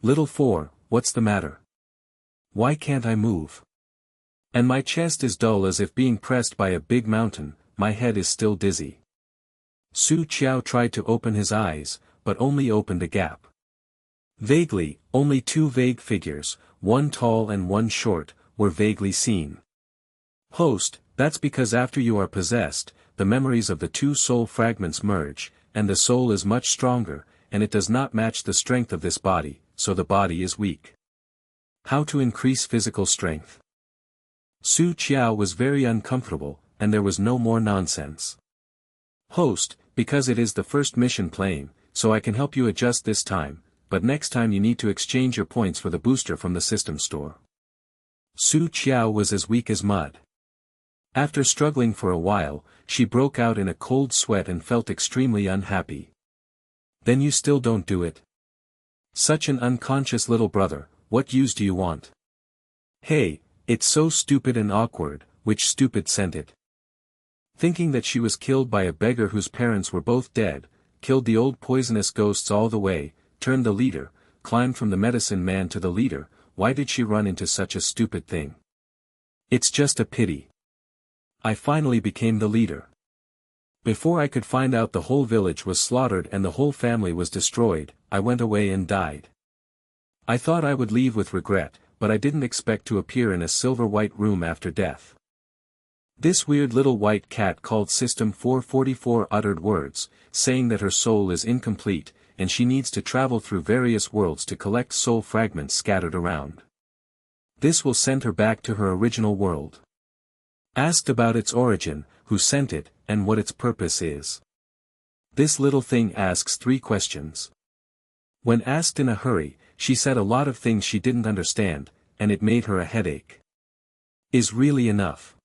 Little 4, what's the matter? Why can't I move? And my chest is dull as if being pressed by a big mountain, my head is still dizzy. Su Qiao tried to open his eyes, but only opened a gap. Vaguely, only two vague figures, one tall and one short, were vaguely seen. Host, that's because after you are possessed, the memories of the two soul fragments merge, and the soul is much stronger, and it does not match the strength of this body, so the body is weak. How to increase physical strength? Su Qiao was very uncomfortable, and there was no more nonsense. Host, because it is the first mission playing, so I can help you adjust this time, but next time you need to exchange your points for the booster from the system store. Su Qiao was as weak as mud. After struggling for a while, she broke out in a cold sweat and felt extremely unhappy. Then you still don't do it? Such an unconscious little brother, what use do you want? Hey, it's so stupid and awkward, which stupid sent it? Thinking that she was killed by a beggar whose parents were both dead, killed the old poisonous ghosts all the way, turned the leader, climbed from the medicine man to the leader, why did she run into such a stupid thing? It's just a pity. I finally became the leader. Before I could find out the whole village was slaughtered and the whole family was destroyed, I went away and died. I thought I would leave with regret, but I didn't expect to appear in a silver-white room after death. This weird little white cat called System 444 uttered words, saying that her soul is incomplete, and she needs to travel through various worlds to collect soul fragments scattered around. This will send her back to her original world. Asked about its origin, who sent it, and what its purpose is. This little thing asks 3 questions. When asked in a hurry, she said a lot of things she didn't understand, and it made her a headache. Is really enough.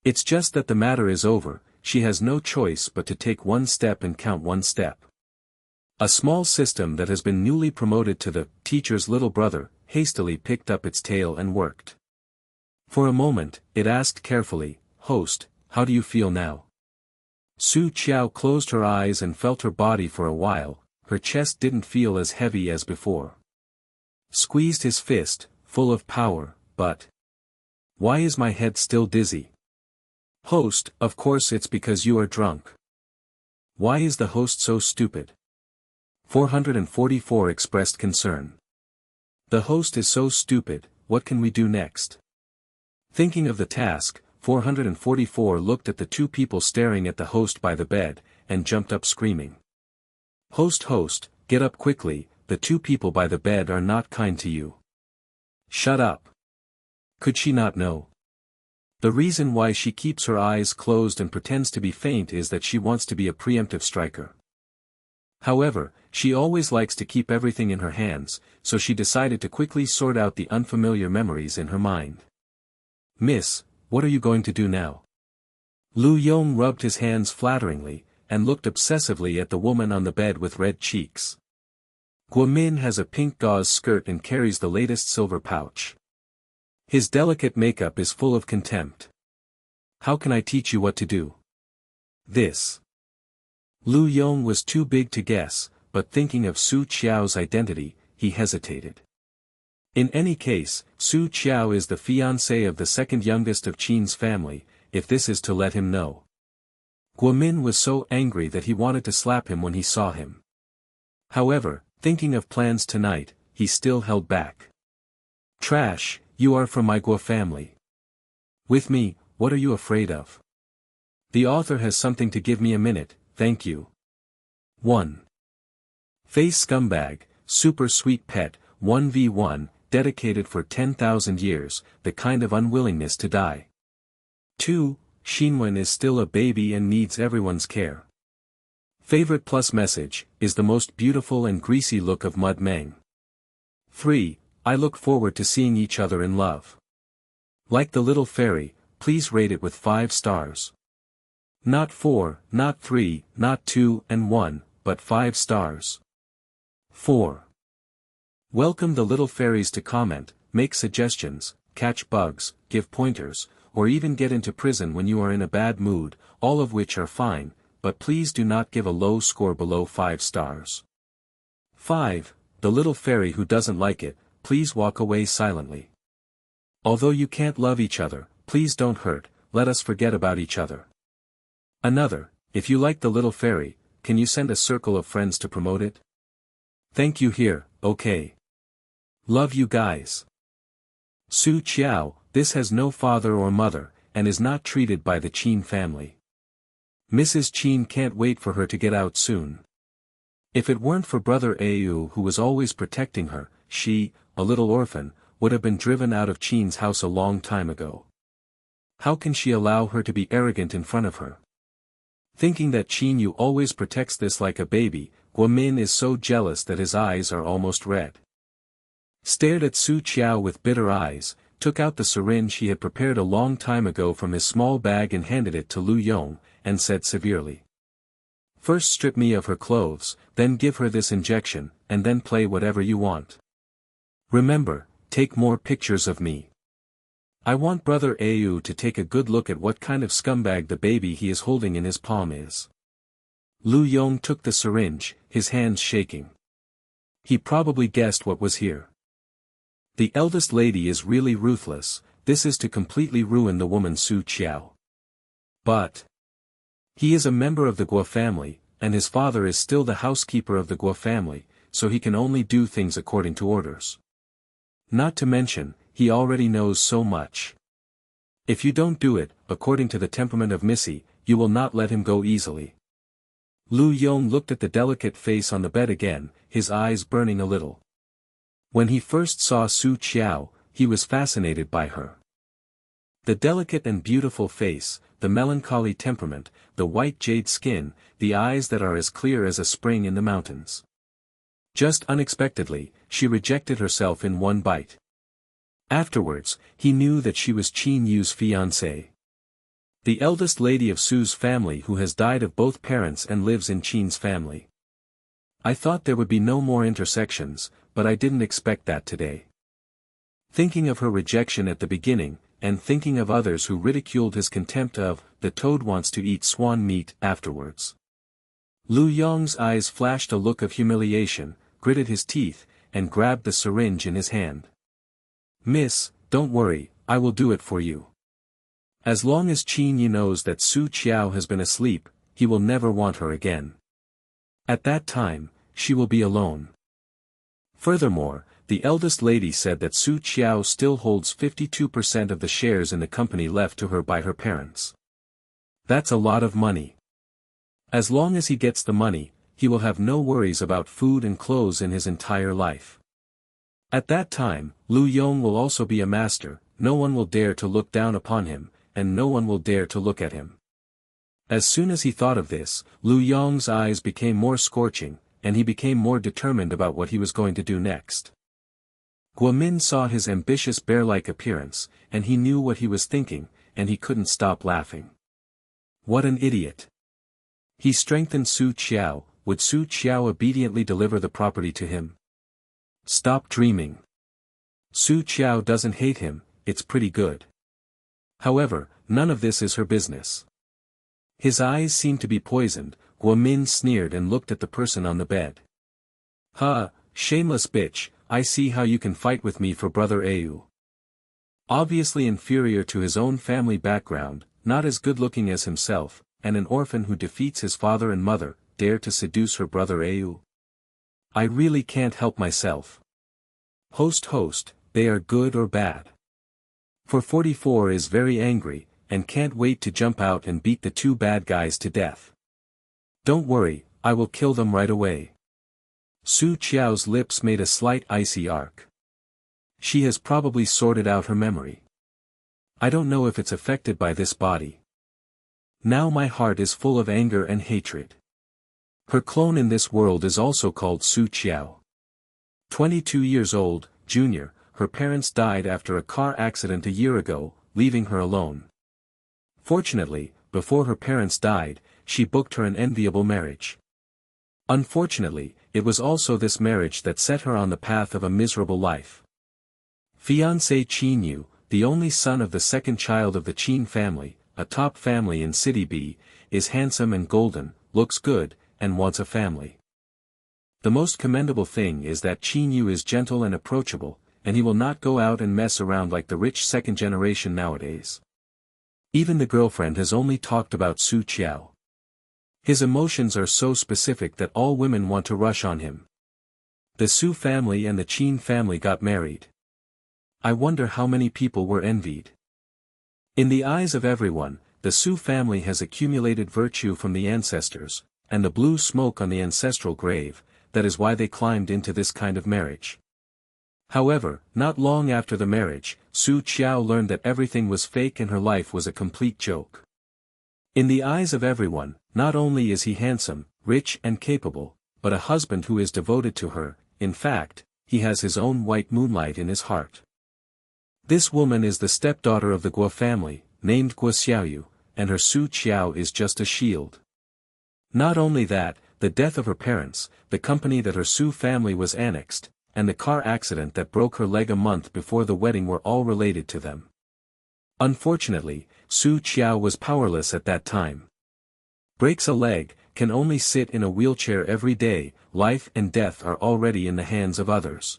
It's just that the matter is over, she has no choice but to take one step and count one step. A small system that has been newly promoted to the teacher's little brother, hastily picked up its tail and worked. For a moment, it asked carefully, Host, how do you feel now? Su Qiao closed her eyes and felt her body for a while, her chest didn't feel as heavy as before. Squeezed his fist, full of power, but... Why is my head still dizzy? Host, of course it's because you are drunk. Why is the host so stupid? 444 expressed concern. The host is so stupid, what can we do next? Thinking of the task, 444 looked at the 2 people staring at the host by the bed, and jumped up screaming. Host, get up quickly, the 2 people by the bed are not kind to you. Shut up. Could she not know? The reason why she keeps her eyes closed and pretends to be faint is that she wants to be a preemptive striker. However, she always likes to keep everything in her hands, so she decided to quickly sort out the unfamiliar memories in her mind. Miss, what are you going to do now? Lu Yong rubbed his hands flatteringly, and looked obsessively at the woman on the bed with red cheeks. Guomin has a pink gauze skirt and carries the latest silver pouch. His delicate makeup is full of contempt. How can I teach you what to do? This. Lu Yong was too big to guess, but thinking of Su Qiao's identity, he hesitated. In any case, Su Qiao is the fiancé of the second youngest of Qin's family, if this is to let him know. Guomin was so angry that he wanted to slap him when he saw him. However, thinking of plans tonight, he still held back. Trash, you are from my Guo family. With me, what are you afraid of? The author has something to give me a minute, thank you. 1. Face scumbag, super sweet pet, 1v1, dedicated for 10,000 years, the kind of unwillingness to die. 2. Xinwen is still a baby and needs everyone's care. Favorite plus message, is the most beautiful and greasy look of Mud Meng. 3. I look forward to seeing each other in love. Like the little fairy, please rate it with 5 stars. Not 4, not 3, not 2 and 1, but 5 stars. 4. Welcome the little fairies to comment, make suggestions, catch bugs, give pointers, or even get into prison when you are in a bad mood, all of which are fine, but please do not give a low score below 5 stars. 5. the little fairy who doesn't like it, please walk away silently. Although you can't love each other, please don't hurt, let us forget about each other. Another, if you like the little fairy, can you send a circle of friends to promote it? Thank you here, okay. Love you guys. Su Qiao, this has no father or mother, and is not treated by the Qin family. Mrs. Qin can't wait for her to get out soon. If it weren't for brother Au who was always protecting her, she, a little orphan, would have been driven out of Qin's house a long time ago. How can she allow her to be arrogant in front of her? Thinking that Qin Yu always protects this like a baby, Guomin is so jealous that his eyes are almost red. Stared at Su Qiao with bitter eyes, took out the syringe he had prepared a long time ago from his small bag and handed it to Lu Yong, and said severely. First strip me of her clothes, then give her this injection, and then play whatever you want. Remember, take more pictures of me. I want brother Au to take a good look at what kind of scumbag the baby he is holding in his palm is. Lu Yong took the syringe, his hands shaking. He probably guessed what was here. The eldest lady is really ruthless, this is to completely ruin the woman Su Qiao. But he is a member of the Guo family, and his father is still the housekeeper of the Guo family, so he can only do things according to orders. Not to mention, he already knows so much. If you don't do it, according to the temperament of Missy, you will not let him go easily. Lu Yong looked at the delicate face on the bed again, his eyes burning a little. When he first saw Su Qiao, he was fascinated by her. The delicate and beautiful face, the melancholy temperament, the white jade skin, the eyes that are as clear as a spring in the mountains. Just unexpectedly, she rejected herself in one bite. Afterwards, he knew that she was Qin Yu's fiancée. The eldest lady of Su's family who has died of both parents and lives in Qin's family. I thought there would be no more intersections, but I didn't expect that today. Thinking of her rejection at the beginning, and thinking of others who ridiculed his contempt of, the toad wants to eat swan meat, afterwards. Lu Yong's eyes flashed a look of humiliation, gritted his teeth, and grabbed the syringe in his hand. Miss, don't worry, I will do it for you. As long as Qin Yi knows that Su Qiao has been asleep, he will never want her again. At that time, she will be alone. Furthermore, the eldest lady said that Su Qiao still holds 52% of the shares in the company left to her by her parents. That's a lot of money. As long as he gets the money, he will have no worries about food and clothes in his entire life. At that time, Lu Yong will also be a master, no one will dare to look down upon him, and no one will dare to look at him. As soon as he thought of this, Lu Yong's eyes became more scorching, and he became more determined about what he was going to do next. Guomin saw his ambitious bear-like appearance, and he knew what he was thinking, and he couldn't stop laughing. What an idiot! He strengthened Su Qiao. Would Su Qiao obediently deliver the property to him? Stop dreaming. Su Qiao doesn't hate him, it's pretty good. However, none of this is her business. His eyes seemed to be poisoned. Guomin sneered and looked at the person on the bed. Ha, shameless bitch, I see how you can fight with me for brother Au. Obviously inferior to his own family background, not as good-looking as himself, and an orphan who defeats his father and mother, dare to seduce her brother Au. I really can't help myself. Host, they are good or bad. For 44 is very angry, and can't wait to jump out and beat the two bad guys to death. Don't worry, I will kill them right away. Su Qiao's lips made a slight icy arc. She has probably sorted out her memory. I don't know if it's affected by this body. Now my heart is full of anger and hatred. Her clone in this world is also called Su Qiao. 22 years old, junior, her parents died after a car accident a year ago, leaving her alone. Fortunately, before her parents died, she booked her an enviable marriage. Unfortunately, it was also this marriage that set her on the path of a miserable life. Fiancé Qin Yu, the only son of the second child of the Qin family, a top family in City B, is handsome and golden, looks good, and wants a family. The most commendable thing is that Qin Yu is gentle and approachable, and he will not go out and mess around like the rich second generation nowadays. Even the girlfriend has only talked about Su Qiao. His emotions are so specific that all women want to rush on him. The Su family and the Qin family got married. I wonder how many people were envied. In the eyes of everyone, the Su family has accumulated virtue from the ancestors, and the blue smoke on the ancestral grave, that is why they climbed into this kind of marriage. However, not long after the marriage, Su Qiao learned that everything was fake and her life was a complete joke. In the eyes of everyone, not only is he handsome, rich and capable, but a husband who is devoted to her. In fact, he has his own white moonlight in his heart. This woman is the stepdaughter of the Guo family, named Guo Xiaoyu, and her Su Qiao is just a shield. Not only that, the death of her parents, the company that her Su family was annexed, and the car accident that broke her leg a month before the wedding were all related to them. Unfortunately, Su Qiao was powerless at that time. Breaks a leg, can only sit in a wheelchair every day, life and death are already in the hands of others.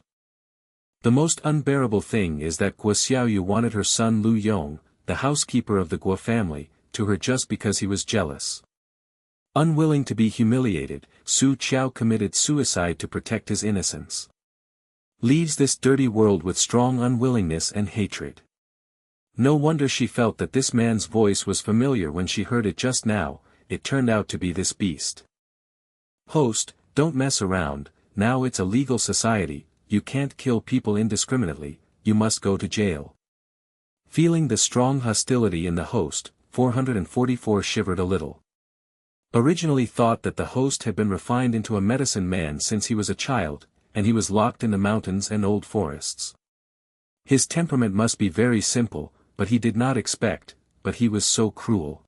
The most unbearable thing is that Guo Xiaoyu wanted her son Lu Yong, the housekeeper of the Guo family, to her just because he was jealous. Unwilling to be humiliated, Su Qiao committed suicide to protect his innocence. Leaves this dirty world with strong unwillingness and hatred. No wonder she felt that this man's voice was familiar when she heard it just now. It turned out to be this beast. Host, don't mess around, now it's a legal society, you can't kill people indiscriminately, you must go to jail. Feeling the strong hostility in the host, 444 shivered a little. Originally thought that the host had been refined into a medicine man since he was a child, and he was locked in the mountains and old forests. His temperament must be very simple, but he did not expect, but he was so cruel.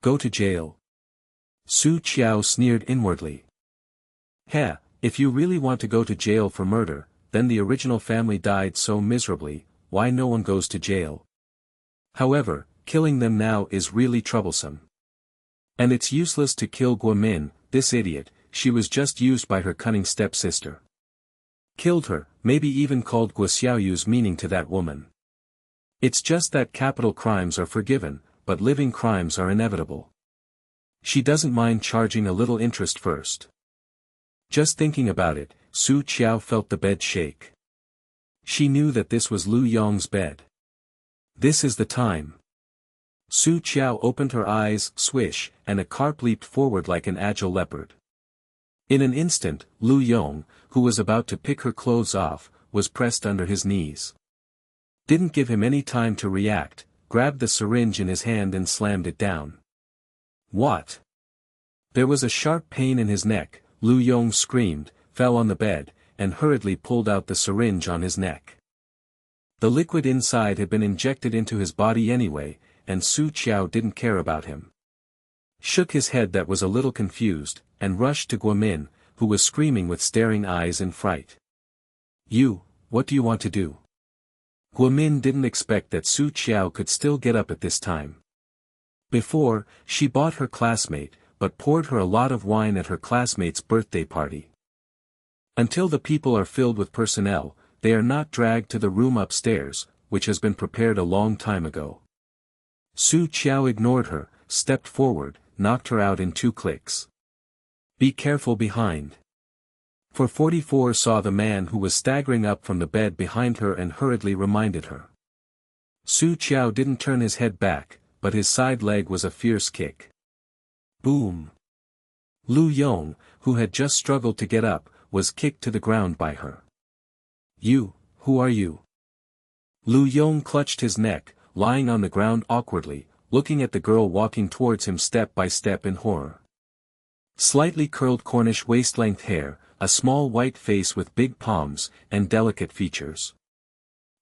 Go to jail. Su Qiao sneered inwardly. Heh, if you really want to go to jail for murder, then the original family died so miserably, why no one goes to jail? However, killing them now is really troublesome. And it's useless to kill Guomin, this idiot, she was just used by her cunning stepsister. Killed her, maybe even called Guo Xiaoyu's meaning to that woman. It's just that capital crimes are forgiven, but living crimes are inevitable. She doesn't mind charging a little interest first. Just thinking about it, Su Qiao felt the bed shake. She knew that this was Lu Yong's bed. This is the time. Su Qiao opened her eyes, swish, and a carp leaped forward like an agile leopard. In an instant, Lu Yong, who was about to pick her clothes off, was pressed under his knees. Didn't give him any time to react, grabbed the syringe in his hand and slammed it down. What? There was a sharp pain in his neck, Lu Yong screamed, fell on the bed, and hurriedly pulled out the syringe on his neck. The liquid inside had been injected into his body anyway, and Su Qiao didn't care about him. Shook his head that was a little confused, and rushed to Guomin, who was screaming with staring eyes in fright. You, what do you want to do? Guomin didn't expect that Su Qiao could still get up at this time. Before, she bought her classmate, but poured her a lot of wine at her classmate's birthday party. Until the people are filled with personnel, they are not dragged to the room upstairs, which has been prepared a long time ago. Su Qiao ignored her, stepped forward, knocked her out in 2 clicks. Be careful behind. For 44 saw the man who was staggering up from the bed behind her and hurriedly reminded her. Su Qiao didn't turn his head back, but his side leg was a fierce kick. Boom! Lu Yong, who had just struggled to get up, was kicked to the ground by her. You, who are you? Lu Yong clutched his neck, lying on the ground awkwardly, looking at the girl walking towards him step by step in horror. Slightly curled Cornish waist-length hair, a small white face with big palms, and delicate features.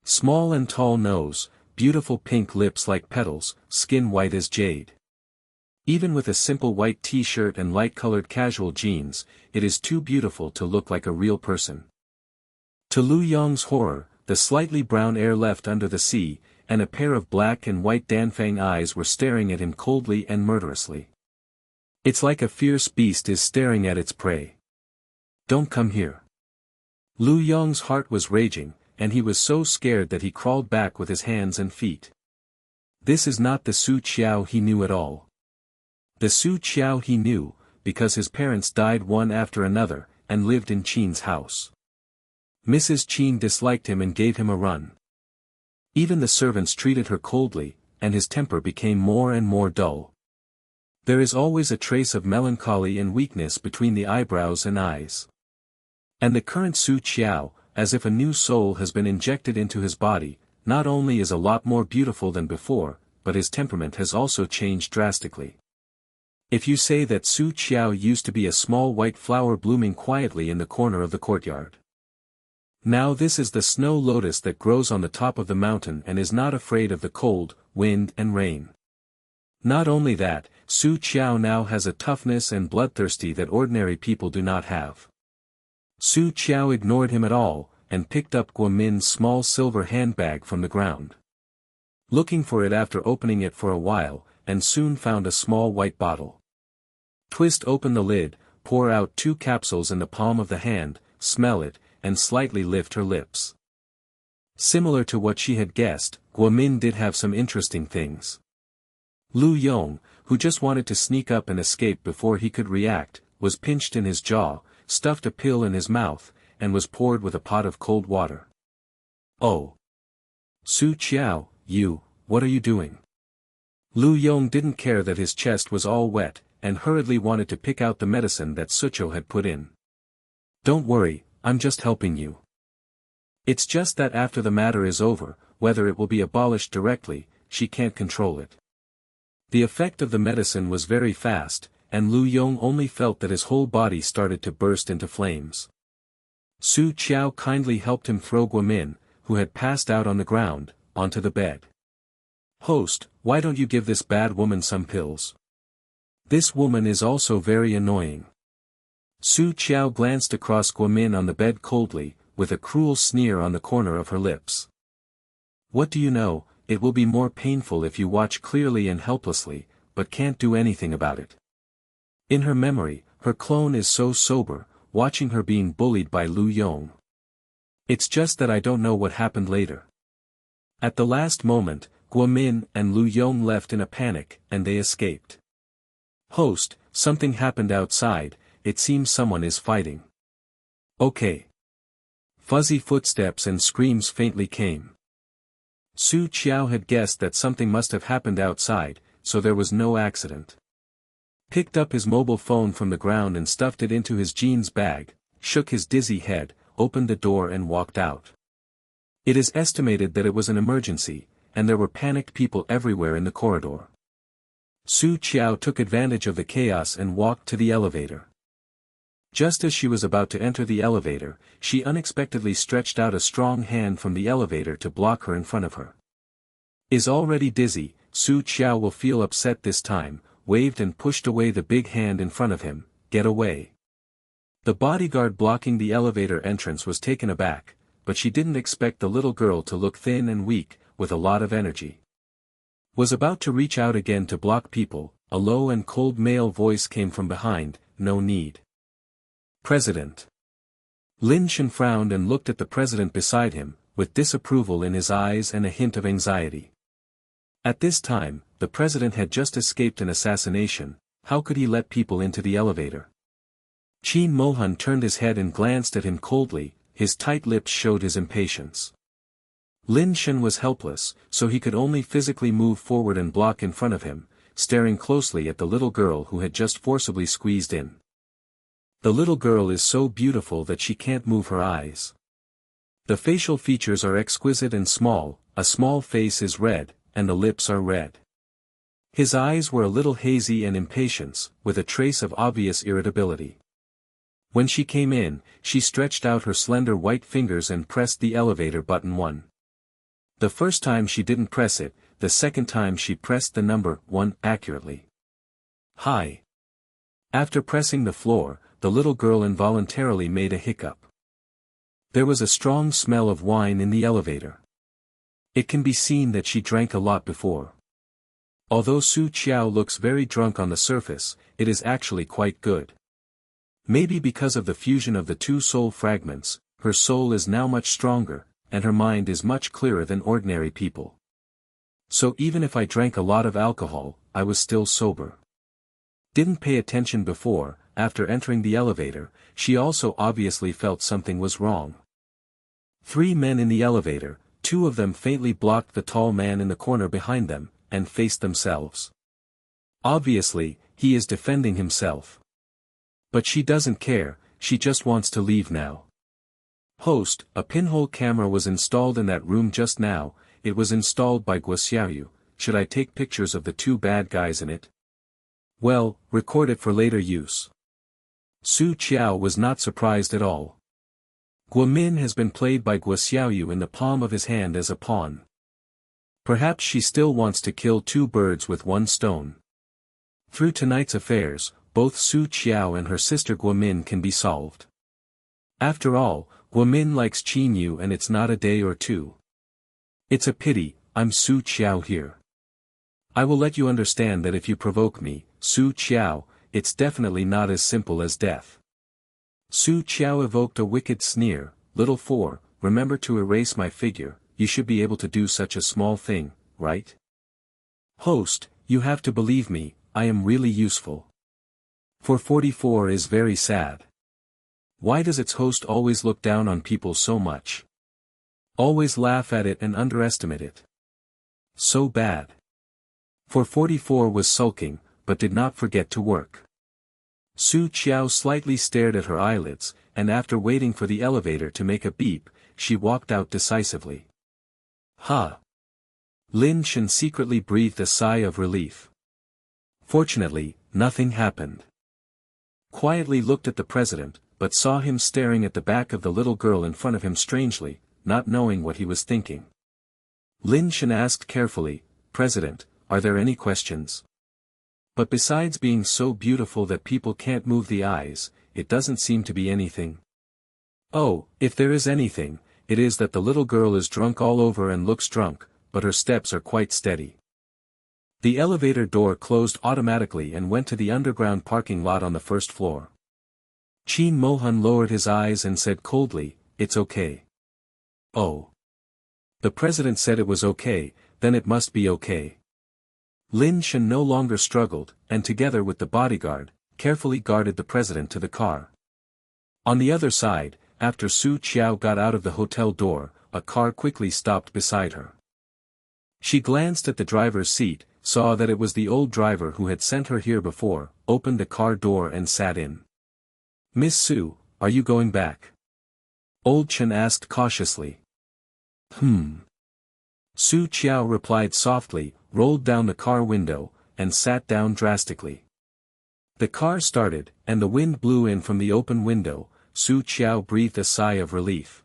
Small and tall nose, beautiful pink lips like petals, skin white as jade. Even with a simple white t-shirt and light-colored casual jeans, it is too beautiful to look like a real person. To Lu Yong's horror, the slightly brown air left under the sea, and a pair of black and white Danfang eyes were staring at him coldly and murderously. It's like a fierce beast is staring at its prey. Don't come here. Lu Yong's heart was raging, and he was so scared that he crawled back with his hands and feet. This is not the Su Qiao he knew at all. The Su Qiao he knew, because his parents died one after another, and lived in Qin's house. Mrs. Qin disliked him and gave him a run. Even the servants treated her coldly, and his temper became more and more dull. There is always a trace of melancholy and weakness between the eyebrows and eyes. And the current Su Qiao, as if a new soul has been injected into his body, not only is a lot more beautiful than before, but his temperament has also changed drastically. If you say that Su Qiao used to be a small white flower blooming quietly in the corner of the courtyard. Now this is the snow lotus that grows on the top of the mountain and is not afraid of the cold, wind and rain. Not only that, Su Qiao now has a toughness and bloodthirsty that ordinary people do not have. Su Qiao ignored him at all, and picked up Guomin's small silver handbag from the ground. Looking for it after opening it for a while, and soon found a small white bottle. Twist open the lid, pour out 2 capsules in the palm of the hand, smell it, and slightly lift her lips. Similar to what she had guessed, Guomin did have some interesting things. Lu Yong, who just wanted to sneak up and escape before he could react, was pinched in his jaw, stuffed a pill in his mouth, and was poured with a pot of cold water. Oh! Su Qiao, what are you doing? Lu Yong didn't care that his chest was all wet, and hurriedly wanted to pick out the medicine that Sucho had put in. Don't worry, I'm just helping you. It's just that after the matter is over, whether it will be abolished directly, she can't control it. The effect of the medicine was very fast, and Lu Yong only felt that his whole body started to burst into flames. Su Qiao kindly helped him throw Guomin, who had passed out on the ground, onto the bed. Host, why don't you give this bad woman some pills? This woman is also very annoying. Su Qiao glanced across Guomin on the bed coldly, with a cruel sneer on the corner of her lips. What do you know, it will be more painful if you watch clearly and helplessly, but can't do anything about it. In her memory, her clone is so sober, watching her being bullied by Lu Yong. It's just that I don't know what happened later. At the last moment, Guomin and Lu Yong left in a panic, and they escaped. Host, something happened outside, it seems someone is fighting. Okay. Fuzzy footsteps and screams faintly came. Su Qiao had guessed that something must have happened outside, so there was no accident. Picked up his mobile phone from the ground and stuffed it into his jeans bag, shook his dizzy head, opened the door and walked out. It is estimated that it was an emergency, and there were panicked people everywhere in the corridor. Su Qiao took advantage of the chaos and walked to the elevator. Just as she was about to enter the elevator, she unexpectedly stretched out a strong hand from the elevator to block her in front of her. Is already dizzy, Su Qiao will feel upset this time, waved and pushed away the big hand in front of him, get away. The bodyguard blocking the elevator entrance was taken aback, but she didn't expect the little girl to look thin and weak, with a lot of energy. Was about to reach out again to block people, a low and cold male voice came from behind, no need. President. Lin Shen frowned and looked at the president beside him, with disapproval in his eyes and a hint of anxiety. At this time, the president had just escaped an assassination, how could he let people into the elevator? Qin Mohan turned his head and glanced at him coldly, his tight lips showed his impatience. Lin Shen was helpless, so he could only physically move forward and block in front of him, staring closely at the little girl who had just forcibly squeezed in. The little girl is so beautiful that she can't move her eyes. The facial features are exquisite and small, a small face is red, and the lips are red. His eyes were a little hazy and impatience, with a trace of obvious irritability. When she came in, she stretched out her slender white fingers and pressed the elevator button 1. The first time she didn't press it, the second time she pressed the number 1 accurately. Hi. After pressing the floor, the little girl involuntarily made a hiccup. There was a strong smell of wine in the elevator. It can be seen that she drank a lot before. Although Su Qiao looks very drunk on the surface, it is actually quite good. Maybe because of the fusion of the two soul fragments, her soul is now much stronger, and her mind is much clearer than ordinary people. So even if I drank a lot of alcohol, I was still sober. Didn't pay attention before. After entering the elevator, she also obviously felt something was wrong. 3 men in the elevator, 2 of them faintly blocked the tall man in the corner behind them, and faced themselves. Obviously, he is defending himself. But she doesn't care, she just wants to leave now. Host, a pinhole camera was installed in that room just now. It was installed by Qiao. Should I take pictures of the 2 bad guys in it? Well, record it for later use. Qiao was not surprised at all. Guomin has been played by Qiao in the palm of his hand as a pawn. Perhaps she still wants to kill 2 birds with 1 stone. Through tonight's affairs, both Qiao and her sister Guomin can be solved. After all, Guomin likes Qinyu and it's not a day or 2. It's a pity, I'm Qiao here. I will let you understand that if you provoke me, Qiao, it's definitely not as simple as death. Qiao evoked a wicked sneer. Little 4, remember to erase my figure, you should be able to do such a small thing, right? Host, you have to believe me, I am really useful. 444 is very sad. Why does its host always look down on people so much? Always laugh at it and underestimate it. So bad. 444 was sulking, but did not forget to work. Qiao slightly stared at her eyelids, and after waiting for the elevator to make a beep, she walked out decisively. Ha! Lin Shen secretly breathed a sigh of relief. Fortunately, nothing happened. Quietly looked at the president, but saw him staring at the back of the little girl in front of him strangely, not knowing what he was thinking. Lin Shen asked carefully, "President, are there any questions?" But besides being so beautiful that people can't move the eyes, it doesn't seem to be anything. Oh, if there is anything, it is that the little girl is drunk all over and looks drunk, but her steps are quite steady. The elevator door closed automatically and went to the underground parking lot on the first floor. Qin Mohan lowered his eyes and said coldly, "It's okay." Oh. The president said it was okay, then it must be okay. Lin Shen no longer struggled, and together with the bodyguard, carefully guarded the president to the car. On the other side, after Qiao got out of the hotel door, a car quickly stopped beside her. She glanced at the driver's seat, saw that it was the old driver who had sent her here before, opened the car door and sat in. "Miss Su, are you going back?" Old Chen asked cautiously. Qiao replied softly, rolled down the car window, and sat down drastically. The car started, and the wind blew in from the open window. Qiao breathed a sigh of relief.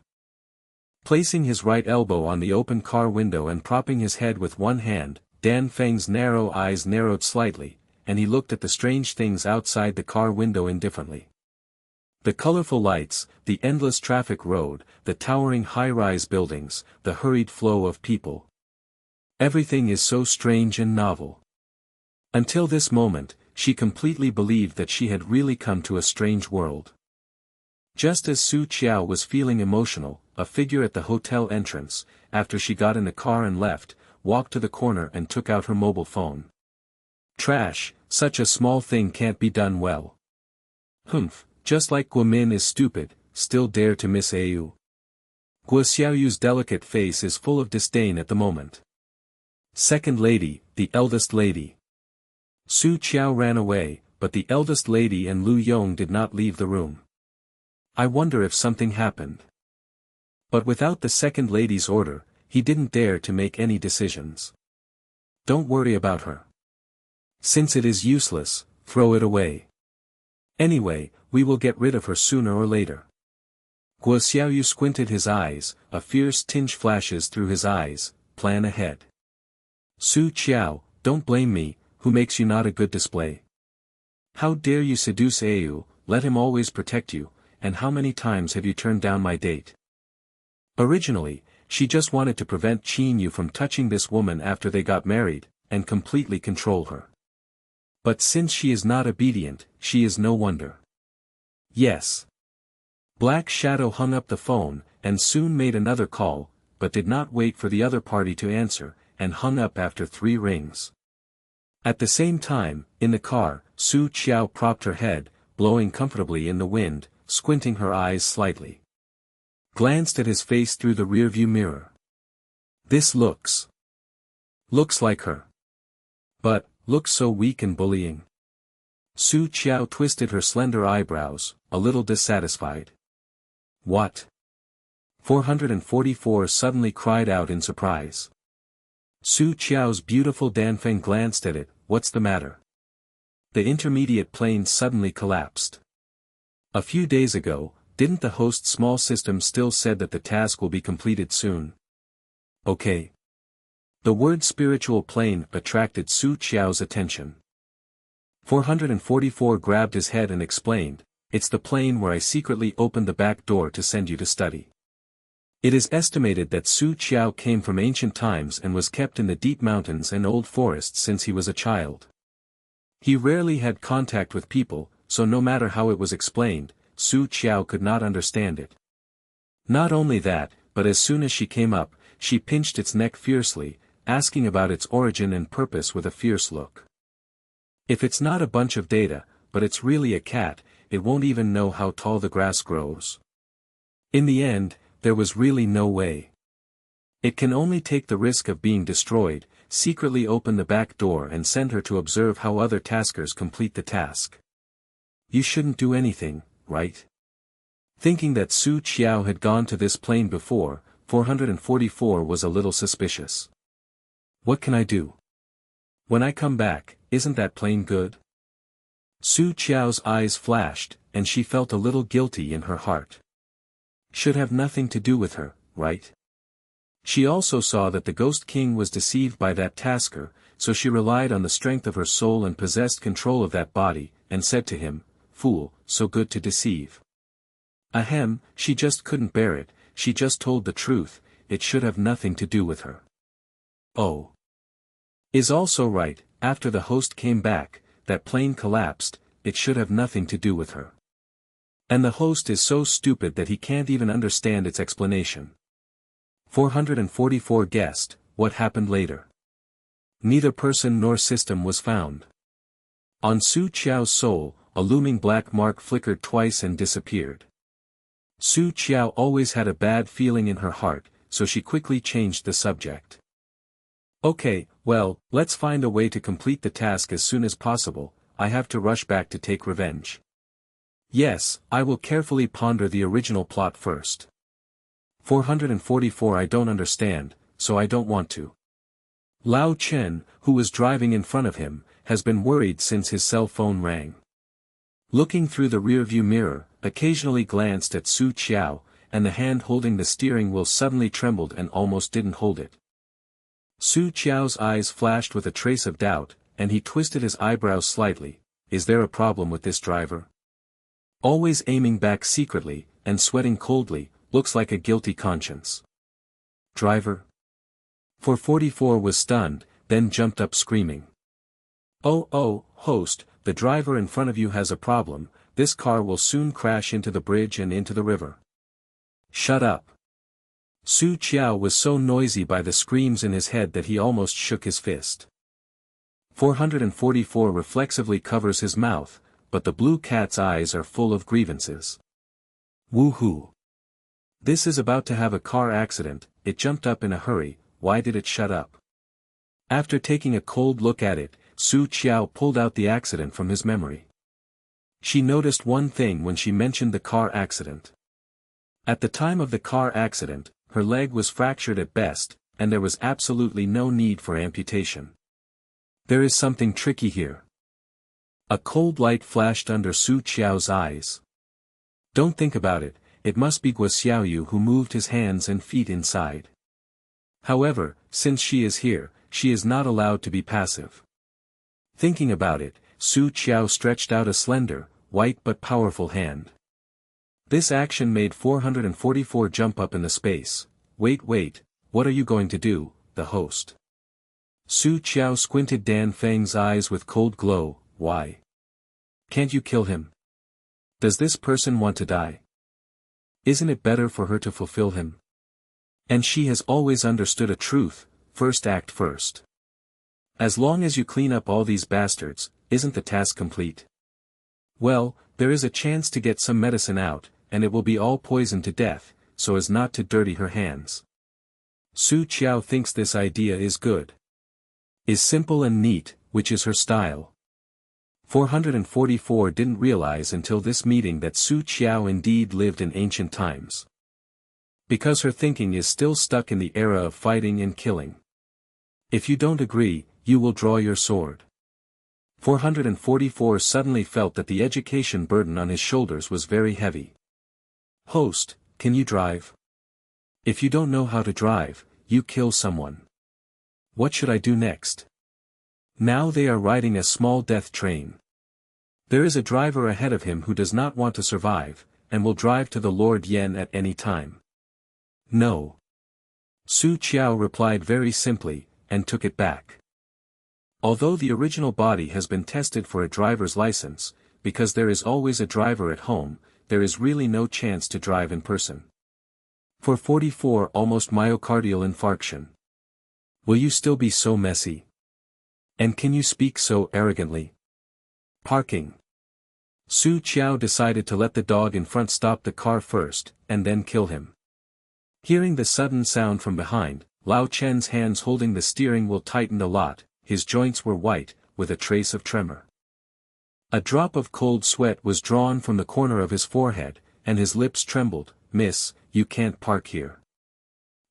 Placing his right elbow on the open car window and propping his head with one hand, Dan Feng's narrow eyes narrowed slightly, and he looked at the strange things outside the car window indifferently. The colorful lights, the endless traffic road, the towering high-rise buildings, the hurried flow of people. Everything is so strange and novel. Until this moment, she completely believed that she had really come to a strange world. Just as Qiao was feeling emotional, a figure at the hotel entrance, after she got in the car and left, walked to the corner and took out her mobile phone. Trash, such a small thing can't be done well. Just like Guomin is stupid, still dare to miss Au. Guoxiaoyu's delicate face is full of disdain at the moment. Second lady, the eldest lady. Qiao ran away, but the eldest lady and Lu Yong did not leave the room. I wonder if something happened. But without the second lady's order, he didn't dare to make any decisions. Don't worry about her. Since it is useless, throw it away. Anyway, we will get rid of her sooner or later. Guoxiaoyu squinted his eyes, a fierce tinge flashes through his eyes. Plan ahead. Qiao, don't blame me, who makes you not a good display? How dare you seduce Au, let him always protect you, and how many times have you turned down my date? Originally, she just wanted to prevent Qinyu from touching this woman after they got married, and completely control her. But since she is not obedient, she is no wonder. Yes. Black Shadow hung up the phone, and soon made another call, but did not wait for the other party to answer, and hung up after 3 rings. At the same time, in the car, Su Qiao propped her head, blowing comfortably in the wind, squinting her eyes slightly. Glanced at his face through the rearview mirror. This looks like her. But, looks so weak and bullying. Su Qiao twisted her slender eyebrows, a little dissatisfied. What? 444 suddenly cried out in surprise. Su Qiao's beautiful Danfeng glanced at it. What's the matter? The intermediate plane suddenly collapsed. A few days ago, didn't the host's small system still said that the task will be completed soon? Okay. The word spiritual plane attracted Su Qiao's attention. 444 grabbed his head and explained, it's the plane where I secretly opened the back door to send you to study. It is estimated that Su Qiao came from ancient times and was kept in the deep mountains and old forests since he was a child. He rarely had contact with people, so no matter how it was explained, Su Qiao could not understand it. Not only that, but as soon as she came up, she pinched its neck fiercely, asking about its origin and purpose with a fierce look. If it's not a bunch of data, but it's really a cat, it won't even know how tall the grass grows. In the end, there was really no way. It can only take the risk of being destroyed, secretly open the back door and send her to observe how other taskers complete the task. You shouldn't do anything, right? Thinking that Su Qiao had gone to this plane before, 444 was a little suspicious. What can I do? When I come back, isn't that plane good? Su Qiao's eyes flashed, and she felt a little guilty in her heart. Should have nothing to do with her, right? She also saw that the Ghost King was deceived by that tasker, so she relied on the strength of her soul and possessed control of that body, and said to him, "Fool, so good to deceive." Ahem, she just couldn't bear it, she just told the truth, it should have nothing to do with her. Oh. Is also right, after the host came back, that plane collapsed, it should have nothing to do with her. And the host is so stupid that he can't even understand its explanation. 444 guessed, what happened later. Neither person nor system was found. On Su Qiao's soul, a looming black mark flickered twice and disappeared. Su Qiao always had a bad feeling in her heart, so she quickly changed the subject. Okay, well, let's find a way to complete the task as soon as possible, I have to rush back to take revenge. Yes, I will carefully ponder the original plot first. 444 I don't understand, so I don't want to. Lao Chen, who was driving in front of him, has been worried since his cell phone rang. Looking through the rearview mirror, occasionally glanced at Su Qiao, and the hand holding the steering wheel suddenly trembled and almost didn't hold it. Su Qiao's eyes flashed with a trace of doubt, and he twisted his eyebrows slightly. Is there a problem with this driver? Always aiming back secretly, and sweating coldly, looks like a guilty conscience. Driver? 444 was stunned, then jumped up screaming. Oh, host, the driver in front of you has a problem, this car will soon crash into the bridge and into the river. Shut up. Su Qiao was so noisy by the screams in his head that he almost shook his fist. 444 reflexively covers his mouth, but the blue cat's eyes are full of grievances. Woohoo! This is about to have a car accident, it jumped up in a hurry, why did it shut up? After taking a cold look at it, Su Qiao pulled out the accident from his memory. She noticed one thing when she mentioned the car accident. At the time of the car accident, her leg was fractured at best, and there was absolutely no need for amputation. There is something tricky here. A cold light flashed under Su Qiao's eyes. Don't think about it, it must be Guo Xiaoyu who moved his hands and feet inside. However, since she is here, she is not allowed to be passive. Thinking about it, Su Qiao stretched out a slender, white but powerful hand. This action made 444 jump up in the space. Wait, what are you going to do, the host? Su Qiao squinted Dan Feng's eyes with cold glow, why? Can't you kill him? Does this person want to die? Isn't it better for her to fulfill him? And she has always understood a truth, first act first. As long as you clean up all these bastards, isn't the task complete? Well, there is a chance to get some medicine out, and it will be all poisoned to death, so as not to dirty her hands. Su Qiao thinks this idea is good. Is simple and neat, which is her style. 444 didn't realize until this meeting that Su Qiao indeed lived in ancient times. Because her thinking is still stuck in the era of fighting and killing. If you don't agree, you will draw your sword. 444 suddenly felt that the education burden on his shoulders was very heavy. Host, can you drive? If you don't know how to drive, you kill someone. What should I do next? Now they are riding a small death train. There is a driver ahead of him who does not want to survive, and will drive to the Lord Yen at any time. No. Su Qiao replied very simply, and took it back. Although the original body has been tested for a driver's license, because there is always a driver at home, there is really no chance to drive in person. For 44 almost myocardial infarction. Will you still be so messy? And can you speak so arrogantly? Parking. Su Qiao decided to let the dog in front stop the car first, and then kill him. Hearing the sudden sound from behind, Lao Chen's hands holding the steering wheel tightened a lot, his joints were white, with a trace of tremor. A drop of cold sweat was drawn from the corner of his forehead, and his lips trembled. Miss, you can't park here.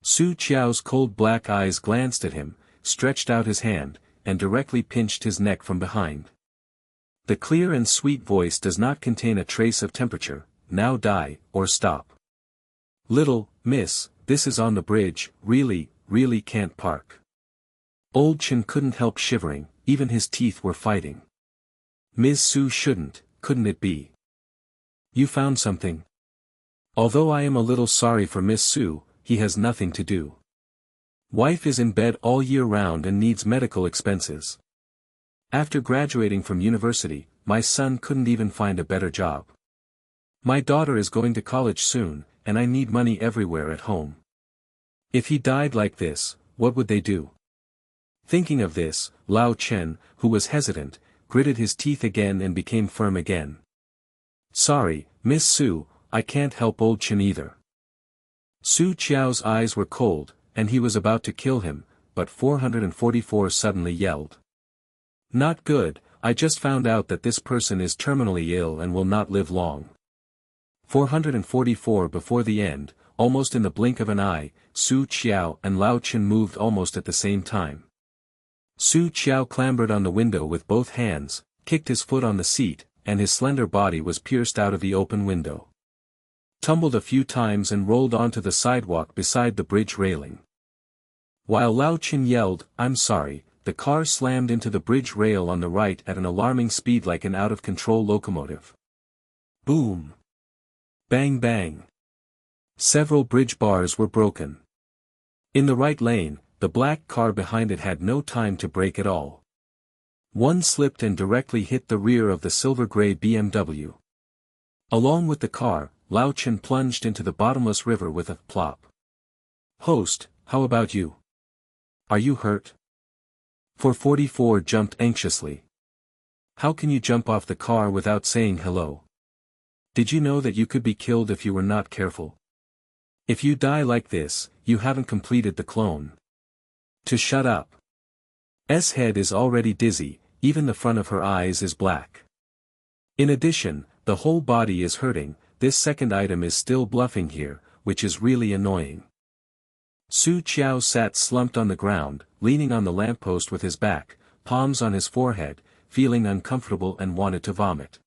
Su Qiao's cold black eyes glanced at him, stretched out his hand, and directly pinched his neck from behind. The clear and sweet voice does not contain a trace of temperature. Now die, or stop. Little, miss, this is on the bridge, really can't park. Old Chen couldn't help shivering, even his teeth were fighting. Ms. Su shouldn't, couldn't it be? You found something? Although I am a little sorry for Miss Su, he has nothing to do. Wife is in bed all year round and needs medical expenses. After graduating from university, my son couldn't even find a better job. My daughter is going to college soon, and I need money everywhere at home. If he died like this, what would they do? Thinking of this, Lao Chen, who was hesitant, gritted his teeth again and became firm again. Sorry, Miss Su, I can't help old Chen either. Su Qiao's eyes were cold, and he was about to kill him, but 444 suddenly yelled. Not good, I just found out that this person is terminally ill and will not live long. 444 before the end, almost in the blink of an eye, Su Qiao and Lao Chen moved almost at the same time. Su Qiao clambered on the window with both hands, kicked his foot on the seat, and his slender body was pierced out of the open window. Tumbled a few times and rolled onto the sidewalk beside the bridge railing. While Lao Chen yelled, I'm sorry, the car slammed into the bridge rail on the right at an alarming speed like an out-of-control locomotive. Boom! Bang bang! Several bridge bars were broken. In the right lane, the black car behind it had no time to brake at all. One slipped and directly hit the rear of the silver-gray BMW. Along with the car, Lao Chen plunged into the bottomless river with a plop. Host, how about you? Are you hurt? 444 jumped anxiously. How can you jump off the car without saying hello? Did you know that you could be killed if you were not careful? If you die like this, you haven't completed the clone. To shut up. S head is already dizzy, even the front of her eyes is black. In addition, the whole body is hurting, this second item is still bluffing here, which is really annoying. Su Qiao sat slumped on the ground, leaning on the lamppost with his back, palms on his forehead, feeling uncomfortable and wanted to vomit.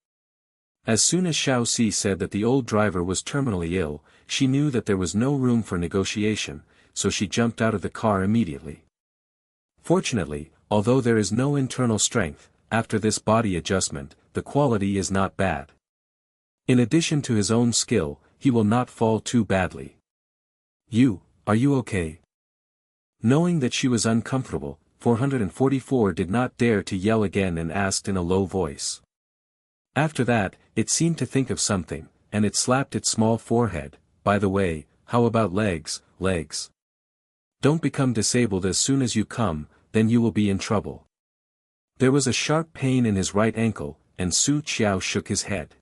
As soon as Xiao Si said that the old driver was terminally ill, she knew that there was no room for negotiation, so she jumped out of the car immediately. Fortunately, although there is no internal strength, after this body adjustment, the quality is not bad. In addition to his own skill, he will not fall too badly. Are you okay? Knowing that she was uncomfortable, 444 did not dare to yell again and asked in a low voice. After that, it seemed to think of something, and it slapped its small forehead. By the way, how about legs? Don't become disabled as soon as you come, then you will be in trouble. There was a sharp pain in his right ankle, and Su Qiao shook his head.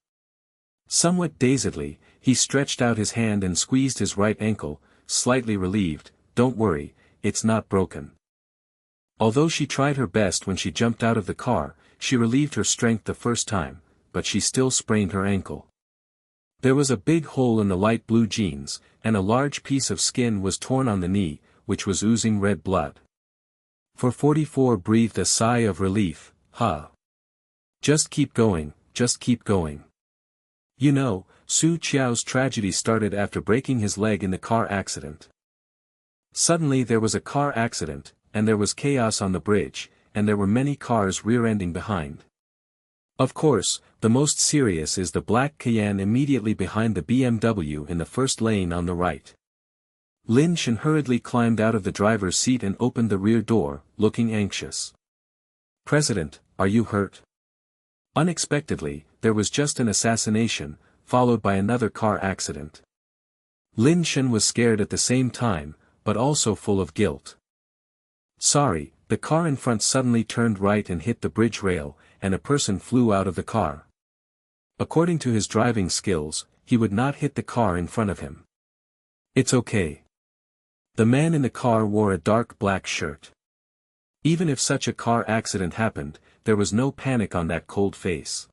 Somewhat dazedly, he stretched out his hand and squeezed his right ankle, slightly relieved. Don't worry, it's not broken. Although she tried her best when she jumped out of the car, she relieved her strength the first time, but she still sprained her ankle. There was a big hole in the light blue jeans, and a large piece of skin was torn on the knee, which was oozing red blood. 444 breathed a sigh of relief. Just keep going, just keep going. You know, Su Qiao's tragedy started after breaking his leg in the car accident. Suddenly there was a car accident, and there was chaos on the bridge, and there were many cars rear-ending behind. Of course, the most serious is the black Cayenne immediately behind the BMW in the first lane on the right. Lin Shen hurriedly climbed out of the driver's seat and opened the rear door, looking anxious. President, are you hurt? Unexpectedly, there was just an assassination, followed by another car accident. Lin Shen was scared at the same time, but also full of guilt. Sorry, the car in front suddenly turned right and hit the bridge rail, and a person flew out of the car. According to his driving skills, he would not hit the car in front of him. It's okay. The man in the car wore a dark black shirt. Even if such a car accident happened, there was no panic on that cold face.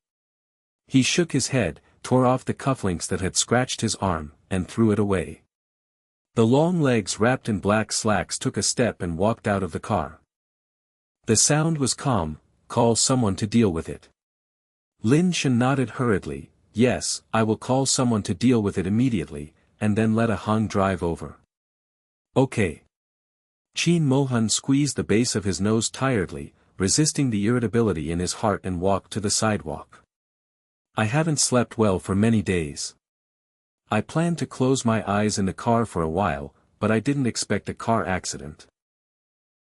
He shook his head, tore off the cufflinks that had scratched his arm, and threw it away. The long legs wrapped in black slacks took a step and walked out of the car. The sound was calm. Call someone to deal with it. Lin Shen nodded hurriedly. Yes, I will call someone to deal with it immediately, and then let a Hong drive over. Okay. Qin Mohan squeezed the base of his nose tiredly, resisting the irritability in his heart and walked to the sidewalk. I haven't slept well for many days. I planned to close my eyes in the car for a while, but I didn't expect a car accident.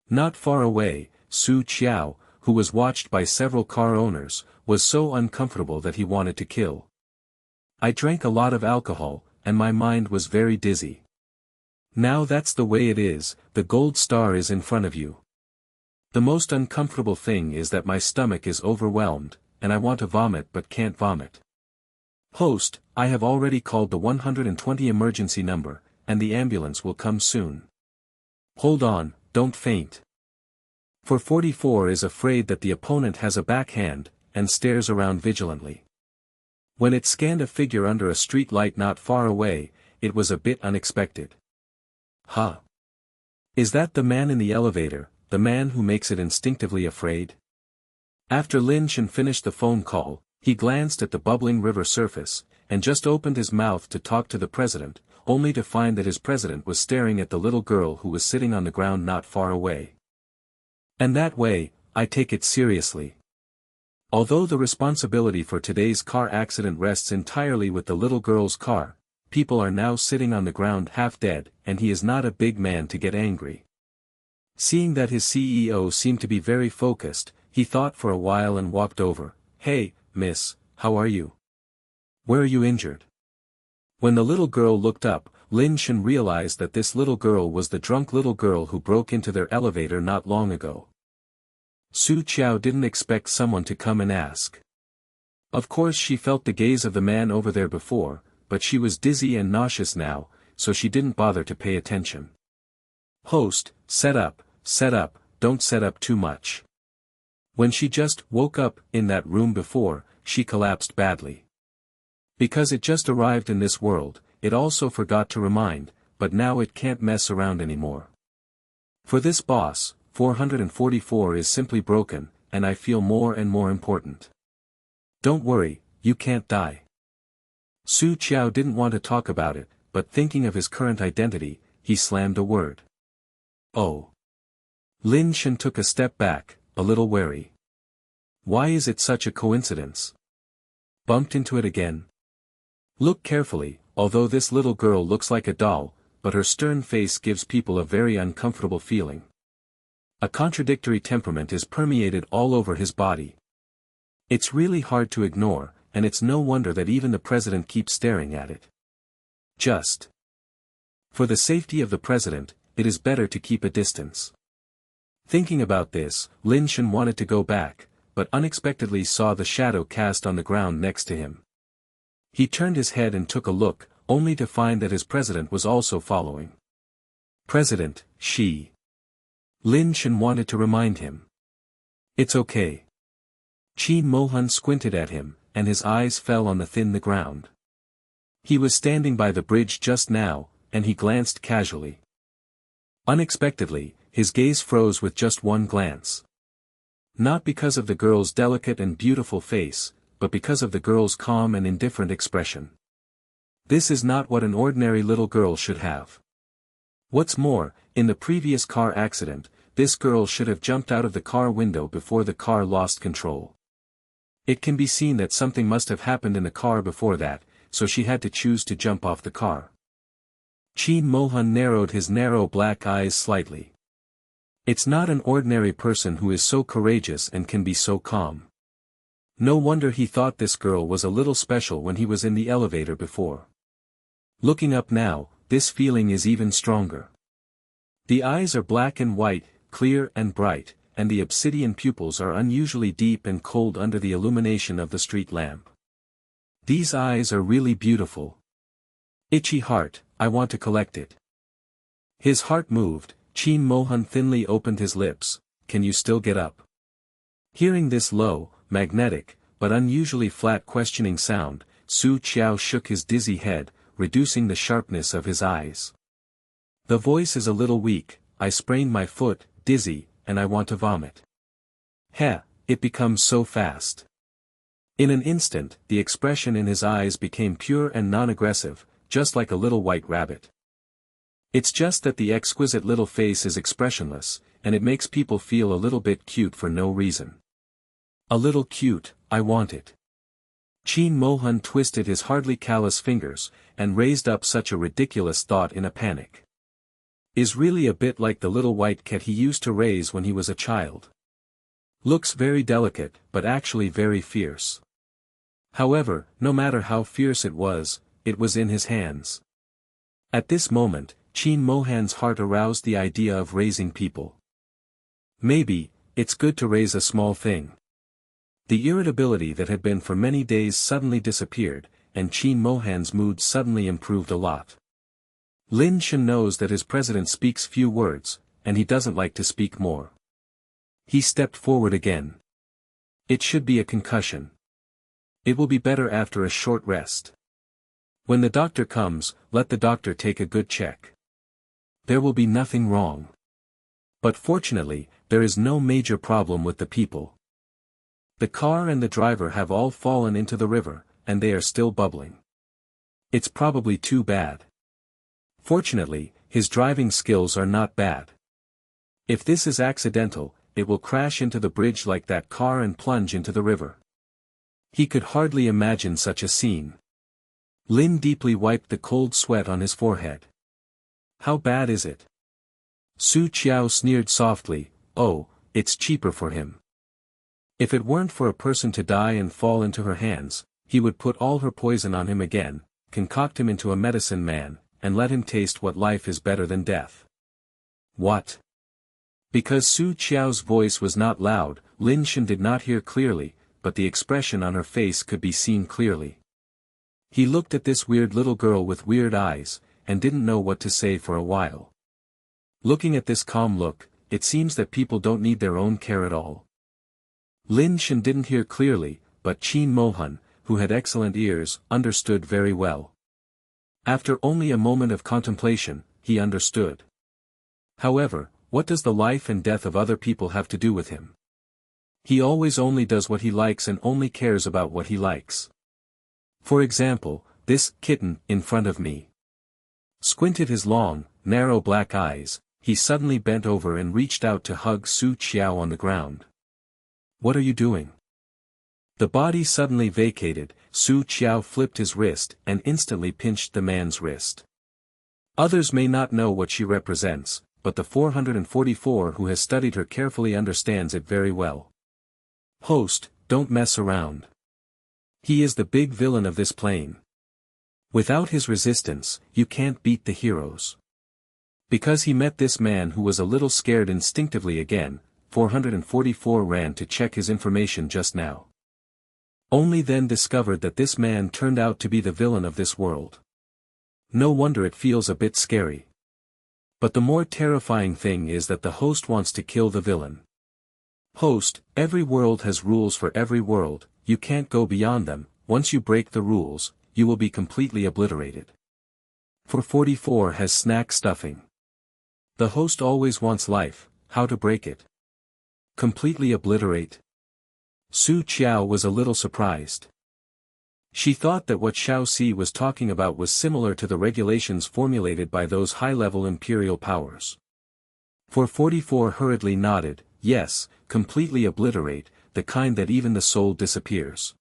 Not far away, Su Qiao, who was watched by several car owners, was so uncomfortable that he wanted to kill. I drank a lot of alcohol, and my mind was very dizzy. Now that's the way it is, the gold star is in front of you. The most uncomfortable thing is that my stomach is overwhelmed, and I want to vomit but can't vomit. Host, I have already called the 120 emergency number, and the ambulance will come soon. Hold on, don't faint. 444 is afraid that the opponent has a backhand, and stares around vigilantly. When it scanned a figure under a street light not far away, it was a bit unexpected. Is that the man in the elevator, the man who makes it instinctively afraid? After Lin Shen finished the phone call, he glanced at the bubbling river surface, and just opened his mouth to talk to the president, only to find that his president was staring at the little girl who was sitting on the ground not far away. And that way, I take it seriously. Although the responsibility for today's car accident rests entirely with the little girl's car, people are now sitting on the ground half dead, and he is not a big man to get angry. Seeing that his CEO seemed to be very focused, he thought for a while and walked over. Hey, miss, how are you? Where are you injured? When the little girl looked up, Lin Shen realized that this little girl was the drunk little girl who broke into their elevator not long ago. Su Qiao didn't expect someone to come and ask. Of course she felt the gaze of the man over there before, but she was dizzy and nauseous now, so she didn't bother to pay attention. Host, set up, don't set up too much. When she just woke up in that room before, she collapsed badly. Because it just arrived in this world, it also forgot to remind, but now it can't mess around anymore. For this boss, 444 is simply broken, and I feel more and more important. Don't worry, you can't die. Su Qiao didn't want to talk about it, but thinking of his current identity, he slammed a word. Oh. Lin Shen took a step back, a little wary. Why is it such a coincidence? Bumped into it again? Look carefully, although this little girl looks like a doll, but her stern face gives people a very uncomfortable feeling. A contradictory temperament is permeated all over his body. It's really hard to ignore, and it's no wonder that even the president keeps staring at it. Just for the safety of the president, it is better to keep a distance. Thinking about this, Lin Shen wanted to go back, but unexpectedly saw the shadow cast on the ground next to him. He turned his head and took a look, only to find that his president was also following. President, she. Lin Shen wanted to remind him. It's okay. Qin Mohan squinted at him, and his eyes fell on the ground. He was standing by the bridge just now, and he glanced casually. Unexpectedly, his gaze froze with just one glance. Not because of the girl's delicate and beautiful face, but because of the girl's calm and indifferent expression. This is not what an ordinary little girl should have. What's more, in the previous car accident, this girl should have jumped out of the car window before the car lost control. It can be seen that something must have happened in the car before that, so she had to choose to jump off the car. Qin Mohan narrowed his narrow black eyes slightly. It's not an ordinary person who is so courageous and can be so calm. No wonder he thought this girl was a little special when he was in the elevator before. Looking up now, this feeling is even stronger. The eyes are black and white, clear and bright, and the obsidian pupils are unusually deep and cold under the illumination of the street lamp. These eyes are really beautiful. Itchy heart, I want to collect it. His heart moved. Qin Mohan thinly opened his lips. Can you still get up? Hearing this low, magnetic, but unusually flat questioning sound, Su Qiao shook his dizzy head, reducing the sharpness of his eyes. The voice is a little weak. I sprained my foot, dizzy, and I want to vomit. Heh, it becomes so fast. In an instant, the expression in his eyes became pure and non-aggressive, just like a little white rabbit. It's just that the exquisite little face is expressionless, and it makes people feel a little bit cute for no reason. A little cute, I want it. Qin Mohan twisted his hardly callous fingers, and raised up such a ridiculous thought in a panic. Is really a bit like the little white cat he used to raise when he was a child. Looks very delicate, but actually very fierce. However, no matter how fierce it was in his hands. At this moment, Qin Mohan's heart aroused the idea of raising people. Maybe, it's good to raise a small thing. The irritability that had been for many days suddenly disappeared, and Qin Mohan's mood suddenly improved a lot. Lin Shen knows that his president speaks few words, and he doesn't like to speak more. He stepped forward again. It should be a concussion. It will be better after a short rest. When the doctor comes, let the doctor take a good check. There will be nothing wrong. But fortunately, there is no major problem with the people. The car and the driver have all fallen into the river, and they are still bubbling. It's probably too bad. Fortunately, his driving skills are not bad. If this is accidental, it will crash into the bridge like that car and plunge into the river. He could hardly imagine such a scene. Lin deeply wiped the cold sweat on his forehead. How bad is it? Su Qiao sneered softly. Oh, it's cheaper for him. If it weren't for a person to die and fall into her hands, he would put all her poison on him again, concoct him into a medicine man, and let him taste what life is better than death. What? Because Su Qiao's voice was not loud, Lin Shen did not hear clearly, but the expression on her face could be seen clearly. He looked at this weird little girl with weird eyes, and didn't know what to say for a while. Looking at this calm look, it seems that people don't need their own care at all. Lin Shen didn't hear clearly, but Qin Mohan, who had excellent ears, understood very well. After only a moment of contemplation, he understood. However, what does the life and death of other people have to do with him? He always only does what he likes and only cares about what he likes. For example, this kitten in front of me. Squinted his long, narrow black eyes, he suddenly bent over and reached out to hug Su Qiao on the ground. What are you doing? The body suddenly vacated. Su Qiao flipped his wrist and instantly pinched the man's wrist. Others may not know what she represents, but the 444 who has studied her carefully understands it very well. Host, don't mess around. He is the big villain of this plane. Without his resistance, you can't beat the heroes. Because he met this man who was a little scared instinctively again, 444 ran to check his information just now. Only then discovered that this man turned out to be the villain of this world. No wonder it feels a bit scary. But the more terrifying thing is that the host wants to kill the villain. Host, every world has rules for every world, you can't go beyond them, once you break the rules, you will be completely obliterated. 444 has snack stuffing. The host always wants life, how to break it? Completely obliterate? Su Qiao was a little surprised. She thought that what Xiao Si was talking about was similar to the regulations formulated by those high-level imperial powers. 444 hurriedly nodded, yes, completely obliterate, the kind that even the soul disappears.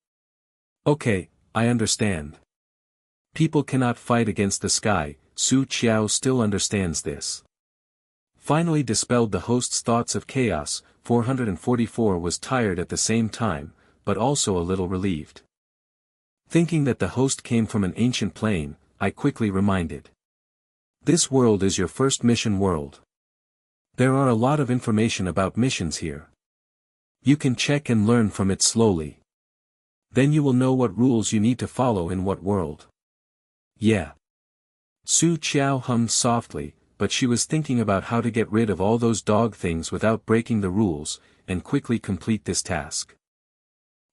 Okay, I understand. People cannot fight against the sky, Su Qiao still understands this. Finally dispelled the host's thoughts of chaos, 444 was tired at the same time, but also a little relieved. Thinking that the host came from an ancient plane, I quickly reminded. This world is your first mission world. There are a lot of information about missions here. You can check and learn from it slowly. Then you will know what rules you need to follow in what world. Yeah. Su Qiao hummed softly, but she was thinking about how to get rid of all those dog things without breaking the rules, and quickly complete this task.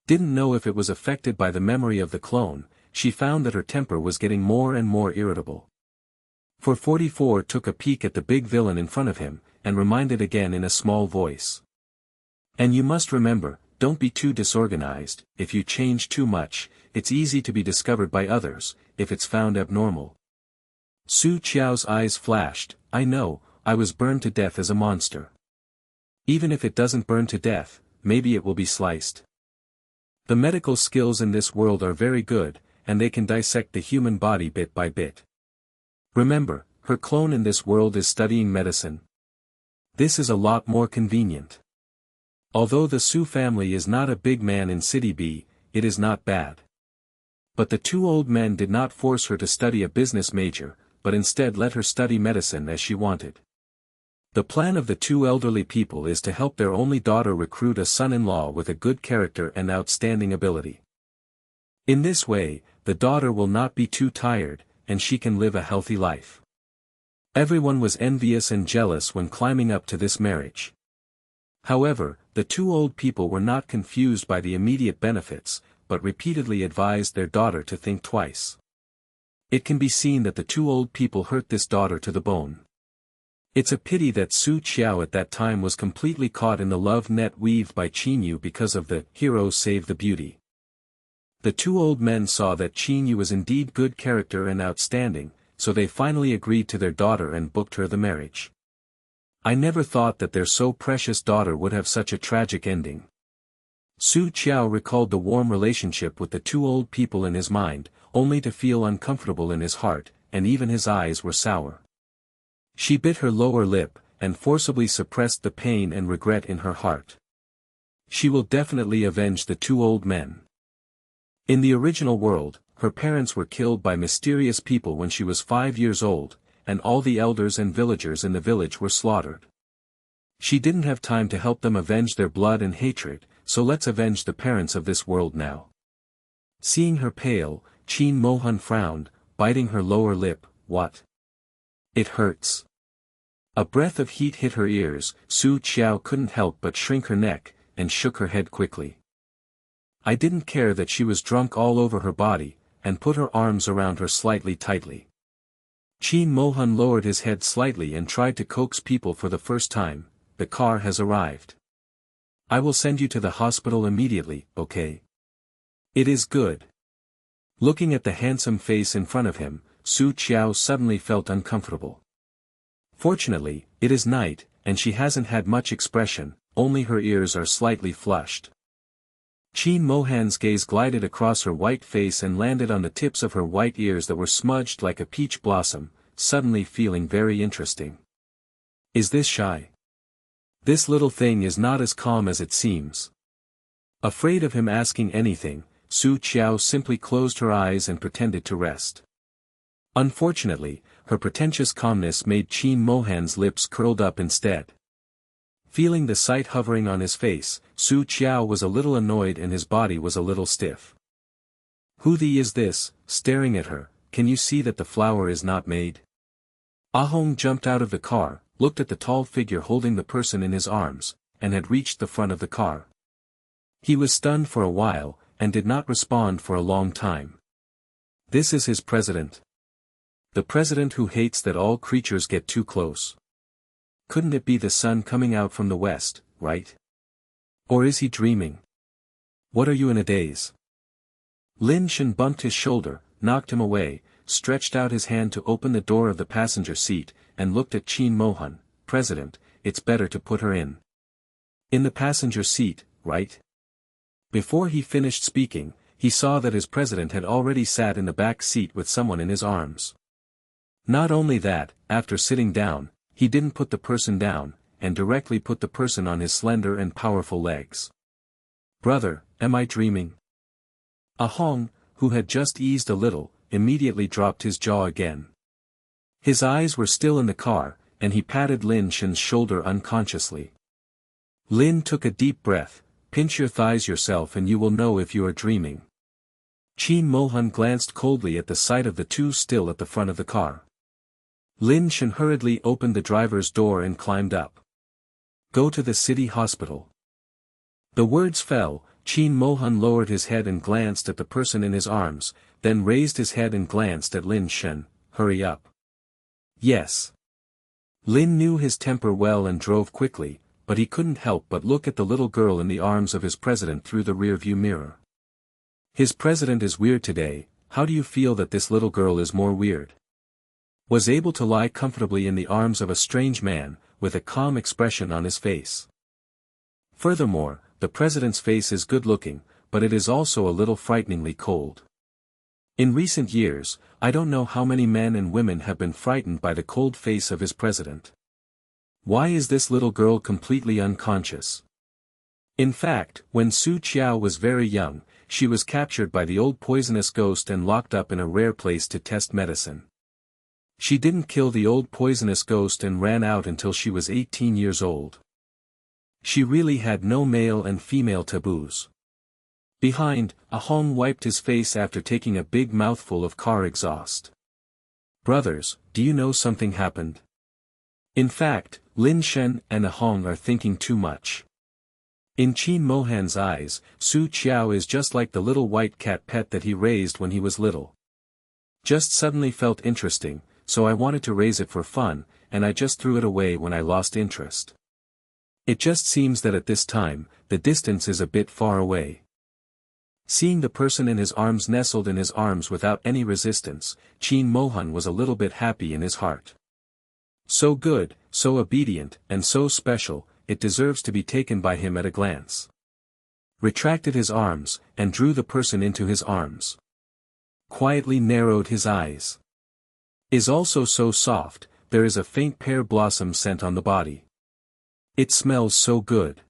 Didn't know if it was affected by the memory of the clone, she found that her temper was getting more and more irritable. 444 took a peek at the big villain in front of him, and reminded again in a small voice. And you must remember, don't be too disorganized, if you change too much, it's easy to be discovered by others, if it's found abnormal. Su Qiao's eyes flashed, I know, I was burned to death as a monster. Even if it doesn't burn to death, maybe it will be sliced. The medical skills in this world are very good, and they can dissect the human body bit by bit. Remember, her clone in this world is studying medicine. This is a lot more convenient. Although the Su family is not a big man in City B, it is not bad. But the two old men did not force her to study a business major, but instead let her study medicine as she wanted. The plan of the two elderly people is to help their only daughter recruit a son-in-law with a good character and outstanding ability. In this way, the daughter will not be too tired, and she can live a healthy life. Everyone was envious and jealous when climbing up to this marriage. However, the two old people were not confused by the immediate benefits, but repeatedly advised their daughter to think twice. It can be seen that the two old people hurt this daughter to the bone. It's a pity that Su Qiao at that time was completely caught in the love net weaved by Qinyu because of the hero save the beauty. The two old men saw that Qinyu was indeed good character and outstanding, so they finally agreed to their daughter and booked her the marriage. I never thought that their so precious daughter would have such a tragic ending. Su Qiao recalled the warm relationship with the two old people in his mind, only to feel uncomfortable in his heart, and even his eyes were sour. She bit her lower lip, and forcibly suppressed the pain and regret in her heart. She will definitely avenge the two old men. In the original world, her parents were killed by mysterious people when she was 5 years old, and all the elders and villagers in the village were slaughtered. She didn't have time to help them avenge their blood and hatred, so let's avenge the parents of this world now. Seeing her pale, Qin Mohan frowned, biting her lower lip, what? It hurts. A breath of heat hit her ears, Su Qiao couldn't help but shrink her neck, and shook her head quickly. I didn't care that she was drunk all over her body, and put her arms around her slightly tightly. Qin Mohan lowered his head slightly and tried to coax people for the first time, the car has arrived. I will send you to the hospital immediately, okay? It is good. Looking at the handsome face in front of him, Su Qiao suddenly felt uncomfortable. Fortunately, it is night, and she hasn't had much expression, only her ears are slightly flushed. Qin Mohan's gaze glided across her white face and landed on the tips of her white ears that were smudged like a peach blossom, suddenly feeling very interesting. Is this shy? This little thing is not as calm as it seems. Afraid of him asking anything, Su Qiao simply closed her eyes and pretended to rest. Unfortunately, her pretentious calmness made Qin Mohan's lips curled up instead. Feeling the sight hovering on his face, Su Qiao was a little annoyed and his body was a little stiff. Who the is this, staring at her, can you see that the flower is not made? Ahong jumped out of the car, looked at the tall figure holding the person in his arms, and had reached the front of the car. He was stunned for a while, and did not respond for a long time. This is his president. The president who hates that all creatures get too close. Couldn't it be the sun coming out from the west, right? Or is he dreaming? What are you in a daze? Lin Shen bumped his shoulder, knocked him away, stretched out his hand to open the door of the passenger seat, and looked at Qin Mohan. President, it's better to put her in. In the passenger seat, right? Before he finished speaking, he saw that his president had already sat in the back seat with someone in his arms. Not only that, after sitting down, he didn't put the person down, and directly put the person on his slender and powerful legs. Brother, am I dreaming? Ahong, who had just eased a little, immediately dropped his jaw again. His eyes were still in the car, and he patted Lin Shen's shoulder unconsciously. Lin took a deep breath. Pinch your thighs yourself and you will know if you are dreaming. Qin Mohan glanced coldly at the sight of the two still at the front of the car. Lin Shen hurriedly opened the driver's door and climbed up. Go to the city hospital. The words fell. Qin Mohan lowered his head and glanced at the person in his arms, then raised his head and glanced at Lin Shen. Hurry up. Yes. Lin knew his temper well and drove quickly, but he couldn't help but look at the little girl in the arms of his president through the rearview mirror. His president is weird today. How do you feel that this little girl is more weird? Was able to lie comfortably in the arms of a strange man, with a calm expression on his face. Furthermore, the president's face is good-looking, but it is also a little frighteningly cold. In recent years, I don't know how many men and women have been frightened by the cold face of his president. Why is this little girl completely unconscious? In fact, when Su Qiao was very young, she was captured by the old poisonous ghost and locked up in a rare place to test medicine. She didn't kill the old poisonous ghost and ran out until she was 18 years old. She really had no male and female taboos. Behind, Ahong wiped his face after taking a big mouthful of car exhaust. Brothers, do you know something happened? In fact, Lin Shen and Ahong are thinking too much. In Qin Mohan's eyes, Su Qiao is just like the little white cat pet that he raised when he was little. Just suddenly felt interesting, so I wanted to raise it for fun, and I just threw it away when I lost interest. It just seems that at this time, the distance is a bit far away. Seeing the person in his arms nestled in his arms without any resistance, Qin Mohan was a little bit happy in his heart. So good, so obedient, and so special, it deserves to be taken by him at a glance. Retracted his arms, and drew the person into his arms. Quietly narrowed his eyes. Is also so soft, there is a faint pear blossom scent on the body. It smells so good.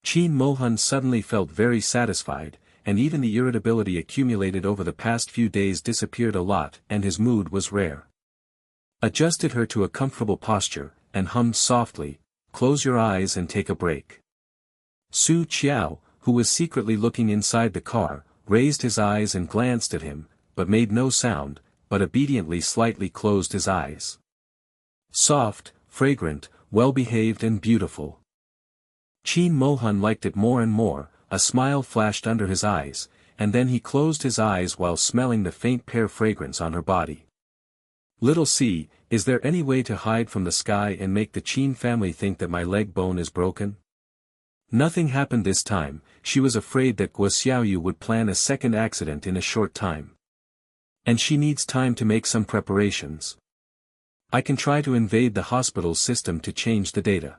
Qin Mohan suddenly felt very satisfied, and even the irritability accumulated over the past few days disappeared a lot, and his mood was rare. Adjusted her to a comfortable posture, and hummed softly, close your eyes and take a break. Su Qiao, who was secretly looking inside the car, raised his eyes and glanced at him, but made no sound, but obediently slightly closed his eyes. Soft, fragrant, well-behaved and beautiful. Qin Mohan liked it more and more, a smile flashed under his eyes, and then he closed his eyes while smelling the faint pear fragrance on her body. Little C, is there any way to hide from the sky and make the Qin family think that my leg bone is broken? Nothing happened this time. She was afraid that Guo Xiaoyu would plan a second accident in a short time. And she needs time to make some preparations. I can try to invade the hospital's system to change the data.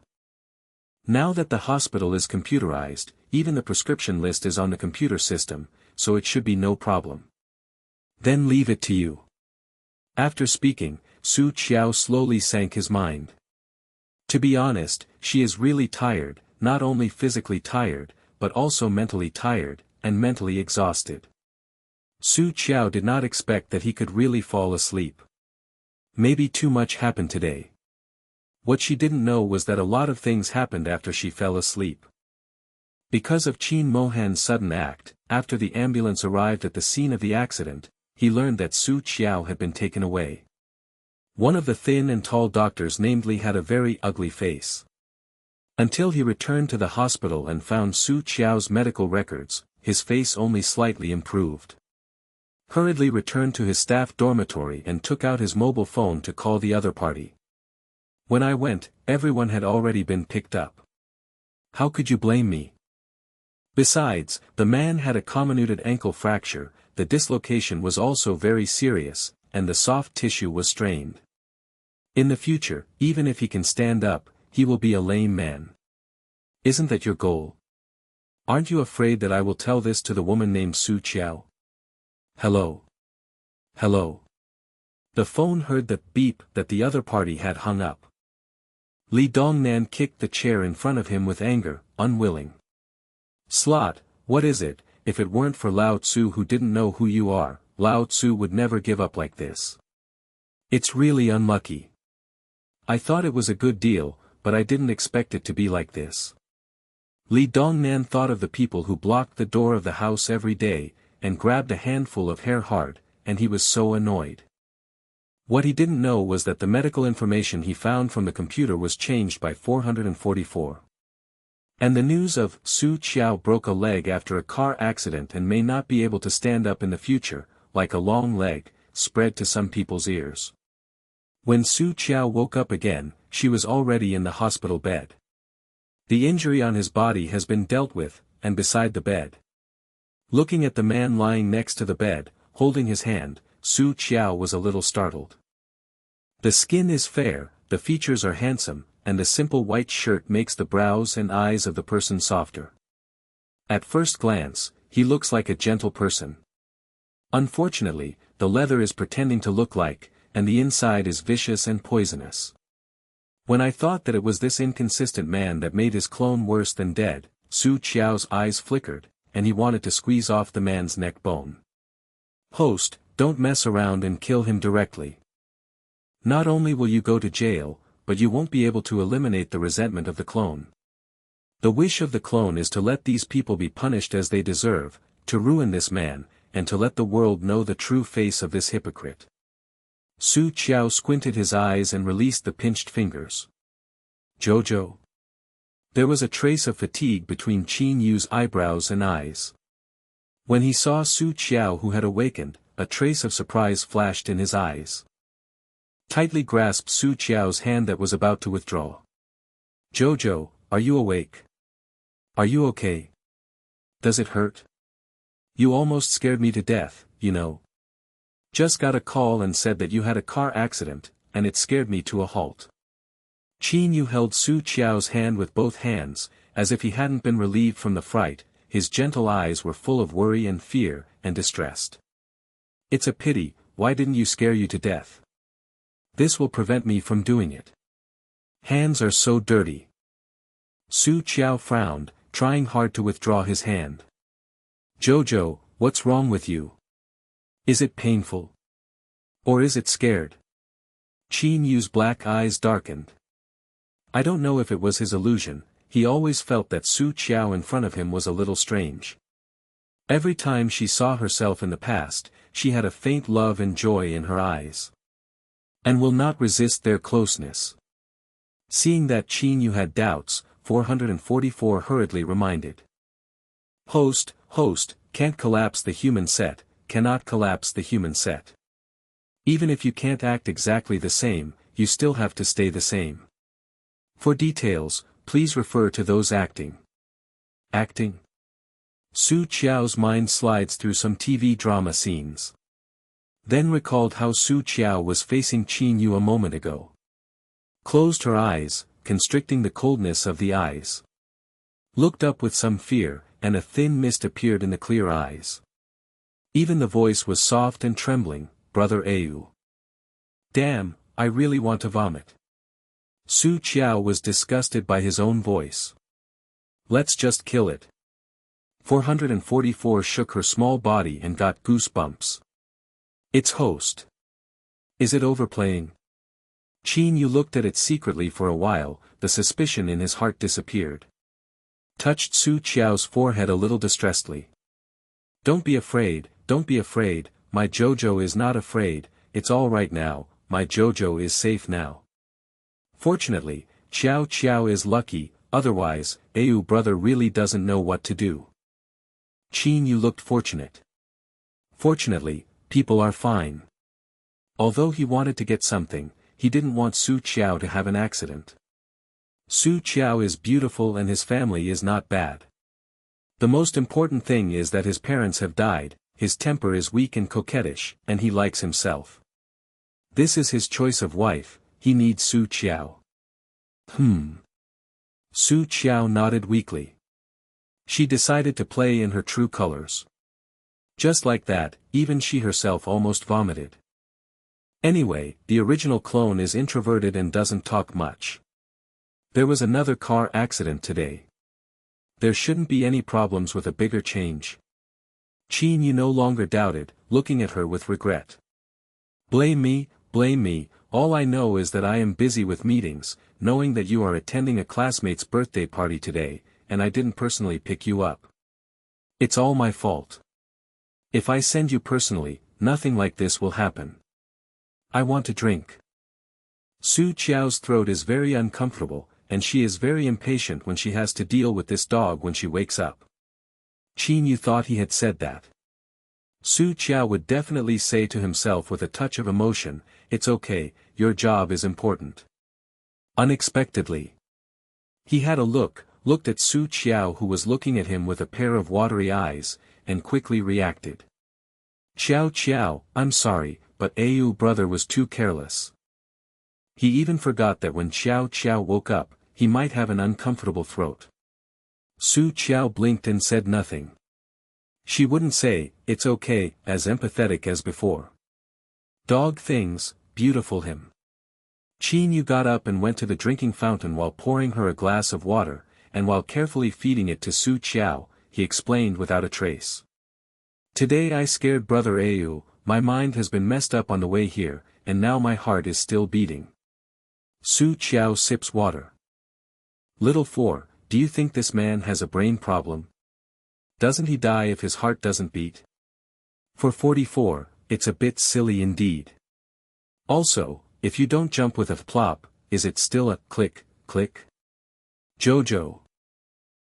Now that the hospital is computerized, even the prescription list is on the computer system, so it should be no problem. Then leave it to you. After speaking, Su Qiao slowly sank his mind. To be honest, she is really tired, not only physically tired, but also mentally tired, and mentally exhausted. Su Qiao did not expect that he could really fall asleep. Maybe too much happened today. What she didn't know was that a lot of things happened after she fell asleep. Because of Qin Mohan's sudden act, after the ambulance arrived at the scene of the accident, he learned that Su Qiao had been taken away. One of the thin and tall doctors namely had a very ugly face. Until he returned to the hospital and found Su Qiao's medical records, his face only slightly improved. Hurriedly returned to his staff dormitory and took out his mobile phone to call the other party. When I went, everyone had already been picked up. How could you blame me? Besides, the man had a comminuted ankle fracture, the dislocation was also very serious, and the soft tissue was strained. In the future, even if he can stand up, he will be a lame man. Isn't that your goal? Aren't you afraid that I will tell this to the woman named Su Qiao? Hello? Hello? The phone heard the beep that the other party had hung up. Li Dongnan kicked the chair in front of him with anger, unwilling. Slot, what is it? If it weren't for Lao Tzu who didn't know who you are, Lao Tzu would never give up like this. It's really unlucky. I thought it was a good deal, but I didn't expect it to be like this. Li Dongnan thought of the people who blocked the door of the house every day, and grabbed a handful of hair hard, and he was so annoyed. What he didn't know was that the medical information he found from the computer was changed by 444. And the news of Su Qiao broke a leg after a car accident and may not be able to stand up in the future, like a long leg, spread to some people's ears. When Su Qiao woke up again, she was already in the hospital bed. The injury on his body has been dealt with, and beside the bed. Looking at the man lying next to the bed, holding his hand, Su Qiao was a little startled. The skin is fair, the features are handsome, and the simple white shirt makes the brows and eyes of the person softer. At first glance, he looks like a gentle person. Unfortunately, the leather is pretending to look like, and the inside is vicious and poisonous. When I thought that it was this inconsistent man that made his clone worse than dead, Su Qiao's eyes flickered, and he wanted to squeeze off the man's neck bone. Host, don't mess around and kill him directly. Not only will you go to jail, but you won't be able to eliminate the resentment of the clone. The wish of the clone is to let these people be punished as they deserve, to ruin this man, and to let the world know the true face of this hypocrite. Su Qiao squinted his eyes and released the pinched fingers. Jojo. There was a trace of fatigue between Qin Yu's eyebrows and eyes. When he saw Su Qiao who had awakened, a trace of surprise flashed in his eyes. Tightly grasped Su Qiao's hand that was about to withdraw. Jojo, are you awake? Are you okay? Does it hurt? You almost scared me to death, you know. Just got a call and said that you had a car accident, and it scared me to a halt. Qin Yu held Su Qiao's hand with both hands, as if he hadn't been relieved from the fright, his gentle eyes were full of worry and fear, and distressed. It's a pity, why didn't you scare you to death? This will prevent me from doing it. Hands are so dirty. Su Qiao frowned, trying hard to withdraw his hand. Jojo, what's wrong with you? Is it painful? Or is it scared? Qin Yu's black eyes darkened. I don't know if it was his illusion, he always felt that Su Qiao in front of him was a little strange. Every time she saw herself in the past, she had a faint love and joy in her eyes. And will not resist their closeness. Seeing that Qin Yu had doubts, 444 hurriedly reminded. Host, can't collapse the human set, cannot collapse the human set. Even if you can't act exactly the same, you still have to stay the same. For details, please refer to those acting. Acting? Su Qiao's mind slides through some TV drama scenes. Then recalled how Su Qiao was facing Qin Yu a moment ago. Closed her eyes, constricting the coldness of the eyes. Looked up with some fear, and a thin mist appeared in the clear eyes. Even the voice was soft and trembling, Brother Au. Damn, I really want to vomit. Su Qiao was disgusted by his own voice. Let's just kill it. 444 shook her small body and got goosebumps. Its host. Is it overplaying? Qin Yu looked at it secretly for a while, the suspicion in his heart disappeared. Touched Su Qiao's forehead a little distressedly. Don't be afraid, my Jojo is not afraid, it's all right now, my Jojo is safe now. Fortunately, Qiao is lucky, otherwise, Au brother really doesn't know what to do. Qin Yu looked fortunate. Fortunately, people are fine. Although he wanted to get something, he didn't want Su Qiao to have an accident. Su Qiao is beautiful and his family is not bad. The most important thing is that his parents have died, his temper is weak and coquettish, and he likes himself. This is his choice of wife, he needs Su Qiao. Su Qiao nodded weakly. She decided to play in her true colors. Just like that, even she herself almost vomited. Anyway, the original clone is introverted and doesn't talk much. There was another car accident today. There shouldn't be any problems with a bigger change. Qin Yu no longer doubted, looking at her with regret. Blame me, all I know is that I am busy with meetings, knowing that you are attending a classmate's birthday party today, and I didn't personally pick you up. It's all my fault. If I send you personally, nothing like this will happen. I want to drink. Su Qiao's throat is very uncomfortable, and she is very impatient when she has to deal with this dog when she wakes up. Qin Yu thought he had said that. Su Qiao would definitely say to himself with a touch of emotion, it's okay, your job is important. Unexpectedly. He had a looked at Su Qiao who was looking at him with a pair of watery eyes, and quickly reacted. Qiao, I'm sorry, but Au brother was too careless. He even forgot that when Qiao woke up, he might have an uncomfortable throat. Su Qiao blinked and said nothing. She wouldn't say, it's okay, as empathetic as before. Dog things, beautiful him. Qin Yu got up and went to the drinking fountain while pouring her a glass of water, and while carefully feeding it to Su Qiao, he explained without a trace. Today I scared brother Au, my mind has been messed up on the way here, and now my heart is still beating. Su Qiao sips water. Little 4, do you think this man has a brain problem? Doesn't he die if his heart doesn't beat? For 44, it's a bit silly indeed. Also, if you don't jump with a plop, is it still a click, click? Jojo.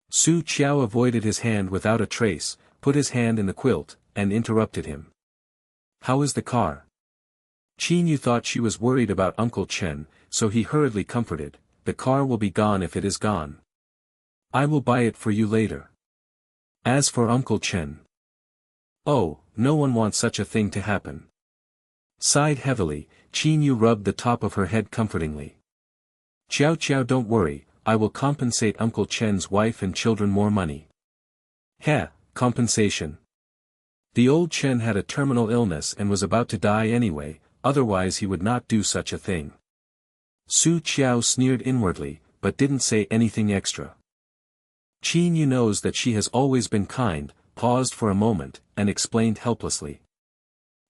Su Qiao avoided his hand without a trace, put his hand in the quilt, and interrupted him. How is the car? Qin Yu thought she was worried about Uncle Chen, so he hurriedly comforted, the car will be gone if it is gone. I will buy it for you later. As for Uncle Chen. Oh, no one wants such a thing to happen. Sighed heavily, Qin Yu rubbed the top of her head comfortingly. Qiao don't worry, I will compensate Uncle Chen's wife and children more money. Heh, compensation. The old Chen had a terminal illness and was about to die anyway, otherwise he would not do such a thing. Su Qiao sneered inwardly, but didn't say anything extra. Qin Yu knows that she has always been kind, paused for a moment, and explained helplessly.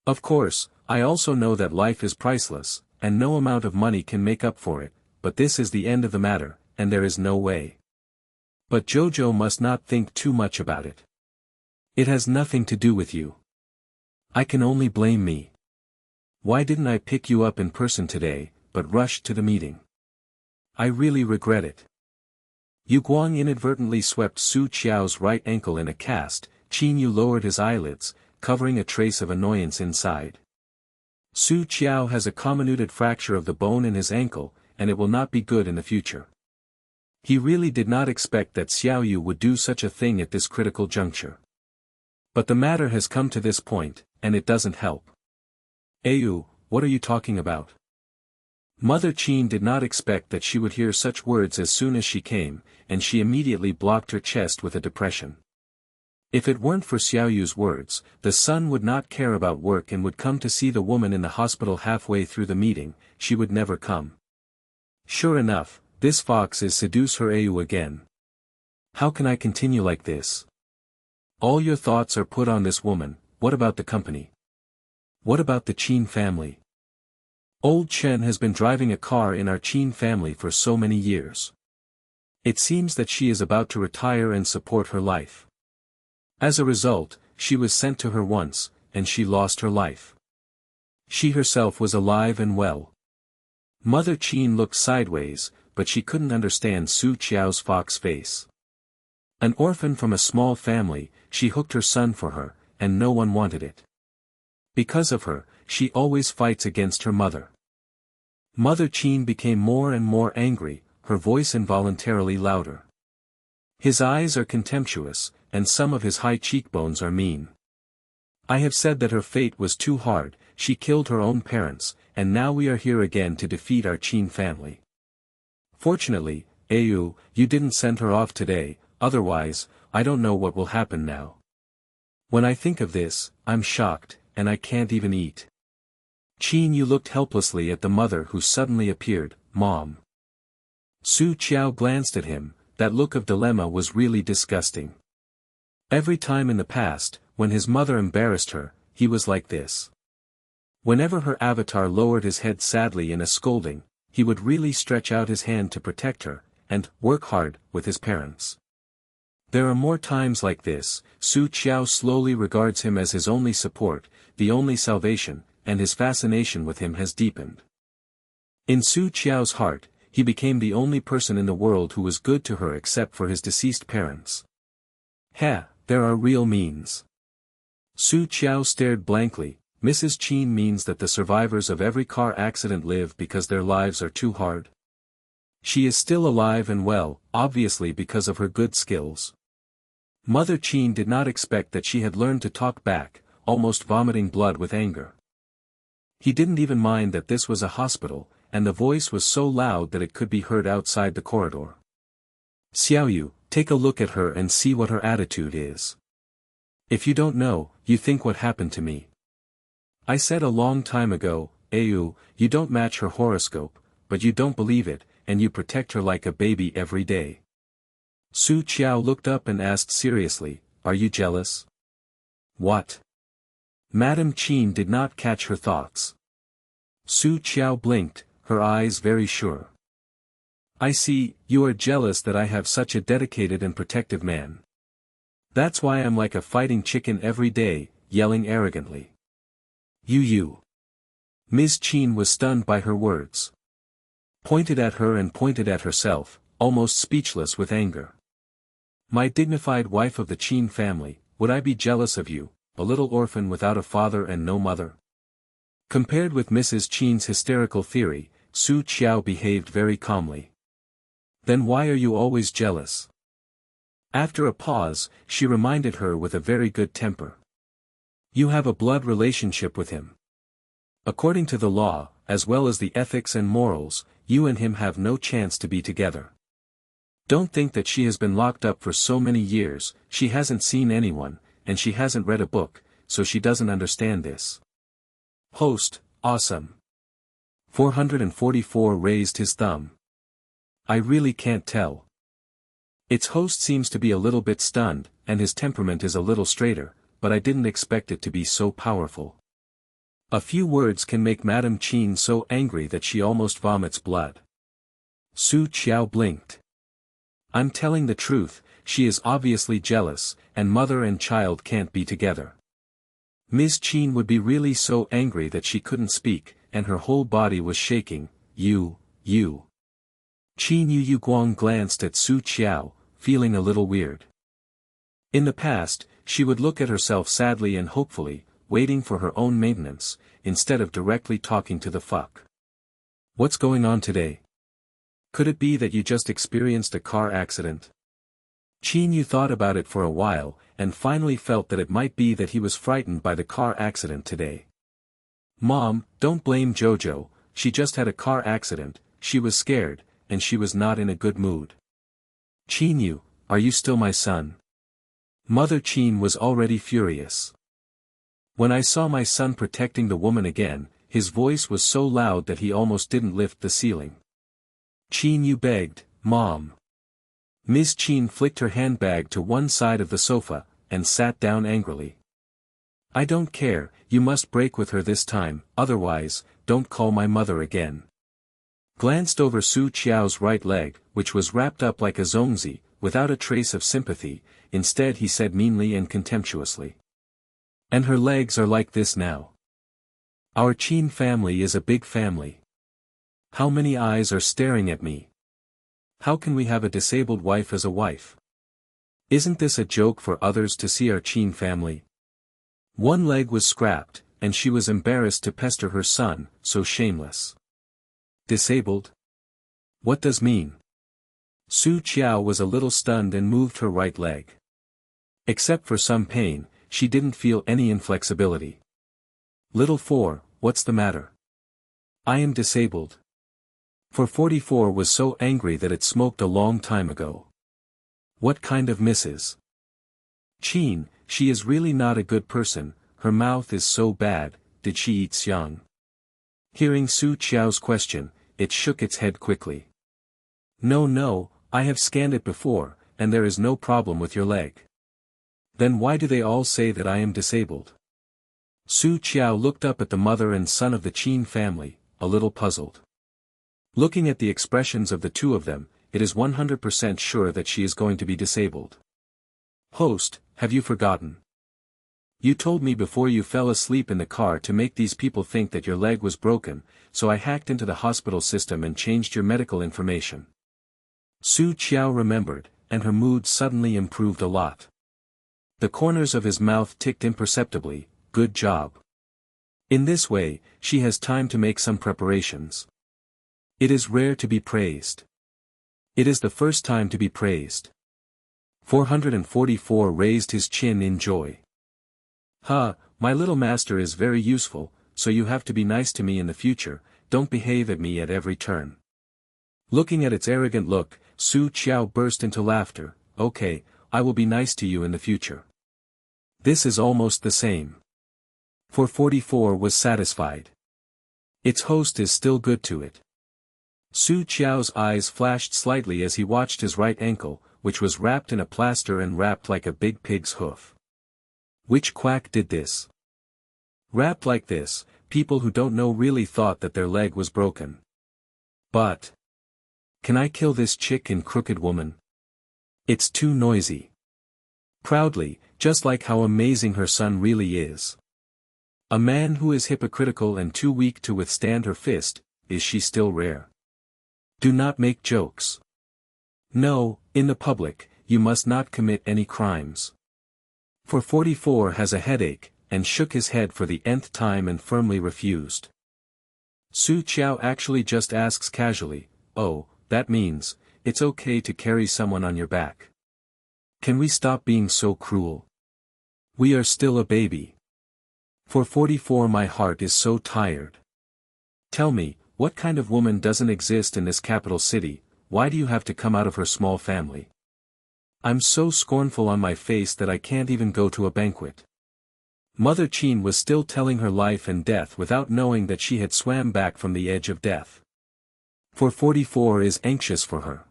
Of course, I also know that life is priceless, and no amount of money can make up for it, but this is the end of the matter, and there is no way. But Jojo must not think too much about it. It has nothing to do with you. I can only blame me. Why didn't I pick you up in person today, but rushed to the meeting? I really regret it. Yu Guang inadvertently swept Su Qiao's right ankle in a cast. Qin Yu lowered his eyelids, covering a trace of annoyance inside. Su Qiao has a comminuted fracture of the bone in his ankle, and it will not be good in the future. He really did not expect that Xiao Yu would do such a thing at this critical juncture. But the matter has come to this point, and it doesn't help. Au, what are you talking about? Mother Qin did not expect that she would hear such words as soon as she came, and she immediately blocked her chest with a depression. If it weren't for Xiao Yu's words, the son would not care about work and would come to see the woman in the hospital halfway through the meeting, she would never come. Sure enough, this fox is seduce her Au again. How can I continue like this? All your thoughts are put on this woman. What about the company? What about the Qin family? Old Chen has been driving a car in our Qin family for so many years. It seems that she is about to retire and support her life. As a result, she was sent to her once, and she lost her life. She herself was alive and well. Mother Qin looked sideways, but she couldn't understand Su Qiao's fox face. An orphan from a small family, she hooked her son for her, and no one wanted it. Because of her, she always fights against her mother. Mother Qin became more and more angry, her voice involuntarily louder. His eyes are contemptuous, and some of his high cheekbones are mean. I have said that her fate was too hard, she killed her own parents, and now we are here again to defeat our Qin family. Fortunately, you didn't send her off today, otherwise, I don't know what will happen now. When I think of this, I'm shocked, and I can't even eat. Qin Yu looked helplessly at the mother who suddenly appeared. Mom. Su Qiao glanced at him, that look of dilemma was really disgusting. Every time in the past, when his mother embarrassed her, he was like this. Whenever her avatar lowered his head sadly in a scolding, he would really stretch out his hand to protect her, and work hard with his parents. There are more times like this. Su Qiao slowly regards him as his only support, the only salvation, and his fascination with him has deepened. In Su Qiao's heart, he became the only person in the world who was good to her except for his deceased parents. There are real means. Su Qiao stared blankly. Mrs. Qin means that the survivors of every car accident live because their lives are too hard. She is still alive and well, obviously because of her good skills. Mother Qin did not expect that she had learned to talk back, almost vomiting blood with anger. He didn't even mind that this was a hospital, and the voice was so loud that it could be heard outside the corridor. Xiaoyu, take a look at her and see what her attitude is. If you don't know, you think what happened to me. I said a long time ago, you don't match her horoscope, but you don't believe it, and you protect her like a baby every day. Su Qiao looked up and asked seriously, are you jealous? What? Madame Qin did not catch her thoughts. Su Qiao blinked, her eyes very sure. I see, you are jealous that I have such a dedicated and protective man. That's why I'm like a fighting chicken every day, yelling arrogantly. You. Ms. Qin was stunned by her words. Pointed at her and pointed at herself, almost speechless with anger. My dignified wife of the Qin family, would I be jealous of you, a little orphan without a father and no mother? Compared with Mrs. Qin's hysterical theory, Su Qiao behaved very calmly. Then why are you always jealous? After a pause, she reminded her with a very good temper. You have a blood relationship with him. According to the law, as well as the ethics and morals, you and him have no chance to be together. Don't think that she has been locked up for so many years, she hasn't seen anyone, and she hasn't read a book, so she doesn't understand this. Host, awesome. 444 raised his thumb. I really can't tell. Its host seems to be a little bit stunned, and his temperament is a little straighter, but I didn't expect it to be so powerful. A few words can make Madame Qin so angry that she almost vomits blood. Su Qiao blinked. I'm telling the truth, she is obviously jealous, and mother and child can't be together. Ms. Qin would be really so angry that she couldn't speak, and her whole body was shaking. You. Qin Yu Guang glanced at Su Qiao, feeling a little weird. In the past, she would look at herself sadly and hopefully, waiting for her own maintenance, instead of directly talking to the fuck. What's going on today? Could it be that you just experienced a car accident? Qin Yu thought about it for a while, and finally felt that it might be that he was frightened by the car accident today. Mom, don't blame Jojo, she just had a car accident, she was scared, and she was not in a good mood. Qin Yu, are you still my son? Mother Qin was already furious. When I saw my son protecting the woman again, his voice was so loud that he almost didn't lift the ceiling. Qin Yu begged, Mom. Ms. Qin flicked her handbag to one side of the sofa, and sat down angrily. I don't care, you must break with her this time, otherwise, don't call my mother again. Glanced over Su Qiao's right leg, which was wrapped up like a zongzi, without a trace of sympathy. Instead he said meanly and contemptuously. And her legs are like this now. Our Qin family is a big family. How many eyes are staring at me? How can we have a disabled wife as a wife? Isn't this a joke for others to see our Qin family? One leg was scrapped, and she was embarrassed to pester her son, so shameless. Disabled? What does mean? Su Qiao was a little stunned and moved her right leg. Except for some pain, she didn't feel any inflexibility. Little 4, what's the matter? I am disabled. For 44 was so angry that it smoked a long time ago. What kind of Mrs. Qin, she is really not a good person, her mouth is so bad, did she eat xiang? Hearing Su Qiao's question, it shook its head quickly. No, I have scanned it before, and there is no problem with your leg. Then why do they all say that I am disabled? Su Qiao looked up at the mother and son of the Qin family, a little puzzled. Looking at the expressions of the two of them, it is 100% sure that she is going to be disabled. Host, have you forgotten? You told me before you fell asleep in the car to make these people think that your leg was broken, so I hacked into the hospital system and changed your medical information. Su Qiao remembered, and her mood suddenly improved a lot. The corners of his mouth ticked imperceptibly, good job. In this way, she has time to make some preparations. It is rare to be praised. It is the first time to be praised. 444 raised his chin in joy. My little master is very useful, so you have to be nice to me in the future, don't behave at me at every turn. Looking at its arrogant look, Su Qiao burst into laughter. Okay, I will be nice to you in the future. This is almost the same. 444 was satisfied. Its host is still good to it. Su Qiao's eyes flashed slightly as he watched his right ankle, which was wrapped in a plaster and wrapped like a big pig's hoof. Which quack did this? Wrapped like this, people who don't know really thought that their leg was broken. But can I kill this chick and crooked woman? It's too noisy. Proudly, just like how amazing her son really is. A man who is hypocritical and too weak to withstand her fist, is she still rare? Do not make jokes. No, in the public, you must not commit any crimes. 444 has a headache, and shook his head for the nth time and firmly refused. Su Qiao actually just asks casually, oh, that means, it's okay to carry someone on your back. Can we stop being so cruel? We are still a baby. 444 my heart is so tired. Tell me, what kind of woman doesn't exist in this capital city, why do you have to come out of her small family? I'm so scornful on my face that I can't even go to a banquet. Mother Qin was still telling her life and death without knowing that she had swam back from the edge of death. 444 is anxious for her.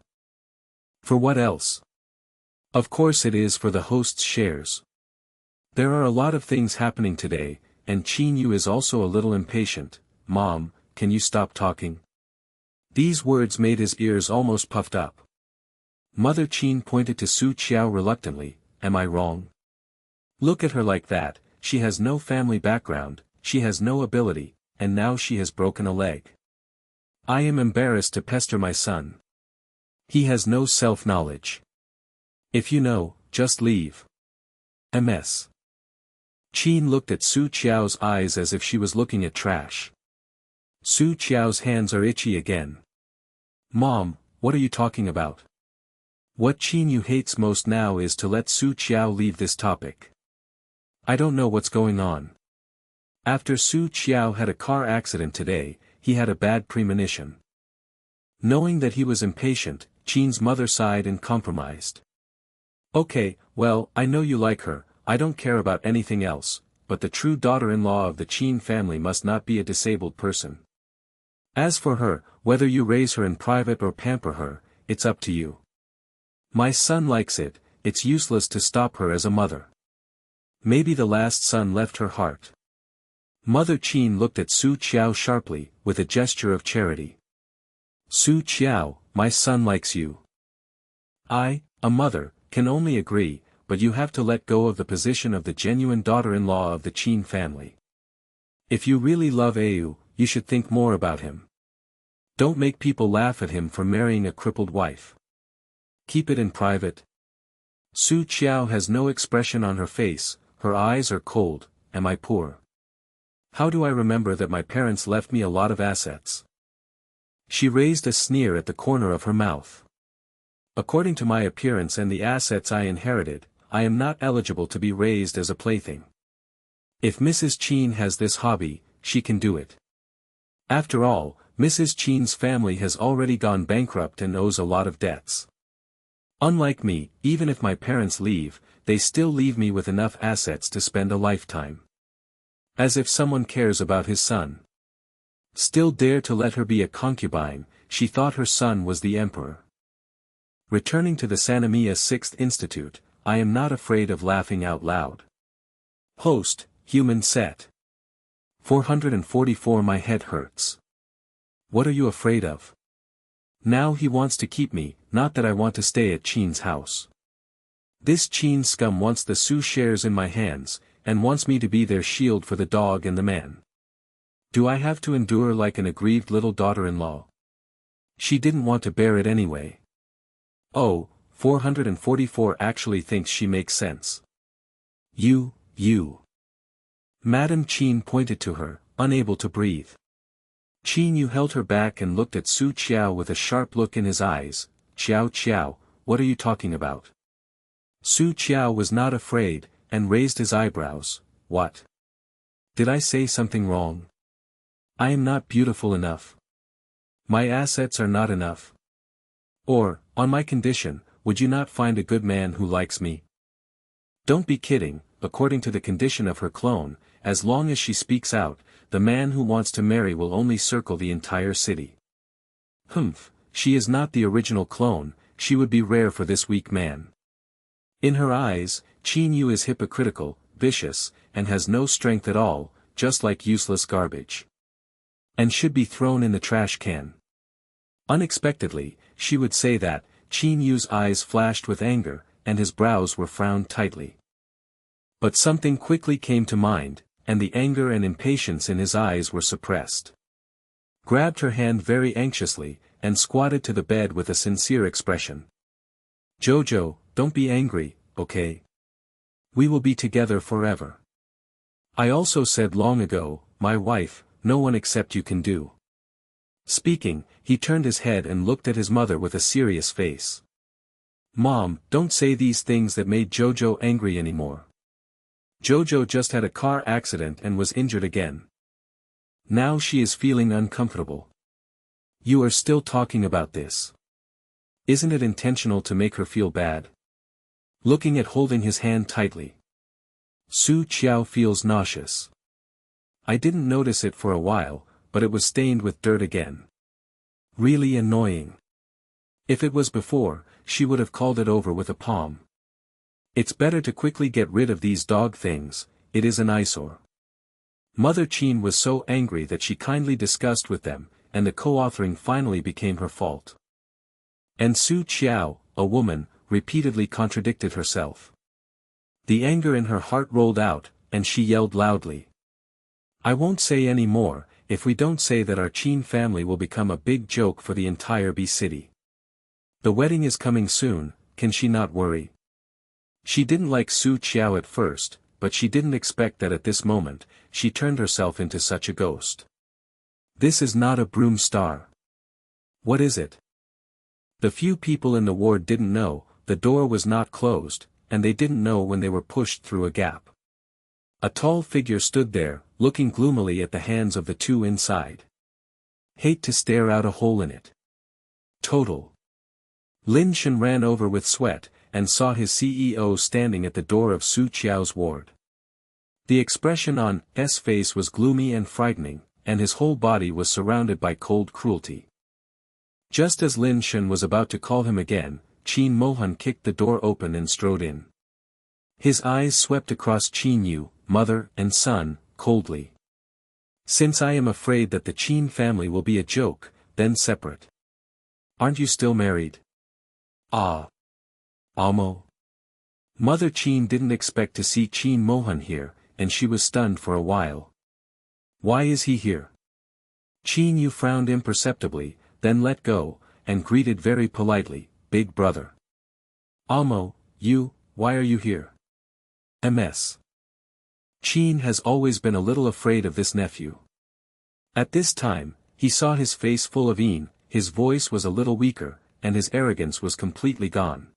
For what else? Of course it is for the host's shares. There are a lot of things happening today, and Qin Yu is also a little impatient. Mom, can you stop talking? These words made his ears almost puffed up. Mother Qin pointed to Su Qiao reluctantly, am I wrong? Look at her like that, she has no family background, she has no ability, and now she has broken a leg. I am embarrassed to pester my son. He has no self-knowledge. If you know, just leave. MS. Qin looked at Su Qiao's eyes as if she was looking at trash. Su Qiao's hands are itchy again. Mom, what are you talking about? What Qin Yu hates most now is to let Su Qiao leave this topic. I don't know what's going on. After Su Qiao had a car accident today, he had a bad premonition. Knowing that he was impatient, Qin's mother sighed and compromised. Okay, well, I know you like her, I don't care about anything else, but the true daughter-in-law of the Qin family must not be a disabled person. As for her, whether you raise her in private or pamper her, it's up to you. My son likes it, it's useless to stop her as a mother. Maybe the last son left her heart. Mother Qin looked at Su Qiao sharply, with a gesture of charity. Su Qiao, my son likes you. I, a mother, can only agree, but you have to let go of the position of the genuine daughter-in-law of the Qin family. If you really love Au, you should think more about him. Don't make people laugh at him for marrying a crippled wife. Keep it in private. Su Qiao has no expression on her face, her eyes are cold. Am I poor? How do I remember that my parents left me a lot of assets? She raised a sneer at the corner of her mouth. According to my appearance and the assets I inherited, I am not eligible to be raised as a plaything. If Mrs. Qin has this hobby, she can do it. After all, Mrs. Qin's family has already gone bankrupt and owes a lot of debts. Unlike me, even if my parents leave, they still leave me with enough assets to spend a lifetime. As if someone cares about his son. Still dare to let her be a concubine, she thought her son was the emperor. Returning to the Sanemiya 6th Institute, I am not afraid of laughing out loud. Host, human set. 444 My head hurts. What are you afraid of? Now he wants to keep me, not that I want to stay at Qin's house. This Qin scum wants the Su shares in my hands, and wants me to be their shield for the dog and the man. Do I have to endure like an aggrieved little daughter-in-law? She didn't want to bear it anyway. Oh, 444 actually thinks she makes sense. You. Madame Qin pointed to her, unable to breathe. Qin Yu held her back and looked at Su Qiao with a sharp look in his eyes. Qiao, what are you talking about? Su Qiao was not afraid, and raised his eyebrows. What? Did I say something wrong? I am not beautiful enough. My assets are not enough. Or, on my condition, would you not find a good man who likes me? Don't be kidding, according to the condition of her clone, as long as she speaks out, the man who wants to marry will only circle the entire city. Humph, she is not the original clone, she would be rare for this weak man. In her eyes, Qin Yu is hypocritical, vicious, and has no strength at all, just like useless garbage. And should be thrown in the trash can. Unexpectedly, she would say that. Qin Yu's eyes flashed with anger, and his brows were frowned tightly. But something quickly came to mind, and the anger and impatience in his eyes were suppressed. Grabbed her hand very anxiously, and squatted to the bed with a sincere expression. Jojo, don't be angry, okay? We will be together forever. I also said long ago, my wife, no one except you can do. Speaking, he turned his head and looked at his mother with a serious face. Mom, don't say these things that made Jojo angry anymore. Jojo just had a car accident and was injured again. Now she is feeling uncomfortable. You are still talking about this. Isn't it intentional to make her feel bad? Looking at holding his hand tightly. Su Qiao feels nauseous. I didn't notice it for a while, but it was stained with dirt again. Really annoying. If it was before, she would have called it over with a palm. It's better to quickly get rid of these dog things, it is an eyesore. Mother Qin was so angry that she kindly discussed with them, and the co-authoring finally became her fault. And Su Qiao, a woman, repeatedly contradicted herself. The anger in her heart rolled out, and she yelled loudly. I won't say any more, if we don't say that our Qin family will become a big joke for the entire B city. The wedding is coming soon, can she not worry? She didn't like Su Qiao at first, but she didn't expect that at this moment, she turned herself into such a ghost. This is not a broom star. What is it? The few people in the ward didn't know, the door was not closed, and they didn't know when they were pushed through a gap. A tall figure stood there, looking gloomily at the hands of the two inside. Hate to stare out a hole in it. Total. Lin Shen ran over with sweat, and saw his CEO standing at the door of Su Qiao's ward. The expression on his face was gloomy and frightening, and his whole body was surrounded by cold cruelty. Just as Lin Shen was about to call him again, Qin Mohan kicked the door open and strode in. His eyes swept across Qin Yu, mother and son, coldly. Since I am afraid that the Qin family will be a joke, then separate. Aren't you still married? Ah. Amo. Mother Qin didn't expect to see Qin Mohan here, and she was stunned for a while. Why is he here? Qin Yu frowned imperceptibly, then let go, and greeted very politely, Big brother. Amo, why are you here? Ms. Qin has always been a little afraid of this nephew. At this time, he saw his face full of his voice was a little weaker, and his arrogance was completely gone.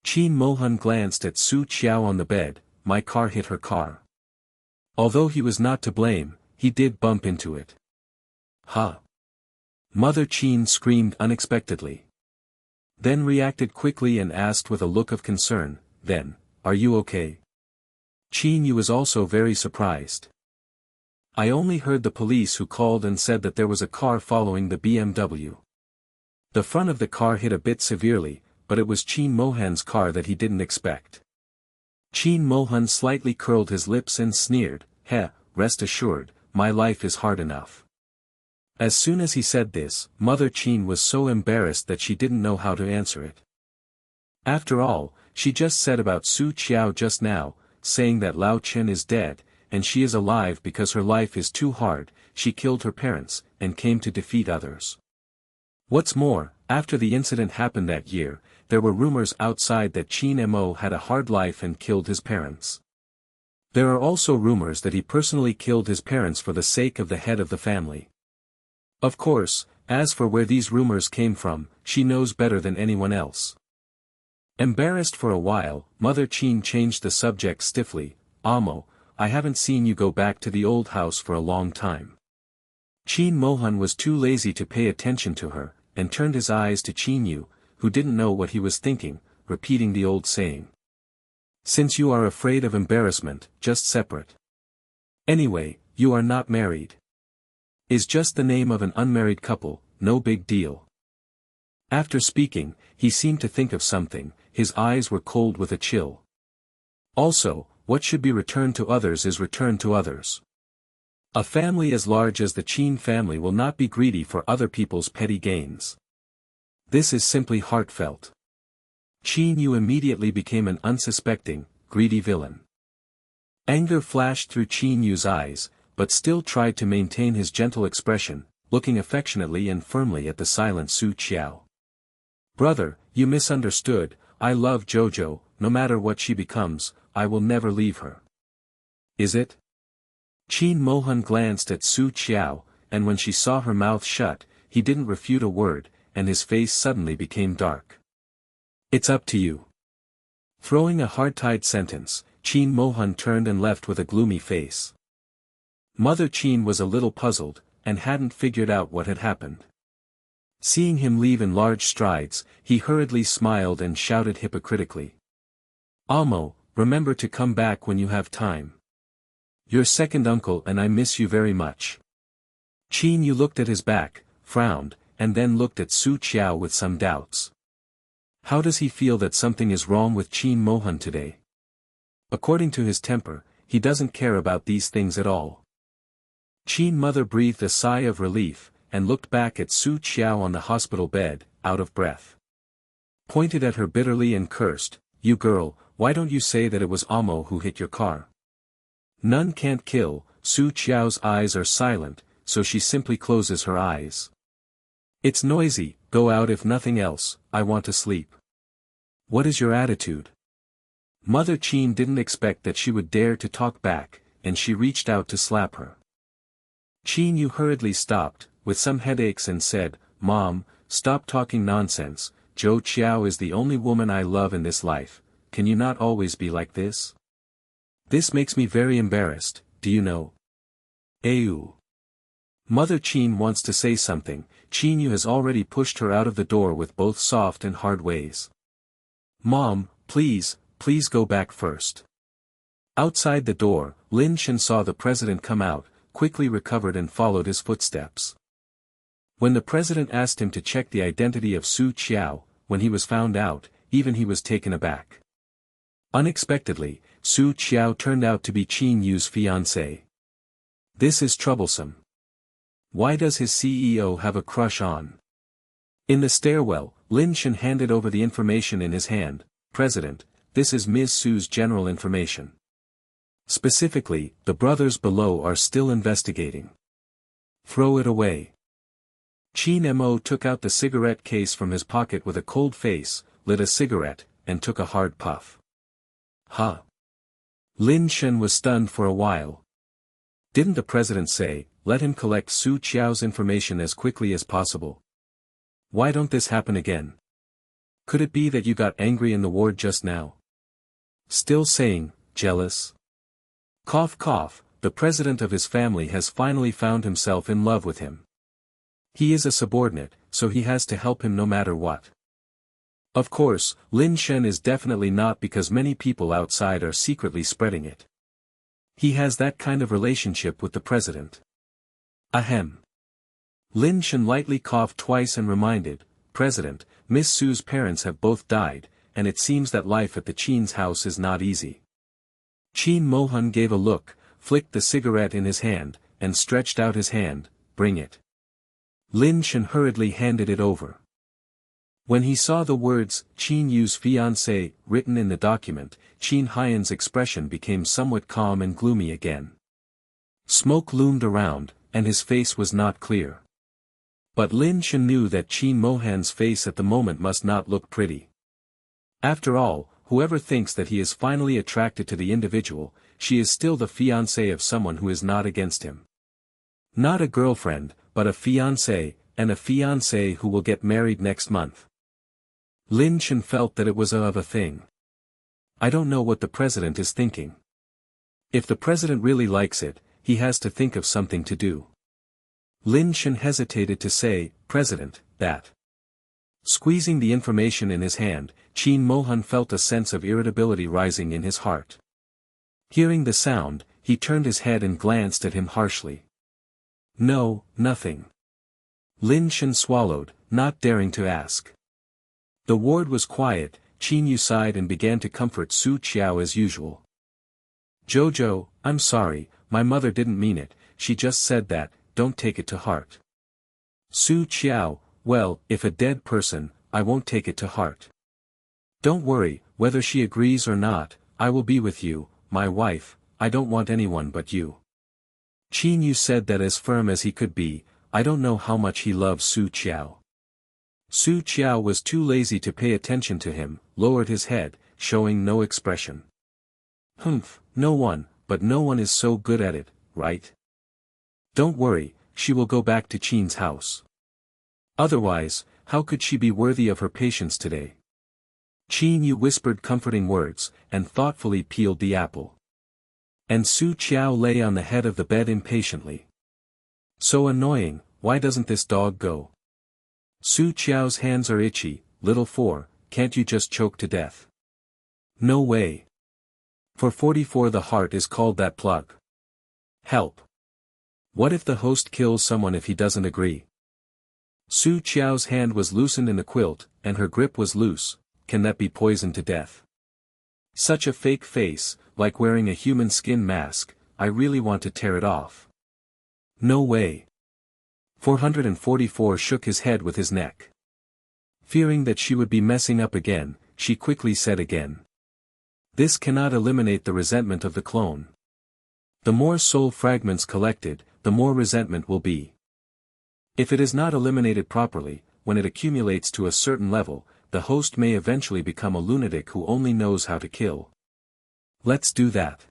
Qin Mohan glanced at Su Qiao on the bed. My car hit her car. Although he was not to blame, he did bump into it. Huh? Mother Qin screamed unexpectedly. Then reacted quickly and asked with a look of concern, then, are you okay? Qin Yu was also very surprised. I only heard the police who called and said that there was a car following the BMW. The front of the car hit a bit severely, but it was Qin Mohan's car that he didn't expect. Qin Mohan slightly curled his lips and sneered, rest assured, my life is hard enough. As soon as he said this, Mother Qin was so embarrassed that she didn't know how to answer it. After all, she just said about Su Qiao just now, saying that Lao Chen is dead, and she is alive because her life is too hard, she killed her parents, and came to defeat others. What's more, after the incident happened that year, there were rumors outside that Qin Mo had a hard life and killed his parents. There are also rumors that he personally killed his parents for the sake of the head of the family. Of course, as for where these rumors came from, she knows better than anyone else. Embarrassed for a while, Mother Qin changed the subject stiffly, Amo, I haven't seen you go back to the old house for a long time. Qin Mohan was too lazy to pay attention to her, and turned his eyes to Qin Yu, who didn't know what he was thinking, repeating the old saying. Since you are afraid of embarrassment, just separate. Anyway, you are not married. Is just the name of an unmarried couple, no big deal. After speaking, he seemed to think of something, his eyes were cold with a chill. Also, what should be returned to others is returned to others. A family as large as the Qin family will not be greedy for other people's petty gains. This is simply heartfelt. Qin Yu immediately became an unsuspecting, greedy villain. Anger flashed through Qin Yu's eyes, but still tried to maintain his gentle expression, looking affectionately and firmly at the silent Su Qiao. Brother, you misunderstood, I love Jojo, no matter what she becomes, I will never leave her. Is it? Qin Mohan glanced at Su Qiao, and when she saw her mouth shut, he didn't refute a word, and his face suddenly became dark. It's up to you. Throwing a hard-tied sentence, Qin Mohan turned and left with a gloomy face. Mother Qin was a little puzzled, and hadn't figured out what had happened. Seeing him leave in large strides, he hurriedly smiled and shouted hypocritically. Amo, remember to come back when you have time. Your second uncle and I miss you very much. Qin Yu looked at his back, frowned, and then looked at Su Qiao with some doubts. How does he feel that something is wrong with Qin Mohan today? According to his temper, he doesn't care about these things at all. Qin Mother breathed a sigh of relief, and looked back at Su Qiao on the hospital bed, out of breath. Pointed at her bitterly and cursed, you girl, why don't you say that it was Amo who hit your car? None can't kill, Su Qiao's eyes are silent, so she simply closes her eyes. It's noisy, go out if nothing else, I want to sleep. What is your attitude? Mother Qin didn't expect that she would dare to talk back, and she reached out to slap her. Qin Yu hurriedly stopped, with some headaches and said, Mom, stop talking nonsense, Zhou Qiao is the only woman I love in this life, can you not always be like this? This makes me very embarrassed, do you know? Ew. Mother Qin wants to say something, Qin Yu has already pushed her out of the door with both soft and hard ways. Mom, please go back first. Outside the door, Lin Shen saw the president come out, quickly recovered and followed his footsteps. When the president asked him to check the identity of Su Qiao, when he was found out, even he was taken aback. Unexpectedly, Su Qiao turned out to be Qin Yu's fiancé. This is troublesome. Why does his CEO have a crush on? In the stairwell, Lin Shen handed over the information in his hand. President, this is Ms. Su's general information. Specifically, the brothers below are still investigating. Throw it away. Qin Mo took out the cigarette case from his pocket with a cold face, lit a cigarette, and took a hard puff. Huh. Lin Shen was stunned for a while. Didn't the president say, let him collect Su Qiao's information as quickly as possible? Why don't this happen again? Could it be that you got angry in the ward just now? Still saying, jealous? Cough cough, the president of his family has finally found himself in love with him. He is a subordinate, so he has to help him no matter what. Of course, Lin Shen is definitely not because many people outside are secretly spreading it. He has that kind of relationship with the president. Ahem. Lin Shen lightly coughed twice and reminded, President, Miss Su's parents have both died, and it seems that life at the Qin's house is not easy. Qin Mohan gave a look, flicked the cigarette in his hand, and stretched out his hand, bring it. Lin Shen hurriedly handed it over. When he saw the words, Qin Yu's fiancé, written in the document, Qin Haiyan's expression became somewhat calm and gloomy again. Smoke loomed around, and his face was not clear. But Lin Shen knew that Qin Mohan's face at the moment must not look pretty. After all, whoever thinks that he is finally attracted to the individual, she is still the fiancé of someone who is not against him. Not a girlfriend, but a fiancé, and a fiancé who will get married next month. Lin Shen felt that it was of a thing. I don't know what the president is thinking. If the president really likes it, he has to think of something to do. Lin Shen hesitated to say, President, that. Squeezing the information in his hand, Qin Mohan felt a sense of irritability rising in his heart. Hearing the sound, he turned his head and glanced at him harshly. No, nothing. Lin Shen swallowed, not daring to ask. The ward was quiet. Qin Yu sighed and began to comfort Su Qiao as usual. Jojo, I'm sorry, my mother didn't mean it, she just said that, don't take it to heart. Su Qiao, well, if a dead person, I won't take it to heart. Don't worry, whether she agrees or not, I will be with you, my wife, I don't want anyone but you. Qin Yu said that as firm as he could be. I don't know how much he loves Su Qiao. Su Qiao was too lazy to pay attention to him, lowered his head, showing no expression. Humph, no one, but no one is so good at it, right? Don't worry, she will go back to Qin's house. Otherwise, how could she be worthy of her patience today? Qin Yu whispered comforting words, and thoughtfully peeled the apple. And Su Qiao lay on the head of the bed impatiently. So annoying, why doesn't this dog go? Su Qiao's hands are itchy, little four, can't you just choke to death? No way. For 44 the heart is called that plug. Help. What if the host kills someone if he doesn't agree? Su Qiao's hand was loosened in the quilt, and her grip was loose, can that be poison to death? Such a fake face, like wearing a human skin mask, I really want to tear it off. No way. 444 shook his head with his neck. Fearing that she would be messing up again, she quickly said again. This cannot eliminate the resentment of the clone. The more soul fragments collected, the more resentment will be. If it is not eliminated properly, when it accumulates to a certain level, the host may eventually become a lunatic who only knows how to kill. Let's do that.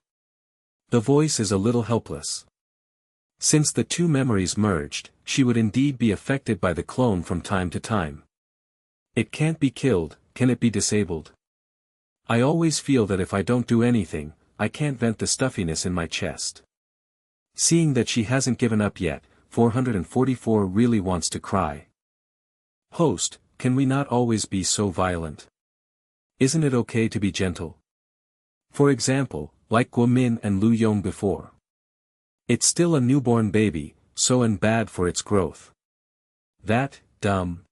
The voice is a little helpless. Since the two memories merged, she would indeed be affected by the clone from time to time. It can't be killed, can it be disabled? I always feel that if I don't do anything, I can't vent the stuffiness in my chest. Seeing that she hasn't given up yet, 444 really wants to cry. Host, can we not always be so violent? Isn't it okay to be gentle? For example, like Guo Min and Lu Yong before. It's still a newborn baby, so and bad for its growth. That, dumb.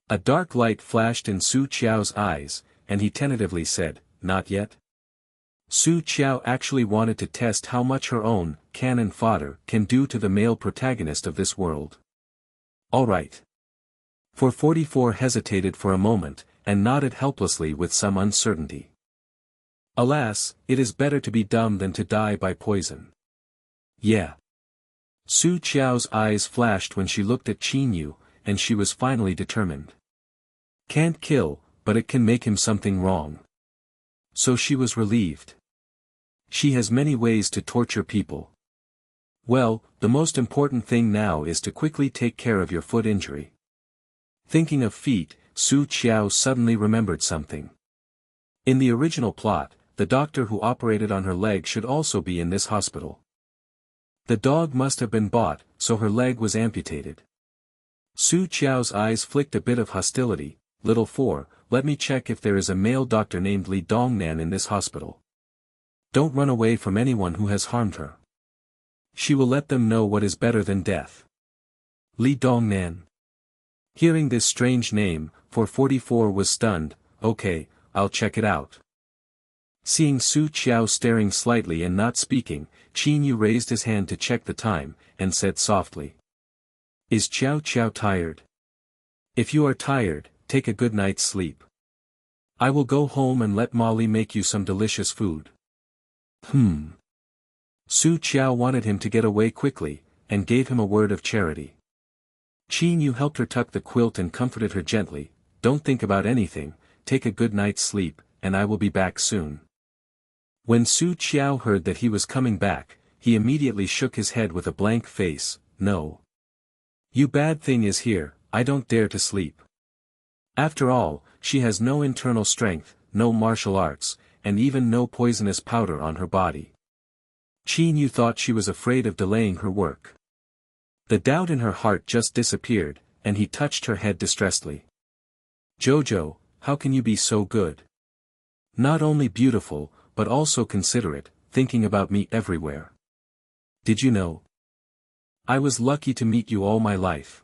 A dark light flashed in Su Qiao's eyes, and he tentatively said, not yet. Su Qiao actually wanted to test how much her own cannon fodder can do to the male protagonist of this world. Alright. 444 hesitated for a moment, and nodded helplessly with some uncertainty. Alas, it is better to be dumb than to die by poison. Yeah. Su Qiao's eyes flashed when she looked at Qin Yu, and she was finally determined. Can't kill, but it can make him something wrong. So she was relieved. She has many ways to torture people. Well, the most important thing now is to quickly take care of your foot injury. Thinking of feet, Su Qiao suddenly remembered something. In the original plot, the doctor who operated on her leg should also be in this hospital. The dog must have been bought, so her leg was amputated. Su Qiao's eyes flicked a bit of hostility. Little 4, let me check if there is a male doctor named Li Dongnan in this hospital. Don't run away from anyone who has harmed her. She will let them know what is better than death. Li Dongnan. Hearing this strange name, 444 was stunned. Okay, I'll check it out. Seeing Su Qiao staring slightly and not speaking, Qin Yu raised his hand to check the time, and said softly. Is Qiao tired? If you are tired, take a good night's sleep. I will go home and let Molly make you some delicious food. Su Qiao wanted him to get away quickly, and gave him a word of charity. Qin Yu helped her tuck the quilt and comforted her gently. Don't think about anything, take a good night's sleep, and I will be back soon. When Su Qiao heard that he was coming back, he immediately shook his head with a blank face. No. You bad thing is here, I don't dare to sleep. After all, she has no internal strength, no martial arts, and even no poisonous powder on her body. Qin Yu thought she was afraid of delaying her work. The doubt in her heart just disappeared, and he touched her head distressedly. Jojo, how can you be so good? Not only beautiful, but also considerate, thinking about me everywhere. Did you know? I was lucky to meet you all my life.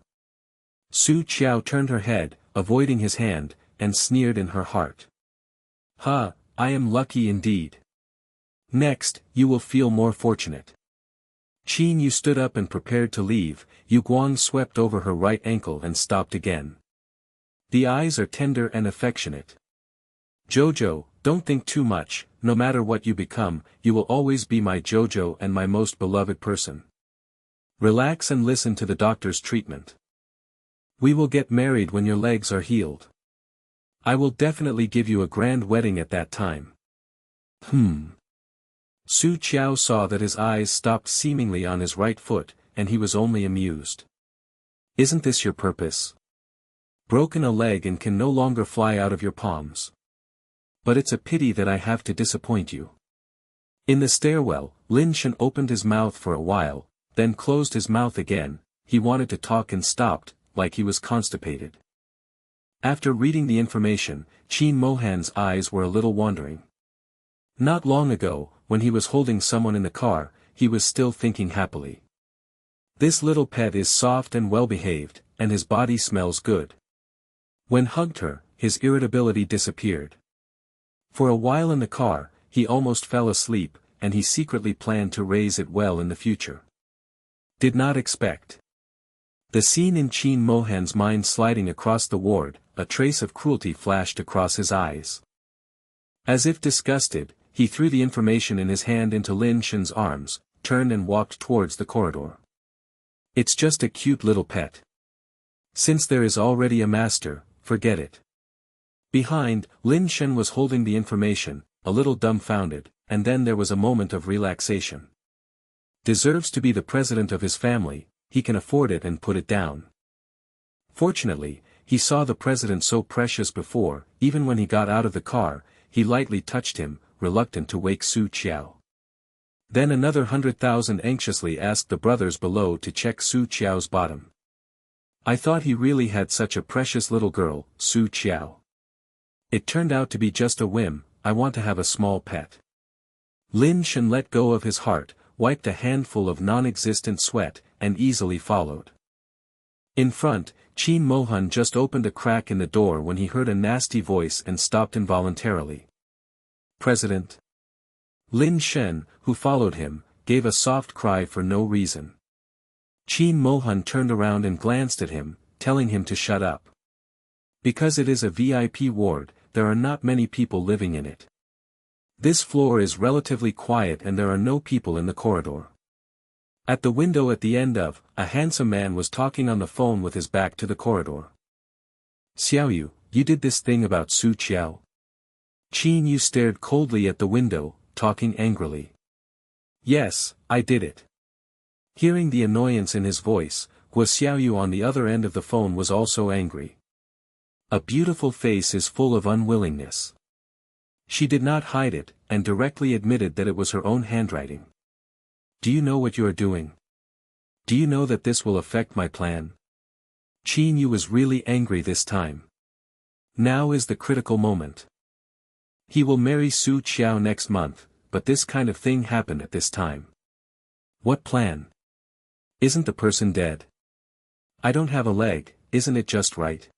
Su Qiao turned her head, avoiding his hand, and sneered in her heart. Ha, I am lucky indeed. Next, you will feel more fortunate. Qin Yu stood up and prepared to leave. Yu Guang swept over her right ankle and stopped again. The eyes are tender and affectionate. Jojo, don't think too much, no matter what you become, you will always be my Jojo and my most beloved person. Relax and listen to the doctor's treatment. We will get married when your legs are healed. I will definitely give you a grand wedding at that time. Su Qiao saw that his eyes stopped seemingly on his right foot, and he was only amused. Isn't this your purpose? Broken a leg and can no longer fly out of your palms. But it's a pity that I have to disappoint you. In the stairwell, Lin Shen opened his mouth for a while, then closed his mouth again. He wanted to talk and stopped, like he was constipated. After reading the information, Qin Mohan's eyes were a little wandering. Not long ago, when he was holding someone in the car, he was still thinking happily. This little pet is soft and well-behaved, and his body smells good. When hugged her, his irritability disappeared. For a while in the car, he almost fell asleep, and he secretly planned to raise it well in the future. Did not expect. The scene in Qin Mohan's mind sliding across the ward, a trace of cruelty flashed across his eyes. As if disgusted, he threw the information in his hand into Lin Shen's arms, turned and walked towards the corridor. It's just a cute little pet. Since there is already a master, forget it. Behind, Lin Shen was holding the information, a little dumbfounded, and then there was a moment of relaxation. Deserves to be the president of his family, he can afford it and put it down. Fortunately, he saw the president so precious before. Even when he got out of the car, he lightly touched him, reluctant to wake Su Qiao. Then another 100,000 anxiously asked the brothers below to check Su Qiao's bottom. I thought he really had such a precious little girl, Su Qiao. It turned out to be just a whim. I want to have a small pet. Lin Shen let go of his heart, wiped a handful of non-existent sweat, and easily followed. In front, Qin Mohan just opened a crack in the door when he heard a nasty voice and stopped involuntarily. President? Lin Shen, who followed him, gave a soft cry for no reason. Qin Mohan turned around and glanced at him, telling him to shut up. Because it is a VIP ward, there are not many people living in it. This floor is relatively quiet and there are no people in the corridor. At the window at the end of, a handsome man was talking on the phone with his back to the corridor. Xiaoyu, you did this thing about Su Qiao. Qin Yu stared coldly at the window, talking angrily. Yes, I did it. Hearing the annoyance in his voice, Guo Xiaoyu on the other end of the phone was also angry. A beautiful face is full of unwillingness. She did not hide it, and directly admitted that it was her own handwriting. Do you know what you are doing? Do you know that this will affect my plan? Qin Yu was really angry this time. Now is the critical moment. He will marry Su Qiao next month, but this kind of thing happened at this time. What plan? Isn't the person dead? I don't have a leg, isn't it just right?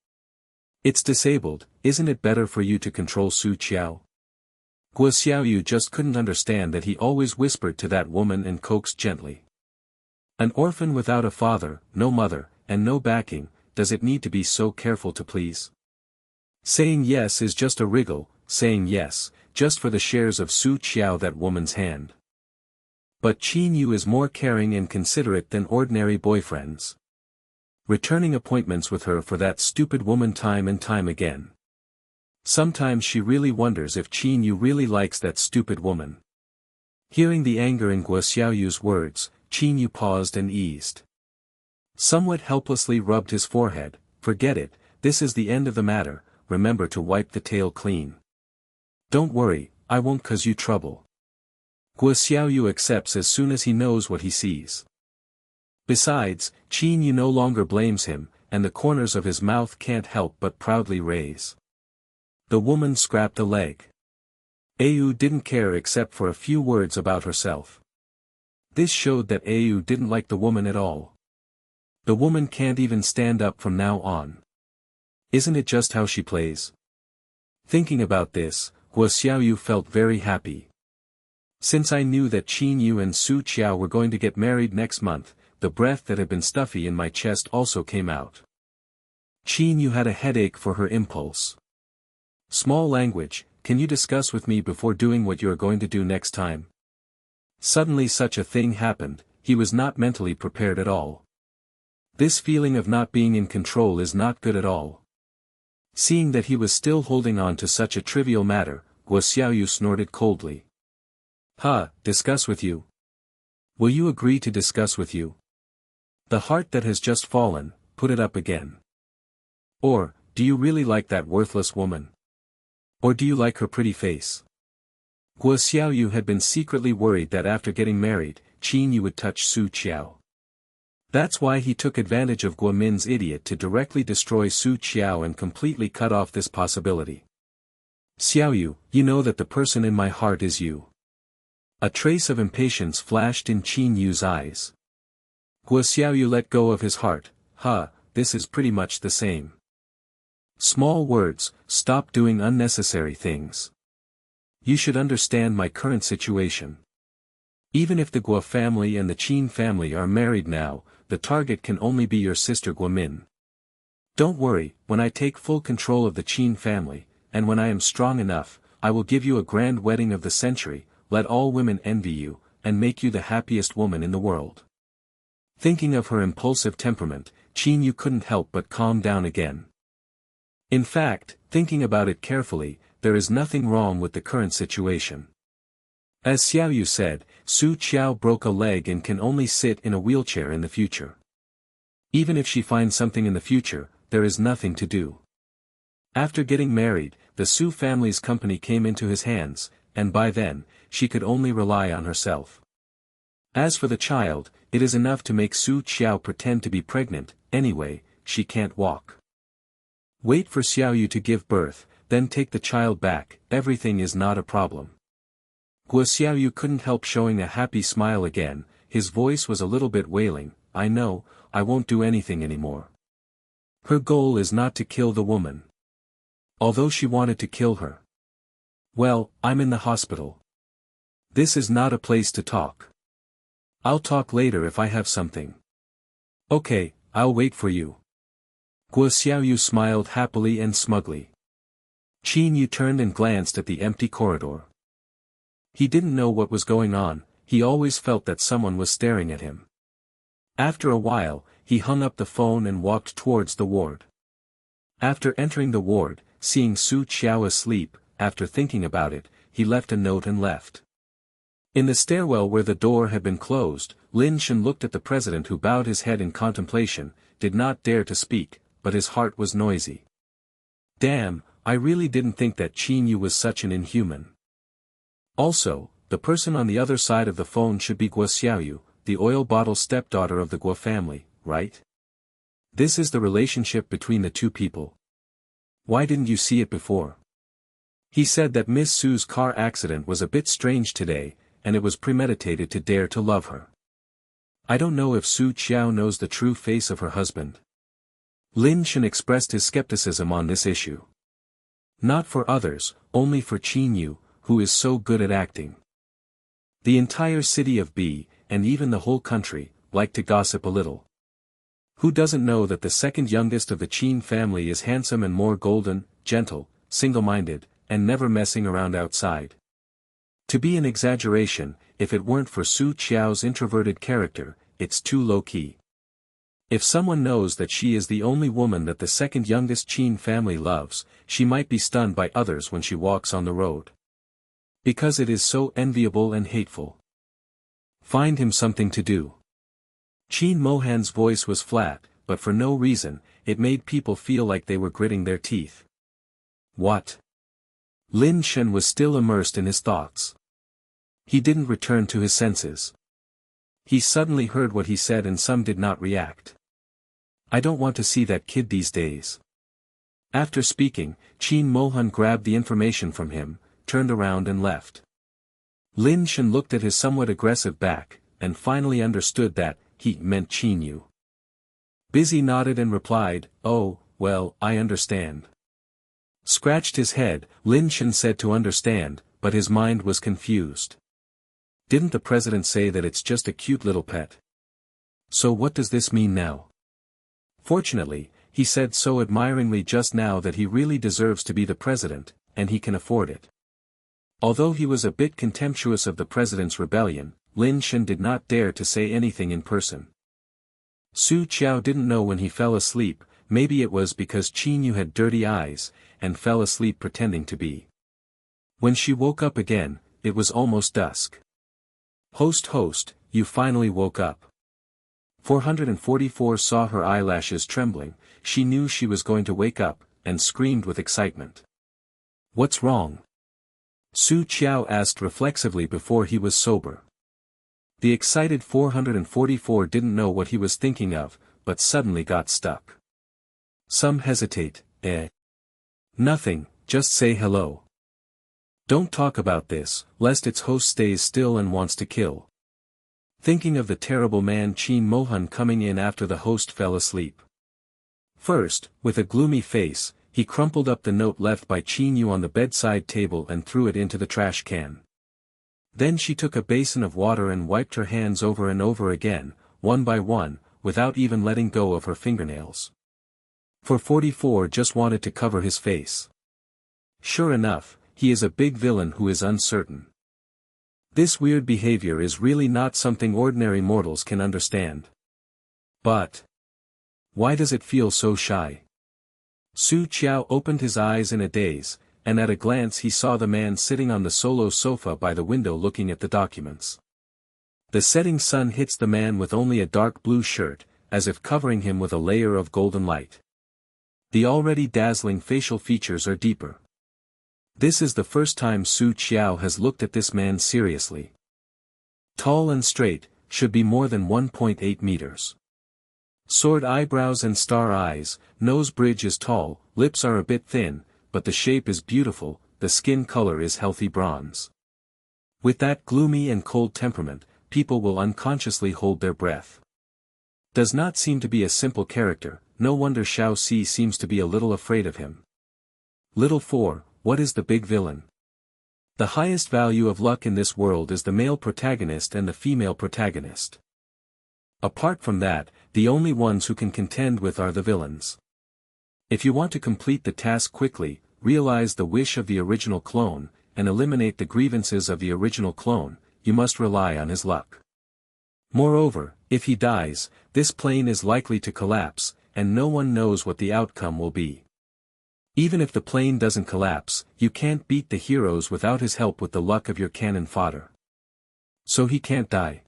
It's disabled, isn't it better for you to control Su Qiao? Guo Xiaoyu just couldn't understand that he always whispered to that woman and coaxed gently. An orphan without a father, no mother, and no backing, does it need to be so careful to please? Saying yes is just a wriggle, saying yes, just for the shares of Su Qiao that woman's hand. But Qin Yu is more caring and considerate than ordinary boyfriends. Returning appointments with her for that stupid woman time and time again. Sometimes she really wonders if Qin Yu really likes that stupid woman. Hearing the anger in Guo Xiaoyu's words, Qin Yu paused and eased. Somewhat helplessly rubbed his forehead. Forget it, this is the end of the matter, remember to wipe the tail clean. Don't worry, I won't cause you trouble. Guo Xiaoyu accepts as soon as he knows what he sees. Besides, Qin Yu no longer blames him, and the corners of his mouth can't help but proudly raise. The woman scrapped a leg. Ayu didn't care except for a few words about herself. This showed that Ayu didn't like the woman at all. The woman can't even stand up from now on. Isn't it just how she plays? Thinking about this, Guo Xiaoyu felt very happy. Since I knew that Qin Yu and Su Qiao were going to get married next month, the breath that had been stuffy in my chest also came out. Qin Yu had a headache for her impulse. Small language, can you discuss with me before doing what you are going to do next time? Suddenly such a thing happened, he was not mentally prepared at all. This feeling of not being in control is not good at all. Seeing that he was still holding on to such a trivial matter, Guo Xiaoyu snorted coldly. Discuss with you? Will you agree to discuss with you? The heart that has just fallen, put it up again. Or, do you really like that worthless woman? Or do you like her pretty face? Guo Xiaoyu had been secretly worried that after getting married, Qin Yu would touch Su Qiao. That's why he took advantage of Guo Min's idiot to directly destroy Su Qiao and completely cut off this possibility. Xiaoyu, you know that the person in my heart is you. A trace of impatience flashed in Qin Yu's eyes. Guo Xiaoyu let go of his heart. This is pretty much the same. Small words, stop doing unnecessary things. You should understand my current situation. Even if the Guo family and the Qin family are married now, the target can only be your sister Guo Min. Don't worry, when I take full control of the Qin family, and when I am strong enough, I will give you a grand wedding of the century, let all women envy you, and make you the happiest woman in the world. Thinking of her impulsive temperament, Qin Yu couldn't help but calm down again. In fact, thinking about it carefully, there is nothing wrong with the current situation. As Xiaoyu said, Su Qiao broke a leg and can only sit in a wheelchair in the future. Even if she finds something in the future, there is nothing to do. After getting married, the Su family's company came into his hands, and by then, she could only rely on herself. As for the child, it is enough to make Su Qiao pretend to be pregnant, anyway, she can't walk. Wait for Xiaoyu to give birth, then take the child back, everything is not a problem. Guo Xiaoyu couldn't help showing a happy smile again, his voice was a little bit wailing. I know, I won't do anything anymore. Her goal is not to kill the woman. Although she wanted to kill her. Well, I'm in the hospital. This is not a place to talk. I'll talk later if I have something. Okay, I'll wait for you. Guo Xiaoyu smiled happily and smugly. Qin Yu turned and glanced at the empty corridor. He didn't know what was going on, he always felt that someone was staring at him. After a while, he hung up the phone and walked towards the ward. After entering the ward, seeing Su Qiao asleep, after thinking about it, he left a note and left. In the stairwell where the door had been closed, Lin Shen looked at the president who bowed his head in contemplation, did not dare to speak, but his heart was noisy. Damn, I really didn't think that Qin Yu was such an inhuman. Also, the person on the other side of the phone should be Guo Xiaoyu, the oil bottle stepdaughter of the Guo family, right? This is the relationship between the two people. Why didn't you see it before? He said that Miss Su's car accident was a bit strange today, and it was premeditated to dare to love her. I don't know if Su Qiao knows the true face of her husband. Lin Shen expressed his skepticism on this issue. Not for others, only for Qin Yu, who is so good at acting. The entire city of B, and even the whole country, like to gossip a little. Who doesn't know that the second youngest of the Qin family is handsome and more golden, gentle, single-minded, and never messing around outside? To be an exaggeration, if it weren't for Su Qiao's introverted character, it's too low-key. If someone knows that she is the only woman that the second youngest Qin family loves, she might be stunned by others when she walks on the road. Because it is so enviable and hateful. Find him something to do. Qin Mohan's voice was flat, but for no reason, it made people feel like they were gritting their teeth. What? Lin Shen was still immersed in his thoughts. He didn't return to his senses. He suddenly heard what he said and some did not react. I don't want to see that kid these days. After speaking, Qin Mohan grabbed the information from him, turned around and left. Lin Shen looked at his somewhat aggressive back, and finally understood that he meant Qin Yu. Busy nodded and replied, "Oh, well, I understand." Scratched his head, Lin Shen said to understand, but his mind was confused. Didn't the president say that it's just a cute little pet? So what does this mean now? Fortunately, he said so admiringly just now that he really deserves to be the president, and he can afford it. Although he was a bit contemptuous of the president's rebellion, Lin Shen did not dare to say anything in person. Su Qiao didn't know when he fell asleep, maybe it was because Qin Yu had dirty eyes, and fell asleep pretending to be. When she woke up again, it was almost dusk. Host, you finally woke up. 444 saw her eyelashes trembling, she knew she was going to wake up, and screamed with excitement. What's wrong? Su Qiao asked reflexively before he was sober. The excited 444 didn't know what he was thinking of, but suddenly got stuck. Some hesitate, Nothing, just say hello. Don't talk about this, lest its host stays still and wants to kill. Thinking of the terrible man Qin Mohan coming in after the host fell asleep. First, with a gloomy face, he crumpled up the note left by Qin Yu on the bedside table and threw it into the trash can. Then she took a basin of water and wiped her hands over and over again, one by one, without even letting go of her fingernails. 444 just wanted to cover his face. Sure enough, he is a big villain who is uncertain. This weird behavior is really not something ordinary mortals can understand. But why does it feel so shy? Su Qiao opened his eyes in a daze, and at a glance he saw the man sitting on the solo sofa by the window looking at the documents. The setting sun hits the man with only a dark blue shirt, as if covering him with a layer of golden light. The already dazzling facial features are deeper. This is the first time Su Qiao has looked at this man seriously. Tall and straight, should be more than 1.8 meters. Sword eyebrows and star eyes, nose bridge is tall, lips are a bit thin, but the shape is beautiful, the skin color is healthy bronze. With that gloomy and cold temperament, people will unconsciously hold their breath. Does not seem to be a simple character, no wonder Xiao Si seems to be a little afraid of him. Little 4, what is the big villain? The highest value of luck in this world is the male protagonist and the female protagonist. Apart from that, the only ones who can contend with are the villains. If you want to complete the task quickly, realize the wish of the original clone, and eliminate the grievances of the original clone, you must rely on his luck. Moreover, if he dies, this plane is likely to collapse, and no one knows what the outcome will be. Even if the plane doesn't collapse, you can't beat the heroes without his help with the luck of your cannon fodder. So he can't die.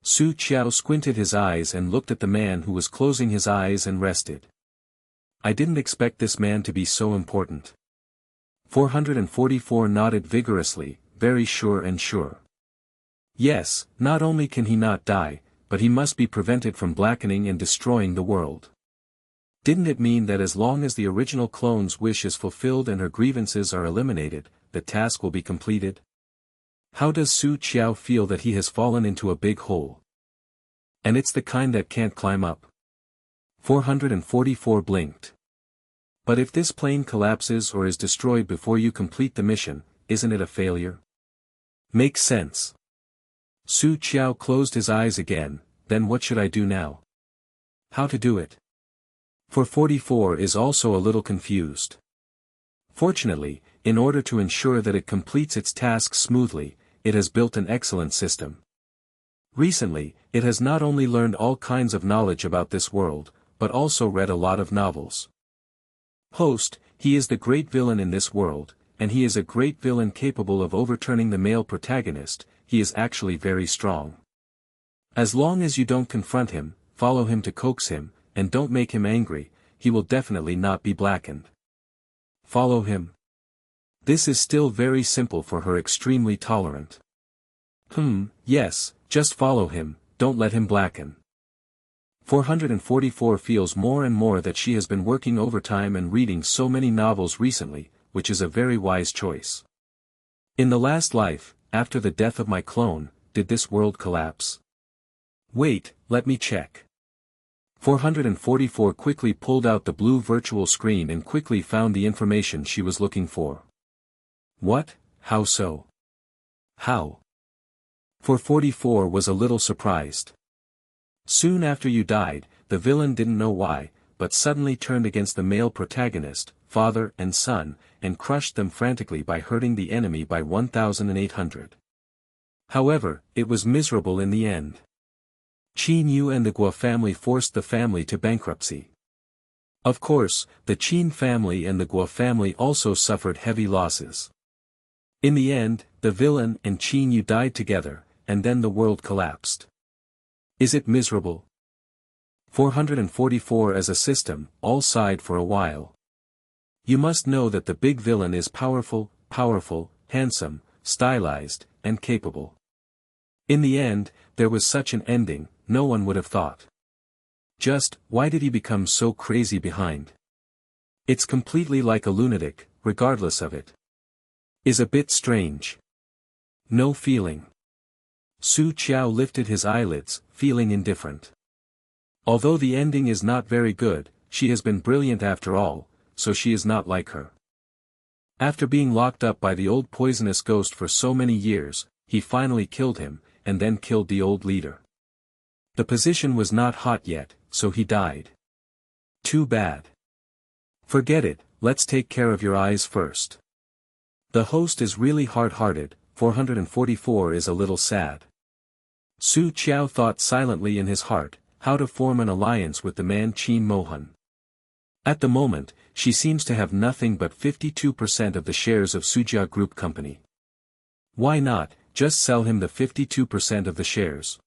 Su Qiao squinted his eyes and looked at the man who was closing his eyes and rested. I didn't expect this man to be so important. 444 nodded vigorously, very sure and sure. Yes, not only can he not die, but he must be prevented from blackening and destroying the world. Didn't it mean that as long as the original clone's wish is fulfilled and her grievances are eliminated, the task will be completed? How does Su Qiao feel that he has fallen into a big hole? And it's the kind that can't climb up. 444 blinked. But if this plane collapses or is destroyed before you complete the mission, isn't it a failure? Makes sense. Su Qiao closed his eyes again. Then what should I do now? How to do it? 444 is also a little confused. Fortunately, in order to ensure that it completes its tasks smoothly, it has built an excellent system. Recently, it has not only learned all kinds of knowledge about this world, but also read a lot of novels. Host, he is the great villain in this world, and he is a great villain capable of overturning the male protagonist. He is actually very strong. As long as you don't confront him, follow him to coax him, and don't make him angry, he will definitely not be blackened. Follow him. This is still very simple for her extremely tolerant. Yes, just follow him, don't let him blacken. 444 feels more and more that she has been working overtime and reading so many novels recently, which is a very wise choice. In the last life, after the death of my clone, did this world collapse? Wait, let me check. 444 quickly pulled out the blue virtual screen and quickly found the information she was looking for. What? How so? How? 444 was a little surprised. Soon after you died, the villain didn't know why, but suddenly turned against the male protagonist, father and son, and crushed them frantically by hurting the enemy by 1,800. However, it was miserable in the end. Qin Yu and the Guo family forced the family to bankruptcy. Of course, the Qin family and the Guo family also suffered heavy losses. In the end, the villain and Qin Yu died together, and then the world collapsed. Is it miserable? 444 as a system, all sighed for a while. You must know that the big villain is powerful, handsome, stylized, and capable. In the end, there was such an ending, no one would have thought. Just, why did he become so crazy behind? It's completely like a lunatic, regardless of it. Is a bit strange. No feeling. Su Qiao lifted his eyelids, feeling indifferent. Although the ending is not very good, she has been brilliant after all, so she is not like her. After being locked up by the old poisonous ghost for so many years, he finally killed him, and then killed the old leader. The position was not hot yet, so he died. Too bad. Forget it, let's take care of your eyes first. The host is really hard-hearted, 444 is a little sad. Su Qiao thought silently in his heart, how to form an alliance with the man Qin Mohan. At the moment, she seems to have nothing but 52% of the shares of Sujia Group Company. Why not, just sell him the 52% of the shares?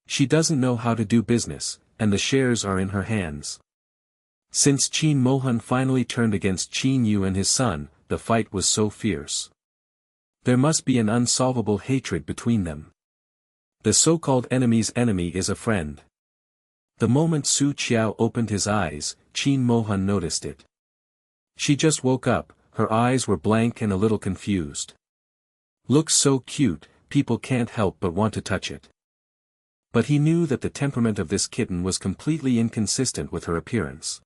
She doesn't know how to do business, and the shares are in her hands. Since Qin Mohan finally turned against Qin Yu and his son, the fight was so fierce. There must be an unsolvable hatred between them. The so-called enemy's enemy is a friend. The moment Su Qiao opened his eyes, Qin Mohan noticed it. She just woke up, her eyes were blank and a little confused. Looks so cute, people can't help but want to touch it. But he knew that the temperament of this kitten was completely inconsistent with her appearance.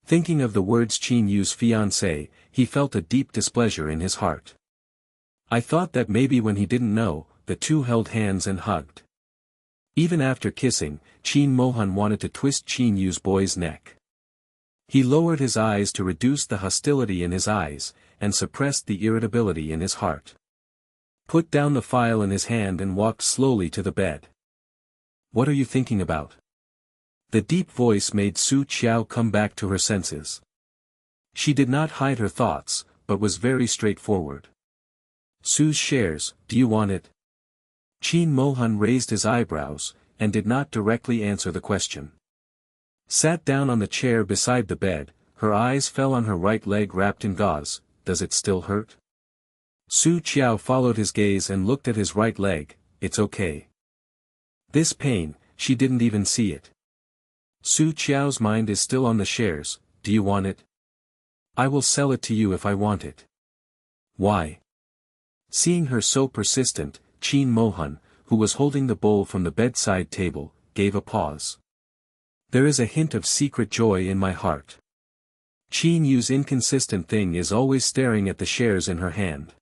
Thinking of the words Qin Yu's fiancée, he felt a deep displeasure in his heart. I thought that maybe when he didn't know, the two held hands and hugged. Even after kissing, Qin Mohan wanted to twist Qin Yu's boy's neck. He lowered his eyes to reduce the hostility in his eyes, and suppressed the irritability in his heart. Put down the file in his hand and walked slowly to the bed. What are you thinking about? The deep voice made Su Qiao come back to her senses. She did not hide her thoughts, but was very straightforward. Su's shares, do you want it? Qin Mohan raised his eyebrows, and did not directly answer the question. Sat down on the chair beside the bed, her eyes fell on her right leg wrapped in gauze. Does it still hurt? Su Qiao followed his gaze and looked at his right leg. It's okay. This pain, she didn't even see it. Su Qiao's mind is still on the shares. Do you want it? I will sell it to you if I want it. Why? Seeing her so persistent, Qin Mohan, who was holding the bowl from the bedside table, gave a pause. There is a hint of secret joy in my heart. Qin Yu's inconsistent thing is always staring at the shares in her hand.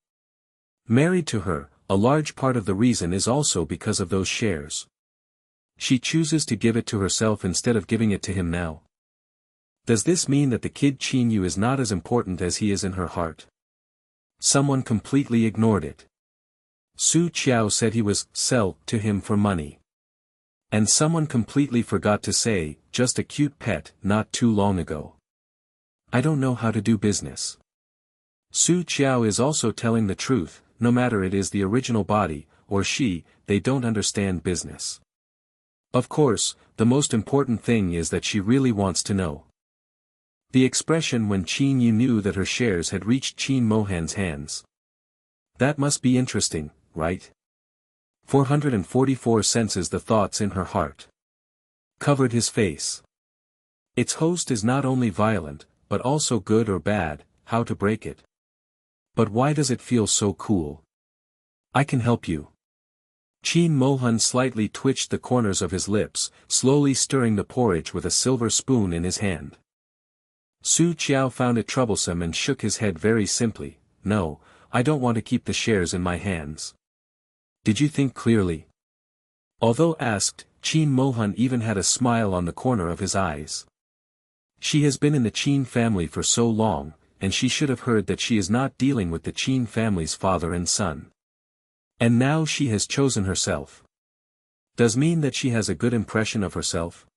Married to her, a large part of the reason is also because of those shares. She chooses to give it to herself instead of giving it to him now. Does this mean that the kid Qin Yu is not as important as he is in her heart? Someone completely ignored it. Su Qiao said he was sell to him for money. And someone completely forgot to say, just a cute pet, not too long ago. I don't know how to do business. Su Qiao is also telling the truth, no matter it is the original body, or she, they don't understand business. Of course, the most important thing is that she really wants to know. The expression when Qin Yu knew that her shares had reached Qin Mohan's hands. That must be interesting, right? 444 senses the thoughts in her heart. Covered his face. Its host is not only violent, but also good or bad, how to break it. But why does it feel so cool? I can help you. Qin Mohan slightly twitched the corners of his lips, slowly stirring the porridge with a silver spoon in his hand. Su Qiao found it troublesome and shook his head very simply. No, I don't want to keep the shares in my hands. Did you think clearly? Although asked, Qin Mohan even had a smile on the corner of his eyes. She has been in the Qin family for so long, and she should have heard that she is not dealing with the Qin family's father and son. And now she has chosen herself. Does mean that she has a good impression of herself?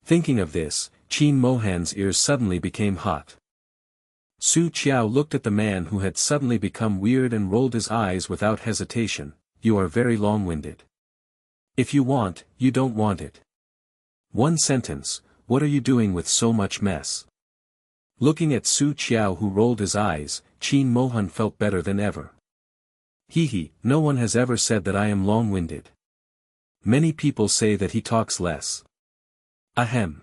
Thinking of this, Qin Mohan's ears suddenly became hot. Su Qiao looked at the man who had suddenly become weird and rolled his eyes without hesitation. You are very long-winded. If you want, you don't want it. One sentence, what are you doing with so much mess? Looking at Su Qiao who rolled his eyes, Qin Mohan felt better than ever. No one has ever said that I am long-winded. Many people say that he talks less. Ahem.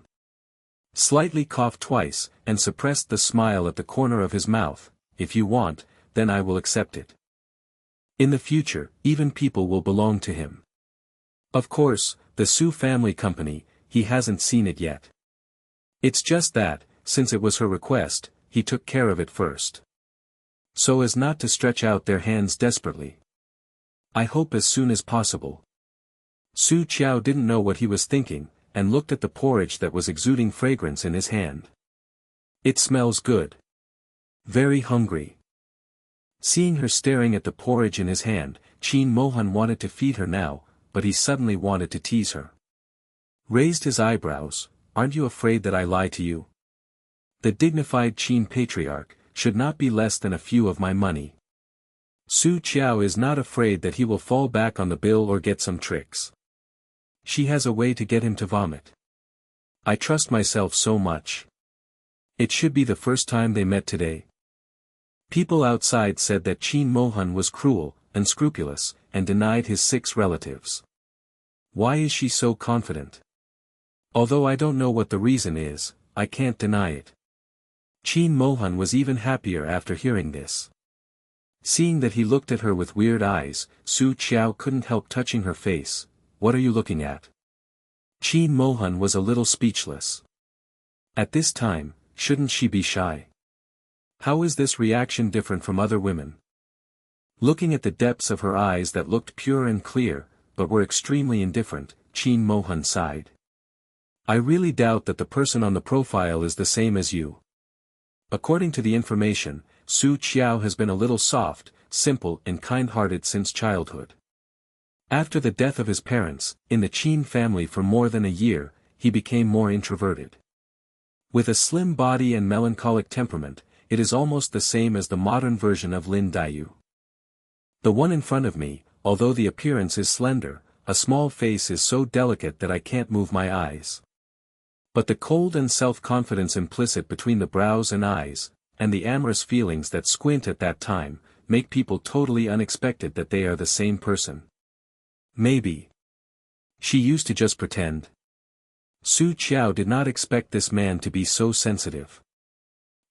Slightly coughed twice, and suppressed the smile at the corner of his mouth. If you want, then I will accept it. In the future, even people will belong to him. Of course, the Su family company, he hasn't seen it yet. It's just that, since it was her request, he took care of it first. So as not to stretch out their hands desperately. I hope as soon as possible. Su Qiao didn't know what he was thinking, and looked at the porridge that was exuding fragrance in his hand. It smells good. Very hungry. Seeing her staring at the porridge in his hand, Qin Mohan wanted to feed her now, but he suddenly wanted to tease her. Raised his eyebrows. Aren't you afraid that I lie to you? The dignified Qin patriarch should not be less than a few of my money. Su Qiao is not afraid that he will fall back on the bill or get some tricks. She has a way to get him to vomit. I trust myself so much. It should be the first time they met today. People outside said that Qin Mohan was cruel, unscrupulous, and denied his 6 relatives. Why is she so confident? Although I don't know what the reason is, I can't deny it. Qin Mohan was even happier after hearing this. Seeing that he looked at her with weird eyes, Su Qiao couldn't help touching her face. What are you looking at? Qin Mohan was a little speechless. At this time, shouldn't she be shy? How is this reaction different from other women? Looking at the depths of her eyes that looked pure and clear, but were extremely indifferent, Qin Mohan sighed. I really doubt that the person on the profile is the same as you. According to the information, Su Qiao has been a little soft, simple and kind-hearted since childhood. After the death of his parents, in the Qin family for more than a year, he became more introverted. With a slim body and melancholic temperament, it is almost the same as the modern version of Lin Daiyu. The one in front of me, although the appearance is slender, a small face is so delicate that I can't move my eyes. But the cold and self-confidence implicit between the brows and eyes, and the amorous feelings that squint at that time, make people totally unexpected that they are the same person. Maybe she used to just pretend. Su Qiao did not expect this man to be so sensitive.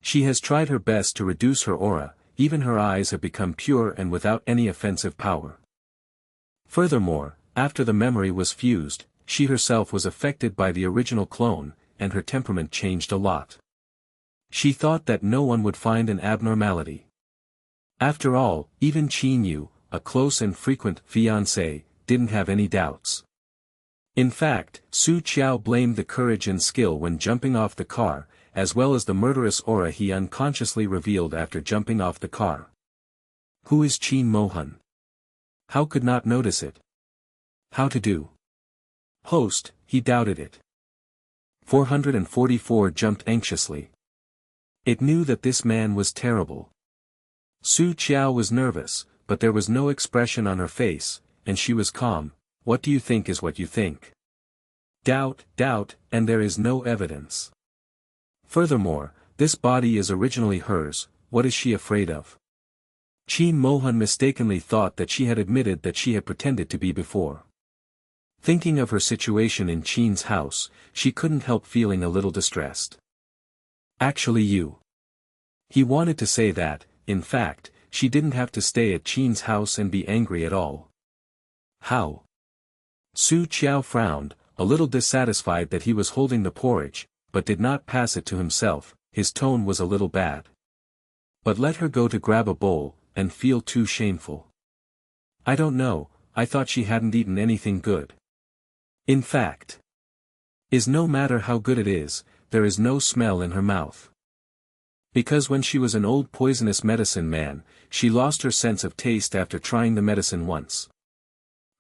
She has tried her best to reduce her aura, even her eyes have become pure and without any offensive power. Furthermore, after the memory was fused, she herself was affected by the original clone, and her temperament changed a lot. She thought that no one would find an abnormality. After all, even Qin Yu, a close and frequent fiancé, didn't have any doubts. In fact, Su Qiao blamed the courage and skill when jumping off the car, as well as the murderous aura he unconsciously revealed after jumping off the car. Who is Qin Mohan? How could not notice it? How to do? Host, he doubted it. 444 jumped anxiously. It knew that this man was terrible. Su Qiao was nervous, but there was no expression on her face, and she was calm. What do you think is what you think? Doubt, and there is no evidence. Furthermore, this body is originally hers, what is she afraid of? Qin Mohan mistakenly thought that she had admitted that she had pretended to be before. Thinking of her situation in Qin's house, she couldn't help feeling a little distressed. Actually He wanted to say that, in fact, she didn't have to stay at Qin's house and be angry at all. How? Su Qiao frowned, a little dissatisfied that he was holding the porridge, but did not pass it to himself. His tone was a little bad. But let her go to grab a bowl, and feel too shameful. I don't know, I thought she hadn't eaten anything good. In fact, no matter how good it is, there is no smell in her mouth. Because when she was an old poisonous medicine man, she lost her sense of taste after trying the medicine once.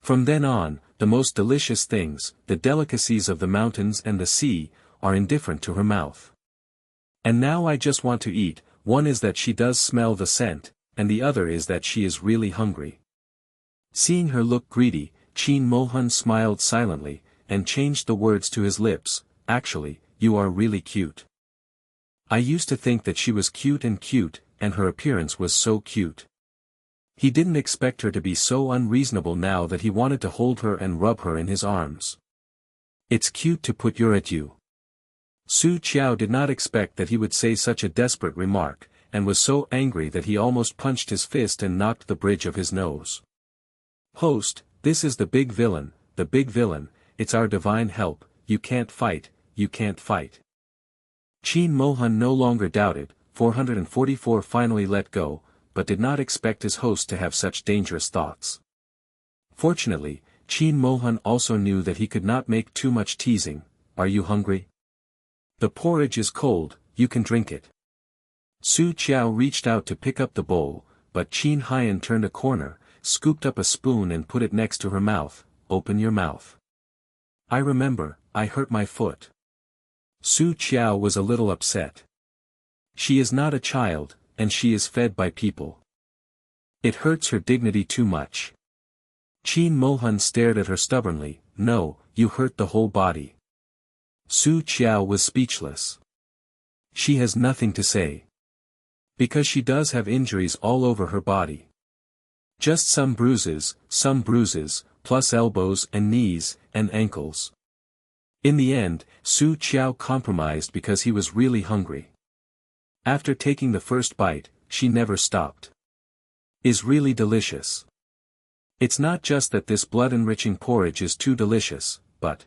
From then on, the most delicious things, the delicacies of the mountains and the sea, are indifferent to her mouth. And now I just want to eat. One is that she does smell the scent, and the other is that she is really hungry. Seeing her look greedy, Qin Mohan smiled silently, and changed the words to his lips. Actually, you are really cute. I used to think that she was cute, and her appearance was so cute. He didn't expect her to be so unreasonable now that he wanted to hold her and rub her in his arms. It's cute to put your at you. Su Qiao did not expect that he would say such a desperate remark, and was so angry that he almost punched his fist and knocked the bridge of his nose. Host, this is the big villain, it's our divine help, you can't fight. Qin Mohan no longer doubted. 444 finally let go, but did not expect his host to have such dangerous thoughts. Fortunately, Qin Mohan also knew that he could not make too much teasing. Are you hungry? The porridge is cold, you can drink it. Su Qiao reached out to pick up the bowl, but Qin Haiyan turned a corner, scooped up a spoon and put it next to her mouth. Open your mouth. I remember, I hurt my foot. Su Qiao was a little upset. She is not a child, and she is fed by people. It hurts her dignity too much. Qin Mohan stared at her stubbornly. No, you hurt the whole body. Su Qiao was speechless. She has nothing to say. Because she does have injuries all over her body. Just some bruises, plus elbows and knees, and ankles. In the end, Su Qiao compromised because he was really hungry. After taking the first bite, she never stopped. Is really delicious. It's not just that this blood-enriching porridge is too delicious, but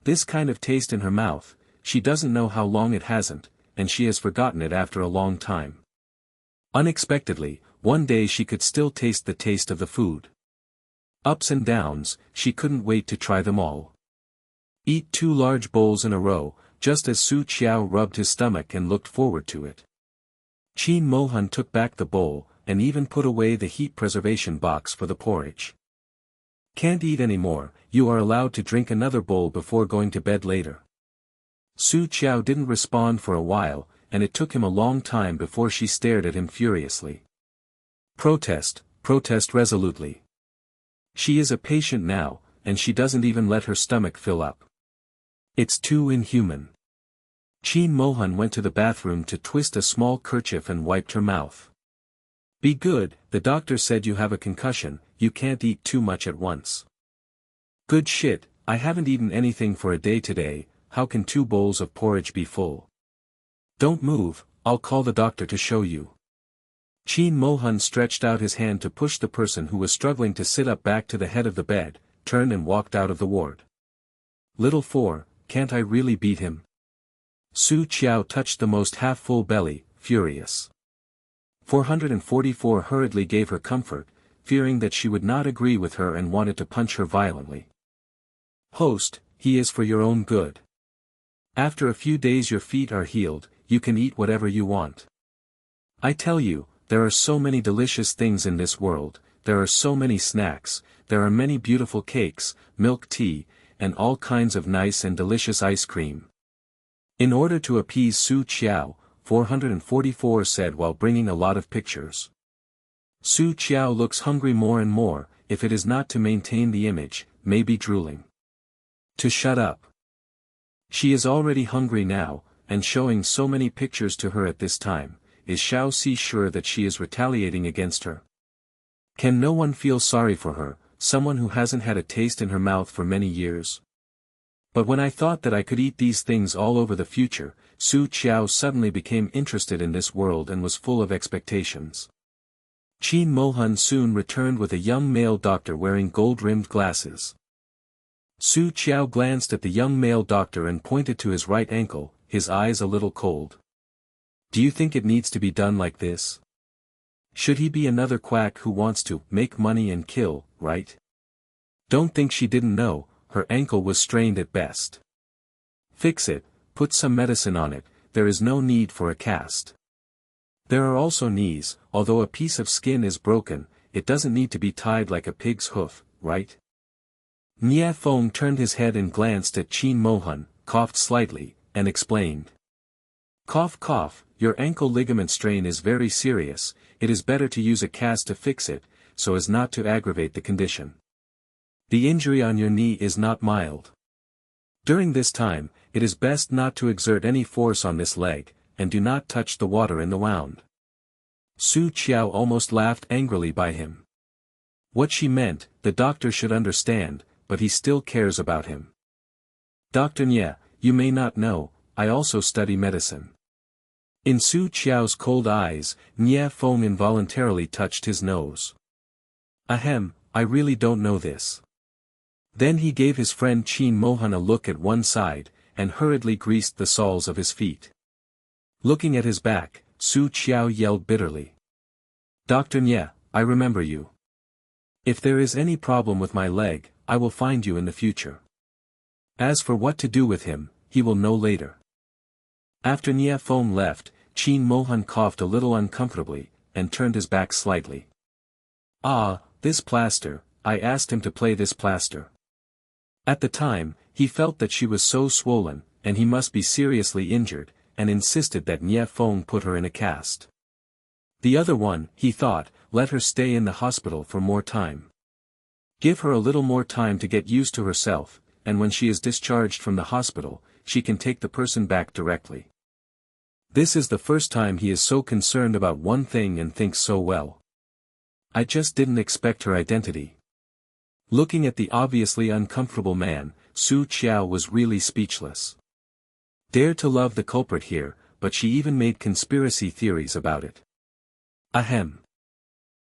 this kind of taste in her mouth, she doesn't know how long it hasn't, and she has forgotten it after a long time. Unexpectedly, one day she could still taste the taste of the food. Ups and downs, she couldn't wait to try them all. Eat 2 large bowls in a row, just as Su Qiao rubbed his stomach and looked forward to it. Qin Mohan took back the bowl, and even put away the heat preservation box for the porridge. Can't eat any more, you are allowed to drink another bowl before going to bed later. Su Qiao didn't respond for a while, and it took him a long time before she stared at him furiously. Protest, protest resolutely. She is a patient now, and she doesn't even let her stomach fill up. It's too inhuman. Qin Mohan went to the bathroom to twist a small kerchief and wiped her mouth. Be good, the doctor said you have a concussion, you can't eat too much at once. Good shit, I haven't eaten anything for a day today, how can 2 bowls of porridge be full? Don't move, I'll call the doctor to show you. Qin Mohan stretched out his hand to push the person who was struggling to sit up back to the head of the bed, turned and walked out of the ward. Little 4, can't I really beat him? Su Qiao touched the most half-full belly, furious. 444 hurriedly gave her comfort, fearing that she would not agree with her and wanted to punch her violently. Host, he is for your own good. After a few days your feet are healed, you can eat whatever you want. I tell you, there are so many delicious things in this world, there are so many snacks, there are many beautiful cakes, milk tea, and all kinds of nice and delicious ice cream. In order to appease Su Qiao, 444 said while bringing a lot of pictures. Su Qiao looks hungry more and more, if it is not to maintain the image, maybe drooling. To shut up. She is already hungry now, and showing so many pictures to her at this time, is Xiao Si sure that she is retaliating against her? Can no one feel sorry for her, someone who hasn't had a taste in her mouth for many years? But when I thought that I could eat these things all over the future, Su Qiao suddenly became interested in this world and was full of expectations. Qin Mohan soon returned with a young male doctor wearing gold-rimmed glasses. Su Qiao glanced at the young male doctor and pointed to his right ankle, his eyes a little cold. Do you think it needs to be done like this? Should he be another quack who wants to make money and kill, right? Don't think she didn't know, her ankle was strained at best. Fix it, put some medicine on it, there is no need for a cast. There are also knees, although a piece of skin is broken, it doesn't need to be tied like a pig's hoof, right? Nia Feng turned his head and glanced at Qin Mohan, coughed slightly, and explained. Cough cough, your ankle ligament strain is very serious, it is better to use a cast to fix it, so as not to aggravate the condition. The injury on your knee is not mild. During this time, it is best not to exert any force on this leg, and do not touch the water in the wound. Su Qiao almost laughed angrily by him. What she meant, the doctor should understand, but he still cares about him. Dr. Nye, you may not know, I also study medicine. In Su Qiao's cold eyes, Nye Feng involuntarily touched his nose. Ahem, I really don't know this. Then he gave his friend Qin Mohan a look at one side, and hurriedly greased the soles of his feet. Looking at his back, Su Qiao yelled bitterly. Dr. Nye, I remember you. If there is any problem with my leg, I will find you in the future. As for what to do with him, he will know later. After Nye Feng left, Qin Mohan coughed a little uncomfortably, and turned his back slightly. Ah, this plaster, I asked him to play this plaster. At the time, he felt that she was so swollen, and he must be seriously injured, and insisted that Nye Feng put her in a cast. The other one, he thought, let her stay in the hospital for more time. Give her a little more time to get used to herself, and when she is discharged from the hospital, she can take the person back directly. This is the first time he is so concerned about one thing and thinks so well. I just didn't expect her identity. Looking at the obviously uncomfortable man, Su Qiao was really speechless. Dare to love the culprit here, but she even made conspiracy theories about it. Ahem.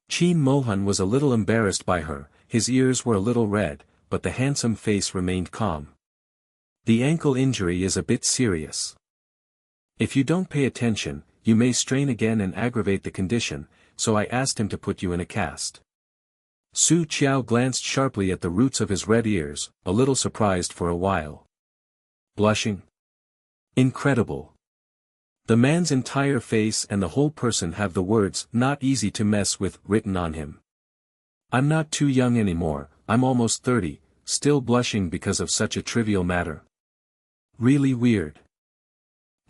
Qin Mohan was a little embarrassed by her, his ears were a little red, but the handsome face remained calm. The ankle injury is a bit serious. If you don't pay attention, you may strain again and aggravate the condition, so I asked him to put you in a cast. Su Qiao glanced sharply at the roots of his red ears, a little surprised for a while. Blushing? Incredible. The man's entire face and the whole person have the words "not easy to mess with" written on him. I'm not too young anymore, I'm almost 30, still blushing because of such a trivial matter. Really weird.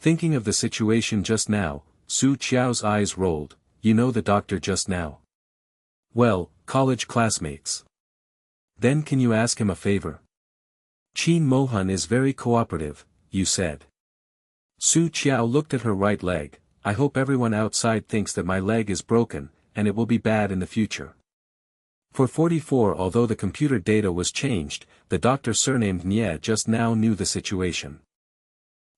Thinking of the situation just now, Su Qiao's eyes rolled. You know the doctor just now? Well, college classmates. Then can you ask him a favor? Qin Mohan is very cooperative, you said. Su Qiao looked at her right leg. I hope everyone outside thinks that my leg is broken, and it will be bad in the future. For 44, although the computer data was changed, the doctor surnamed Nie just now knew the situation.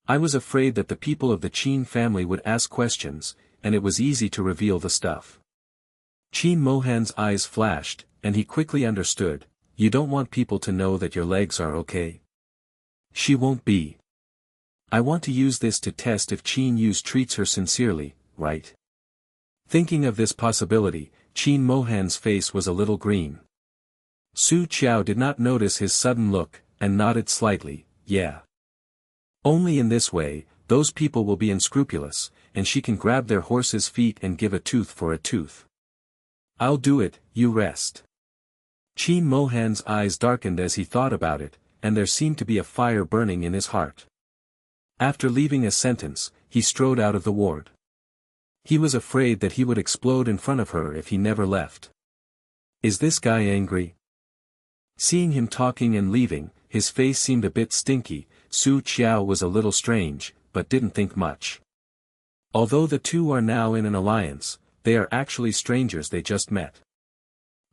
I was afraid that the people of the Qin family would ask questions, and it was easy to reveal the stuff. Qin Mohan's eyes flashed, and he quickly understood. You don't want people to know that your legs are okay? She won't be. I want to use this to test if Qin Yu treats her sincerely, right? Thinking of this possibility, Qin Mohan's face was a little green. Su Qiao did not notice his sudden look, and nodded slightly. Yeah. Only in this way, those people will be unscrupulous, and she can grab their horse's feet and give a tooth for a tooth. I'll do it, you rest. Qin Mohan's eyes darkened as he thought about it, and there seemed to be a fire burning in his heart. After leaving a sentence, he strode out of the ward. He was afraid that he would explode in front of her if he never left. Is this guy angry? Seeing him talking and leaving, his face seemed a bit stinky. Su Qiao was a little strange, but didn't think much. Although the two are now in an alliance, they are actually strangers they just met.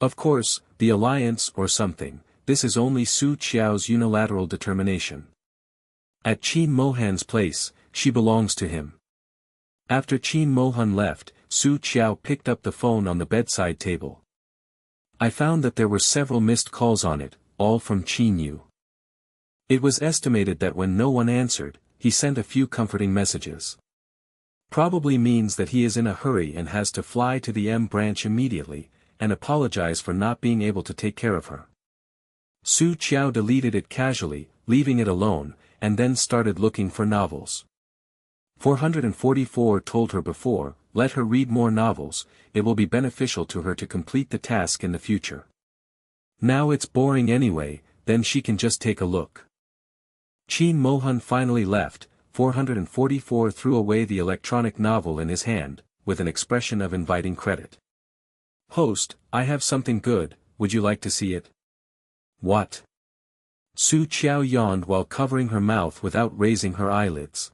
Of course, the alliance or something, this is only Su Qiao's unilateral determination. At Qin Mohan's place, she belongs to him. After Qin Mohan left, Su Qiao picked up the phone on the bedside table. I found that there were several missed calls on it, all from Qin Yu. It was estimated that when no one answered, he sent a few comforting messages. Probably means that he is in a hurry and has to fly to the M branch immediately, and apologize for not being able to take care of her. Su Qiao deleted it casually, leaving it alone, and then started looking for novels. 444 told her before, let her read more novels, it will be beneficial to her to complete the task in the future. Now it's boring anyway, then she can just take a look. Qin Mohan finally left. 444 threw away the electronic novel in his hand, with an expression of inviting credit. Host, I have something good, would you like to see it? What? Su Qiao yawned while covering her mouth without raising her eyelids.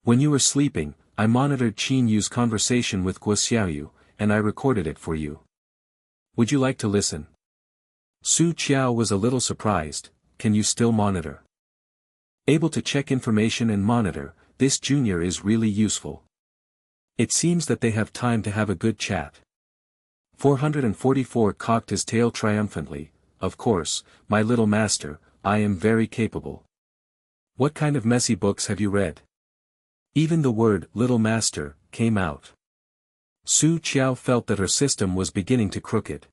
When you were sleeping, I monitored Qin Yu's conversation with Qiao, and I recorded it for you. Would you like to listen? Su Qiao was a little surprised. Can you still monitor? Able to check information and monitor, this junior is really useful. It seems that they have time to have a good chat. 444 cocked his tail triumphantly. Of course, my little master, I am very capable. What kind of messy books have you read? Even the word little master came out. Su Qiao felt that her system was beginning to crooked.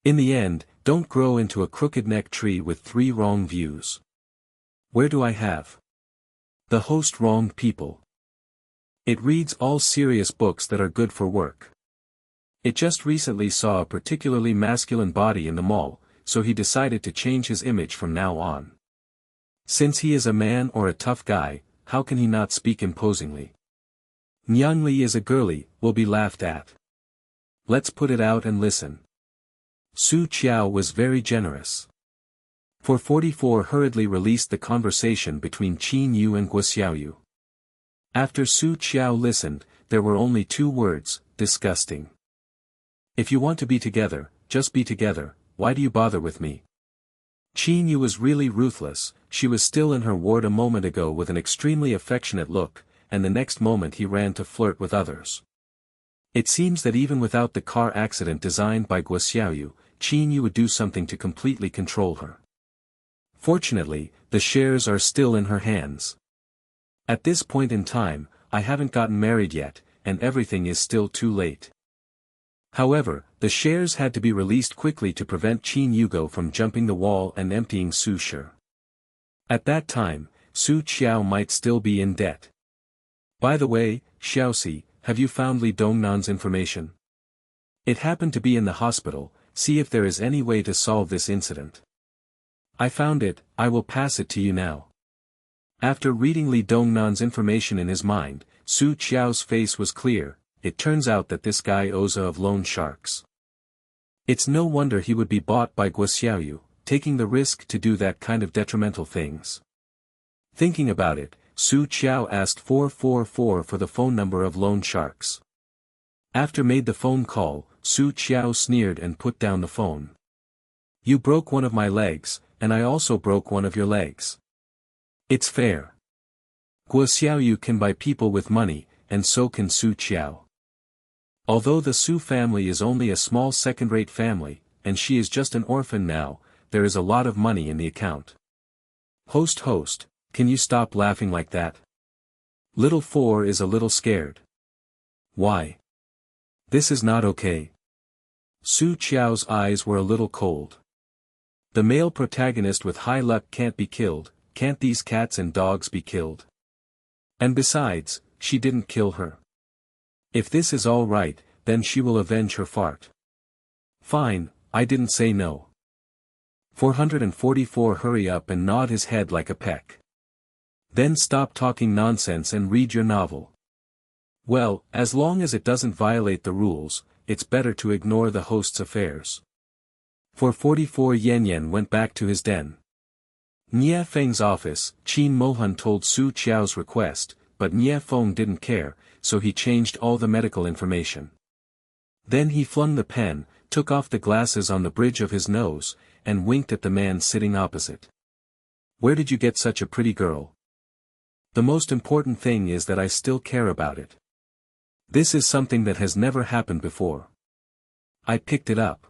In the end, don't grow into a crooked neck tree with 3 wrong views. Where do I have the host wrong people? It reads all serious books that are good for work. It just recently saw a particularly masculine body in the mall, so he decided to change his image from now on. Since he is a man or a tough guy, how can he not speak imposingly? Nyangli is a girly, will be laughed at. Let's put it out and listen. Su Qiao was very generous. 444 hurriedly released the conversation between Qin Yu and Qiao. After Su Qiao listened, there were only 2 words, disgusting. If you want to be together, just be together, why do you bother with me? Qin Yu was really ruthless, she was still in her ward a moment ago with an extremely affectionate look, and the next moment he ran to flirt with others. It seems that even without the car accident designed by Qiao, Qin Yu would do something to completely control her. Fortunately, the shares are still in her hands. At this point in time, I haven't gotten married yet, and everything is still too late. However, the shares had to be released quickly to prevent Qin Yugo from jumping the wall and emptying Su Shi. At that time, Su Qiao might still be in debt. By the way, Xiaoxi, have you found Li Dongnan's information? It happened to be in the hospital. See if there is any way to solve this incident. I found it, I will pass it to you now. After reading Li Dongnan's information in his mind, Su Qiao's face was clear. It turns out that this guy owes of loan sharks. It's no wonder he would be bought by Guoxiaoyu, taking the risk to do that kind of detrimental things. Thinking about it, Su Qiao asked 444 for the phone number of loan sharks. After made the phone call, Su Qiao sneered and put down the phone. You broke one of my legs, and I also broke one of your legs. It's fair. Guoxiaoyu can buy people with money, and so can Su Qiao. Although the Su family is only a small second-rate family, and she is just an orphan now, there is a lot of money in the account. Host, can you stop laughing like that? Little Four is a little scared. Why? This is not okay. Su Qiao's eyes were a little cold. The male protagonist with high luck can't be killed, can't these cats and dogs be killed? And besides, she didn't kill her. If this is all right, then she will avenge her fart. Fine, I didn't say no. 444 hurry up and nod his head like a peck. Then stop talking nonsense and read your novel. Well, as long as it doesn't violate the rules, it's better to ignore the host's affairs. 444 Yen went back to his den. Nie Feng's office, Qin Mohan told Su Qiao's request, but Nie Feng didn't care, so he changed all the medical information. Then he flung the pen, took off the glasses on the bridge of his nose, and winked at the man sitting opposite. Where did you get such a pretty girl? The most important thing is that I still care about it. This is something that has never happened before. I picked it up.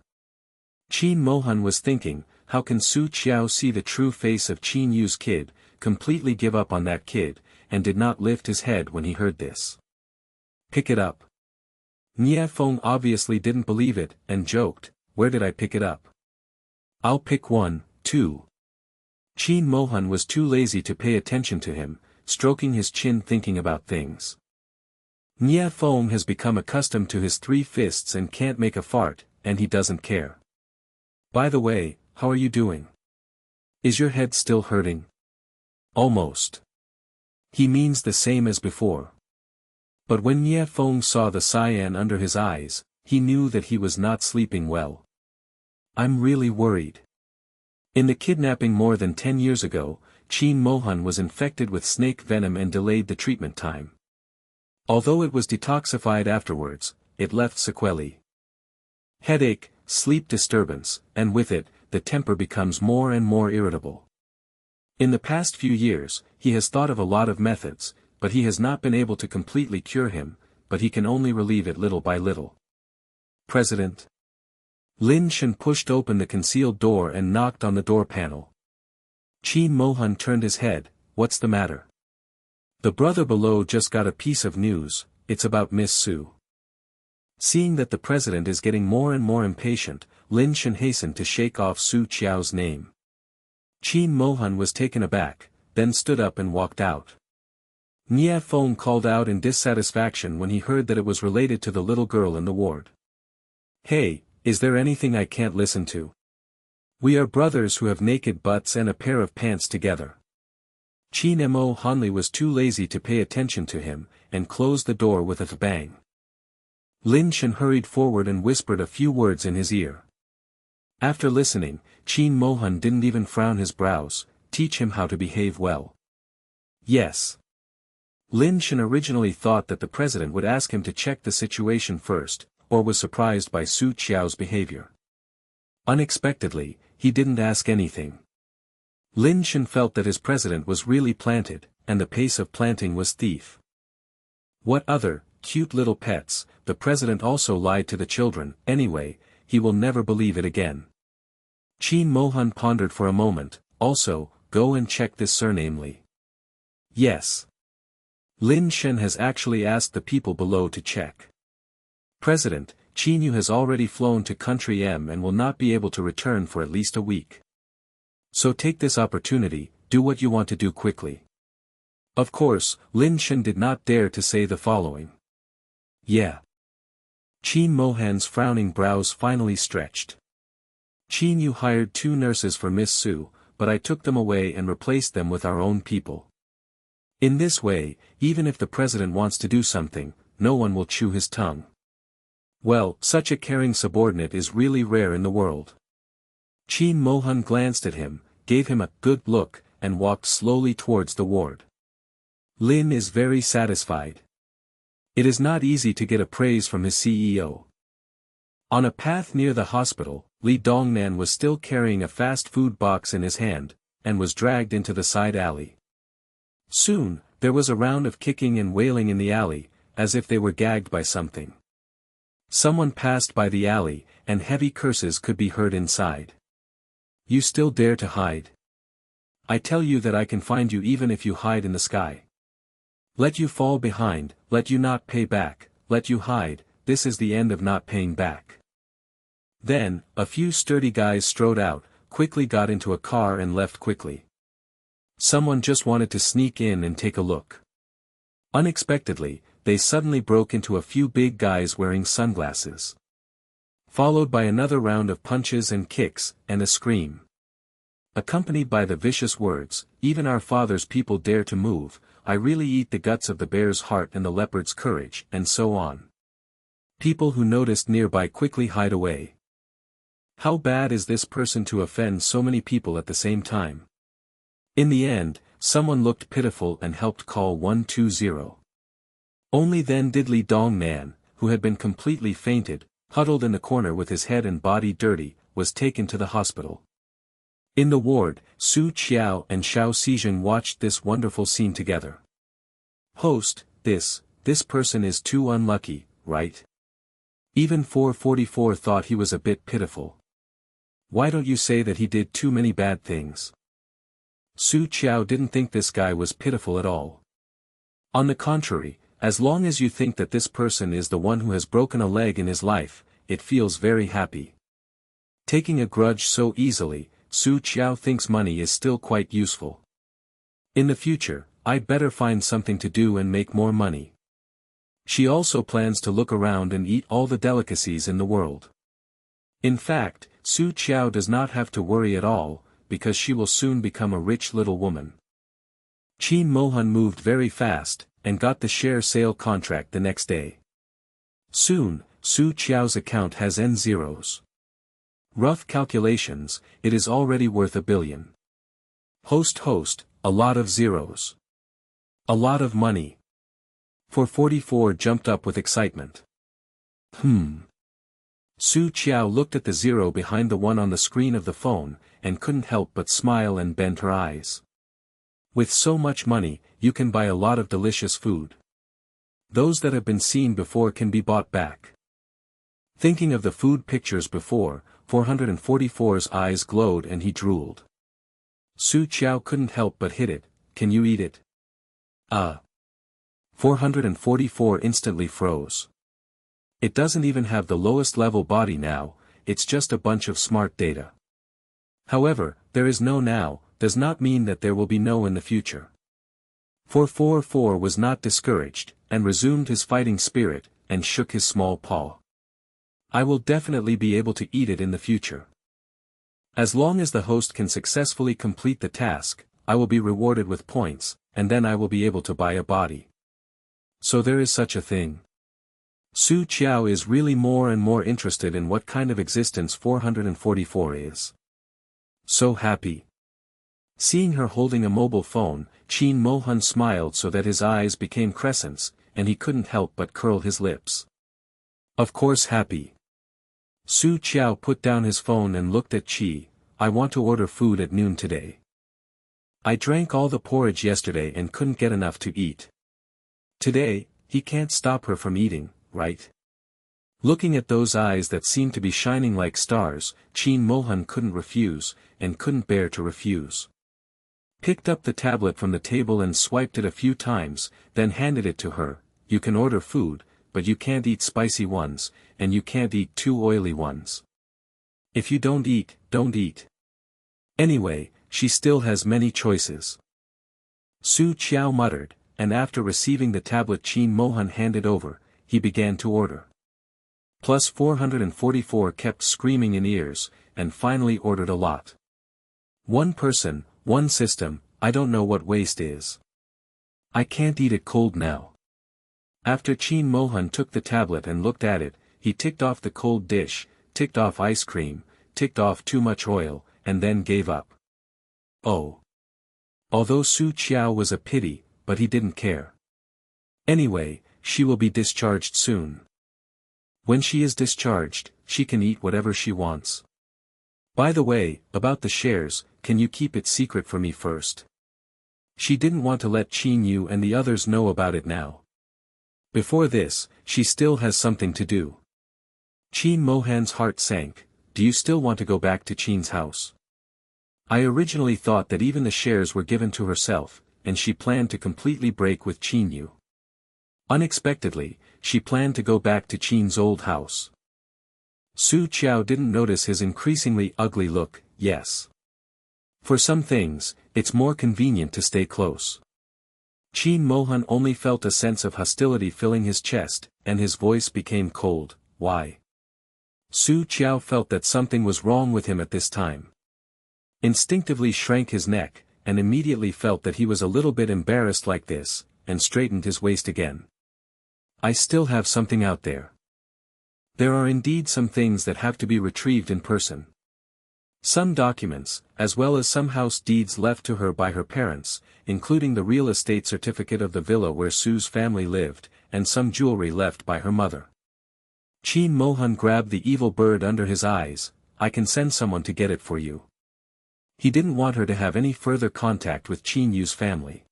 Qin Mohan was thinking, how can Su Qiao see the true face of Qin Yu's kid, completely give up on that kid, and did not lift his head when he heard this. Pick it up. Nie Feng obviously didn't believe it, and joked, where did I pick it up? I'll pick one, too. Qin Mohan was too lazy to pay attention to him, stroking his chin thinking about things. Nie Feng has become accustomed to his 3 fists and can't make a fart, and he doesn't care. By the way, how are you doing? Is your head still hurting? Almost. He means the same as before. But when Nie Feng saw the cyan under his eyes, he knew that he was not sleeping well. I'm really worried. In the kidnapping more than 10 years ago, Qin Mohan was infected with snake venom and delayed the treatment time. Although it was detoxified afterwards, it left sequelae. Headache, sleep disturbance, and with it, the temper becomes more and more irritable. In the past few years, he has thought of a lot of methods, but he has not been able to completely cure him, but he can only relieve it little by little. President. Lin Shen pushed open the concealed door and knocked on the door panel. Qin Mohan turned his head, what's the matter? The brother below just got a piece of news, it's about Miss Su. Seeing that the president is getting more and more impatient, Lin Shen hastened to shake off Su Qiao's name. Qin Mohan was taken aback, then stood up and walked out. Nie Feng called out in dissatisfaction when he heard that it was related to the little girl in the ward. Hey, is there anything I can't listen to? We are brothers who have naked butts and a pair of pants together. Qin Mo Hanli was too lazy to pay attention to him, and closed the door with a bang. Lin Shen hurried forward and whispered a few words in his ear. After listening, Qin Mohan didn't even frown his brows, teach him how to behave well. Yes. Lin Shen originally thought that the president would ask him to check the situation first, or was surprised by Su Qiao's behavior. Unexpectedly, he didn't ask anything. Lin Shen felt that his president was really planted, and the pace of planting was thief. What other, cute little pets, the president also lied to the children, anyway, he will never believe it again. Qin Mohan pondered for a moment, also, go and check this surname Li. Yes. Lin Shen has actually asked the people below to check. President, Qiao has already flown to Country M and will not be able to return for at least a week. So take this opportunity, do what you want to do quickly. Of course, Lin Shen did not dare to say the following. Yeah. Qin Mohan's frowning brows finally stretched. Qin, you hired 2 nurses for Miss Su, but I took them away and replaced them with our own people. In this way, even if the president wants to do something, no one will chew his tongue. Well, such a caring subordinate is really rare in the world. Qin Mohan glanced at him, gave him a good look, and walked slowly towards the ward. Lin is very satisfied. It is not easy to get a praise from his CEO. On a path near the hospital, Li Dongnan was still carrying a fast food box in his hand, and was dragged into the side alley. Soon, there was a round of kicking and wailing in the alley, as if they were gagged by something. Someone passed by the alley, and heavy curses could be heard inside. You still dare to hide? I tell you that I can find you even if you hide in the sky. Let you fall behind, let you not pay back, let you hide, this is the end of not paying back. Then, a few sturdy guys strode out, quickly got into a car and left quickly. Someone just wanted to sneak in and take a look. Unexpectedly, they suddenly broke into a few big guys wearing sunglasses. Followed by another round of punches and kicks, and a scream. Accompanied by the vicious words, even our father's people dare to move, I really eat the guts of the bear's heart and the leopard's courage, and so on. People who noticed nearby quickly hide away. How bad is this person to offend so many people at the same time? In the end, someone looked pitiful and helped call 120. Only then did Li Dongnan, who had been completely fainted, huddled in the corner with his head and body dirty, was taken to the hospital. In the ward, Su Qiao and Xiao Xijin watched this wonderful scene together. Host, this person is too unlucky, right? Even 444 thought he was a bit pitiful. Why don't you say that he did too many bad things? Su Qiao didn't think this guy was pitiful at all. On the contrary, as long as you think that this person is the one who has broken a leg in his life, it feels very happy. Taking a grudge so easily, Su Qiao thinks money is still quite useful. In the future, I'd better find something to do and make more money. She also plans to look around and eat all the delicacies in the world. In fact, Su Qiao does not have to worry at all, because she will soon become a rich little woman. Qin Mohan moved very fast, and got the share sale contract the next day. Soon, Su Qiao's account has N zeros. Rough calculations, it is already worth $1 billion. Host, a lot of zeros. A lot of money. 444 jumped up with excitement. Su Qiao looked at the zero behind the one on the screen of the phone, and couldn't help but smile and bend her eyes. With so much money, you can buy a lot of delicious food. Those that have been seen before can be bought back. Thinking of the food pictures before, 444's eyes glowed and he drooled. Su Qiao couldn't help but hit it. Can you eat it? 444 instantly froze. It doesn't even have the lowest level body now, it's just a bunch of smart data. However, there is no now, does not mean that there will be no in the future. 444 was not discouraged, and resumed his fighting spirit, and shook his small paw. I will definitely be able to eat it in the future. As long as the host can successfully complete the task, I will be rewarded with points, and then I will be able to buy a body. So there is such a thing. Su Qiao is really more and more interested in what kind of existence 444 is. So happy. Seeing her holding a mobile phone, Qin Mohan smiled so that his eyes became crescents, and he couldn't help but curl his lips. Of course happy. Su Qiao put down his phone and looked at Qi. I want to order food at noon today. I drank all the porridge yesterday and couldn't get enough to eat. Today, he can't stop her from eating, right? Looking at those eyes that seemed to be shining like stars, Qin Mohan couldn't refuse, and couldn't bear to refuse. Picked up the tablet from the table and swiped it a few times, then handed it to her. You can order food, but you can't eat spicy ones, and you can't eat too oily ones. If you don't eat, don't eat. Anyway, she still has many choices. Su Qiao muttered, and after receiving the tablet Qin Mohan handed over, he began to order. Plus 444 kept screaming in ears, and finally ordered a lot. One person, one system, I don't know what waste is. I can't eat it cold now. After Qin Mohan took the tablet and looked at it, he ticked off the cold dish, ticked off ice cream, ticked off too much oil, and then gave up. Oh. Although Su Qiao was a pity, but he didn't care. Anyway, she will be discharged soon. When she is discharged, she can eat whatever she wants. By the way, about the shares, can you keep it secret for me first? She didn't want to let Qin Yu and the others know about it now. Before this, she still has something to do. Qin Mohan's heart sank. Do you still want to go back to Qin's house? I originally thought that even the shares were given to herself, and she planned to completely break with Qin Yu. Unexpectedly, she planned to go back to Qin's old house. Su Qiao didn't notice his increasingly ugly look. Yes. For some things, it's more convenient to stay close. Qin Mohan only felt a sense of hostility filling his chest, and his voice became cold. Why? Su Qiao felt that something was wrong with him at this time. Instinctively shrank his neck, and immediately felt that he was a little bit embarrassed like this, and straightened his waist again. I still have something out there. There are indeed some things that have to be retrieved in person. Some documents, as well as some house deeds left to her by her parents, including the real estate certificate of the villa where Su's family lived, and some jewelry left by her mother. Qin Mohan grabbed the evil bird under his eyes. I can send someone to get it for you. He didn't want her to have any further contact with Qin Yu's family.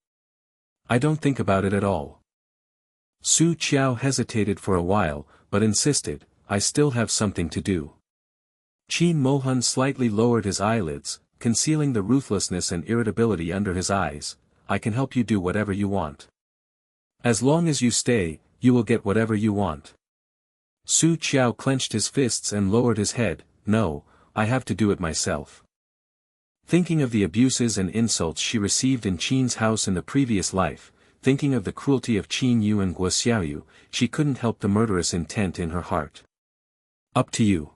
I don't think about it at all. Su Qiao hesitated for a while, but insisted, I still have something to do. Qin Mohan slightly lowered his eyelids, concealing the ruthlessness and irritability under his eyes. I can help you do whatever you want. As long as you stay, you will get whatever you want. Su Qiao clenched his fists and lowered his head. No, I have to do it myself. Thinking of the abuses and insults she received in Qin's house in the previous life, thinking of the cruelty of Qin Yu and Guo Xiaoyu, she couldn't help the murderous intent in her heart. Up to you.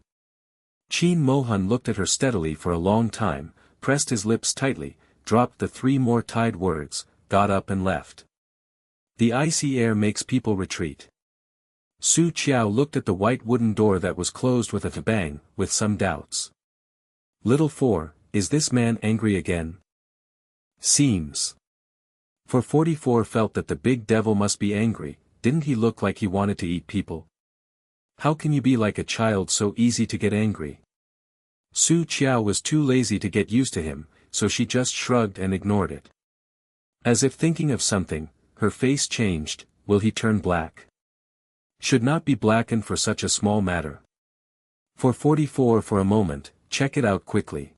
Qin Mohan looked at her steadily for a long time, pressed his lips tightly, dropped the 3 more tied words, got up and left. The icy air makes people retreat. Su Qiao looked at the white wooden door that was closed with a bang, with some doubts. Little 4, is this man angry again? Seems. For 44 felt that the big devil must be angry. Didn't he look like he wanted to eat people? How can you be like a child so easy to get angry? Su Qiao was too lazy to get used to him, so she just shrugged and ignored it. As if thinking of something, her face changed. Will he turn black? Should not be blackened for such a small matter. For 44 for a moment, check it out quickly.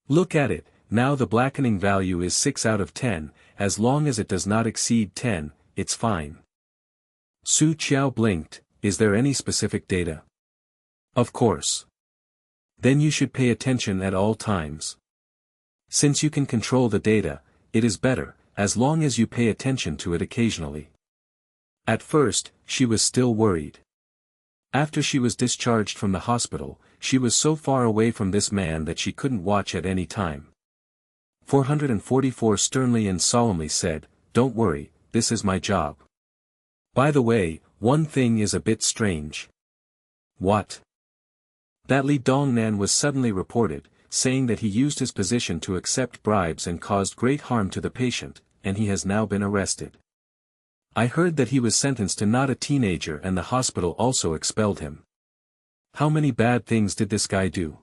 Look at it, now the blackening value is 6 out of 10, as long as it does not exceed 10, it's fine. Su Qiao blinked. Is there any specific data? Of course. Then you should pay attention at all times. Since you can control the data, it is better, as long as you pay attention to it occasionally. At first, she was still worried. After she was discharged from the hospital, she was so far away from this man that she couldn't watch at any time. 444 sternly and solemnly said, Don't worry, this is my job. By the way, one thing is a bit strange. What? That Li Dongnan was suddenly reported, saying that he used his position to accept bribes and caused great harm to the patient, and he has now been arrested. I heard that he was sentenced to not a teenager and the hospital also expelled him. How many bad things did this guy do?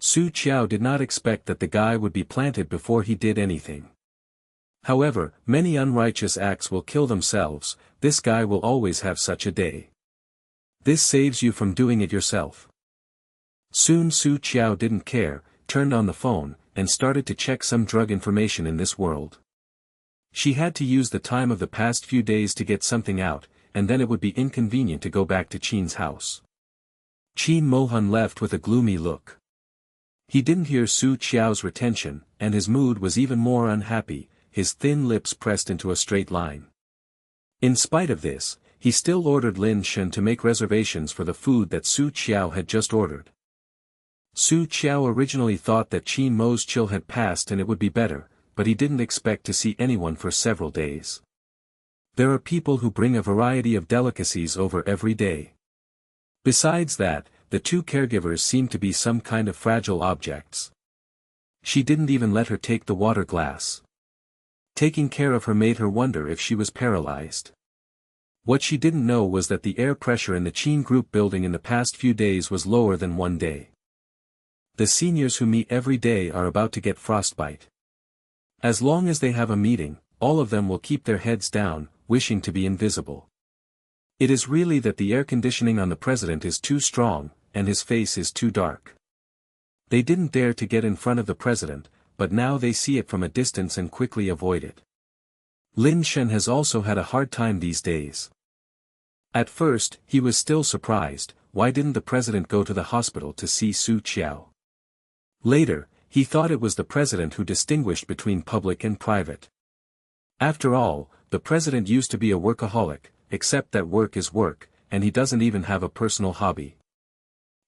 Su Qiao did not expect that the guy would be planted before he did anything. However, many unrighteous acts will kill themselves. This guy will always have such a day. This saves you from doing it yourself. Soon Su Qiao didn't care, turned on the phone, and started to check some drug information in this world. She had to use the time of the past few days to get something out, and then it would be inconvenient to go back to Qin's house. Qin Mohan left with a gloomy look. He didn't hear Su Qiao's retention, and his mood was even more unhappy, his thin lips pressed into a straight line. In spite of this, he still ordered Lin Shen to make reservations for the food that Su Qiao had just ordered. Su Qiao originally thought that Qin Mo's chill had passed and it would be better, but he didn't expect to see anyone for several days. There are people who bring a variety of delicacies over every day. Besides that, the two caregivers seemed to be some kind of fragile objects. She didn't even let her take the water glass. Taking care of her made her wonder if she was paralyzed. What she didn't know was that the air pressure in the Qin group building in the past few days was lower than one day. The seniors who meet every day are about to get frostbite. As long as they have a meeting, all of them will keep their heads down, wishing to be invisible. It is really that the air conditioning on the president is too strong, and his face is too dark. They didn't dare to get in front of the president, but now they see it from a distance and quickly avoid it. Lin Shen has also had a hard time these days. At first, he was still surprised, why didn't the president go to the hospital to see Su Qiao? Later, he thought it was the president who distinguished between public and private. After all, the president used to be a workaholic, except that work is work, and he doesn't even have a personal hobby.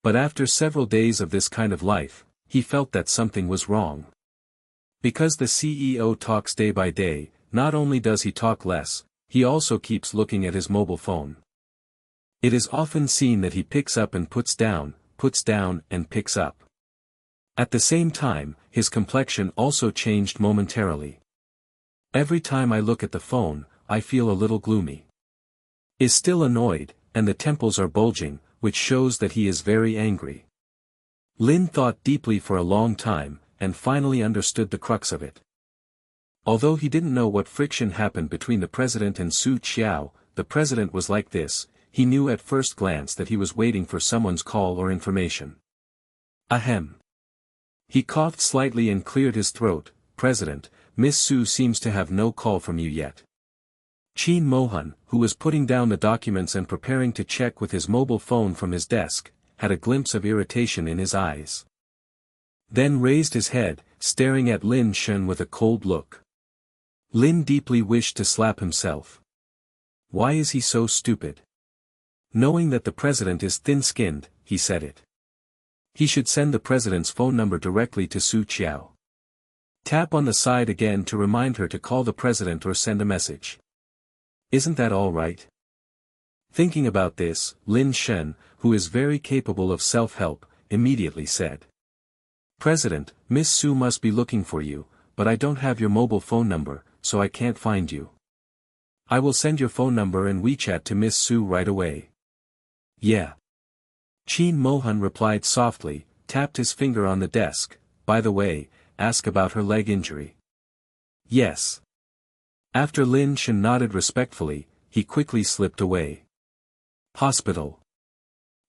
But after several days of this kind of life, he felt that something was wrong. Because the CEO talks day by day, not only does he talk less, he also keeps looking at his mobile phone. It is often seen that he picks up and puts down and picks up. At the same time, his complexion also changed momentarily. Every time I look at the phone, I feel a little gloomy. Is still annoyed, and the temples are bulging, which shows that he is very angry. Lin thought deeply for a long time, and finally understood the crux of it. Although he didn't know what friction happened between the president and Su Qiao, the president was like this, he knew at first glance that he was waiting for someone's call or information. Ahem. He coughed slightly and cleared his throat. President, Miss Su seems to have no call from you yet. Qin Mohan, who was putting down the documents and preparing to check with his mobile phone from his desk, had a glimpse of irritation in his eyes. Then raised his head, staring at Lin Shen with a cold look. Lin deeply wished to slap himself. Why is he so stupid? Knowing that the president is thin-skinned, he said it. He should send the president's phone number directly to Su Qiao. Tap on the side again to remind her to call the president or send a message. Isn't that all right? Thinking about this, Lin Shen, who is very capable of self-help, immediately said. President, Miss Su must be looking for you, but I don't have your mobile phone number, so I can't find you. I will send your phone number and WeChat to Miss Su right away. Yeah. Qin Mohan replied softly, tapped his finger on the desk. By the way, ask about her leg injury. Yes. After Lin Shen nodded respectfully, he quickly slipped away. Hospital.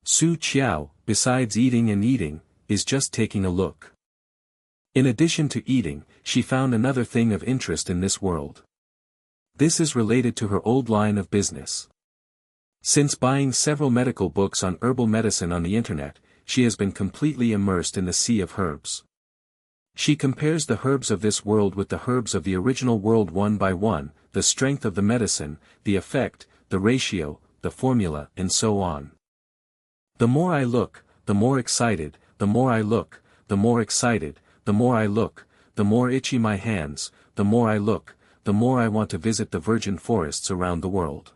Su Qiao, besides eating and eating, is just taking a look. In addition to eating, she found another thing of interest in this world. This is related to her old line of business. Since buying several medical books on herbal medicine on the internet, she has been completely immersed in the sea of herbs. She compares the herbs of this world with the herbs of the original world one by one, the strength of the medicine, the effect, the ratio, the formula, and so on. The more I look, the more excited, the more I look, the more excited, the more I look, the more itchy my hands, the more I look, the more I want to visit the virgin forests around the world.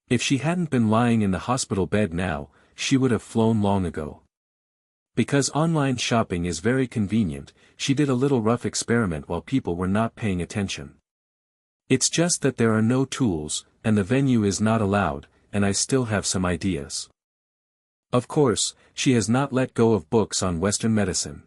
If she hadn't been lying in the hospital bed now, she would have flown long ago. Because online shopping is very convenient, she did a little rough experiment while people were not paying attention. It's just that there are no tools, and the venue is not allowed, and I still have some ideas. Of course, she has not let go of books on Western medicine.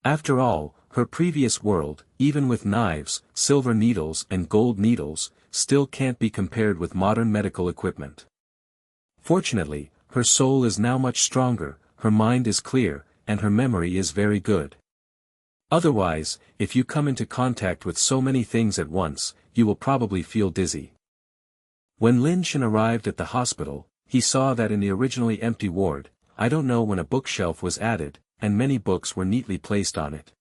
After all, her previous world, even with knives, silver needles and gold needles, still can't be compared with modern medical equipment. Fortunately, her soul is now much stronger, her mind is clear, and her memory is very good. Otherwise, if you come into contact with so many things at once, you will probably feel dizzy. When Lin Shen arrived at the hospital, he saw that in the originally empty ward, I don't know when a bookshelf was added, and many books were neatly placed on it.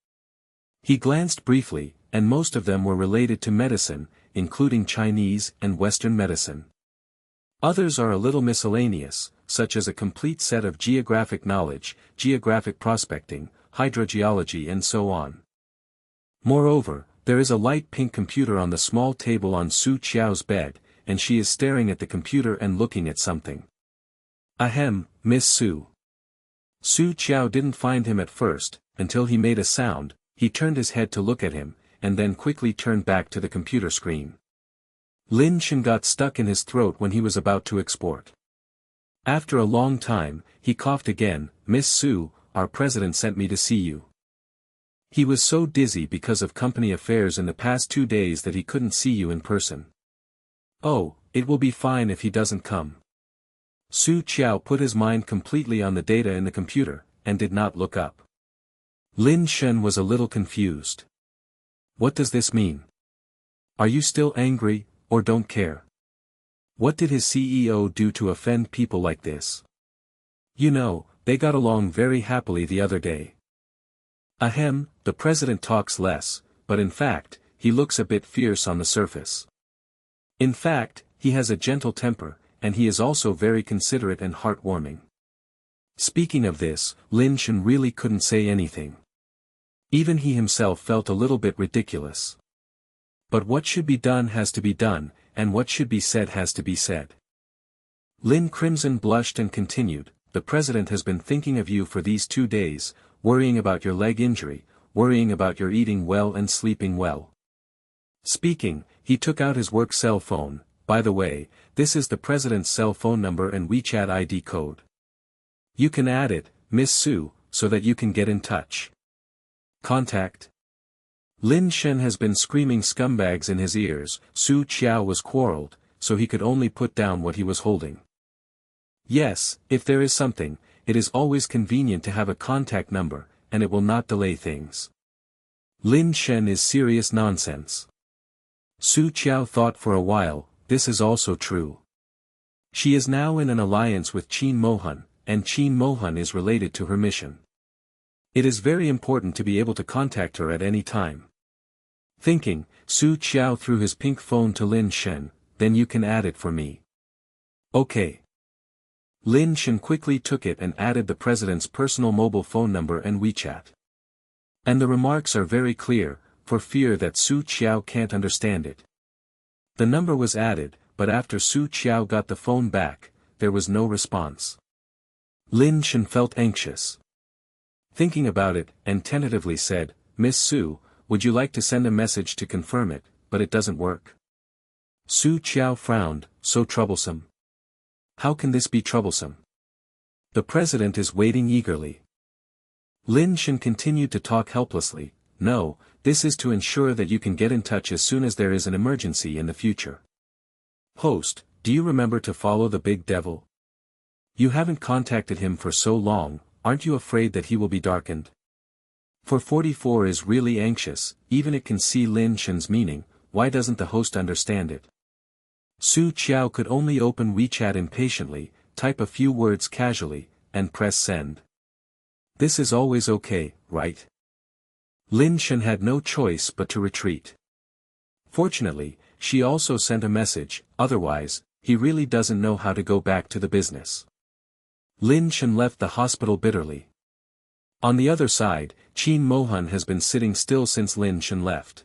He glanced briefly, and most of them were related to medicine, including Chinese and Western medicine. Others are a little miscellaneous, such as a complete set of geographic knowledge, geographic prospecting, hydrogeology and so on. Moreover, there is a light pink computer on the small table on Su Qiao's bed, and she is staring at the computer and looking at something. Ahem, Miss Su. Su Qiao didn't find him at first, until he made a sound. He turned his head to look at him, and then quickly turned back to the computer screen. Lin Shen got stuck in his throat when he was about to export. After a long time, he coughed again. Miss Su, our president sent me to see you. He was so dizzy because of company affairs in the past 2 days that he couldn't see you in person. Oh, it will be fine if he doesn't come. Su Qiao put his mind completely on the data in the computer, and did not look up. Lin Shen was a little confused. What does this mean? Are you still angry, or don't care? What did his CEO do to offend people like this? You know, they got along very happily the other day. Ahem, the president talks less, but in fact, he looks a bit fierce on the surface. In fact, he has a gentle temper, and he is also very considerate and heartwarming. Speaking of this, Lin Shen really couldn't say anything. Even he himself felt a little bit ridiculous. But what should be done has to be done, and what should be said has to be said. Lin Crimson blushed and continued, the president has been thinking of you for these 2 days, worrying about your leg injury, worrying about your eating well and sleeping well. Speaking, he took out his work cell phone. By the way, this is the president's cell phone number and WeChat ID code. You can add it, Miss Su, so that you can get in touch. Contact. Lin Shen has been screaming scumbags in his ears. Su Qiao was quarreled, so he could only put down what he was holding. Yes, if there is something, it is always convenient to have a contact number, and it will not delay things. Lin Shen is serious nonsense. Su Qiao thought for a while, this is also true. She is now in an alliance with Qin Mohan, and Qin Mohan is related to her mission. It is very important to be able to contact her at any time. Thinking, Su Qiao threw his pink phone to Lin Shen, then you can add it for me. Okay. Lin Shen quickly took it and added the president's personal mobile phone number and WeChat. And the remarks are very clear, for fear that Su Qiao can't understand it. The number was added, but after Su Qiao got the phone back, there was no response. Lin Shen felt anxious. Thinking about it, and tentatively said, Miss Su, would you like to send a message to confirm it, but it doesn't work. Su Qiao frowned, so troublesome. How can this be troublesome? The president is waiting eagerly. Lin Shen continued to talk helplessly, no, this is to ensure that you can get in touch as soon as there is an emergency in the future. Host, do you remember to follow the big devil? You haven't contacted him for so long, aren't you afraid that he will be darkened? For 44 is really anxious, even it can see Lin Shen's meaning, why doesn't the host understand it? Su Qiao could only open WeChat impatiently, type a few words casually, and press send. This is always okay, right? Lin Shen had no choice but to retreat. Fortunately, she also sent a message, otherwise, he really doesn't know how to go back to the business. Lin Shen left the hospital bitterly. On the other side, Qin Mohan has been sitting still since Lin Shen left.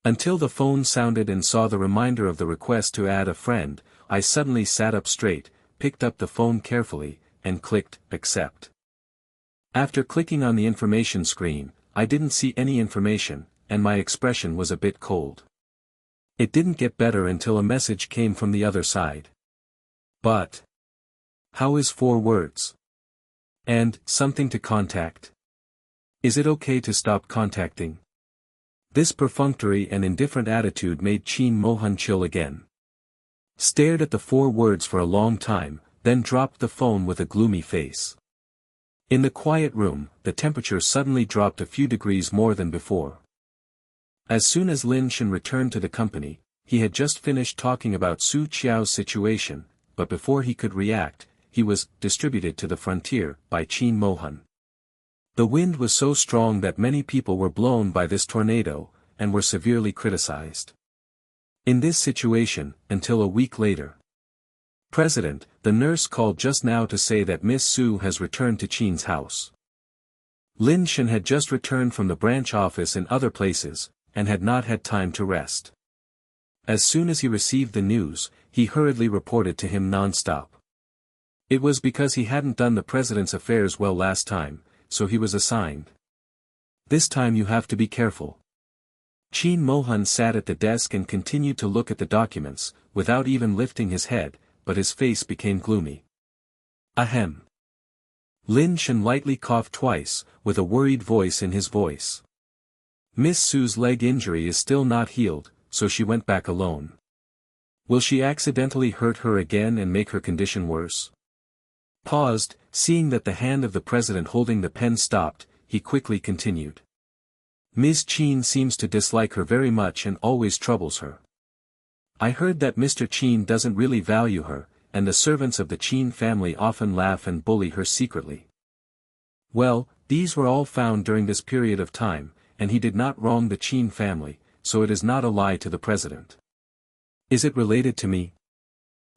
Until the phone sounded and saw the reminder of the request to add a friend, I suddenly sat up straight, picked up the phone carefully, and clicked, accept. After clicking on the information screen, I didn't see any information, and my expression was a bit cold. It didn't get better until a message came from the other side. But how is 4 words? And, something to contact. Is it okay to stop contacting? This perfunctory and indifferent attitude made Qin Mohan chill again. Stared at the 4 words for a long time, then dropped the phone with a gloomy face. In the quiet room, the temperature suddenly dropped a few degrees more than before. As soon as Lin Shen returned to the company, He had just finished talking about Su Qiao's situation, but before he could react, he was distributed to the frontier by Qin Mohan. The wind was so strong that many people were blown by this tornado, and were severely criticized. In this situation, until a week later. President, the nurse called just now to say that Miss Su has returned to Qin's house. Lin Shen had just returned from the branch office in other places, and had not had time to rest. As soon as he received the news, he hurriedly reported to him non-stop. It was because he hadn't done the president's affairs well last time, so he was assigned. This time you have to be careful. Qin Mohan sat at the desk and continued to look at the documents, without even lifting his head, but his face became gloomy. Ahem. Lin Shen lightly coughed twice, with a worried voice in his voice. Miss Su's leg injury is still not healed, so she went back alone. Will she accidentally hurt her again and make her condition worse? Paused, seeing that the hand of the president holding the pen stopped, he quickly continued. Ms. Qin seems to dislike her very much and always troubles her. I heard that Mr. Qin doesn't really value her, and the servants of the Qin family often laugh and bully her secretly. Well, these were all found during this period of time, and he did not wrong the Qin family, so it is not a lie to the president. Is it related to me?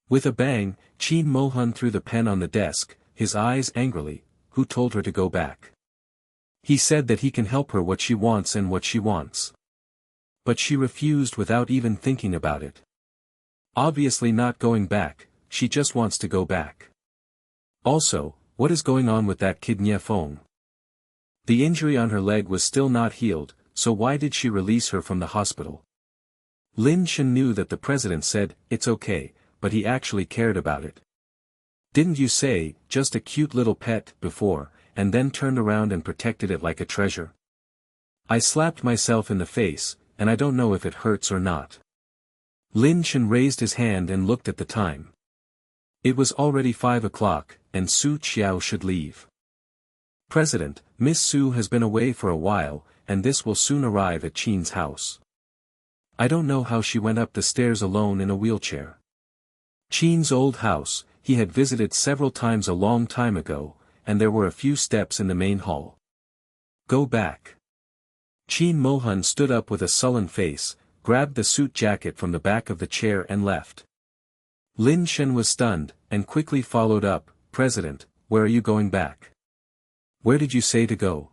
With a bang, Qin Mohan threw the pen on the desk, his eyes angrily. Who told her to go back? He said that he can help her what she wants and what she wants. But she refused without even thinking about it. Obviously not going back, she just wants to go back. Also, what is going on with that kid Nye Fong? The injury on her leg was still not healed, so why did she release her from the hospital? Lin Shen knew that the president said, it's okay, but he actually cared about it. Didn't you say, just a cute little pet, before, and then turned around and protected it like a treasure? I slapped myself in the face, and I don't know if it hurts or not. Lin Shen raised his hand and looked at the time. It was already 5 o'clock, and Su Qiao should leave. President, Miss Su has been away for a while, and this will soon arrive at Qin's house. I don't know how she went up the stairs alone in a wheelchair. Qin's old house, he had visited several times a long time ago, and there were a few steps in the main hall. Go back. Qin Mohan stood up with a sullen face, grabbed the suit jacket from the back of the chair and left. Lin Shen was stunned, and quickly followed up, President, where are you going back? Where did you say to go?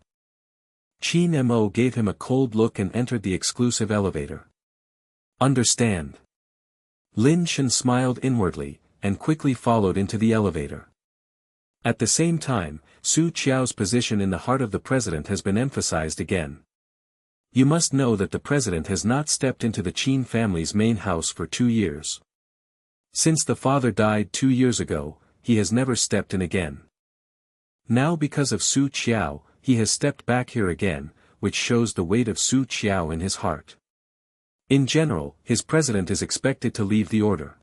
Qin Mo gave him a cold look and entered the exclusive elevator. Understand. Lin Shen smiled inwardly, and quickly followed into the elevator. At the same time, Su Qiao's position in the heart of the president has been emphasized again. You must know that the president has not stepped into the Qin family's main house for 2 years. Since the father died 2 years ago, he has never stepped in again. Now because of Su Qiao, he has stepped back here again, which shows the weight of Su Qiao in his heart. In general, his president is expected to leave the order.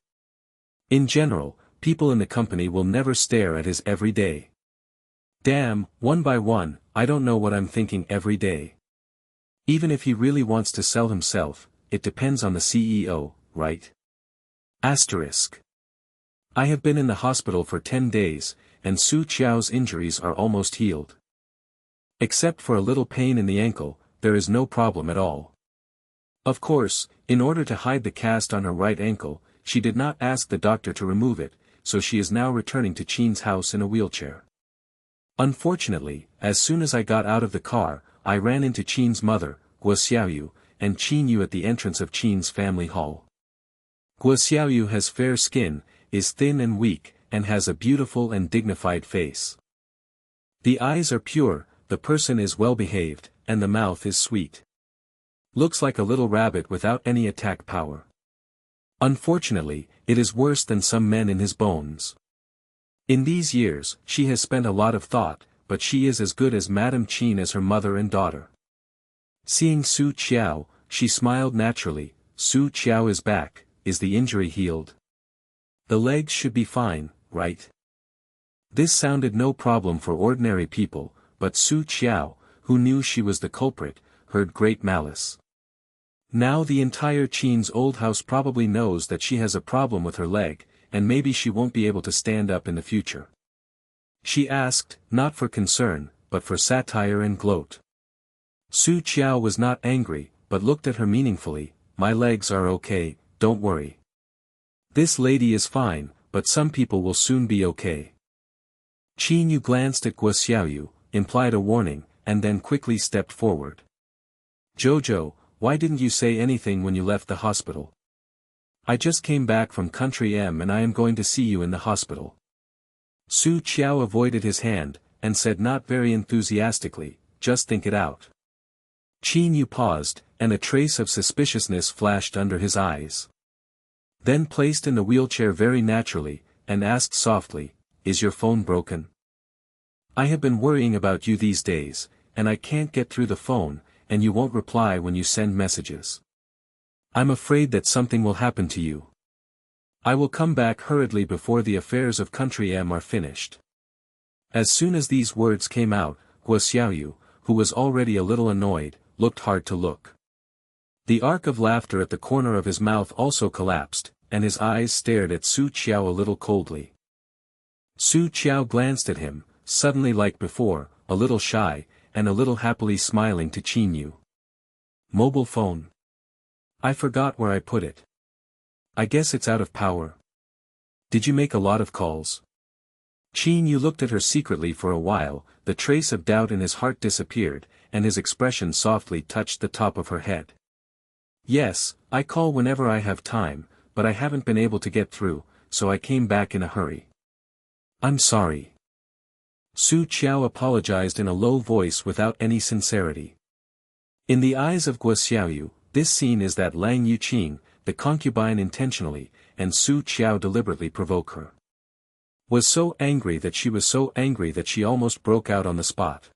In general, people in the company will never stare at his every day. Damn, one by one, I don't know what I'm thinking every day. Even if he really wants to sell himself, it depends on the CEO, right? Asterisk. I have been in the hospital for 10 days, and Su Qiao's injuries are almost healed. Except for a little pain in the ankle, there is no problem at all. Of course, in order to hide the cast on her right ankle, she did not ask the doctor to remove it, so she is now returning to Qin's house in a wheelchair. Unfortunately, as soon as I got out of the car, I ran into Qin's mother, Guo Xiaoyu, and Qin Yu at the entrance of Qin's family hall. Guo Xiaoyu has fair skin, is thin and weak, and has a beautiful and dignified face. The eyes are pure, the person is well behaved, and the mouth is sweet. Looks like a little rabbit without any attack power. Unfortunately, it is worse than some men in his bones. In these years, she has spent a lot of thought, but she is as good as Madame Qin as her mother and daughter. Seeing Su Qiao, she smiled naturally. Su Qiao is back, is the injury healed? The legs should be fine, right? This sounded no problem for ordinary people, but Su Qiao, who knew she was the culprit, heard great malice. Now the entire Qin's old house probably knows that she has a problem with her leg, and maybe she won't be able to stand up in the future. She asked, not for concern, but for satire and gloat. Su Qiao was not angry, but looked at her meaningfully. My legs are okay, don't worry. This lady is fine, but some people will soon be okay. Qin Yu glanced at Guo Xiaoyu, implied a warning, and then quickly stepped forward. Jojo, why didn't you say anything when you left the hospital? I just came back from Country M and I am going to see you in the hospital. Su Qiao avoided his hand, and said not very enthusiastically, just think it out. Qin Yu paused, and a trace of suspiciousness flashed under his eyes. Then placed in the wheelchair very naturally, and asked softly, is your phone broken? I have been worrying about you these days, and I can't get through the phone, and you won't reply when you send messages. I'm afraid that something will happen to you. I will come back hurriedly before the affairs of Country M are finished. As soon as these words came out, Guo Xiaoyu, who was already a little annoyed, looked hard to look. The arc of laughter at the corner of his mouth also collapsed, and his eyes stared at Su Qiao a little coldly. Su Qiao glanced at him, suddenly like before, a little shy, and a little happily smiling to Qin Yu. Mobile phone. I forgot where I put it. I guess it's out of power. Did you make a lot of calls? Qin Yu looked at her secretly for a while, the trace of doubt in his heart disappeared, and his expression softly touched the top of her head. Yes, I call whenever I have time, but I haven't been able to get through, so I came back in a hurry. I'm sorry. Su Qiao apologized in a low voice without any sincerity. In the eyes of Guo Xiaoyu, this scene is that Lang Yuqing, the concubine intentionally, and Su Qiao deliberately provoke her. Was so angry that she almost broke out on the spot.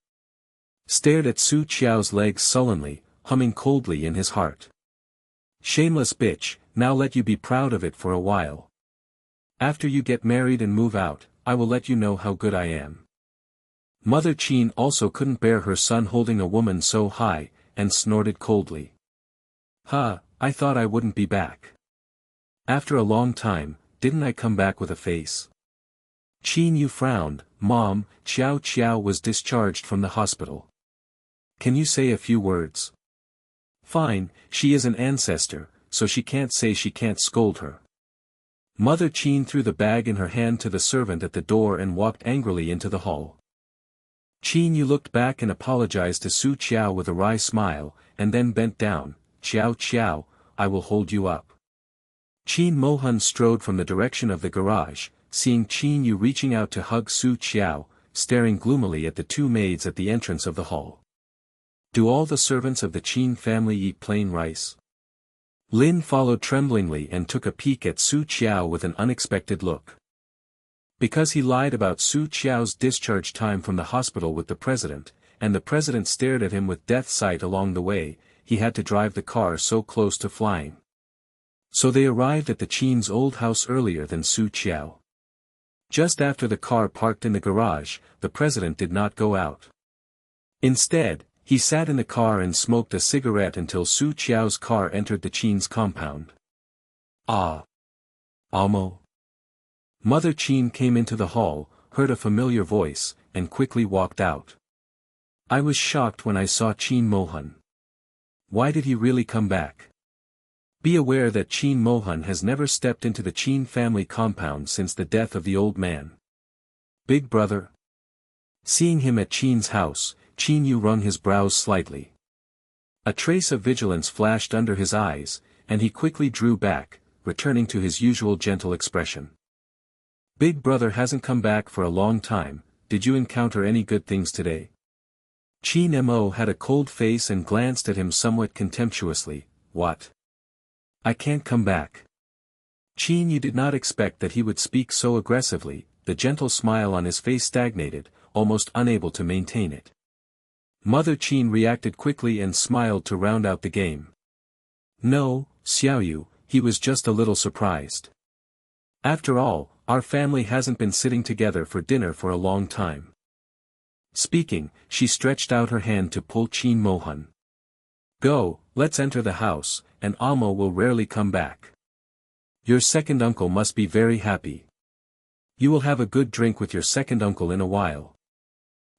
Stared at Su Qiao's legs sullenly, humming coldly in his heart. Shameless bitch, now let you be proud of it for a while. After you get married and move out, I will let you know how good I am. Mother Qin also couldn't bear her son holding a woman so high, and snorted coldly. Ha, I thought I wouldn't be back. After a long time, didn't I come back with a face? Qin Yu frowned. Mom, Qiao Qiao was discharged from the hospital. Can you say a few words? Fine, she is an ancestor, so she can't say she can't scold her. Mother Qin threw the bag in her hand to the servant at the door and walked angrily into the hall. Qin Yu looked back and apologized to Su Qiao with a wry smile, and then bent down. Qiao Qiao, I will hold you up. Qin Mohan strode from the direction of the garage, seeing Qin Yu reaching out to hug Su Qiao, staring gloomily at the two maids at the entrance of the hall. Do all the servants of the Qin family eat plain rice? Lin followed tremblingly and took a peek at Su Qiao with an unexpected look. Because he lied about Su Qiao's discharge time from the hospital with the president, and the president stared at him with death sight along the way, he had to drive the car so close to flying. So they arrived at the Qin's old house earlier than Su Qiao. Just after the car parked in the garage, the president did not go out. Instead, he sat in the car and smoked a cigarette until Su Qiao's car entered the Qin's compound. Ah! Amo! Mother Qin came into the hall, heard a familiar voice, and quickly walked out. I was shocked when I saw Qin Mohan. Why did he really come back? Be aware that Qin Mohan has never stepped into the Qin family compound since the death of the old man. Big brother? Seeing him at Qin's house, Qin Yu wrung his brows slightly. A trace of vigilance flashed under his eyes, and he quickly drew back, returning to his usual gentle expression. Big brother hasn't come back for a long time. Did you encounter any good things today? Qin Mo had a cold face and glanced at him somewhat contemptuously. What? I can't come back. Qin Yu did not expect that he would speak so aggressively. The gentle smile on his face stagnated, almost unable to maintain it. Mother Qin reacted quickly and smiled to round out the game. No, Xiaoyu, he was just a little surprised. After all, our family hasn't been sitting together for dinner for a long time. Speaking, she stretched out her hand to pull Qin Mohan. Go, let's enter the house, and Amo will rarely come back. Your second uncle must be very happy. You will have a good drink with your second uncle in a while.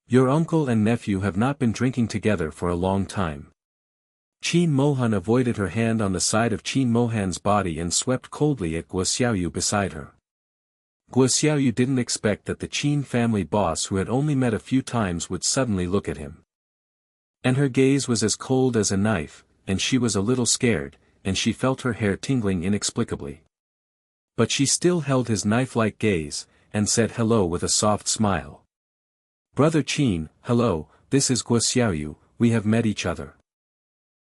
Your uncle and nephew have not been drinking together for a long time. Qin Mohan avoided her hand on the side of Qin Mohan's body and swept coldly at Guo Xiaoyu beside her. Guo Xiaoyu didn't expect that the Qin family boss who had only met a few times would suddenly look at him. And her gaze was as cold as a knife, and she was a little scared, and she felt her hair tingling inexplicably. But she still held his knife-like gaze, and said hello with a soft smile. Brother Qin, hello, this is Guo Xiaoyu, we have met each other.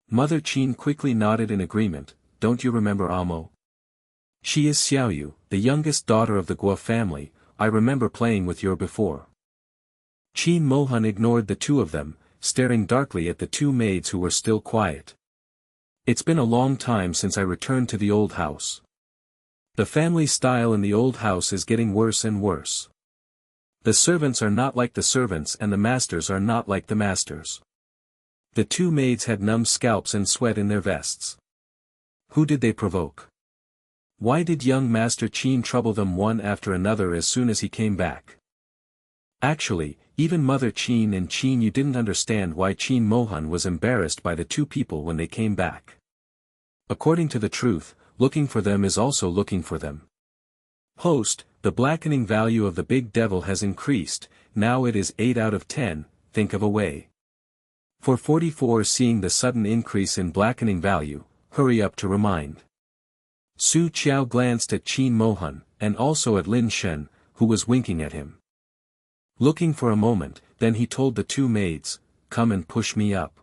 Mother Qin quickly nodded in agreement. Don't you remember Amo? She is Xiaoyu, the youngest daughter of the Guo family. I remember playing with your before. Qin Mohan ignored the two of them, staring darkly at the two maids who were still quiet. It's been a long time since I returned to the old house. The family style in the old house is getting worse and worse. The servants are not like the servants and the masters are not like the masters. The two maids had numb scalps and sweat in their vests. Who did they provoke? Why did young Master Qin trouble them one after another as soon as he came back? Actually, even Mother Qin and Qin Yu didn't understand why Qin Mohan was embarrassed by the two people when they came back. According to the truth, looking for them is also looking for them. Host, the blackening value of the big devil has increased, now it is 8 out of 10, think of a way. For 44 seeing the sudden increase in blackening value, hurry up to remind. Su Qiao glanced at Qin Mohan, and also at Lin Shen, who was winking at him. Looking for a moment, then he told the two maids, come and push me up.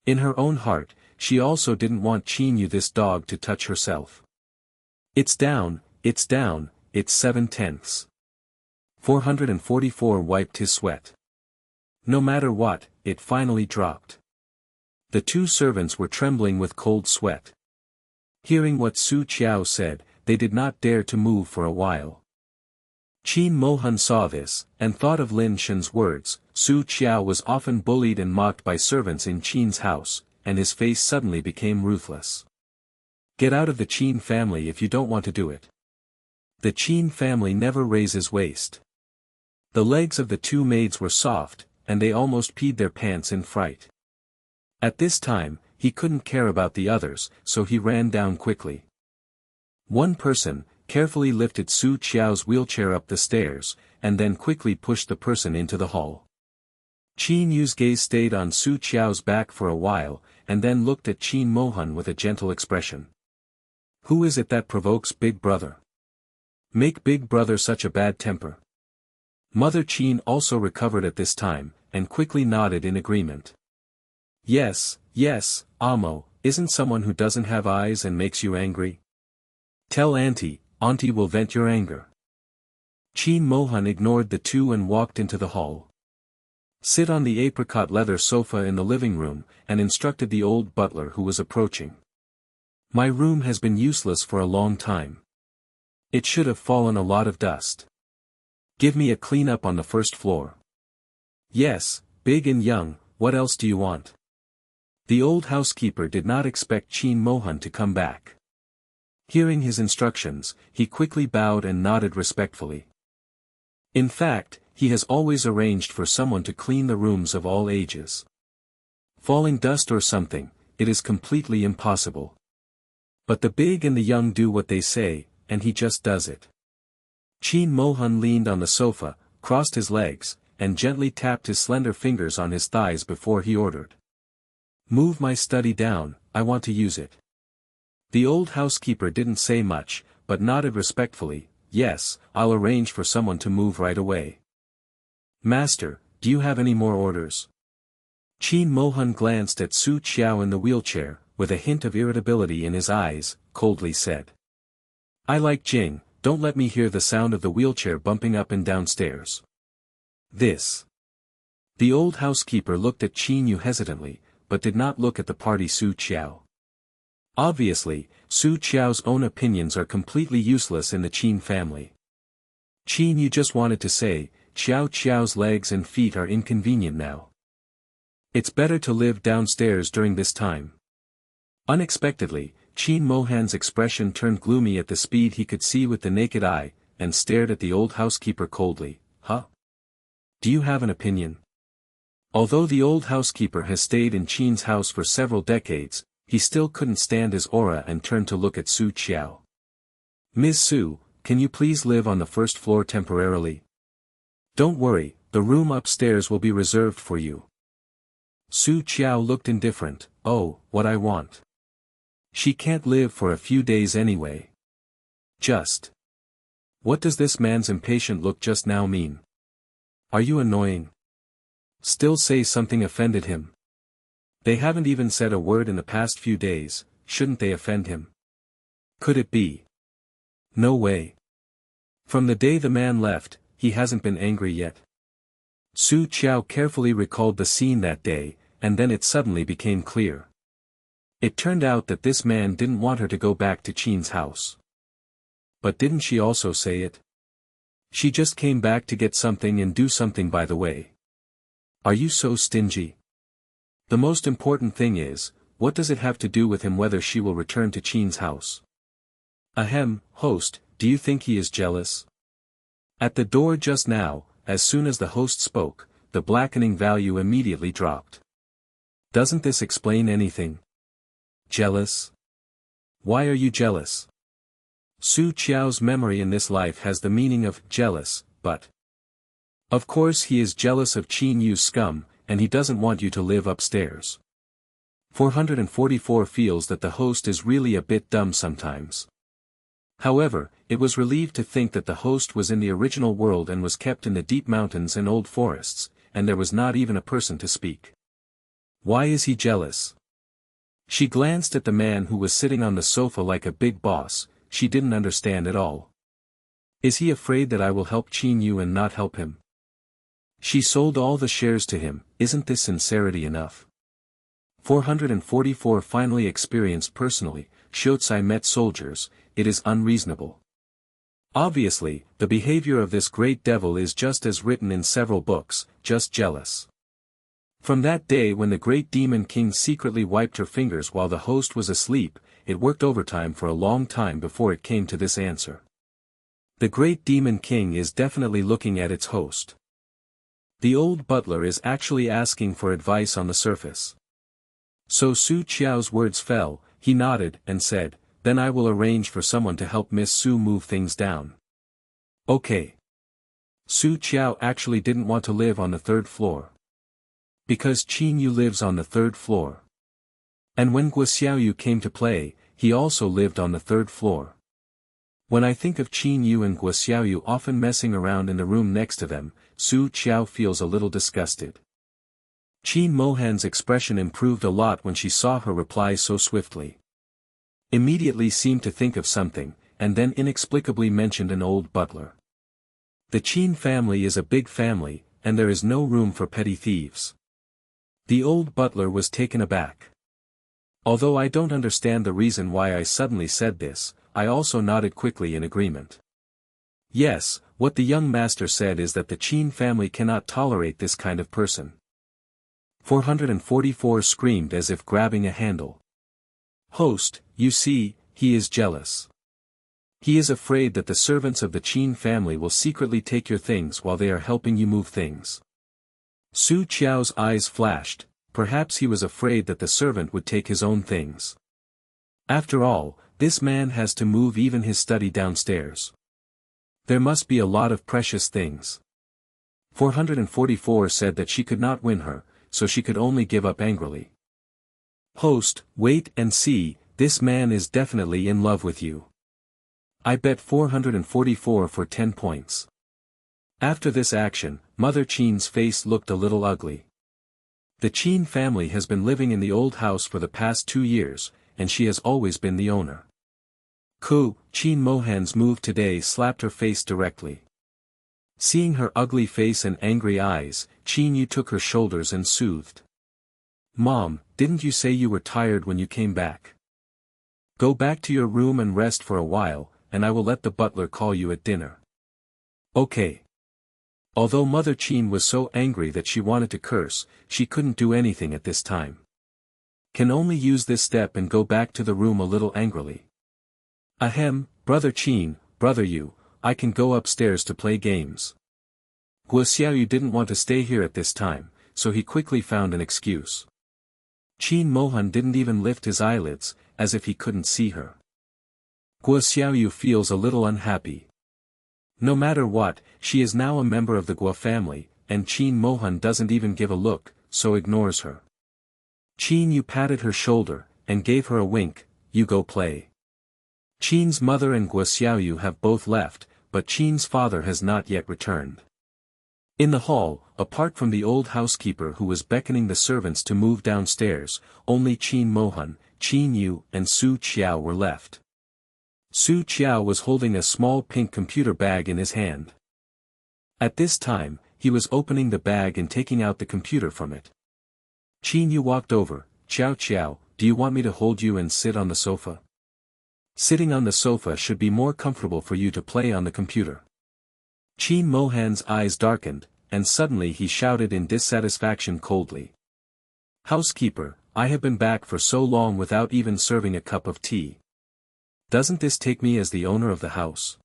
In her own heart, she also didn't want Qin Yu this dog to touch herself. It's down, it's 7/10. 444 wiped his sweat. No matter what, it finally dropped. The two servants were trembling with cold sweat. Hearing what Su Qiao said, they did not dare to move for a while. Qin Mohan saw this, and thought of Lin Shen's words. Su Qiao was often bullied and mocked by servants in Qin's house, and his face suddenly became ruthless. Get out of the Qin family if you don't want to do it. The Qin family never raises waist. The legs of the two maids were soft, and they almost peed their pants in fright. At this time, he couldn't care about the others, so he ran down quickly. One person carefully lifted Su Qiao's wheelchair up the stairs, and then quickly pushed the person into the hall. Qin Yu's gaze stayed on Su Qiao's back for a while, and then looked at Qin Mohan with a gentle expression. Who is it that provokes Big Brother? Make Big Brother such a bad temper. Mother Qin also recovered at this time, and quickly nodded in agreement. Yes, Amo, isn't someone who doesn't have eyes and makes you angry? Tell Auntie will vent your anger. Qin Mohan ignored the two and walked into the hall. Sit on the apricot leather sofa in the living room, and instructed the old butler who was approaching. My room has been useless for a long time. It should have fallen a lot of dust. Give me a clean-up on the first floor. Yes, big and young, what else do you want? The old housekeeper did not expect Qin Mohan to come back. Hearing his instructions, he quickly bowed and nodded respectfully. In fact, he has always arranged for someone to clean the rooms of all ages. Falling dust or something, it is completely impossible. But the big and the young do what they say, and he just does it. Qin Mohan leaned on the sofa, crossed his legs, and gently tapped his slender fingers on his thighs before he ordered. Move my study down, I want to use it. The old housekeeper didn't say much, but nodded respectfully. Yes, I'll arrange for someone to move right away. Master, do you have any more orders? Qin Mohan glanced at Su Qiao in the wheelchair, with a hint of irritability in his eyes, coldly said. I like Jing, don't let me hear the sound of the wheelchair bumping up and down stairs. This. The old housekeeper looked at Qin Yu hesitantly, but did not look at the party Su Qiao. Obviously, Su Qiao's own opinions are completely useless in the Qin family. Qin Yu just wanted to say, Qiao's legs and feet are inconvenient now. It's better to live downstairs during this time. Unexpectedly, Qin Mohan's expression turned gloomy at the speed he could see with the naked eye, and stared at the old housekeeper coldly. Huh? Do you have an opinion? Although the old housekeeper has stayed in Qin's house for several decades, he still couldn't stand his aura and turned to look at Su Qiao. Ms. Su, can you please live on the first floor temporarily? Don't worry, the room upstairs will be reserved for you. Su Qiao looked indifferent. Oh, what I want. She can't live for a few days anyway. Just. What does this man's impatient look just now mean? Are you annoying? Still say something offended him. They haven't even said a word in the past few days, shouldn't they offend him? Could it be? No way. From the day the man left, he hasn't been angry yet. Su Qiao carefully recalled the scene that day, and then it suddenly became clear. It turned out that this man didn't want her to go back to Qin's house. But didn't she also say it? She just came back to get something and do something by the way. Are you so stingy? The most important thing is, what does it have to do with him whether she will return to Qin's house? Ahem, host, do you think he is jealous? At the door just now, as soon as the host spoke, the blackening value immediately dropped. Doesn't this explain anything? Jealous? Why are you jealous? Su Qiao's memory in this life has the meaning of jealous, but of course he is jealous of Qin Yu's scum, and he doesn't want you to live upstairs. 444 feels that the host is really a bit dumb sometimes. However, it was relieved to think that the host was in the original world and was kept in the deep mountains and old forests, and there was not even a person to speak. Why is he jealous? She glanced at the man who was sitting on the sofa like a big boss. She didn't understand at all. Is he afraid that I will help Qin Yu and not help him? She sold all the shares to him, isn't this sincerity enough? 444 finally experienced personally, Shotsi met soldiers, it is unreasonable. Obviously, the behavior of this great devil is just as written in several books, just jealous. From that day when the great demon king secretly wiped her fingers while the host was asleep, it worked overtime for a long time before it came to this answer. The great demon king is definitely looking at its host. The old butler is actually asking for advice on the surface. So Su Qiao's words fell, he nodded and said, then I will arrange for someone to help Miss Su move things down. Okay. Su Qiao actually didn't want to live on the third floor. Because Qin Yu lives on the third floor. And when Guo came to play, he also lived on the third floor. When I think of Qin Yu and Guo often messing around in the room next to them, Su Qiao feels a little disgusted. Qin Mohan's expression improved a lot when she saw her reply so swiftly. Immediately seemed to think of something, and then inexplicably mentioned an old butler. The Qin family is a big family, and there is no room for petty thieves. The old butler was taken aback. Although I don't understand the reason why I suddenly said this, I also nodded quickly in agreement. Yes, what the young master said is that the Qin family cannot tolerate this kind of person. 444 screamed as if grabbing a handle. Host, you see, he is jealous. He is afraid that the servants of the Qin family will secretly take your things while they are helping you move things. Su Qiao's eyes flashed, perhaps he was afraid that the servant would take his own things. After all, this man has to move even his study downstairs. There must be a lot of precious things. 444 said that she could not win her, so she could only give up angrily. Host, wait and see, this man is definitely in love with you. I bet 444 for 10 points. After this action, Mother Qin's face looked a little ugly. The Qin family has been living in the old house for the past 2 years, and she has always been the owner. Qin Mohan's move today slapped her face directly. Seeing her ugly face and angry eyes, Qin Yu took her shoulders and soothed. Mom, didn't you say you were tired when you came back? Go back to your room and rest for a while, and I will let the butler call you at dinner. Okay. Although Mother Qin was so angry that she wanted to curse, she couldn't do anything at this time. Can only use this step and go back to the room a little angrily. Ahem, Brother Qin, brother you, I can go upstairs to play games. Guo Xiaoyu didn't want to stay here at this time, so he quickly found an excuse. Qin Mohan didn't even lift his eyelids, as if he couldn't see her. Guo Xiaoyu feels a little unhappy. No matter what, she is now a member of the Guo family, and Qin Mohan doesn't even give a look, so ignores her. Qin Yu patted her shoulder, and gave her a wink, you go play. Qin's mother and Guo Xiaoyu have both left, but Qin's father has not yet returned. In the hall, apart from the old housekeeper who was beckoning the servants to move downstairs, only Qin Mohan, Qin Yu and Su Qiao were left. Su Qiao was holding a small pink computer bag in his hand. At this time, he was opening the bag and taking out the computer from it. Qin Yu walked over, Qiao, do you want me to hold you and sit on the sofa? Sitting on the sofa should be more comfortable for you to play on the computer. Qin Mohan's eyes darkened, and suddenly he shouted in dissatisfaction coldly. Housekeeper, I have been back for so long without even serving a cup of tea. Doesn't this take me as the owner of the house?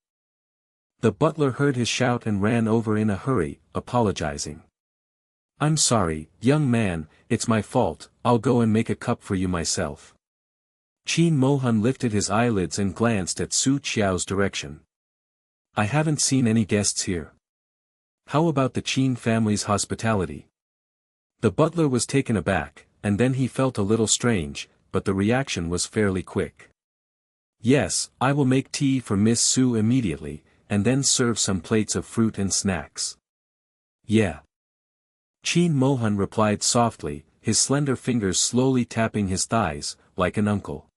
The butler heard his shout and ran over in a hurry, apologizing. I'm sorry, young man, it's my fault, I'll go and make a cup for you myself. Qin Mohan lifted his eyelids and glanced at Su Qiao's direction. I haven't seen any guests here. How about the Qin family's hospitality? The butler was taken aback, and then he felt a little strange, but the reaction was fairly quick. Yes, I will make tea for Miss Su immediately, and then serve some plates of fruit and snacks. Yeah. Qin Mohan replied softly, his slender fingers slowly tapping his thighs, like an uncle.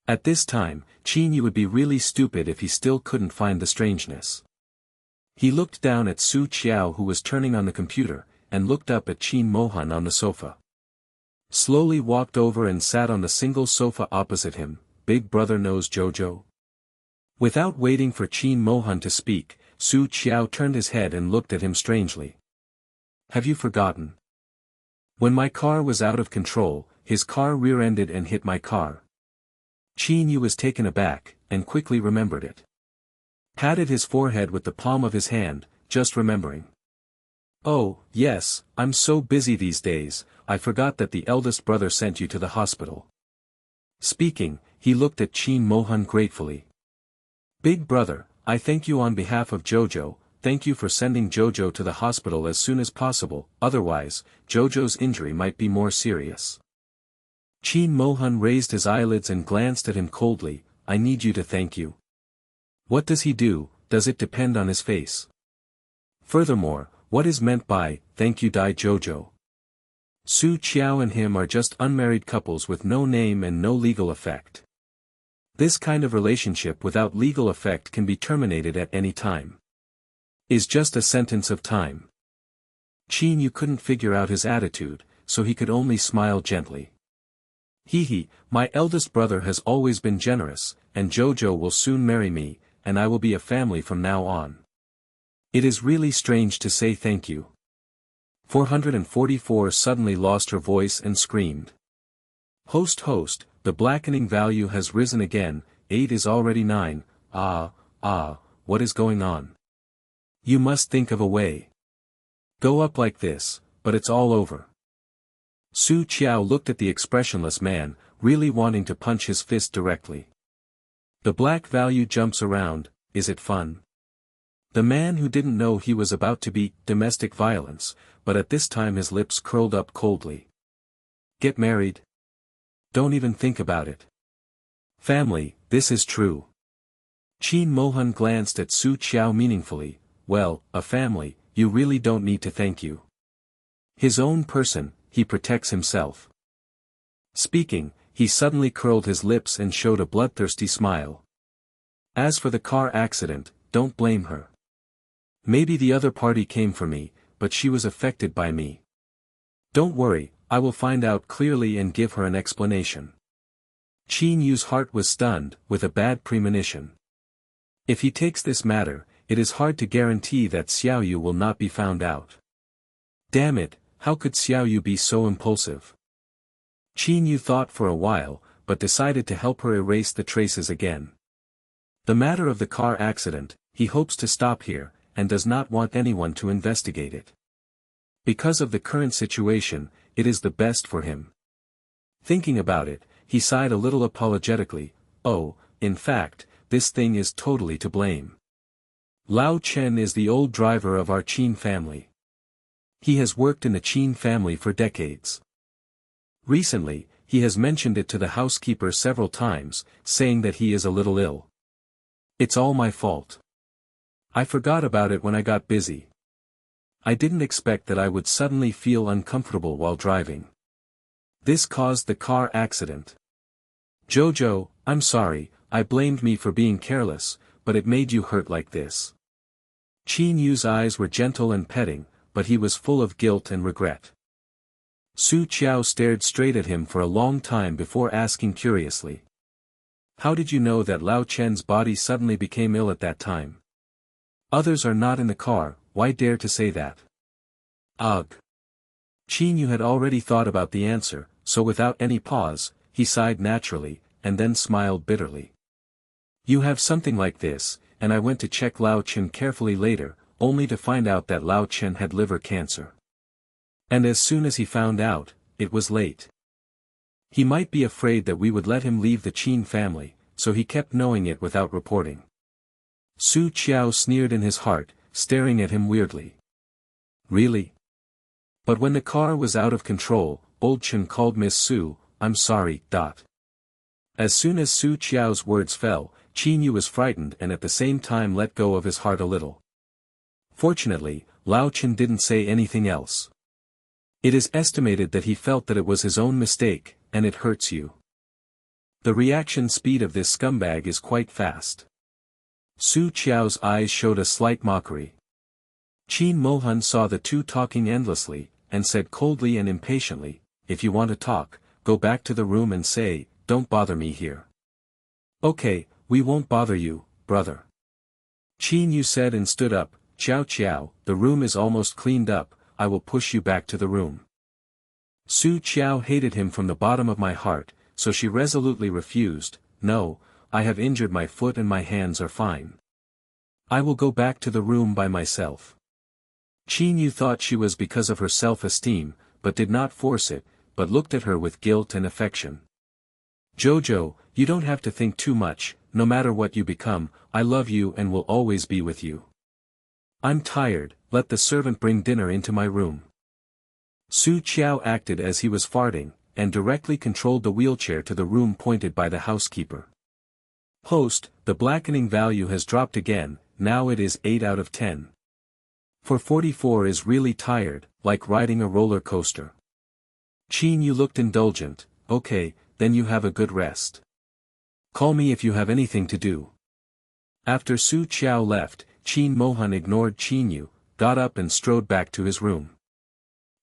At this time, Qin Yu would be really stupid if he still couldn't find the strangeness. He looked down at Su Qiao who was turning on the computer, and looked up at Qin Mohan on the sofa. Slowly walked over and sat on the single sofa opposite him. Big brother knows Jojo? Without waiting for Qin Mohan to speak, Su Qiao turned his head and looked at him strangely. Have you forgotten? When my car was out of control, his car rear-ended and hit my car. Qin Yu was taken aback, and quickly remembered it. Patted his forehead with the palm of his hand, just remembering. Oh, yes, I'm so busy these days, I forgot that the eldest brother sent you to the hospital. Speaking, he looked at Qin Mohan gratefully. Big brother, I thank you on behalf of Jojo, thank you for sending Jojo to the hospital as soon as possible, otherwise, Jojo's injury might be more serious. Qin Mohan raised his eyelids and glanced at him coldly, I need you to thank you. What does he do, does it depend on his face? Furthermore, what is meant by, thank you Dai Jojo? Su Qiao and him are just unmarried couples with no name and no legal effect. This kind of relationship without legal effect can be terminated at any time. Is just a sentence of time. Qin Yu couldn't figure out his attitude, so he could only smile gently. Hee, my eldest brother has always been generous, and Jojo will soon marry me, and I will be a family from now on. It is really strange to say thank you. 444 suddenly lost her voice and screamed. Host, the blackening value has risen again, 8 is already 9, what is going on? You must think of a way. Go up like this, but it's all over. Su Qiao looked at the expressionless man, really wanting to punch his fist directly. The black value jumps around, is it fun? The man who didn't know he was about to be domestic violence, but at this time his lips curled up coldly. Get married? Don't even think about it. Family, this is true. Qin Mohan glanced at Su Qiao meaningfully, well, a family, you really don't need to thank you. His own person, he protects himself. Speaking, he suddenly curled his lips and showed a bloodthirsty smile. As for the car accident, don't blame her. Maybe the other party came for me, but she was affected by me. Don't worry, I will find out clearly and give her an explanation. Qin Yu's heart was stunned, with a bad premonition. If he takes this matter, it is hard to guarantee that Xiaoyu will not be found out. Damn it, how could Xiaoyu be so impulsive? Qin Yu thought for a while, but decided to help her erase the traces again. The matter of the car accident, he hopes to stop here, and does not want anyone to investigate it. Because of the current situation, it is the best for him. Thinking about it, he sighed a little apologetically. Oh, in fact, this thing is totally to blame. Lao Chen is the old driver of our Qin family. He has worked in the Qin family for decades. Recently, he has mentioned it to the housekeeper several times, saying that he is a little ill. It's all my fault. I forgot about it when I got busy. I didn't expect that I would suddenly feel uncomfortable while driving. This caused the car accident. Jojo, I'm sorry, I blamed me for being careless, but it made you hurt like this. Qin Yu's eyes were gentle and petting, but he was full of guilt and regret. Su Qiao stared straight at him for a long time before asking curiously. How did you know that Lao Chen's body suddenly became ill at that time? Others are not in the car, why dare to say that? Ugh. Qin Yu had already thought about the answer, so without any pause, he sighed naturally, and then smiled bitterly. You have something like this, and I went to check Lao Chen carefully later, only to find out that Lao Chen had liver cancer. And as soon as he found out, it was late. He might be afraid that we would let him leave the Qin family, so he kept knowing it without reporting. Su Qiao sneered in his heart, staring at him weirdly. Really? But when the car was out of control, old Chen called Miss Su, I'm sorry. As soon as Su Qiao's words fell, Qin Yu was frightened and at the same time let go of his heart a little. Fortunately, Lao Chen didn't say anything else. It is estimated that he felt that it was his own mistake, and it hurts you. The reaction speed of this scumbag is quite fast. Su Qiao's eyes showed a slight mockery. Qin Mohan saw the two talking endlessly, and said coldly and impatiently, if you want to talk, go back to the room and say, don't bother me here. Okay, we won't bother you, brother. Qin Yu said and stood up, Qiao, the room is almost cleaned up, I will push you back to the room. Su Qiao hated him from the bottom of my heart, so she resolutely refused, no, I have injured my foot and my hands are fine. I will go back to the room by myself. Qin Yu thought she was because of her self-esteem, but did not force it, but looked at her with guilt and affection. Jojo, you don't have to think too much, no matter what you become, I love you and will always be with you. I'm tired, let the servant bring dinner into my room. Su Qiao acted as he was farting, and directly controlled the wheelchair to the room pointed by the housekeeper. Host, the blackening value has dropped again, now it is 8 out of 10. For 44 is really tired, like riding a roller coaster. Qin Yu looked indulgent, okay, then you have a good rest. Call me if you have anything to do. After Su Qiao left, Qin Mohan ignored Qin Yu, got up and strode back to his room.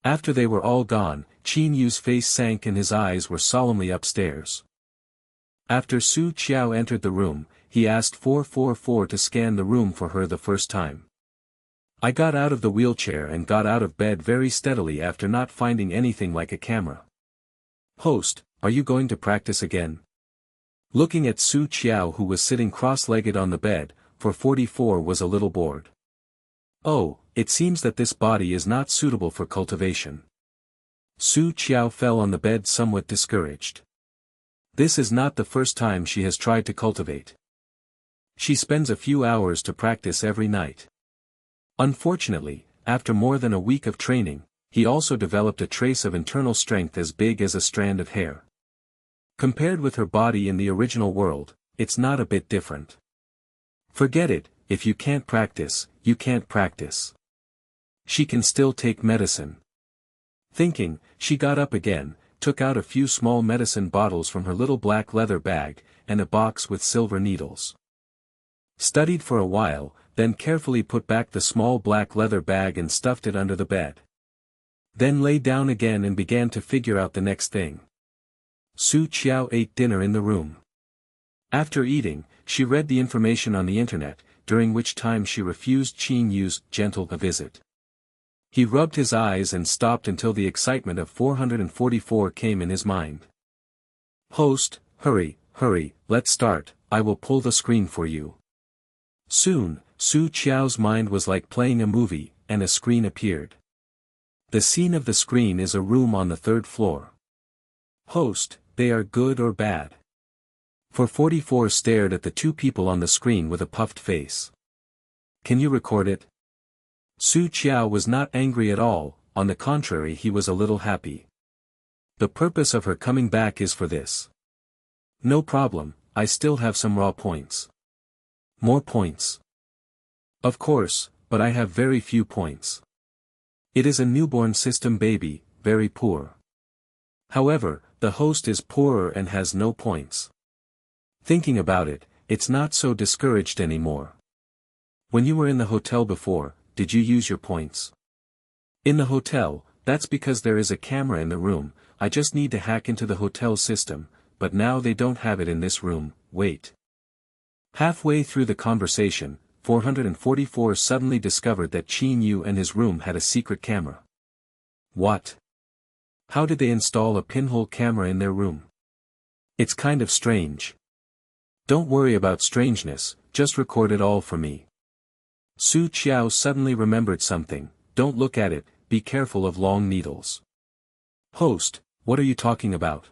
After they were all gone, Qin Yu's face sank and his eyes were solemnly upstairs. After Su Qiao entered the room, he asked 444 to scan the room for her the first time. I got out of the wheelchair and got out of bed very steadily after not finding anything like a camera. Host, are you going to practice again? Looking at Su Qiao who was sitting cross-legged on the bed, 444 was a little bored. Oh, it seems that this body is not suitable for cultivation. Su Qiao fell on the bed somewhat discouraged. This is not the first time she has tried to cultivate. She spends a few hours to practice every night. Unfortunately, after more than a week of training, he also developed a trace of internal strength as big as a strand of hair. Compared with her body in the original world, it's not a bit different. Forget it, if you can't practice, you can't practice. She can still take medicine. Thinking, she got up again, took out a few small medicine bottles from her little black leather bag, and a box with silver needles. Studied for a while, then carefully put back the small black leather bag and stuffed it under the bed. Then lay down again and began to figure out the next thing. Su Qiao ate dinner in the room. After eating, she read the information on the internet, during which time she refused Qin Yu's gentle a visit. He rubbed his eyes and stopped until the excitement of 444 came in his mind. Host, hurry, hurry, let's start, I will pull the screen for you. Soon, Su Qiao's mind was like playing a movie, and a screen appeared. The scene of the screen is a room on the 3rd floor. Host, they are good or bad? 444 stared at the two people on the screen with a puffed face. Can you record it? Su Qiao was not angry at all, on the contrary he was a little happy. The purpose of her coming back is for this. No problem, I still have some raw points. More points. Of course, but I have very few points. It is a newborn system baby, very poor. However, the host is poorer and has no points. Thinking about it, it's not so discouraged anymore. When you were in the hotel before, did you use your points? In the hotel, that's because there is a camera in the room, I just need to hack into the hotel system, but now they don't have it in this room, wait. Halfway through the conversation, 444 suddenly discovered that Qin Yu and his room had a secret camera. What? How did they install a pinhole camera in their room? It's kind of strange. Don't worry about strangeness, just record it all for me. Su Qiao suddenly remembered something, don't look at it, be careful of long needles. Host, what are you talking about?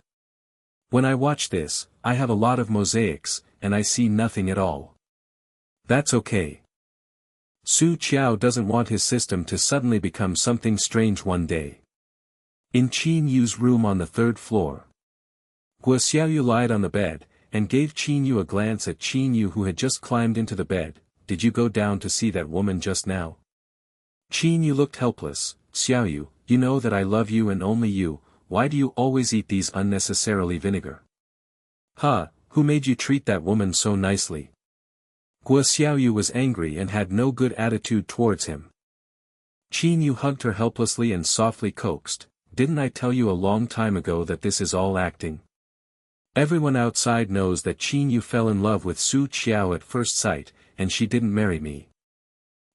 When I watch this, I have a lot of mosaics, and I see nothing at all. That's okay. Su Qiao doesn't want his system to suddenly become something strange one day. In Qin Yu's room on the 3rd floor. Guo Xiaoyu lied on the bed, and gave Qin Yu a glance at Qin Yu who had just climbed into the bed. Did you go down to see that woman just now? Qin Yu looked helpless. Xiaoyu, you know that I love you and only you, why do you always eat these unnecessarily vinegar? Huh, who made you treat that woman so nicely? Guo Xiaoyu was angry and had no good attitude towards him. Qin Yu hugged her helplessly and softly coaxed, didn't I tell you a long time ago that this is all acting? Everyone outside knows that Qin Yu fell in love with Su Qiao at first sight, and she didn't marry me.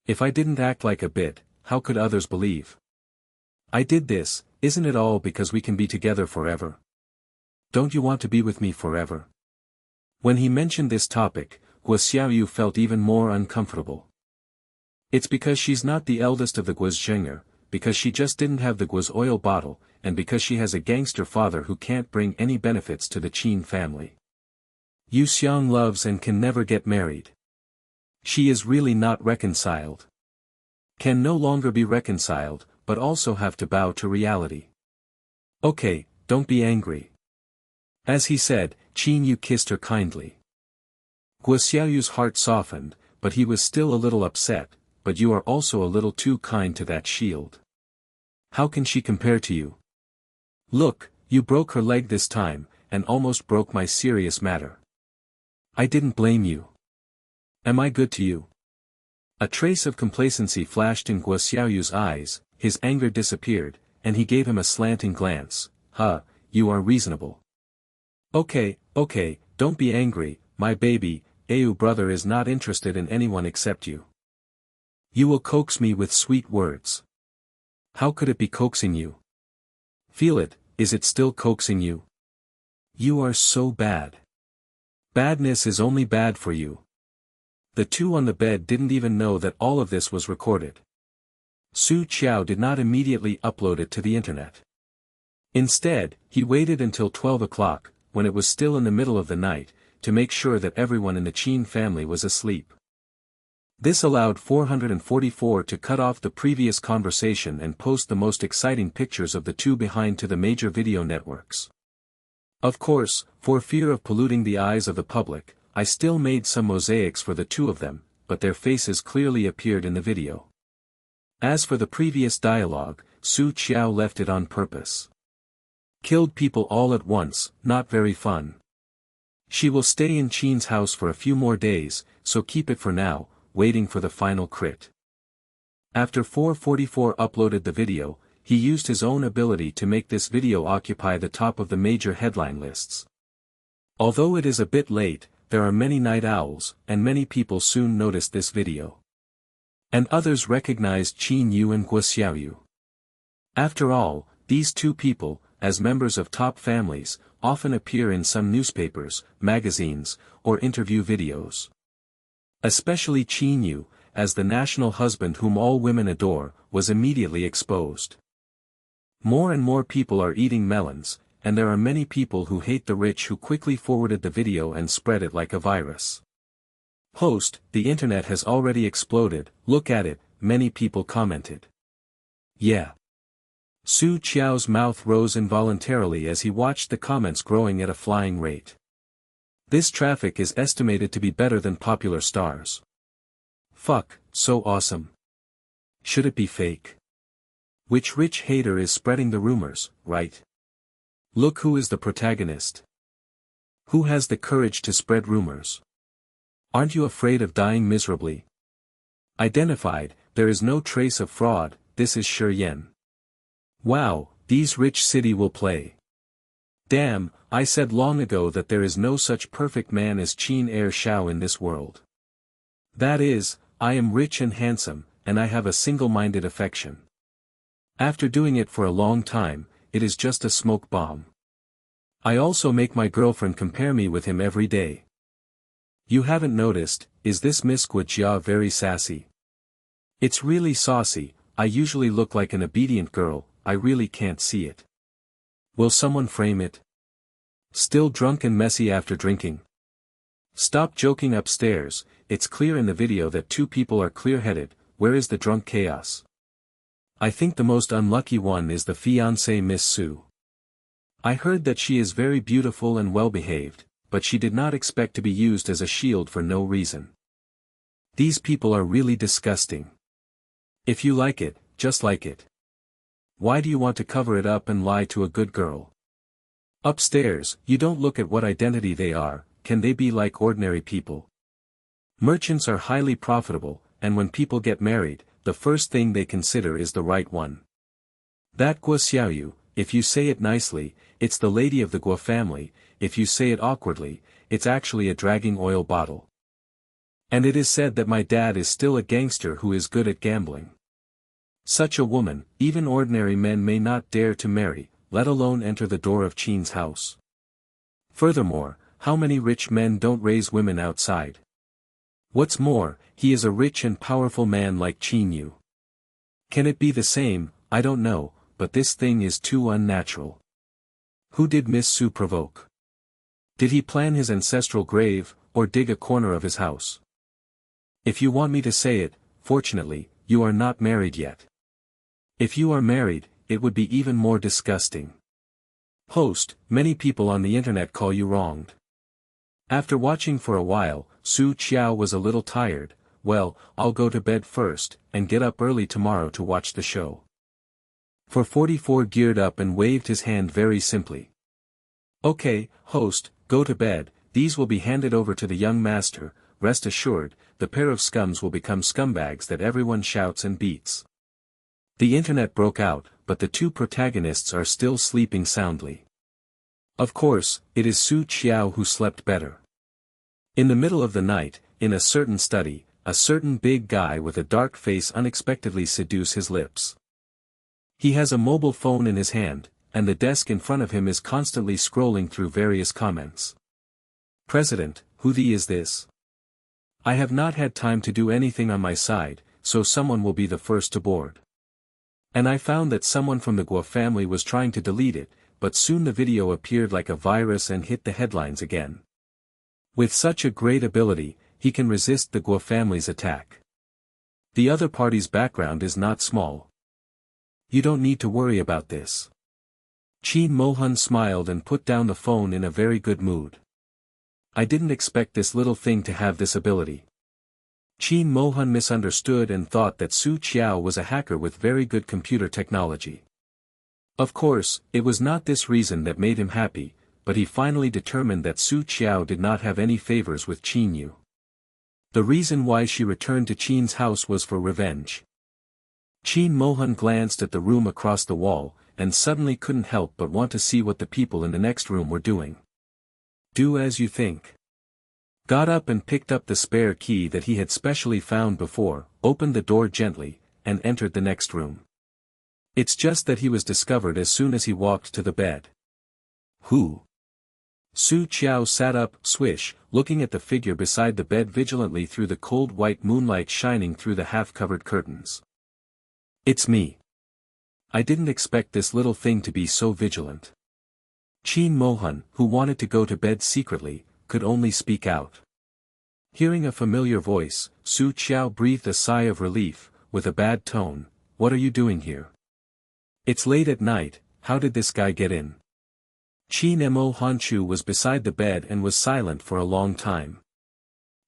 If I didn't act like a bit, how could others believe? I did this, isn't it all because we can be together forever? Don't you want to be with me forever? When he mentioned this topic, Guo Xiaoyu felt even more uncomfortable. It's because she's not the eldest of the Guo's Zhenger, because she just didn't have the Guo's oil bottle, and because she has a gangster father who can't bring any benefits to the Qin family. Yu Xiang loves and can never get married. She is really not reconciled. Can no longer be reconciled, but also have to bow to reality. Okay, don't be angry. As he said, Qin Yu kissed her kindly. Guo Xiaoyu's heart softened, but he was still a little upset, but you are also a little too kind to that shield. How can she compare to you? Look, you broke her leg this time, and almost broke my serious matter. I didn't blame you. Am I good to you? A trace of complacency flashed in Guo Xiaoyu's eyes, his anger disappeared, and he gave him a slanting glance. Huh, you are reasonable. Okay, don't be angry, my baby, Au brother is not interested in anyone except you. You will coax me with sweet words. How could it be coaxing you? Feel it, is it still coaxing you? You are so bad. Badness is only bad for you. The two on the bed didn't even know that all of this was recorded. Su Qiao did not immediately upload it to the internet. Instead, he waited until 12 o'clock, when it was still in the middle of the night, to make sure that everyone in the Qin family was asleep. This allowed 444 to cut off the previous conversation and post the most exciting pictures of the two behind to the major video networks. Of course, for fear of polluting the eyes of the public, I still made some mosaics for the two of them, but their faces clearly appeared in the video. As for the previous dialogue, Su Qiao left it on purpose. Killed people all at once, not very fun. She will stay in Qin's house for a few more days, so keep it for now, waiting for the final crit. After 444 uploaded the video, he used his own ability to make this video occupy the top of the major headline lists. Although it is a bit late, there are many night owls, and many people soon noticed this video. And others recognized Qin Yu and Guo Xiaoyu. After all, these two people, as members of top families, often appear in some newspapers, magazines, or interview videos. Especially Qin Yu, as the national husband whom all women adore, was immediately exposed. More and more people are eating melons, and there are many people who hate the rich who quickly forwarded the video and spread it like a virus. Post, the internet has already exploded, look at it, many people commented. Yeah. Su Qiao's mouth rose involuntarily as he watched the comments growing at a flying rate. This traffic is estimated to be better than popular stars. Fuck, so awesome. Should it be fake? Which rich hater is spreading the rumors, right? Look who is the protagonist. Who has the courage to spread rumors? Aren't you afraid of dying miserably? Identified, there is no trace of fraud, this is Shi Yan. Wow, these rich city will play. Damn, I said long ago that there is no such perfect man as Qin Er Xiao in this world. That is, I am rich and handsome, and I have a single-minded affection. After doing it for a long time, it is just a smoke bomb. I also make my girlfriend compare me with him every day. You haven't noticed, is this Miss Guo very sassy? It's really saucy, I usually look like an obedient girl, I really can't see it. Will someone frame it? Still drunk and messy after drinking? Stop joking upstairs, it's clear in the video that two people are clear-headed, where is the drunk chaos? I think the most unlucky one is the fiancée Miss Su. I heard that she is very beautiful and well-behaved, but she did not expect to be used as a shield for no reason. These people are really disgusting. If you like it, just like it. Why do you want to cover it up and lie to a good girl? Upstairs, you don't look at what identity they are, can they be like ordinary people? Merchants are highly profitable, and when people get married, the first thing they consider is the right one. That Guo Xiaoyu, if you say it nicely, it's the lady of the Guo family, if you say it awkwardly, it's actually a dragging oil bottle. And it is said that my dad is still a gangster who is good at gambling. Such a woman, even ordinary men may not dare to marry, let alone enter the door of Qin's house. Furthermore, how many rich men don't raise women outside? What's more, he is a rich and powerful man like Qin Yu. Can it be the same? I don't know, but this thing is too unnatural. Who did Miss Su provoke? Did he plan his ancestral grave, or dig a corner of his house? If you want me to say it, fortunately, you are not married yet. If you are married, it would be even more disgusting. Host, many people on the internet call you wronged. After watching for a while, Su Qiao was a little tired, well, I'll go to bed first, and get up early tomorrow to watch the show. For 44 geared up and waved his hand very simply. Okay, host, go to bed, these will be handed over to the young master, rest assured, the pair of scums will become scumbags that everyone shouts and beats. The internet broke out, but the two protagonists are still sleeping soundly. Of course, it is Su Qiao who slept better. In the middle of the night, in a certain study, a certain big guy with a dark face unexpectedly seduces his lips. He has a mobile phone in his hand, and the desk in front of him is constantly scrolling through various comments. President, who the is this? I have not had time to do anything on my side, so someone will be the first to board. And I found that someone from the Guo family was trying to delete it, but soon the video appeared like a virus and hit the headlines again. With such a great ability, he can resist the Guo family's attack. The other party's background is not small. You don't need to worry about this. Qin Mohan smiled and put down the phone in a very good mood. I didn't expect this little thing to have this ability. Qin Mohan misunderstood and thought that Su Qiao was a hacker with very good computer technology. Of course, it was not this reason that made him happy, but he finally determined that Su Qiao did not have any favors with Qin Yu. The reason why she returned to Qin's house was for revenge. Qin Mohan glanced at the room across the wall, and suddenly couldn't help but want to see what the people in the next room were doing. Do as you think. got up and picked up the spare key that he had specially found before, opened the door gently, and entered the next room. It's just that he was discovered as soon as he walked to the bed. Who? Su Qiao sat up, swish, looking at the figure beside the bed vigilantly through the cold white moonlight shining through the half-covered curtains. It's me. I didn't expect this little thing to be so vigilant. Qin Mohan, who wanted to go to bed secretly, could only speak out. Hearing a familiar voice, Su Qiao breathed a sigh of relief, with a bad tone. What are you doing here? It's late at night, how did this guy get in? Qin Mo Hanchu was beside the bed and was silent for a long time.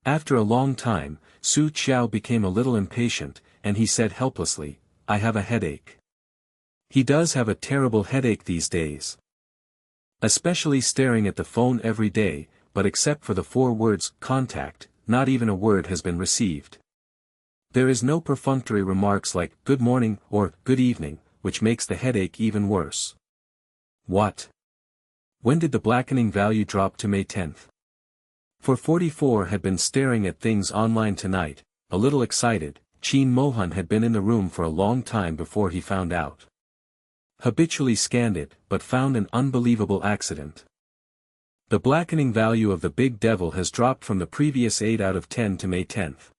After a long time, Su Qiao became a little impatient, and he said helplessly, I have a headache. He does have a terrible headache these days. Especially staring at the phone every day, but except for the 4 words, contact, not even a word has been received. There is no perfunctory remarks like, good morning, or, good evening, which makes the headache even worse. What? When did the blackening value drop to May 10th? For 44 had been staring at things online tonight, a little excited. Qin Mohan had been in the room for a long time before he found out. Habitually scanned it, but found an unbelievable accident. The blackening value of the big devil has dropped from the previous 8 out of 10 to May 10th.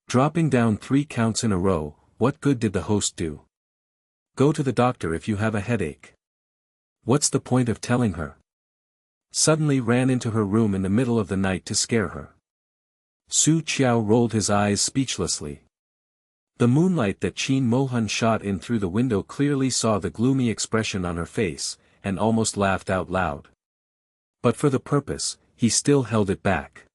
Dropping down 3 counts in a row, what good did the host do? Go to the doctor if you have a headache. What's the point of telling her? Suddenly ran into her room in the middle of the night to scare her. Su Qiao rolled his eyes speechlessly. The moonlight that Qin Mohan shot in through the window clearly saw the gloomy expression on her face, and almost laughed out loud. But for the purpose, he still held it back.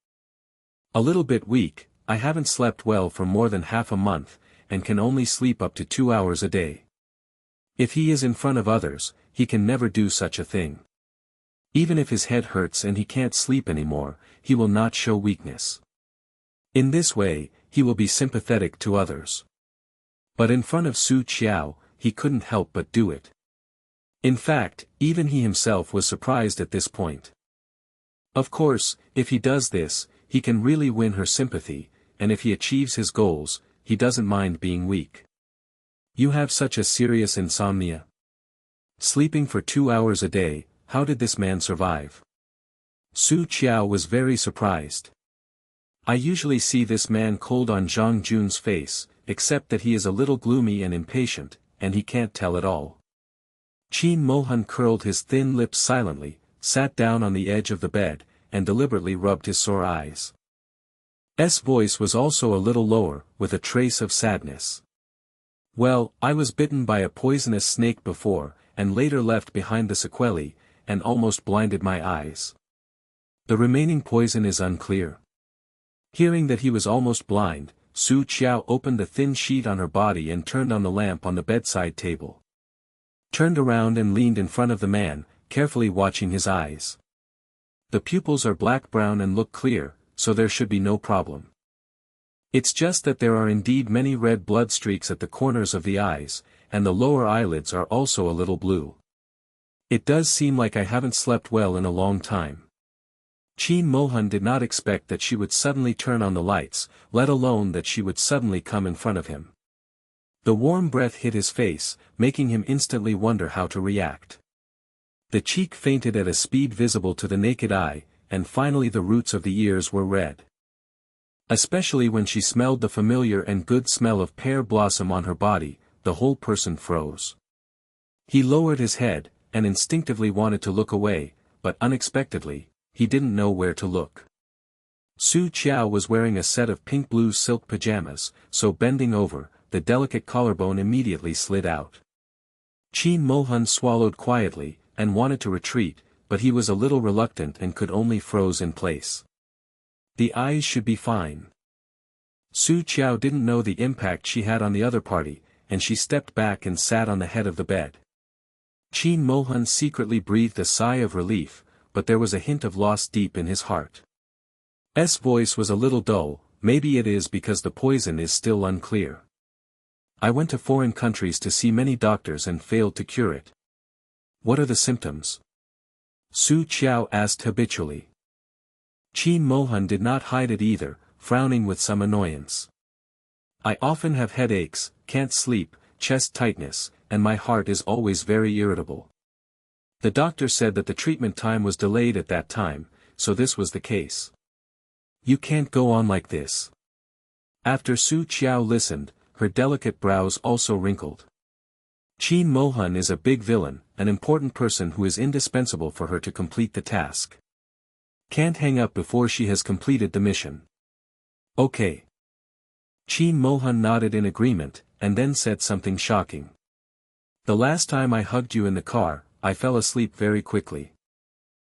A little bit weak, I haven't slept well for more than half a month, and can only sleep up to 2 hours a day. If he is in front of others, he can never do such a thing. Even if his head hurts and he can't sleep anymore, he will not show weakness. In this way, he will be sympathetic to others. But in front of Su Qiao, he couldn't help but do it. In fact, even he himself was surprised at this point. Of course, if he does this, he can really win her sympathy, and if he achieves his goals, he doesn't mind being weak. You have such a serious insomnia? Sleeping for 2 hours a day, how did this man survive? Su Qiao was very surprised. I usually see this man cold on Zhang Jun's face, except that he is a little gloomy and impatient, and he can't tell at all. Qin Mohan curled his thin lips silently, sat down on the edge of the bed, and deliberately rubbed his sore eyes. S voice was also a little lower, with a trace of sadness. Well, I was bitten by a poisonous snake before, and later left behind the sequelae, and almost blinded my eyes. The remaining poison is unclear. Hearing that he was almost blind, Su Qiao opened the thin sheet on her body and turned on the lamp on the bedside table. Turned around and leaned in front of the man, carefully watching his eyes. The pupils are black-brown and look clear, so there should be no problem. It's just that there are indeed many red blood streaks at the corners of the eyes, and the lower eyelids are also a little blue. It does seem like I haven't slept well in a long time. Qin Mohan did not expect that she would suddenly turn on the lights, let alone that she would suddenly come in front of him. The warm breath hit his face, making him instantly wonder how to react. The cheek fainted at a speed visible to the naked eye, and finally the roots of the ears were red. Especially when she smelled the familiar and good smell of pear blossom on her body, the whole person froze. He lowered his head, and instinctively wanted to look away, but unexpectedly, he didn't know where to look. Su Qiao was wearing a set of pink-blue silk pajamas, so bending over, the delicate collarbone immediately slid out. Qin Mohan swallowed quietly, and wanted to retreat, but he was a little reluctant and could only froze in place. The eyes should be fine. Su Qiao didn't know the impact she had on the other party, and she stepped back and sat on the head of the bed. Qin Mohan secretly breathed a sigh of relief, but there was a hint of loss deep in his heart. S voice was a little dull, maybe it is because the poison is still unclear. I went to foreign countries to see many doctors and failed to cure it. What are the symptoms? Su Qiao asked habitually. Qin Mohan did not hide it either, frowning with some annoyance. I often have headaches, can't sleep, chest tightness, and my heart is always very irritable. The doctor said that the treatment time was delayed at that time, so this was the case. You can't go on like this. After Su Qiao listened, her delicate brows also wrinkled. Qin Mohan is a big villain, an important person who is indispensable for her to complete the task. Can't hang up before she has completed the mission. Okay. Qin Mohan nodded in agreement, and then said something shocking. The last time I hugged you in the car, I fell asleep very quickly.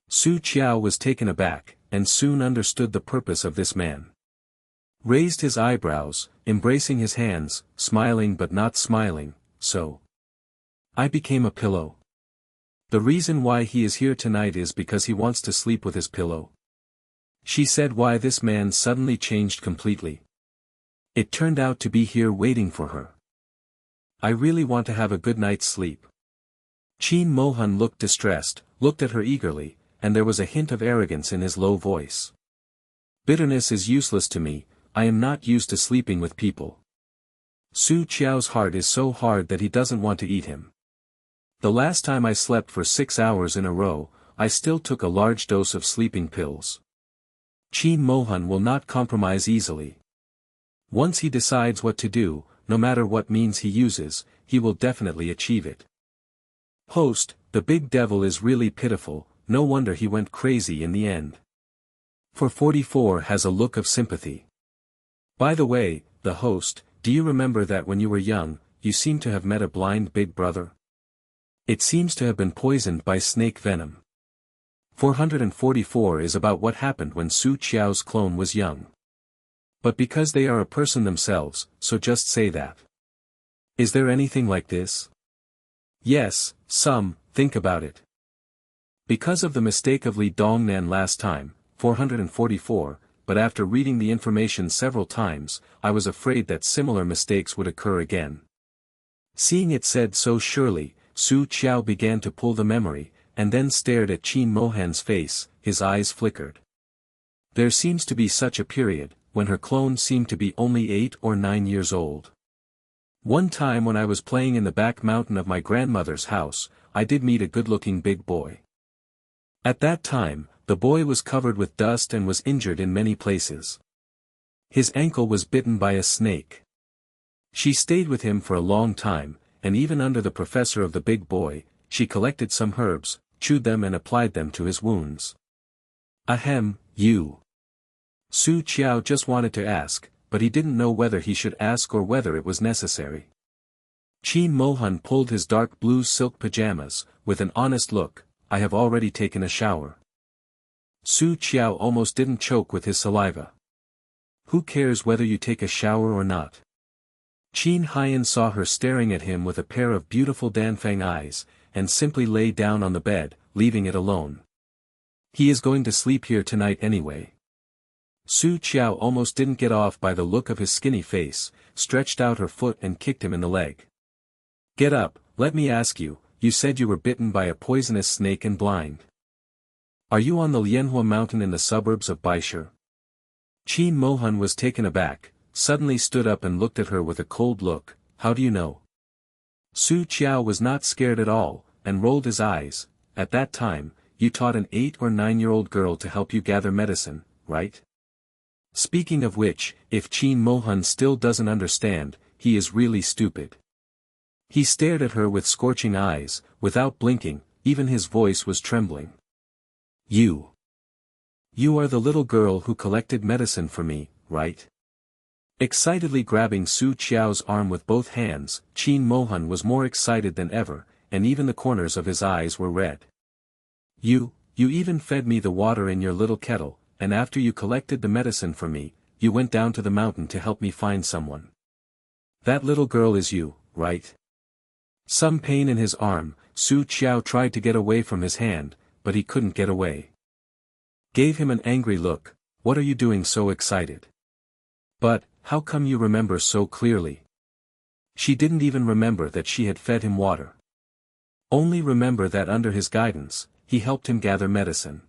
Su Qiao was taken aback, and soon understood the purpose of this man. Raised his eyebrows, embracing his hands, smiling but not smiling, so. I became a pillow. The reason why he is here tonight is because he wants to sleep with his pillow. She said why this man suddenly changed completely. It turned out to be here waiting for her. I really want to have a good night's sleep. Qin Mohan looked distressed, looked at her eagerly, and there was a hint of arrogance in his low voice. Bitterness is useless to me, I am not used to sleeping with people. Su Qiao's heart is so hard that he doesn't want to eat him. The last time I slept for 6 hours in a row, I still took a large dose of sleeping pills. Qin Mohan will not compromise easily. Once he decides what to do, no matter what means he uses, he will definitely achieve it. Host, the big devil is really pitiful, no wonder he went crazy in the end. For 44 has a look of sympathy. By the way, the host, do you remember that when you were young, you seem to have met a blind big brother? It seems to have been poisoned by snake venom. 444 is about what happened when Su Qiao's clone was young. But because they are a person themselves, so just say that. Is there anything like this? Yes, some, think about it. Because of the mistake of Li Dongnan last time, 444, but after reading the information several times, I was afraid that similar mistakes would occur again. Seeing it said so surely, Su Qiao began to pull the memory, and then stared at Qin Mohan's face, his eyes flickered. There seems to be such a period, when her clone seemed to be only 8 or 9 years old. One time when I was playing in the back mountain of my grandmother's house, I did meet a good-looking big boy. At that time, the boy was covered with dust and was injured in many places. His ankle was bitten by a snake. She stayed with him for a long time, and even under the professor of the big boy, she collected some herbs, chewed them and applied them to his wounds. Ahem, you. Su Qiao just wanted to ask, but he didn't know whether he should ask or whether it was necessary. Qin Mohan pulled his dark blue silk pajamas, with an honest look, I have already taken a shower. Su Qiao almost didn't choke with his saliva. Who cares whether you take a shower or not? Qin Haiyan saw her staring at him with a pair of beautiful Danfang eyes, and simply lay down on the bed, leaving it alone. He is going to sleep here tonight anyway. Su Qiao almost didn't get off by the look of his skinny face, stretched out her foot and kicked him in the leg. Get up, let me ask you, you said you were bitten by a poisonous snake and blind. Are you on the Lianhua mountain in the suburbs of Baishur? Qin Mohan was taken aback, suddenly stood up and looked at her with a cold look, how do you know? Su Qiao was not scared at all, and rolled his eyes, at that time, you taught an 8 or 9-year-old girl to help you gather medicine, right? Speaking of which, if Qin Mohan still doesn't understand, he is really stupid. He stared at her with scorching eyes, without blinking, even his voice was trembling. You are the little girl who collected medicine for me, right? Excitedly grabbing Su Qiao's arm with both hands, Qin Mohan was more excited than ever, and even the corners of his eyes were red. You even fed me the water in your little kettle, and after you collected the medicine for me, you went down to the mountain to help me find someone. That little girl is you, right? Some pain in his arm, Su Qiao tried to get away from his hand, but he couldn't get away. Gave him an angry look, what are you doing so excited? But, how come you remember so clearly? She didn't even remember that she had fed him water. Only remember that under his guidance, he helped him gather medicine.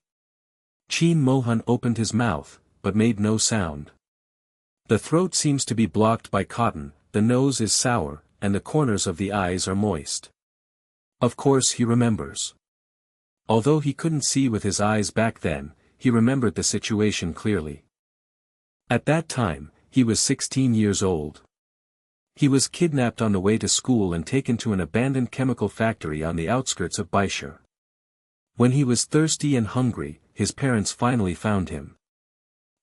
Qin Mohan opened his mouth, but made no sound. The throat seems to be blocked by cotton, the nose is sour, and the corners of the eyes are moist. Of course he remembers. Although he couldn't see with his eyes back then, he remembered the situation clearly. At that time, he was 16 years old. He was kidnapped on the way to school and taken to an abandoned chemical factory on the outskirts of Baishar. When he was thirsty and hungry, his parents finally found him.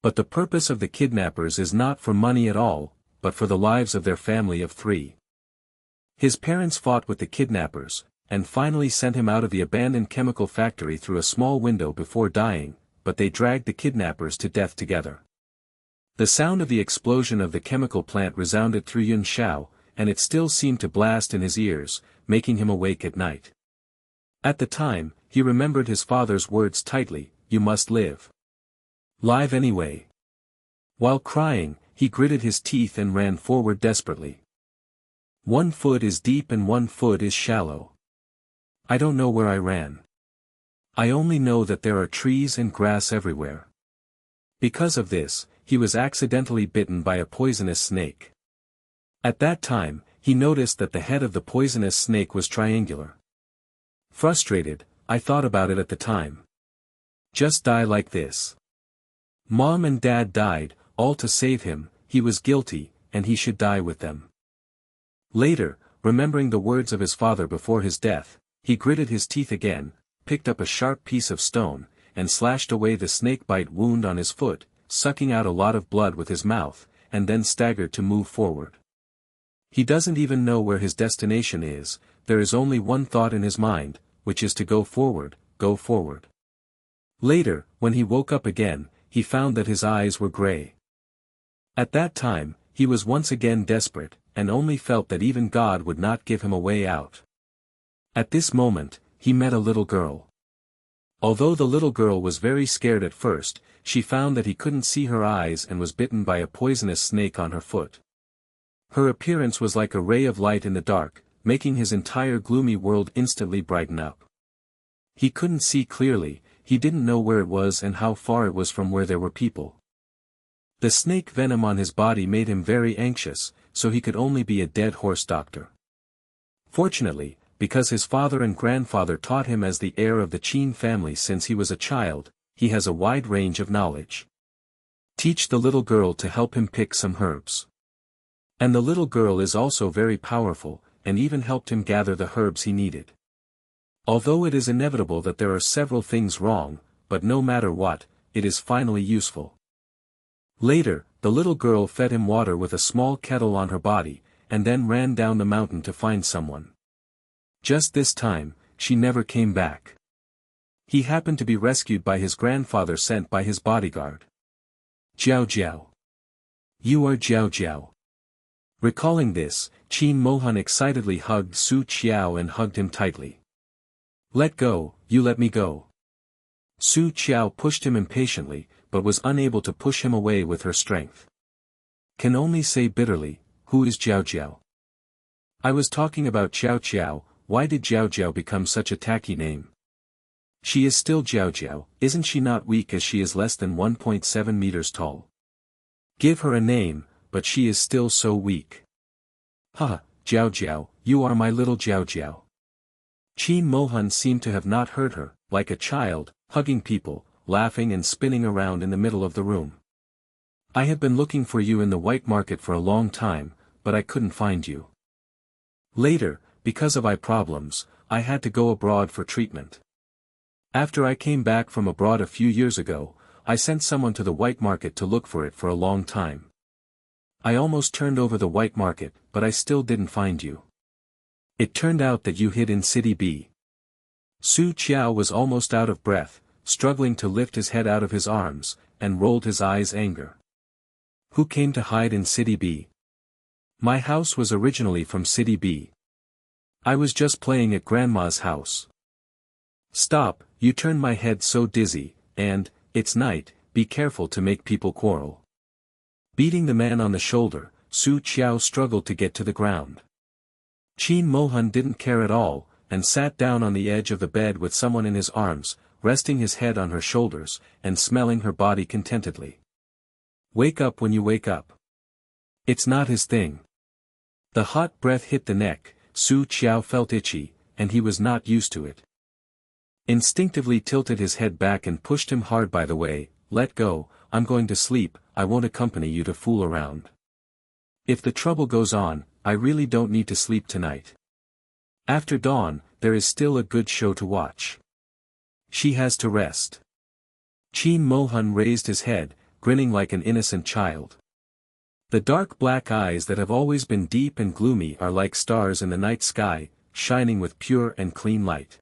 But the purpose of the kidnappers is not for money at all, but for the lives of their family of 3. His parents fought with the kidnappers, and finally sent him out of the abandoned chemical factory through a small window before dying, but they dragged the kidnappers to death together. The sound of the explosion of the chemical plant resounded through Yun Xiao, and it still seemed to blast in his ears, making him awake at night. At the time, he remembered his father's words tightly, "You must live. Live anyway." While crying, he gritted his teeth and ran forward desperately. 1 foot is deep and 1 foot is shallow. I don't know where I ran. I only know that there are trees and grass everywhere. Because of this, he was accidentally bitten by a poisonous snake. At that time, he noticed that the head of the poisonous snake was triangular. Frustrated, I thought about it at the time. Just die like this. Mom and Dad died, all to save him, he was guilty, and he should die with them. Later, remembering the words of his father before his death, he gritted his teeth again, picked up a sharp piece of stone, and slashed away the snake-bite wound on his foot, sucking out a lot of blood with his mouth, and then staggered to move forward. He doesn't even know where his destination is, there is only one thought in his mind, which is to go forward, go forward. Later, when he woke up again, he found that his eyes were gray. At that time, he was once again desperate, and only felt that even God would not give him a way out. At this moment, he met a little girl. Although the little girl was very scared at first, she found that he couldn't see her eyes and was bitten by a poisonous snake on her foot. Her appearance was like a ray of light in the dark, making his entire gloomy world instantly brighten up. He couldn't see clearly, he didn't know where it was and how far it was from where there were people. The snake venom on his body made him very anxious, so he could only be a dead horse doctor. Fortunately, because his father and grandfather taught him as the heir of the Qin family since he was a child, he has a wide range of knowledge. Teach the little girl to help him pick some herbs. And the little girl is also very powerful, and even helped him gather the herbs he needed. Although it is inevitable that there are several things wrong, but no matter what, it is finally useful. Later, the little girl fed him water with a small kettle on her body, and then ran down the mountain to find someone. Just this time, she never came back. He happened to be rescued by his grandfather sent by his bodyguard. Jiao Jiao. You are Jiao Jiao. Recalling this, Qin Mohan excitedly hugged Su Qiao and hugged him tightly. Let go, you let me go. Su Qiao pushed him impatiently, but was unable to push him away with her strength. Can only say bitterly, who is Jiao Jiao? I was talking about Qiao Qiao, why did Jiao Jiao become such a tacky name? She is still Jiao Jiao, isn't she not weak as she is less than 1.7 meters tall? Give her a name, but she is still so weak. Ha, Jiao Jiao, you are my little Jiao Jiao. Qin Mohan seemed to have not heard her, like a child, hugging people, laughing and spinning around in the middle of the room. I have been looking for you in the white market for a long time, but I couldn't find you. Later, because of eye problems, I had to go abroad for treatment. After I came back from abroad a few years ago, I sent someone to the white market to look for it for a long time. I almost turned over the white market, but I still didn't find you. It turned out that you hid in City B. Su Qiao was almost out of breath, struggling to lift his head out of his arms, and rolled his eyes anger. Who came to hide in City B? My house was originally from City B. I was just playing at Grandma's house. Stop, you turn my head so dizzy, and, it's night, be careful to make people quarrel. Beating the man on the shoulder, Su Qiao struggled to get to the ground. Qin Mohan didn't care at all, and sat down on the edge of the bed with someone in his arms, resting his head on her shoulders, and smelling her body contentedly. Wake up when you wake up. It's not his thing. The hot breath hit the neck, Qiao felt itchy, and he was not used to it. Instinctively tilted his head back and pushed him hard. By the way, let go, I'm going to sleep, I won't accompany you to fool around. If the trouble goes on, I really don't need to sleep tonight. After dawn, there is still a good show to watch. She has to rest. Qin Mohan raised his head, grinning like an innocent child. The dark black eyes that have always been deep and gloomy are like stars in the night sky, shining with pure and clean light.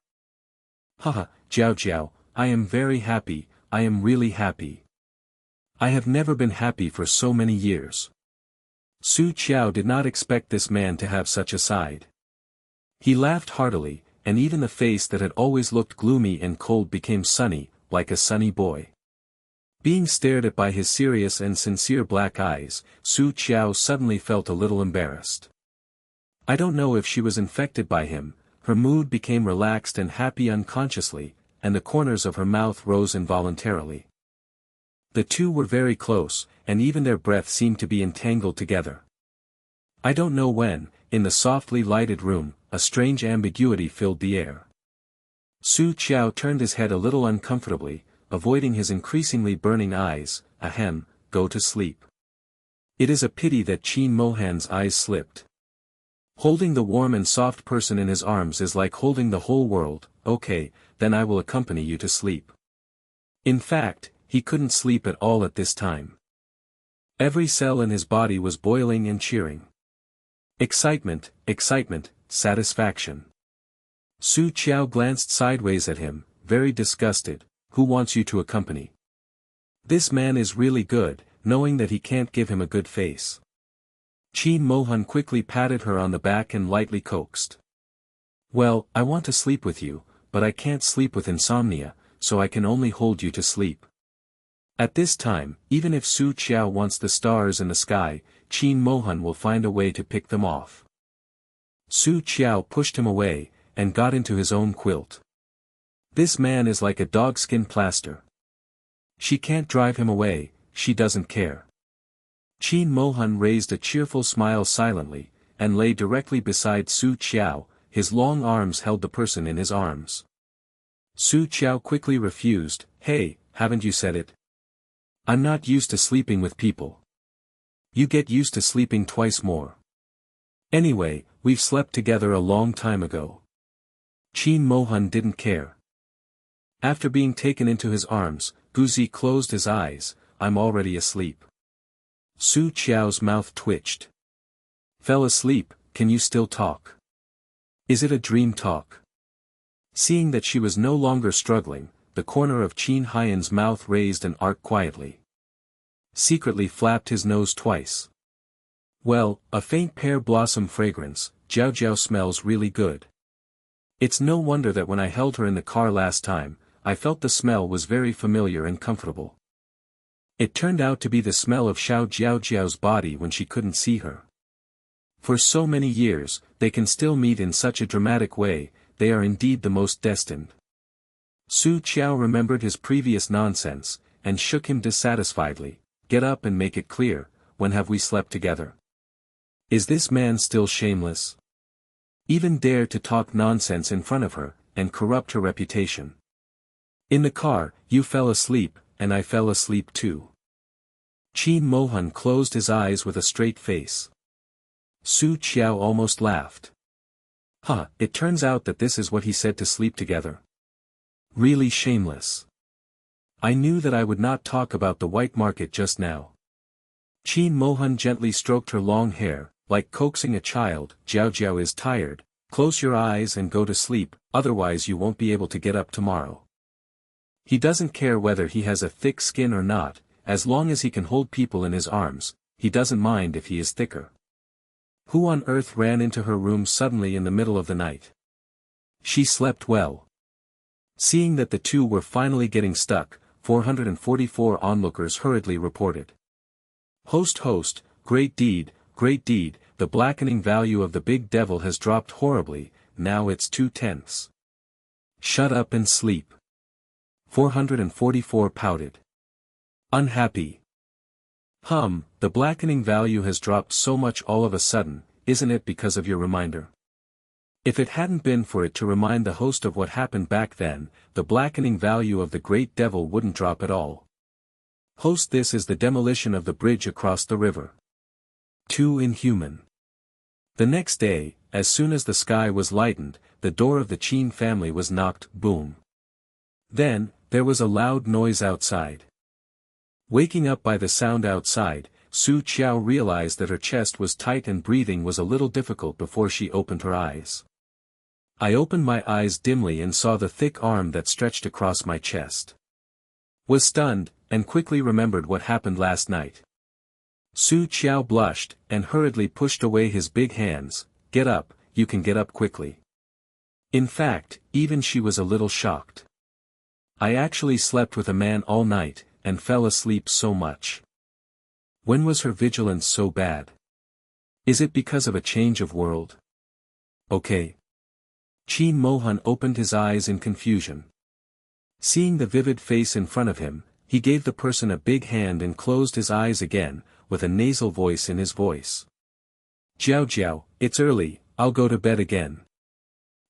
Haha, Jiao, I am very happy, I am really happy. I have never been happy for so many years. Qiao did not expect this man to have such a side. He laughed heartily, and even the face that had always looked gloomy and cold became sunny, like a sunny boy. Being stared at by his serious and sincere black eyes, Qiao suddenly felt a little embarrassed. I don't know if she was infected by him, her mood became relaxed and happy unconsciously, and the corners of her mouth rose involuntarily. The two were very close, and even their breath seemed to be entangled together. I don't know when, in the softly lighted room, a strange ambiguity filled the air. Qiao turned his head a little uncomfortably, avoiding his increasingly burning eyes. Ahem, go to sleep. It is a pity that Qin Mohan's eyes slipped. Holding the warm and soft person in his arms is like holding the whole world. Okay, then I will accompany you to sleep. In fact, he couldn't sleep at all at this time. Every cell in his body was boiling and cheering. Excitement, satisfaction. Qiao glanced sideways at him, very disgusted. Who wants you to accompany? This man is really good, knowing that he can't give him a good face. Qin Mohan quickly patted her on the back and lightly coaxed. Well, I want to sleep with you, but I can't sleep with insomnia, so I can only hold you to sleep. At this time, even if Qiao wants the stars in the sky, Qin Mohan will find a way to pick them off. Qiao pushed him away, and got into his own quilt. This man is like a dogskin plaster. She can't drive him away, she doesn't care. Qin Mohan raised a cheerful smile silently, and lay directly beside Qiao, his long arms held the person in his arms. Qiao quickly refused. Hey, haven't you said it? I'm not used to sleeping with people. You get used to sleeping twice more. Anyway, we've slept together a long time ago. Qin Mohan didn't care. After being taken into his arms, Guzi closed his eyes. I'm already asleep. Qiao's mouth twitched. Fell asleep, can you still talk? Is it a dream talk? Seeing that she was no longer struggling, the corner of Qin Haiyan's mouth raised and arched quietly. Secretly flapped his nose twice. Well, a faint pear blossom fragrance, Jiao smells really good. It's no wonder that when I held her in the car last time, I felt the smell was very familiar and comfortable. It turned out to be the smell of Jiao's body when she couldn't see her. For so many years, they can still meet in such a dramatic way, they are indeed the most destined. Qiao remembered his previous nonsense, and shook him dissatisfiedly. Get up and make it clear, when have we slept together? Is this man still shameless? Even dare to talk nonsense in front of her, and corrupt her reputation. In the car, you fell asleep, and I fell asleep too. Qin Mohan closed his eyes with a straight face. Qiao almost laughed. It turns out that this is what he said to sleep together. Really shameless. I knew that I would not talk about the white market just now. Qin Mohan gently stroked her long hair, like coaxing a child. Jiao is tired, close your eyes and go to sleep, otherwise you won't be able to get up tomorrow. He doesn't care whether he has a thick skin or not, as long as he can hold people in his arms, he doesn't mind if he is thicker. Who on earth ran into her room suddenly in the middle of the night? She slept well. Seeing that the two were finally getting stuck, 444 onlookers hurriedly reported. Host, great deed, the blackening value of the big devil has dropped horribly, now it's 2/10. Shut up and sleep. 444 pouted. Unhappy. The blackening value has dropped so much all of a sudden, isn't it because of your reminder? If it hadn't been for it to remind the host of what happened back then, the blackening value of the great devil wouldn't drop at all. Host, this is the demolition of the bridge across the river. Too inhuman. The next day, as soon as the sky was lightened, the door of the Qin family was knocked, boom. Then, there was a loud noise outside. Waking up by the sound outside, Su Qiao realized that her chest was tight and breathing was a little difficult before she opened her eyes. I opened my eyes dimly and saw the thick arm that stretched across my chest. Was stunned, and quickly remembered what happened last night. Su Qiao blushed, and hurriedly pushed away his big hands. Get up, you can get up quickly. In fact, even she was a little shocked. I actually slept with a man all night, and fell asleep so much. When was her vigilance so bad? Is it because of a change of world? Okay. Qin Mohan opened his eyes in confusion. Seeing the vivid face in front of him, he gave the person a big hand and closed his eyes again, with a nasal voice in his voice. Jiao, it's early, I'll go to bed again.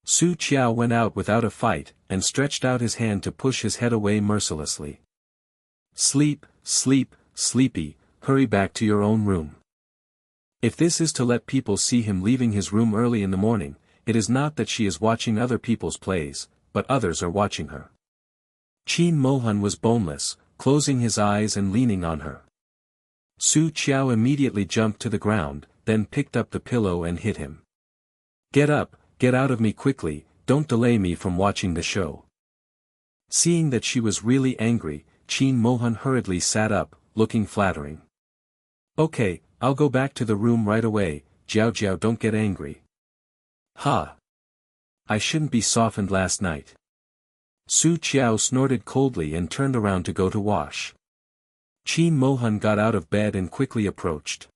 Su Qiao went out without a fight, and stretched out his hand to push his head away mercilessly. Sleep, sleepy, hurry back to your own room. If this is to let people see him leaving his room early in the morning, it is not that she is watching other people's plays, but others are watching her. Qin Mohan was boneless, closing his eyes and leaning on her. Su Qiao immediately jumped to the ground, then picked up the pillow and hit him. Get up, get out of me quickly, don't delay me from watching the show. Seeing that she was really angry, Qin Mohan hurriedly sat up, looking flattering. Okay, I'll go back to the room right away, Jiao, don't get angry. I shouldn't be softened last night. Su Qiao snorted coldly and turned around to go to wash. Qin Mohan got out of bed and quickly approached.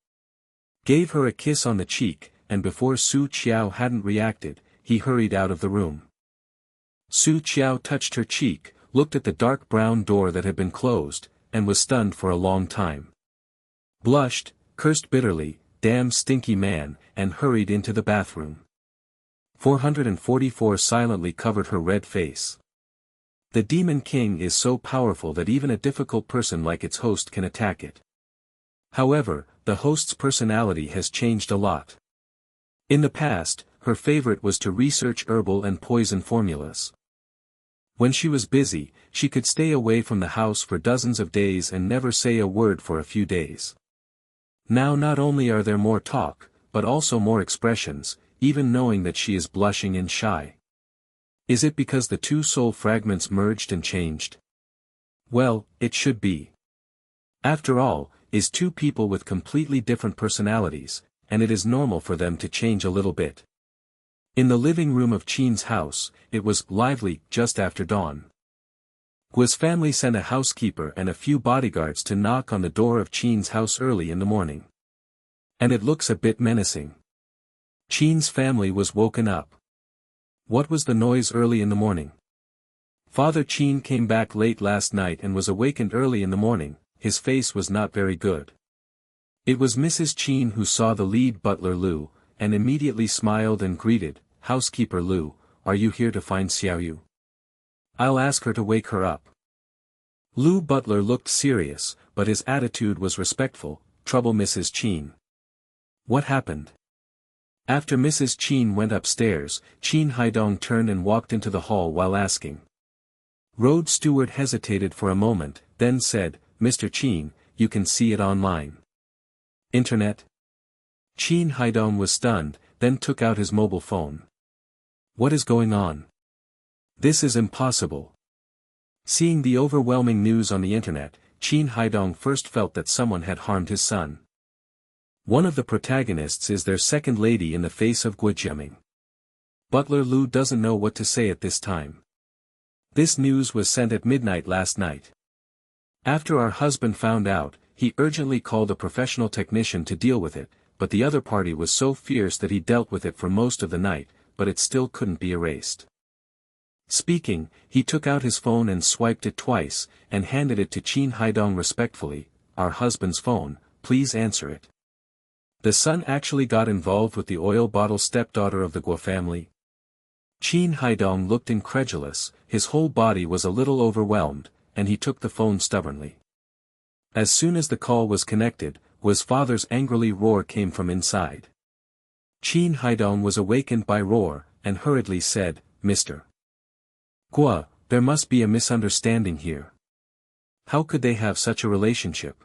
Gave her a kiss on the cheek, and before Su Qiao hadn't reacted, he hurried out of the room. Su Qiao touched her cheek, looked at the dark brown door that had been closed, and was stunned for a long time. Blushed, cursed bitterly, damn stinky man, and hurried into the bathroom. 444 silently covered her red face. The Demon King is so powerful that even a difficult person like its host can attack it. However, the host's personality has changed a lot. In the past, her favorite was to research herbal and poison formulas. When she was busy, she could stay away from the house for dozens of days and never say a word for a few days. Now not only are there more talk, but also more expressions, even knowing that she is blushing and shy. Is it because the two soul fragments merged and changed? Well, it should be. After all, is two people with completely different personalities, and it is normal for them to change a little bit. In the living room of Qin's house, it was lively just after dawn. Guo's family sent a housekeeper and a few bodyguards to knock on the door of Qin's house early in the morning. And it looks a bit menacing. Qin's family was woken up. What was the noise early in the morning? Father Qin came back late last night and was awakened early in the morning. His face was not very good. It was Mrs. Qin who saw the lead butler Lu, and immediately smiled and greeted, "Housekeeper Lu, are you here to find Xiaoyu? I'll ask her to wake her up." Lu butler looked serious, but his attitude was respectful. Trouble, Mrs. Qin. What happened? After Mrs. Qin went upstairs, Qin Haidong turned and walked into the hall while asking. Road steward hesitated for a moment, then said, "Mr. Qin, you can see it online." Internet? Qin Haidong was stunned, then took out his mobile phone. What is going on? This is impossible. Seeing the overwhelming news on the internet, Qin Haidong first felt that someone had harmed his son. One of the protagonists is their second lady in the face of Guo Jiaming. Butler Lu doesn't know what to say at this time. This news was sent at midnight last night. After our husband found out, he urgently called a professional technician to deal with it, but the other party was so fierce that he dealt with it for most of the night, but it still couldn't be erased. Speaking, he took out his phone and swiped it twice, and handed it to Qin Haidong respectfully. "Our husband's phone, please answer it." The son actually got involved with the oil bottle stepdaughter of the Guo family? Qin Haidong looked incredulous, his whole body was a little overwhelmed, and he took the phone stubbornly. As soon as the call was connected, Guo's father's angrily roar came from inside. Qin Haidong was awakened by roar, and hurriedly said, "Mr. Guo, there must be a misunderstanding here. How could they have such a relationship?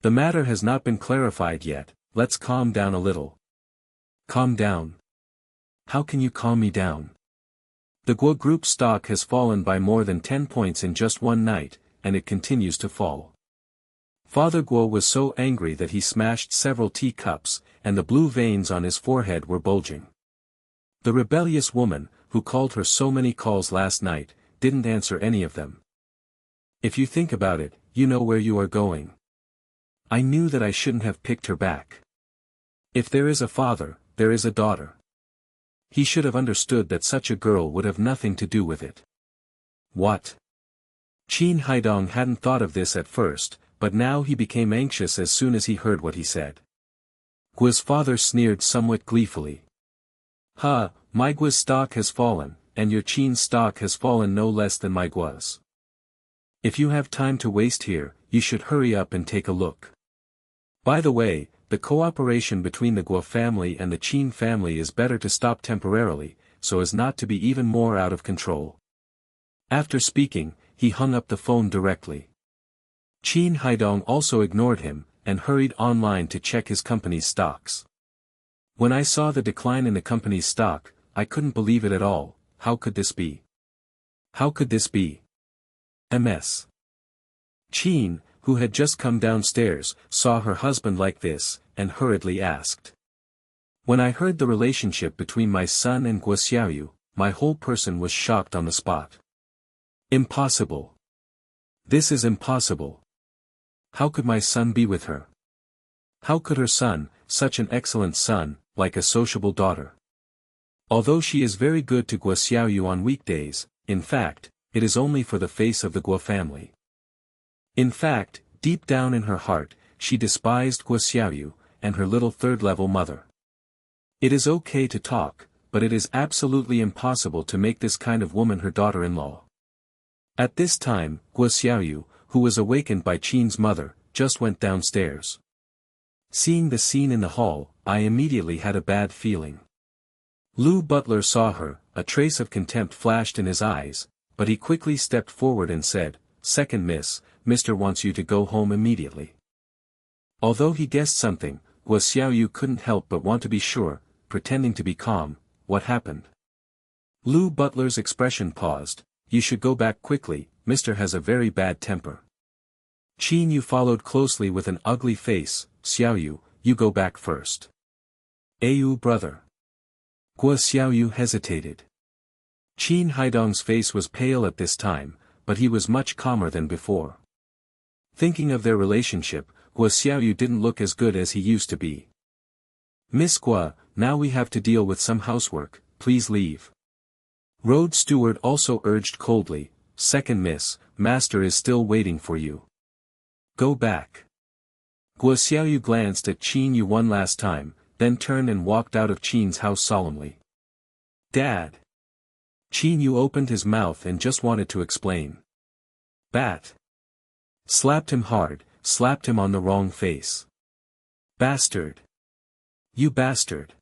The matter has not been clarified yet, let's calm down a little." "Calm down? How can you calm me down? The Guo Group stock has fallen by more than 10 points in just one night, and it continues to fall." Father Guo was so angry that he smashed several teacups, and the blue veins on his forehead were bulging. The rebellious woman, who called her so many calls last night, didn't answer any of them. If you think about it, you know where you are going. I knew that I shouldn't have picked her back. If there is a father, there is a daughter. He should have understood that such a girl would have nothing to do with it. What? Qin Haidong hadn't thought of this at first, but now he became anxious as soon as he heard what he said. Guo's father sneered somewhat gleefully. "Ha, my Guo's stock has fallen, and your Qin's stock has fallen no less than my Guo's. If you have time to waste here, you should hurry up and take a look. By the way, the cooperation between the Guo family and the Qin family is better to stop temporarily, so as not to be even more out of control." After speaking, he hung up the phone directly. Qin Haidong also ignored him, and hurried online to check his company's stocks. "When I saw the decline in the company's stock, I couldn't believe it at all. How could this be? How could this be? MS." Qin, who had just come downstairs, saw her husband like this, and hurriedly asked. "When I heard the relationship between my son and Guo Xiaoyu, my whole person was shocked on the spot. Impossible. This is impossible. How could my son be with her? How could her son, such an excellent son, like a sociable daughter? Although she is very good to Guo Xiaoyu on weekdays, in fact, it is only for the face of the Guo family. In fact, deep down in her heart, she despised Guo Xiaoyu, and her little third-level mother. It is okay to talk, but it is absolutely impossible to make this kind of woman her daughter-in-law." At this time, Guo Xiaoyu, who was awakened by Qin's mother, just went downstairs. Seeing the scene in the hall, I immediately had a bad feeling. Lu Butler saw her, a trace of contempt flashed in his eyes, but he quickly stepped forward and said, "Second miss, Mr. wants you to go home immediately." Although he guessed something, Guo Xiaoyu couldn't help but want to be sure, pretending to be calm. "What happened?" Lu Butler's expression paused. "You should go back quickly, Mr. has a very bad temper." Qin Yu followed closely with an ugly face. "Xiaoyu, you go back first." "Ayu brother." Guo Xiaoyu hesitated. Qin Haidong's face was pale at this time, but he was much calmer than before. Thinking of their relationship, Guo Xiaoyu didn't look as good as he used to be. "Miss Guo, now we have to deal with some housework, please leave." Road steward also urged coldly, "Second miss, master is still waiting for you. Go back." Guo Xiaoyu glanced at Qin Yu one last time, then turned and walked out of Qin's house solemnly. "Dad." Qin Yu opened his mouth and just wanted to explain. "Bat." Slapped him hard, slapped him on the wrong face. "Bastard. You bastard.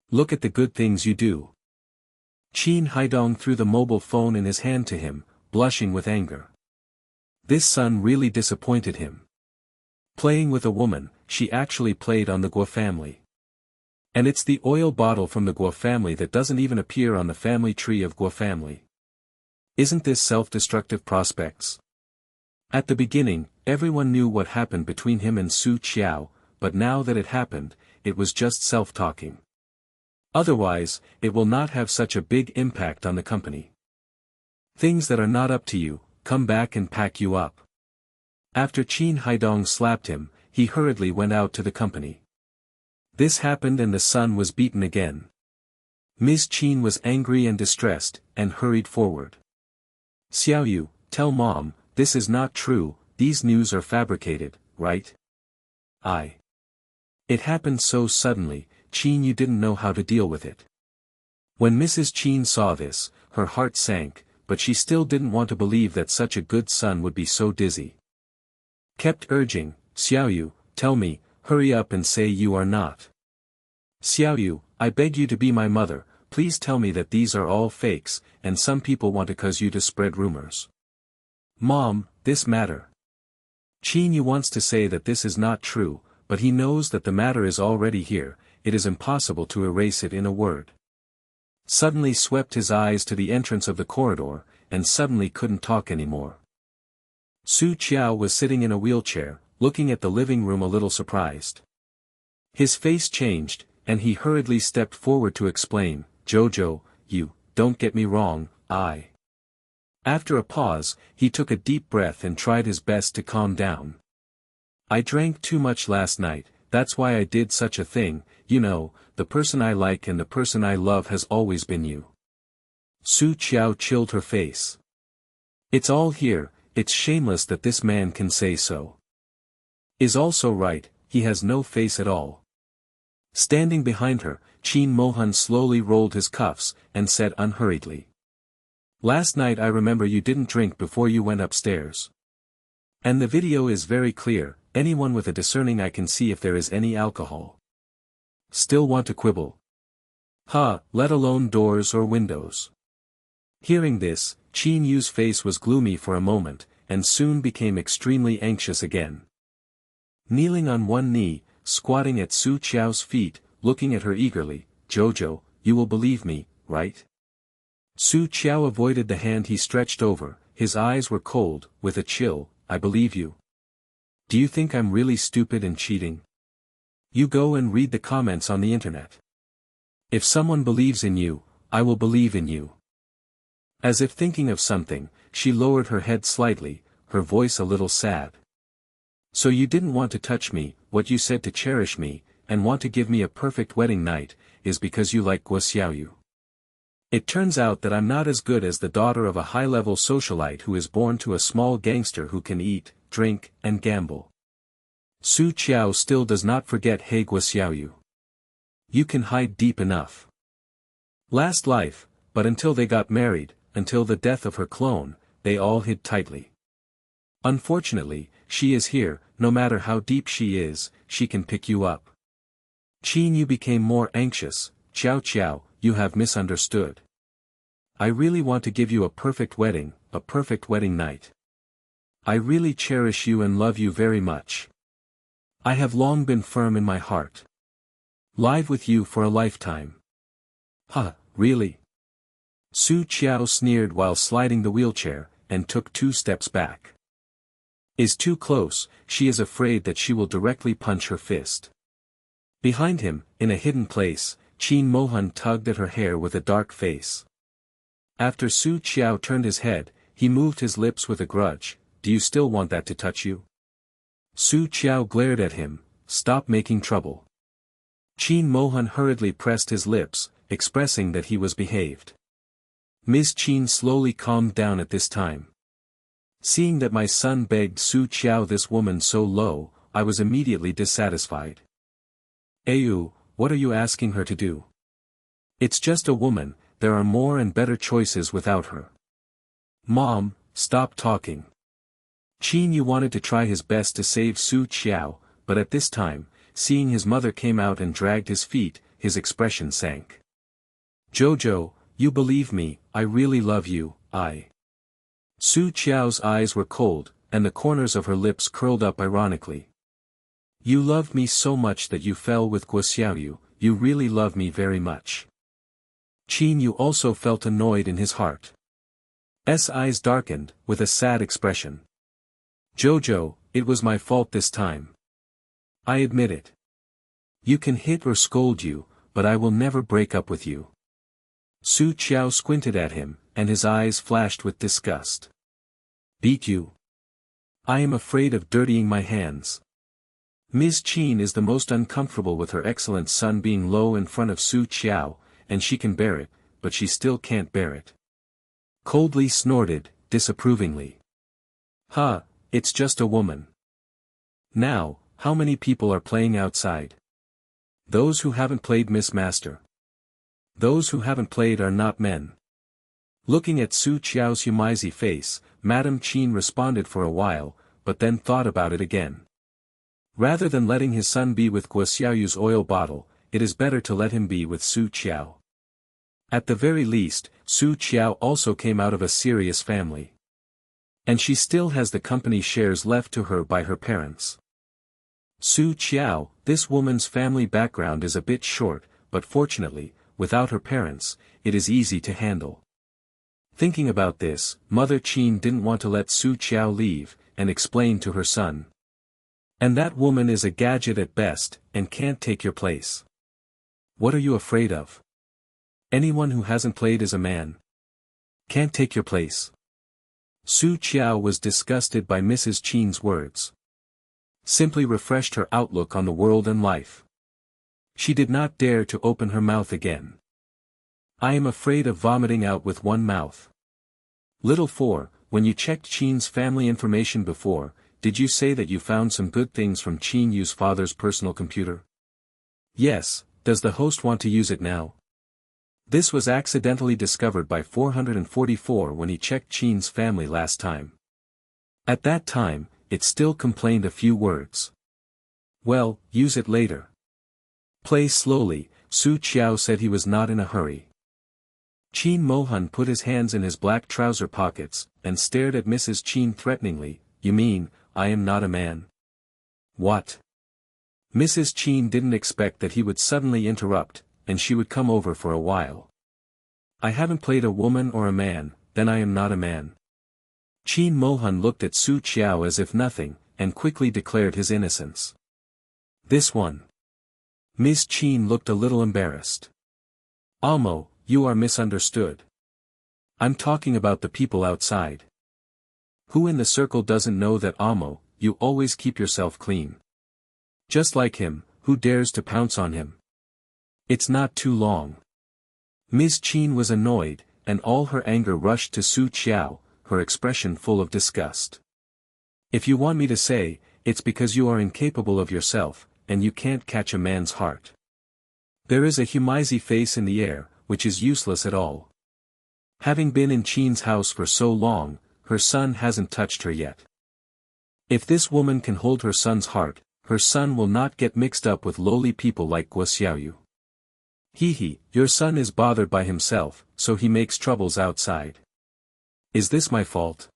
Look at the good things you do." Qin Haidong threw the mobile phone in his hand to him, blushing with anger. This son really disappointed him. Playing with a woman, she actually played on the Guo family. And it's the oil bottle from the Guo family that doesn't even appear on the family tree of Guo family. Isn't this self-destructive prospects? At the beginning, everyone knew what happened between him and Su Qiao, but now that it happened, it was just self-talking. Otherwise, it will not have such a big impact on the company. Things that are not up to you, come back and pack you up. After Qin Haidong slapped him, he hurriedly went out to the company. This happened and the son was beaten again. Ms. Qin was angry and distressed, and hurried forward. Xiaoyu, tell mom, this is not true, these news are fabricated, right? It happened so suddenly, Qin, you didn't know how to deal with it. When Mrs. Qin saw this, her heart sank, but she still didn't want to believe that such a good son would be so dizzy. Kept urging, Xiaoyu, tell me, hurry up and say you are not. Xiaoyu, I beg you to be my mother, please tell me that these are all fakes, and some people want to cause you to spread rumors. Mom, this matter. Qin Yu wants to say that this is not true, but he knows that the matter is already here, it is impossible to erase it in a word. Suddenly swept his eyes to the entrance of the corridor, and suddenly couldn't talk anymore. Su Qiao was sitting in a wheelchair, looking at the living room a little surprised. His face changed, and he hurriedly stepped forward to explain, Jojo, you, don't get me wrong, I. After a pause, he took a deep breath and tried his best to calm down. I drank too much last night, that's why I did such a thing, you know, the person I like and the person I love has always been you. Su Qiao chilled her face. It's all here, it's shameless that this man can say so. Is also right, he has no face at all. Standing behind her, Qin Mohan slowly rolled his cuffs, and said unhurriedly. Last night I remember you didn't drink before you went upstairs. And the video is very clear, anyone with a discerning eye can see if there is any alcohol. Still want to quibble? Let alone doors or windows. Hearing this, Qin Yu's face was gloomy for a moment, and soon became extremely anxious again. Kneeling on one knee, squatting at Su Qiao's feet, looking at her eagerly, Jojo, you will believe me, right? Su Qiao avoided the hand he stretched over, his eyes were cold, with a chill, I believe you. Do you think I'm really stupid and cheating? You go and read the comments on the internet. If someone believes in you, I will believe in you. As if thinking of something, she lowered her head slightly, her voice a little sad. So you didn't want to touch me, what you said to cherish me, and want to give me a perfect wedding night, is because you like Guo Xiaoyu. It turns out that I'm not as good as the daughter of a high-level socialite who is born to a small gangster who can eat, drink, and gamble. Su Qiao still does not forget He Guo Xiaoyu. You can hide deep enough. Last life, but until they got married, until the death of her clone, they all hid tightly. Unfortunately, she is here, no matter how deep she is, she can pick you up. Qin Yu became more anxious, Qiao, you have misunderstood. I really want to give you a perfect wedding night. I really cherish you and love you very much. I have long been firm in my heart. Live with you for a lifetime. Really? Su Qiao sneered while sliding the wheelchair, and took 2 steps back. Is too close, she is afraid that she will directly punch her fist. Behind him, in a hidden place, Qin Mohan tugged at her hair with a dark face. After Su Qiao turned his head, he moved his lips with a grudge, do you still want that to touch you? Su Qiao glared at him, stop making trouble. Qin Mohan hurriedly pressed his lips, expressing that he was behaved. Ms. Qin slowly calmed down at this time. Seeing that my son begged Su Qiao this woman so low, I was immediately dissatisfied. Ayu, what are you asking her to do? It's just a woman, there are more and better choices without her. Mom, stop talking. Qin Yu wanted to try his best to save Su Qiao, but at this time, seeing his mother came out and dragged his feet, his expression sank. Jojo, you believe me, I really love you, I. Su Qiao's eyes were cold, and the corners of her lips curled up ironically. You loved me so much that you fell with Guo Xiaoyu, you really love me very much. Qin Yu also felt annoyed in his heart. S eyes darkened, with a sad expression. Jojo, it was my fault this time. I admit it. You can hit or scold you, but I will never break up with you. Su Qiao squinted at him, and his eyes flashed with disgust. Beat you? I am afraid of dirtying my hands. Ms. Qin is the most uncomfortable with her excellent son being low in front of Su Qiao, and she can bear it, but she still can't bear it. Coldly snorted, disapprovingly. "Ha, it's just a woman. Now, how many people are playing outside? Those who haven't played, Miss Master. Those who haven't played are not men." Looking at Su Qiao's humizy face, Madame Qin responded for a while, but then thought about it again. Rather than letting his son be with Guo Xiaoyu's oil bottle, it is better to let him be with Su Qiao. At the very least, Su Qiao also came out of a serious family. And she still has the company shares left to her by her parents. Su Qiao, this woman's family background is a bit short, but fortunately, without her parents, it is easy to handle. Thinking about this, Mother Qin didn't want to let Su Qiao leave, and explained to her son. "And that woman is a gadget at best, and can't take your place. What are you afraid of? Anyone who hasn't played is a man. Can't take your place." Su Qiao was disgusted by Mrs. Qin's words. Simply refreshed her outlook on the world and life. She did not dare to open her mouth again. "I am afraid of vomiting out with one mouth." Little 4, when you checked Qin's family information before, did you say that you found some good things from Qin Yu's father's personal computer? Yes, does the host want to use it now? This was accidentally discovered by 444 when he checked Qin's family last time. At that time, it still complained a few words. Well, use it later. Play slowly, Su Qiao said he was not in a hurry. Qin Mohan put his hands in his black trouser pockets, and stared at Mrs. Qin threateningly. "You mean, I am not a man?" "What?" Mrs. Qin didn't expect that he would suddenly interrupt, and she would come over for a while. "I haven't played a woman or a man, then I am not a man." Qin Mohan looked at Su Qiao as if nothing, and quickly declared his innocence. "This one." Miss Qin looked a little embarrassed. "Amo, you are misunderstood. I'm talking about the people outside. Who in the circle doesn't know that Amo, you always keep yourself clean? Just like him, who dares to pounce on him? It's not too long." Ms. Qin was annoyed, and all her anger rushed to Su Qiao, her expression full of disgust. "If you want me to say, it's because you are incapable of yourself, and you can't catch a man's heart. There is a humizy face in the air, which is useless at all. Having been in Qin's house for so long, her son hasn't touched her yet. If this woman can hold her son's heart, her son will not get mixed up with lowly people like Guo Xiaoyu. Hee, your son is bothered by himself, so he makes troubles outside. Is this my fault?"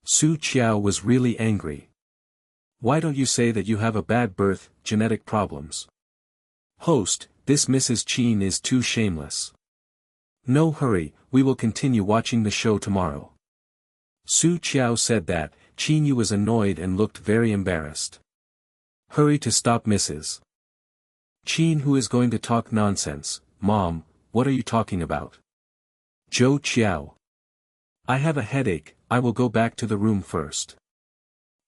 Su Qiao was really angry. "Why don't you say that you have a bad birth, genetic problems?" "Host, this Mrs. Qin is too shameless." "No hurry, we will continue watching the show tomorrow." Su Qiao said that. Qin Yu was annoyed and looked very embarrassed. "Hurry to stop Mrs. Qin, who is going to talk nonsense. Mom, what are you talking about?" "Zhou Qiao. I have a headache, I will go back to the room first."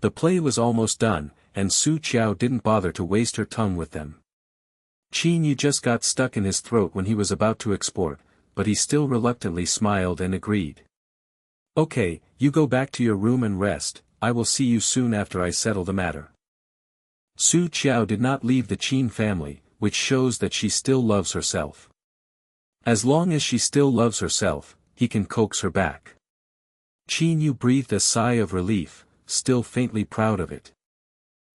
The play was almost done, and Su Qiao didn't bother to waste her tongue with them. Qin Yu just got stuck in his throat when he was about to export, but he still reluctantly smiled and agreed. "Okay, you go back to your room and rest, I will see you soon after I settle the matter." Su Qiao did not leave the Qin family, which shows that she still loves herself. As long as she still loves herself, he can coax her back. Qin Yu breathed a sigh of relief, still faintly proud of it.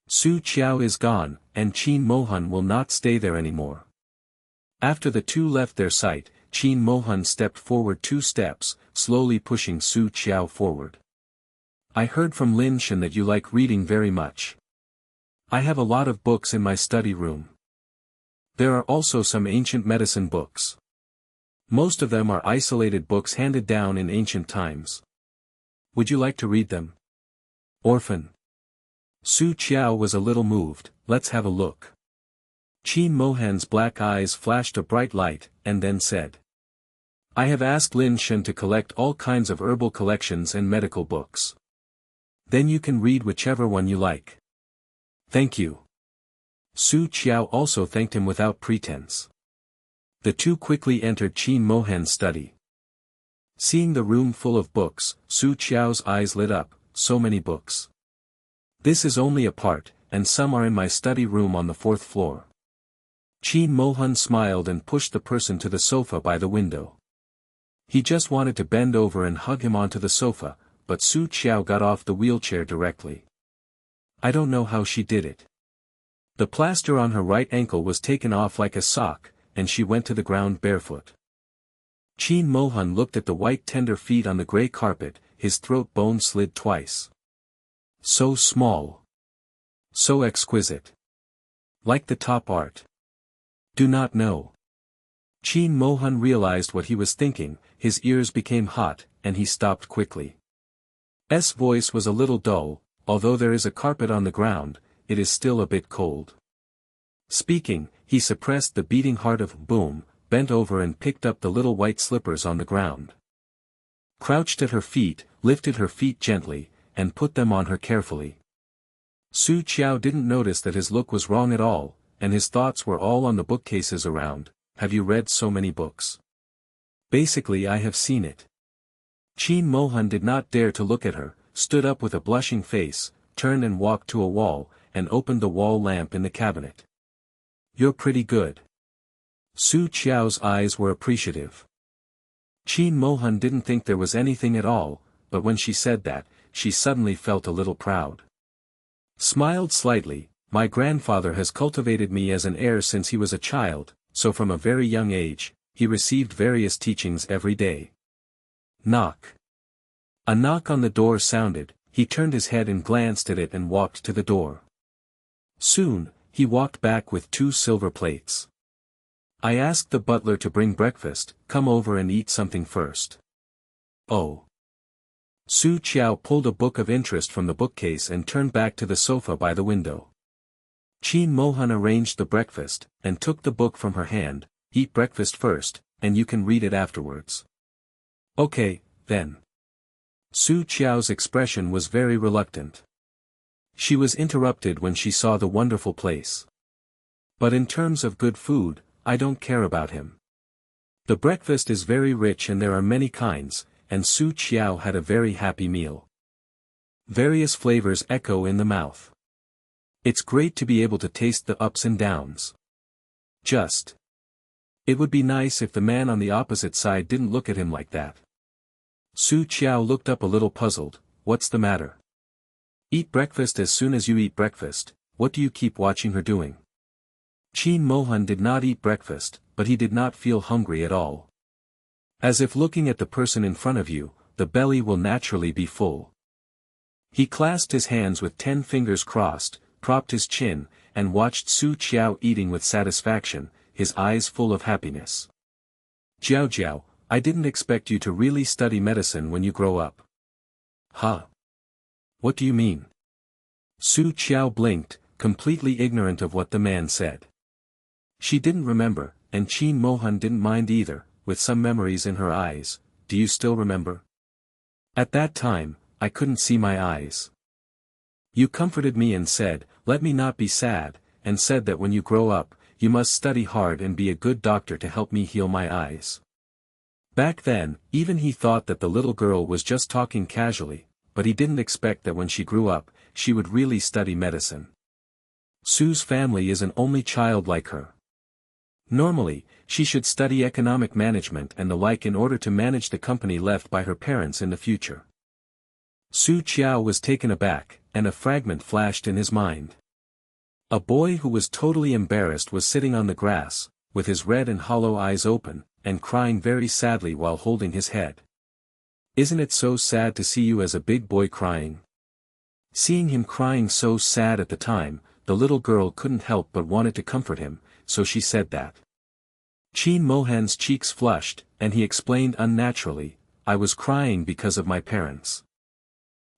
Su Qiao is gone, and Qin Mohan will not stay there anymore. After the two left their sight, Qin Mohan stepped forward 2 steps, slowly pushing Su Qiao forward. "I heard from Lin Shen that you like reading very much. I have a lot of books in my study room. There are also some ancient medicine books. Most of them are isolated books handed down in ancient times. Would you like to read them?" "Orphan." Su Qiao was a little moved. "Let's have a look." Qin Mohan's black eyes flashed a bright light, and then said, "I have asked Lin Shen to collect all kinds of herbal collections and medical books. Then you can read whichever one you like." "Thank you." Su Qiao also thanked him without pretense. The two quickly entered Qin Mohan's study. Seeing the room full of books, Su Qiao's eyes lit up. So many books. This is only a part, and some are in my study room on the 4th floor. Qin Mohan smiled and pushed the person to the sofa by the window. He just wanted to bend over and hug him onto the sofa, but Su Qiao got off the wheelchair directly. I don't know how she did it. The plaster on her right ankle was taken off like a sock, and she went to the ground barefoot. Qin Mohan looked at the white tender feet on the grey carpet, his throat bone slid twice. So small. So exquisite. Like the top art. Do not know. Qin Mohan realized what he was thinking, his ears became hot, and he stopped quickly. S voice was a little dull, although there is a carpet on the ground, it is still a bit cold. Speaking, he suppressed the beating heart of Boom, bent over and picked up the little white slippers on the ground. Crouched at her feet, lifted her feet gently, and put them on her carefully. Su Qiao didn't notice that his look was wrong at all, and his thoughts were all on the bookcases around. Have you read so many books? Basically I have seen it. Qin Mohan did not dare to look at her, stood up with a blushing face, turned and walked to a wall, and opened the wall lamp in the cabinet. You're pretty good. Su Qiao's eyes were appreciative. Qin Mohan didn't think there was anything at all, but when she said that, she suddenly felt a little proud. Smiled slightly. My grandfather has cultivated me as an heir since he was a child, so from a very young age, he received various teachings every day. Knock. A knock on the door sounded, he turned his head and glanced at it and walked to the door. Soon, he walked back with 2 silver plates. I asked the butler to bring breakfast, come over and eat something first. Oh. Su Qiao pulled a book of interest from the bookcase and turned back to the sofa by the window. Qin Mohan arranged the breakfast, and took the book from her hand. Eat breakfast first, and you can read it afterwards. Okay, then. Su Qiao's expression was very reluctant. She was interrupted when she saw the wonderful place. But in terms of good food, I don't care about him. The breakfast is very rich and there are many kinds, and Su Qiao had a very happy meal. Various flavors echo in the mouth. It's great to be able to taste the ups and downs. It would be nice if the man on the opposite side didn't look at him like that. Su Qiao looked up a little puzzled. What's the matter? Eat breakfast as soon as you eat breakfast. What do you keep watching her doing? Qin Mohan did not eat breakfast, but he did not feel hungry at all. As if looking at the person in front of you, the belly will naturally be full. He clasped his hands with 10 fingers crossed, propped his chin, and watched Su Qiao eating with satisfaction, his eyes full of happiness. Jiao Jiao, I didn't expect you to really study medicine when you grow up. Huh? What do you mean? Su Qiao blinked, completely ignorant of what the man said. She didn't remember, and Qin Mohan didn't mind either, with some memories in her eyes. Do you still remember? At that time, I couldn't see my eyes. You comforted me and said, let me not be sad, and said that when you grow up, you must study hard and be a good doctor to help me heal my eyes. Back then, even he thought that the little girl was just talking casually, but he didn't expect that when she grew up, she would really study medicine. Su's family is an only child like her. Normally, she should study economic management and the like in order to manage the company left by her parents in the future. Su Qiao was taken aback, and a fragment flashed in his mind. A boy who was totally embarrassed was sitting on the grass, with his red and hollow eyes open, and crying very sadly while holding his head. Isn't it so sad to see you as a big boy crying? Seeing him crying so sad at the time, the little girl couldn't help but wanted to comfort him, so she said that. Qin Mohan's cheeks flushed, and he explained unnaturally, I was crying because of my parents.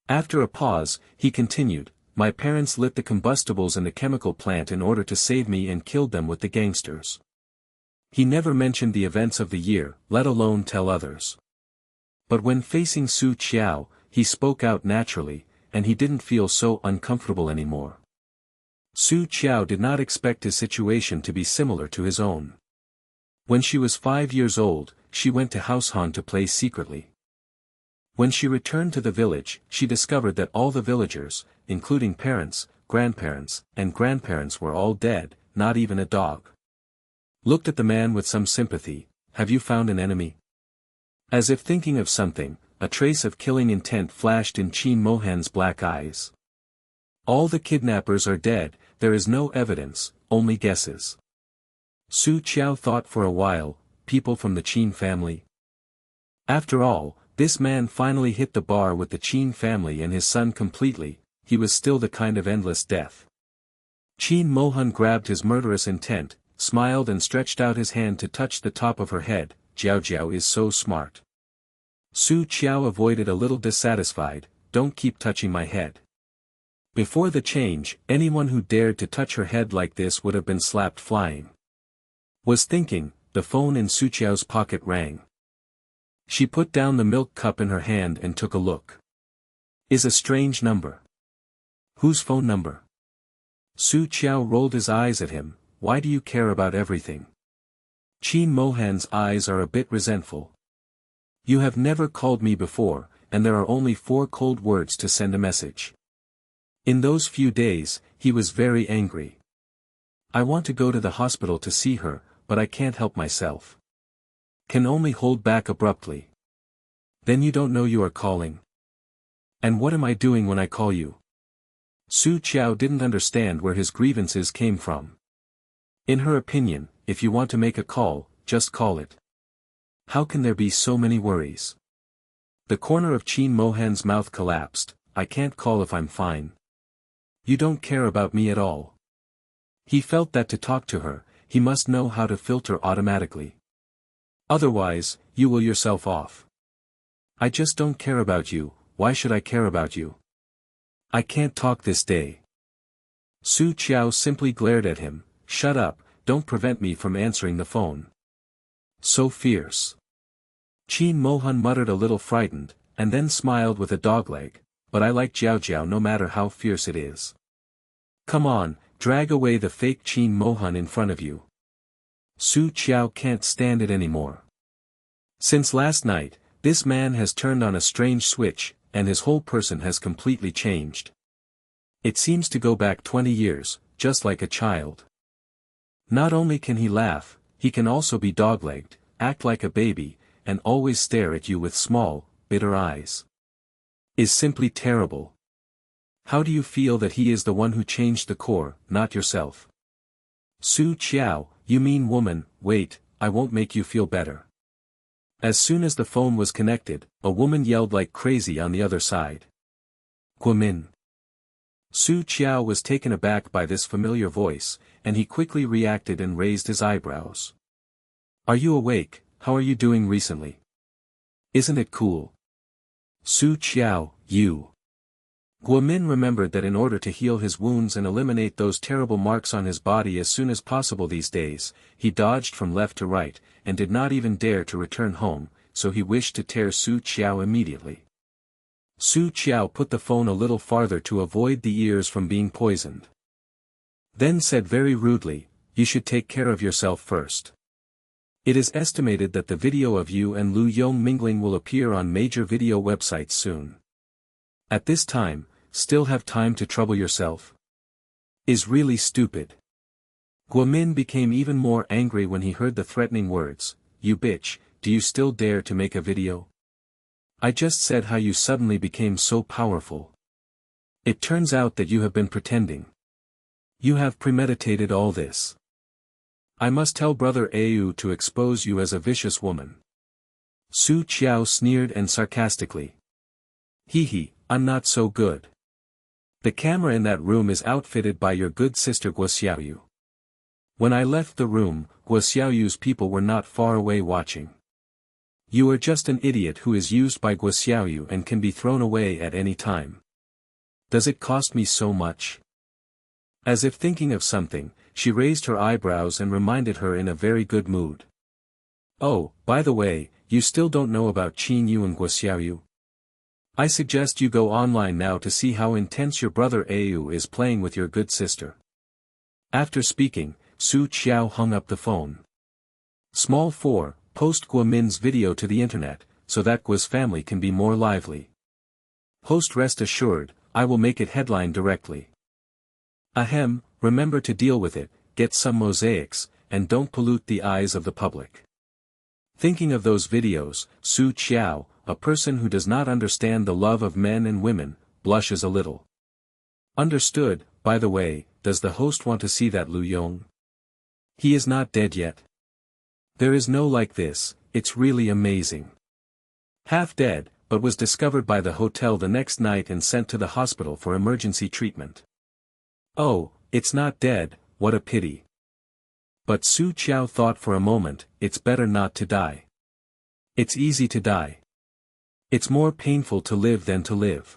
After a pause, he continued, my parents lit the combustibles in the chemical plant in order to save me and killed them with the gangsters. He never mentioned the events of the year, let alone tell others. But when facing Su Qiao, he spoke out naturally, and he didn't feel so uncomfortable anymore. Su Qiao did not expect his situation to be similar to his own. When she was 5 years old, she went to Househan to play secretly. When she returned to the village, she discovered that all the villagers, including parents, grandparents, and grandparents were all dead, not even a dog. Looked at the man with some sympathy. Have you found an enemy? As if thinking of something, a trace of killing intent flashed in Qin Mohan's black eyes. All the kidnappers are dead, there is no evidence, only guesses. Su Qiao thought for a while, people from the Qin family. After all, this man finally hit the bar with the Qin family and his son completely, he was still the kind of endless death. Qin Mohan grabbed his murderous intent, smiled and stretched out his hand to touch the top of her head. Jiao Jiao is so smart. Su Qiao avoided a little dissatisfied, don't keep touching my head. Before the change, anyone who dared to touch her head like this would have been slapped flying. Was thinking, the phone in Su Qiao's pocket rang. She put down the milk cup in her hand and took a look. Is a strange number. Whose phone number? Su Qiao rolled his eyes at him, why do you care about everything? Qin Mohan's eyes are a bit resentful. You have never called me before, and there are only 4 cold words to send a message. In those few days, he was very angry. I want to go to the hospital to see her, but I can't help myself. Can only hold back abruptly. Then you don't know you are calling. And what am I doing when I call you? Su Qiao didn't understand where his grievances came from. In her opinion, if you want to make a call, just call it. How can there be so many worries? The corner of Qin Mohan's mouth collapsed, I can't call if I'm fine. You don't care about me at all. He felt that to talk to her, he must know how to filter automatically. Otherwise, you will yourself off. I just don't care about you, why should I care about you? I can't talk this day. Su Qiao simply glared at him, shut up, don't prevent me from answering the phone. So fierce. Qin Mohan muttered a little frightened, and then smiled with a dogleg, but I like Jiao Jiao no matter how fierce it is. Come on, drag away the fake Qin Mohan in front of you. Su Qiao can't stand it anymore. Since last night, this man has turned on a strange switch, and his whole person has completely changed. It seems to go back 20 years, just like a child. Not only can he laugh, he can also be dog-legged, act like a baby, and always stare at you with small, bitter eyes. Is simply terrible. How do you feel that he is the one who changed the core, not yourself? Su Qiao, you mean woman, wait, I won't make you feel better. As soon as the phone was connected, a woman yelled like crazy on the other side. Guomin. Su Qiao was taken aback by this familiar voice, and he quickly reacted and raised his eyebrows. Are you awake? How are you doing recently? Isn't it cool? Su Qiao, you. Guomin remembered that in order to heal his wounds and eliminate those terrible marks on his body as soon as possible these days, he dodged from left to right, and did not even dare to return home, so he wished to tear Su Qiao immediately. Su Qiao put the phone a little farther to avoid the ears from being poisoned. Then said very rudely, you should take care of yourself first. It is estimated that the video of you and Lu Yong mingling will appear on major video websites soon. At this time, still have time to trouble yourself? Is really stupid. Guomin became even more angry when he heard the threatening words, you bitch, do you still dare to make a video? I just said how you suddenly became so powerful. It turns out that you have been pretending. You have premeditated all this. I must tell Brother Au to expose you as a vicious woman. Su Qiao sneered and sarcastically. Hee, I'm not so good. The camera in that room is outfitted by your good sister Guoxiaoyu. When I left the room, Guoxiaoyu's people were not far away watching. You are just an idiot who is used by Guoxiaoyu and can be thrown away at any time. Does it cost me so much? As if thinking of something, she raised her eyebrows and reminded her in a very good mood. Oh, by the way, you still don't know about Qin Yu and Guoxiaoyu? I suggest you go online now to see how intense your brother Au is playing with your good sister. After speaking, Su Qiao hung up the phone. Small 4, post Guo Min's video to the internet, so that Guo's family can be more lively. Host rest assured, I will make it headline directly. Ahem, remember to deal with it, get some mosaics, and don't pollute the eyes of the public. Thinking of those videos, Su Qiao, a person who does not understand the love of men and women, blushes a little. Understood, by the way, does the host want to see that Lu Yong? He is not dead yet. There is no like this, it's really amazing. Half dead, but was discovered by the hotel the next night and sent to the hospital for emergency treatment. Oh, it's not dead, what a pity. But Su Qiao thought for a moment, it's better not to die. It's easy to die. It's more painful to live than to live.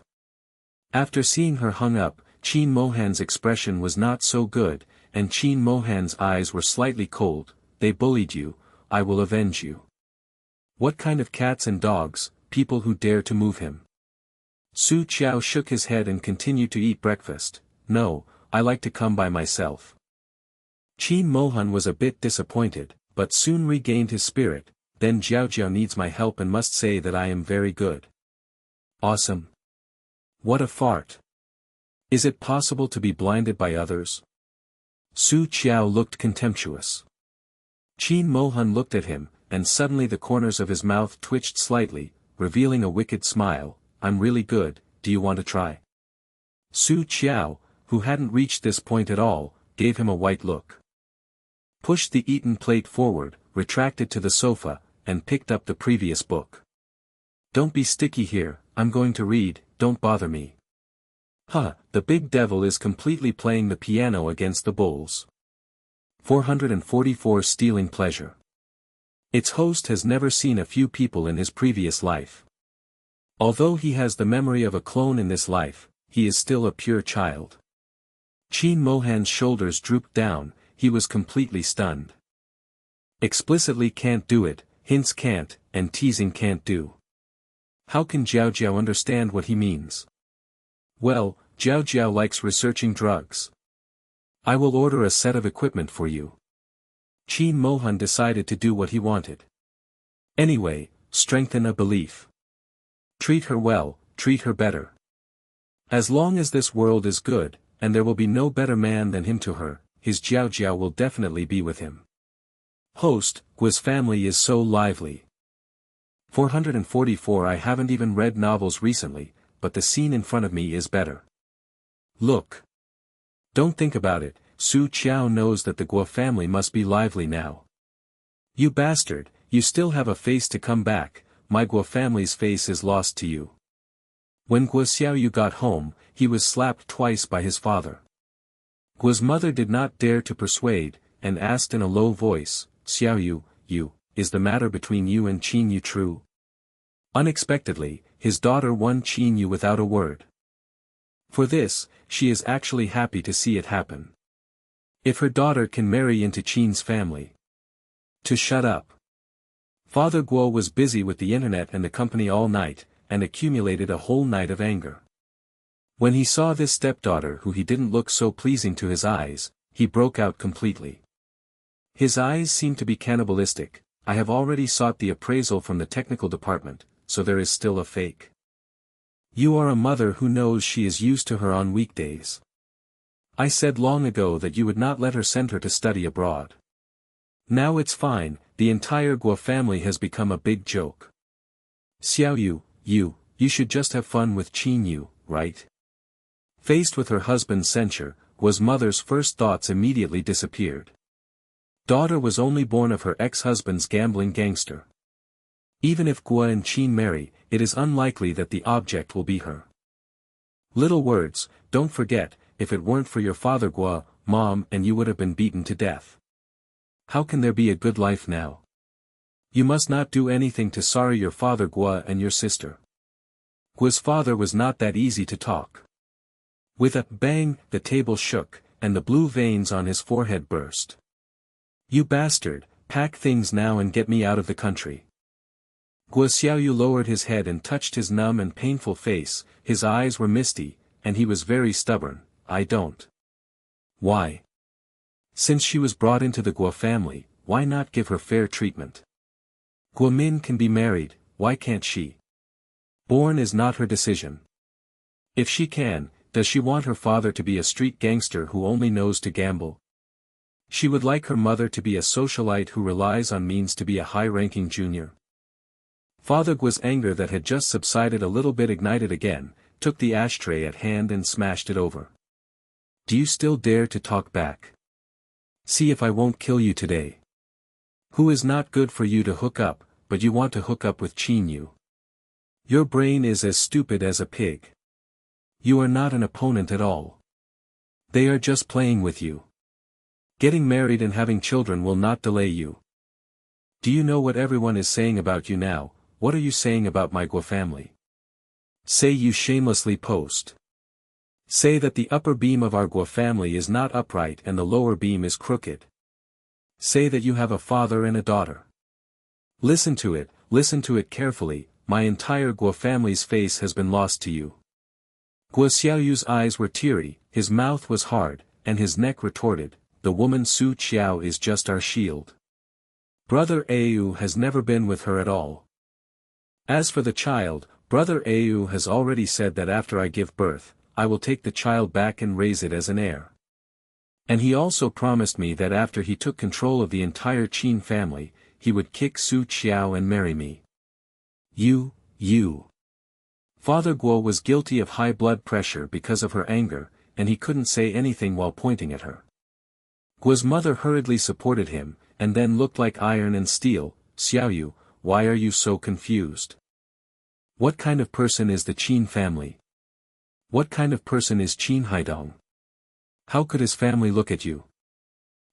After seeing her hung up, Qin Mohan's expression was not so good, and Qin Mohan's eyes were slightly cold. They bullied you, I will avenge you. What kind of cats and dogs, people who dare to move him? Su Qiao shook his head and continued to eat breakfast. No, I like to come by myself. Qin Mohan was a bit disappointed, but soon regained his spirit. Then Jiao needs my help and must say that I am very good. Awesome. What a fart. Is it possible to be blinded by others? Su Qiao looked contemptuous. Qin Mohan looked at him, and suddenly the corners of his mouth twitched slightly, revealing a wicked smile. I'm really good, do you want to try? Su Qiao, who hadn't reached this point at all, gave him a white look. Pushed the eaten plate forward, retracted to the sofa, and picked up the previous book. Don't be sticky here, I'm going to read, don't bother me. Huh, the big devil is completely playing the piano against the bulls. 444 Stealing pleasure. Its host has never seen a few people in his previous life. Although he has the memory of a clone in this life, he is still a pure child. Qin Mohan's shoulders drooped down, he was completely stunned. Explicitly can't do it, hints can't, and teasing can't do. How can Jiao understand what he means? Well, Jiao likes researching drugs. I will order a set of equipment for you. Qin Mohan decided to do what he wanted. Anyway, strengthen a belief. Treat her well, treat her better. As long as this world is good, and there will be no better man than him to her, his Jiao will definitely be with him. Host, Guo's family is so lively. 444 I haven't even read novels recently, but the scene in front of me is better. Look. Don't think about it, Su Qiao knows that the Guo family must be lively now. You bastard, you still have a face to come back, my Guo family's face is lost to you. When Guo Xiaoyu got home, he was slapped twice by his father. Guo's mother did not dare to persuade, and asked in a low voice, Xiaoyu, is the matter between you and Qin Yu true? Unexpectedly, his daughter won Qin Yu without a word. For this, she is actually happy to see it happen. If her daughter can marry into Qin's family. To shut up. Father Guo was busy with the internet and the company all night, and accumulated a whole night of anger. When he saw this stepdaughter who he didn't look so pleasing to his eyes, he broke out completely. His eyes seemed to be cannibalistic. I have already sought the appraisal from the technical department, so there is still a fake. You are a mother who knows she is used to her on weekdays. I said long ago that you would not let her send her to study abroad. Now it's fine, the entire Guo family has become a big joke. Xiaoyu, you should just have fun with Qin Yu, right? Faced with her husband's censure, Guo's mother's first thoughts immediately disappeared. Daughter was only born of her ex-husband's gambling gangster. Even if Guo and Qin marry, it is unlikely that the object will be her. Little words, don't forget, if it weren't for your father Guo, mom and you would have been beaten to death. How can there be a good life now? You must not do anything to sorry your father Guo and your sister. Guo's father was not that easy to talk. With a bang, the table shook, and the blue veins on his forehead burst. You bastard, pack things now and get me out of the country. Guo Xiaoyu lowered his head and touched his numb and painful face, his eyes were misty, and he was very stubborn. I don't. Why? Since she was brought into the Guo family, why not give her fair treatment? Guomin can be married, why can't she? Born is not her decision. If she can, does she want her father to be a street gangster who only knows to gamble? She would like her mother to be a socialite who relies on means to be a high-ranking junior. Father Guo's anger that had just subsided a little bit ignited again, took the ashtray at hand and smashed it over. Do you still dare to talk back? See if I won't kill you today. Who is not good for you to hook up, but you want to hook up with Qiao. Your brain is as stupid as a pig. You are not an opponent at all. They are just playing with you. Getting married and having children will not delay you. Do you know what everyone is saying about you now? What are you saying about my Guo family? Say you shamelessly post. Say that the upper beam of our Guo family is not upright and the lower beam is crooked. Say that you have a father and a daughter. Listen to it carefully, my entire Guo family's face has been lost to you. Guo Xiaoyu's eyes were teary, his mouth was hard, and his neck retorted, the woman Su Qiao is just our shield. Brother Au has never been with her at all. As for the child, Brother Au has already said that after I give birth, I will take the child back and raise it as an heir. And he also promised me that after he took control of the entire Qin family, he would kick Su Qiao and marry me. You. Father Guo was guilty of high blood pressure because of her anger, and he couldn't say anything while pointing at her. Guo's mother hurriedly supported him, and then looked like iron and steel. Xiaoyu, why are you so confused? What kind of person is the Qin family? What kind of person is Qin Haidong? How could his family look at you?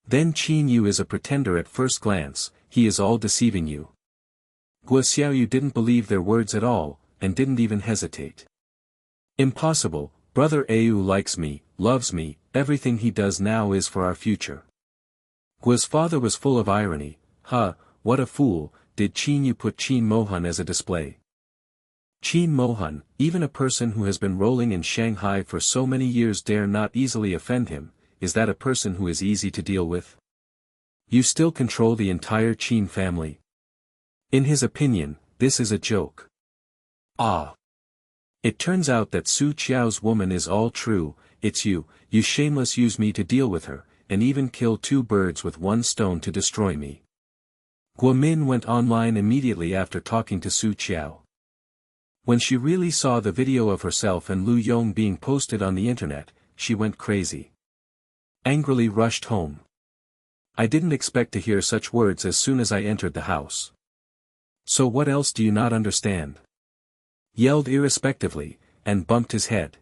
Then Qin Yu is a pretender at first glance, he is all deceiving you. Guo Xiaoyu didn't believe their words at all, and didn't even hesitate. Impossible, Brother Au likes me, loves me, everything he does now is for our future. Guo's father was full of irony, what a fool, did Qin Yu put Qin Mohan as a display? Qin Mohan, even a person who has been rolling in Shanghai for so many years dare not easily offend him, is that a person who is easy to deal with? You still control the entire Qin family. In his opinion, this is a joke. It turns out that Su Qiao's woman is all true, it's you shameless use me to deal with her, and even kill two birds with one stone to destroy me. Guomin went online immediately after talking to Su Qiao. When she really saw the video of herself and Lu Yong being posted on the internet, she went crazy. Angrily rushed home. I didn't expect to hear such words as soon as I entered the house. So what else do you not understand? Yelled irrespectively, and bumped his head.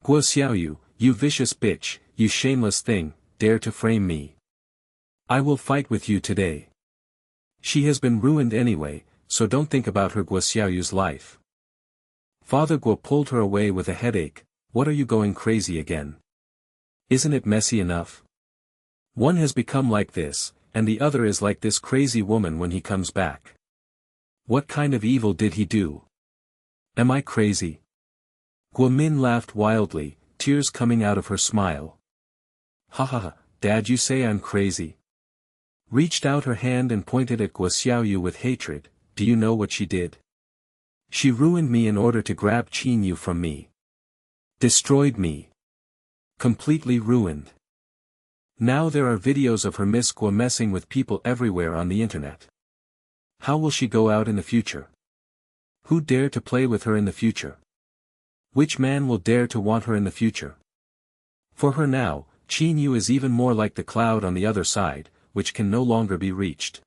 Guo Xiaoyu, you vicious bitch, you shameless thing, dare to frame me. I will fight with you today. She has been ruined anyway, so don't think about her. Guo Xiaoyu's life. Father Guo pulled her away with a headache. What are you going crazy again? Isn't it messy enough? One has become like this, and the other is like this crazy woman when he comes back. What kind of evil did he do? Am I crazy? Guomin laughed wildly, tears coming out of her smile. Dad, you say I'm crazy? Reached out her hand and pointed at Guo Xiaoyu with hatred. Do you know what she did? She ruined me in order to grab Qin Yu from me. Destroyed me. Completely ruined. Now there are videos of her Miss Guo messing with people everywhere on the internet. How will she go out in the future? Who dare to play with her in the future? Which man will dare to want her in the future? For her now, Qin Yu is even more like the cloud on the other side, which can no longer be reached.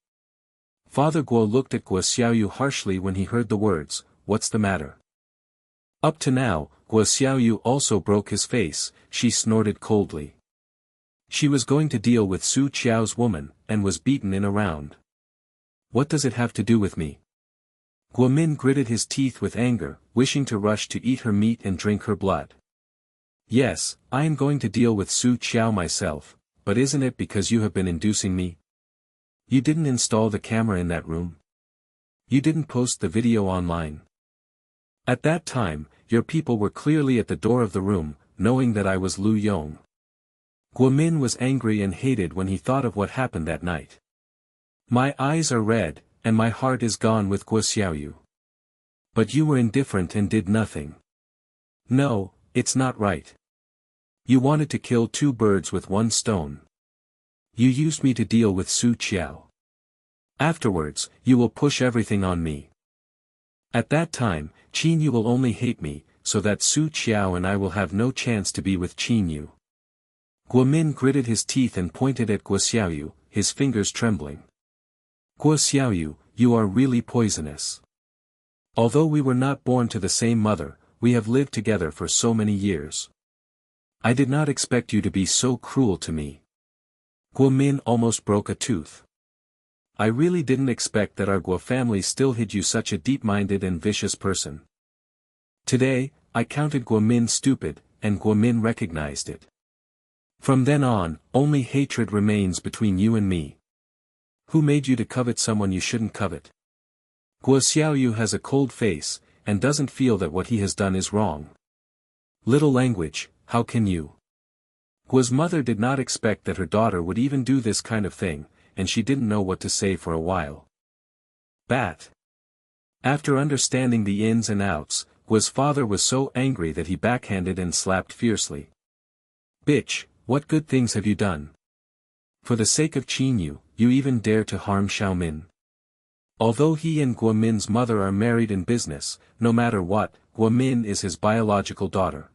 Father Guo looked at Guo Xiaoyu harshly when he heard the words, what's the matter? Up to now, Guo Xiaoyu also broke his face, she snorted coldly. She was going to deal with Su Qiao's woman, and was beaten in a round. What does it have to do with me? Guomin gritted his teeth with anger, wishing to rush to eat her meat and drink her blood. Yes, I am going to deal with Su Qiao myself, but isn't it because you have been inducing me? You didn't install the camera in that room. You didn't post the video online. At that time, your people were clearly at the door of the room, knowing that I was Lu Yong. Guomin was angry and hated when he thought of what happened that night. My eyes are red, and my heart is gone with Guo Xiaoyu. But you were indifferent and did nothing. No, it's not right. You wanted to kill two birds with one stone. You used me to deal with Su Qiao. Afterwards, you will push everything on me. At that time, Qin Yu will only hate me, so that Su Qiao and I will have no chance to be with Qin Yu. Guo Min gritted his teeth and pointed at Guo Xiaoyu, his fingers trembling. Guo Xiaoyu, you are really poisonous. Although we were not born to the same mother, we have lived together for so many years. I did not expect you to be so cruel to me. Guo Min almost broke a tooth. I really didn't expect that our Guo family still hid you such a deep-minded and vicious person. Today, I counted Guo Min stupid, and Guo Min recognized it. From then on, only hatred remains between you and me. Who made you to covet someone you shouldn't covet? Guo Xiaoyu has a cold face, and doesn't feel that what he has done is wrong. Little language, how can you? Guo's mother did not expect that her daughter would even do this kind of thing, and she didn't know what to say for a while. Bat. After understanding the ins and outs, Guo's father was so angry that he backhanded and slapped fiercely. Bitch, what good things have you done? For the sake of Qin Yu, you even dare to harm Xiaomin. Although he and Guo Min's mother are married in business, no matter what, Guo Min is his biological daughter.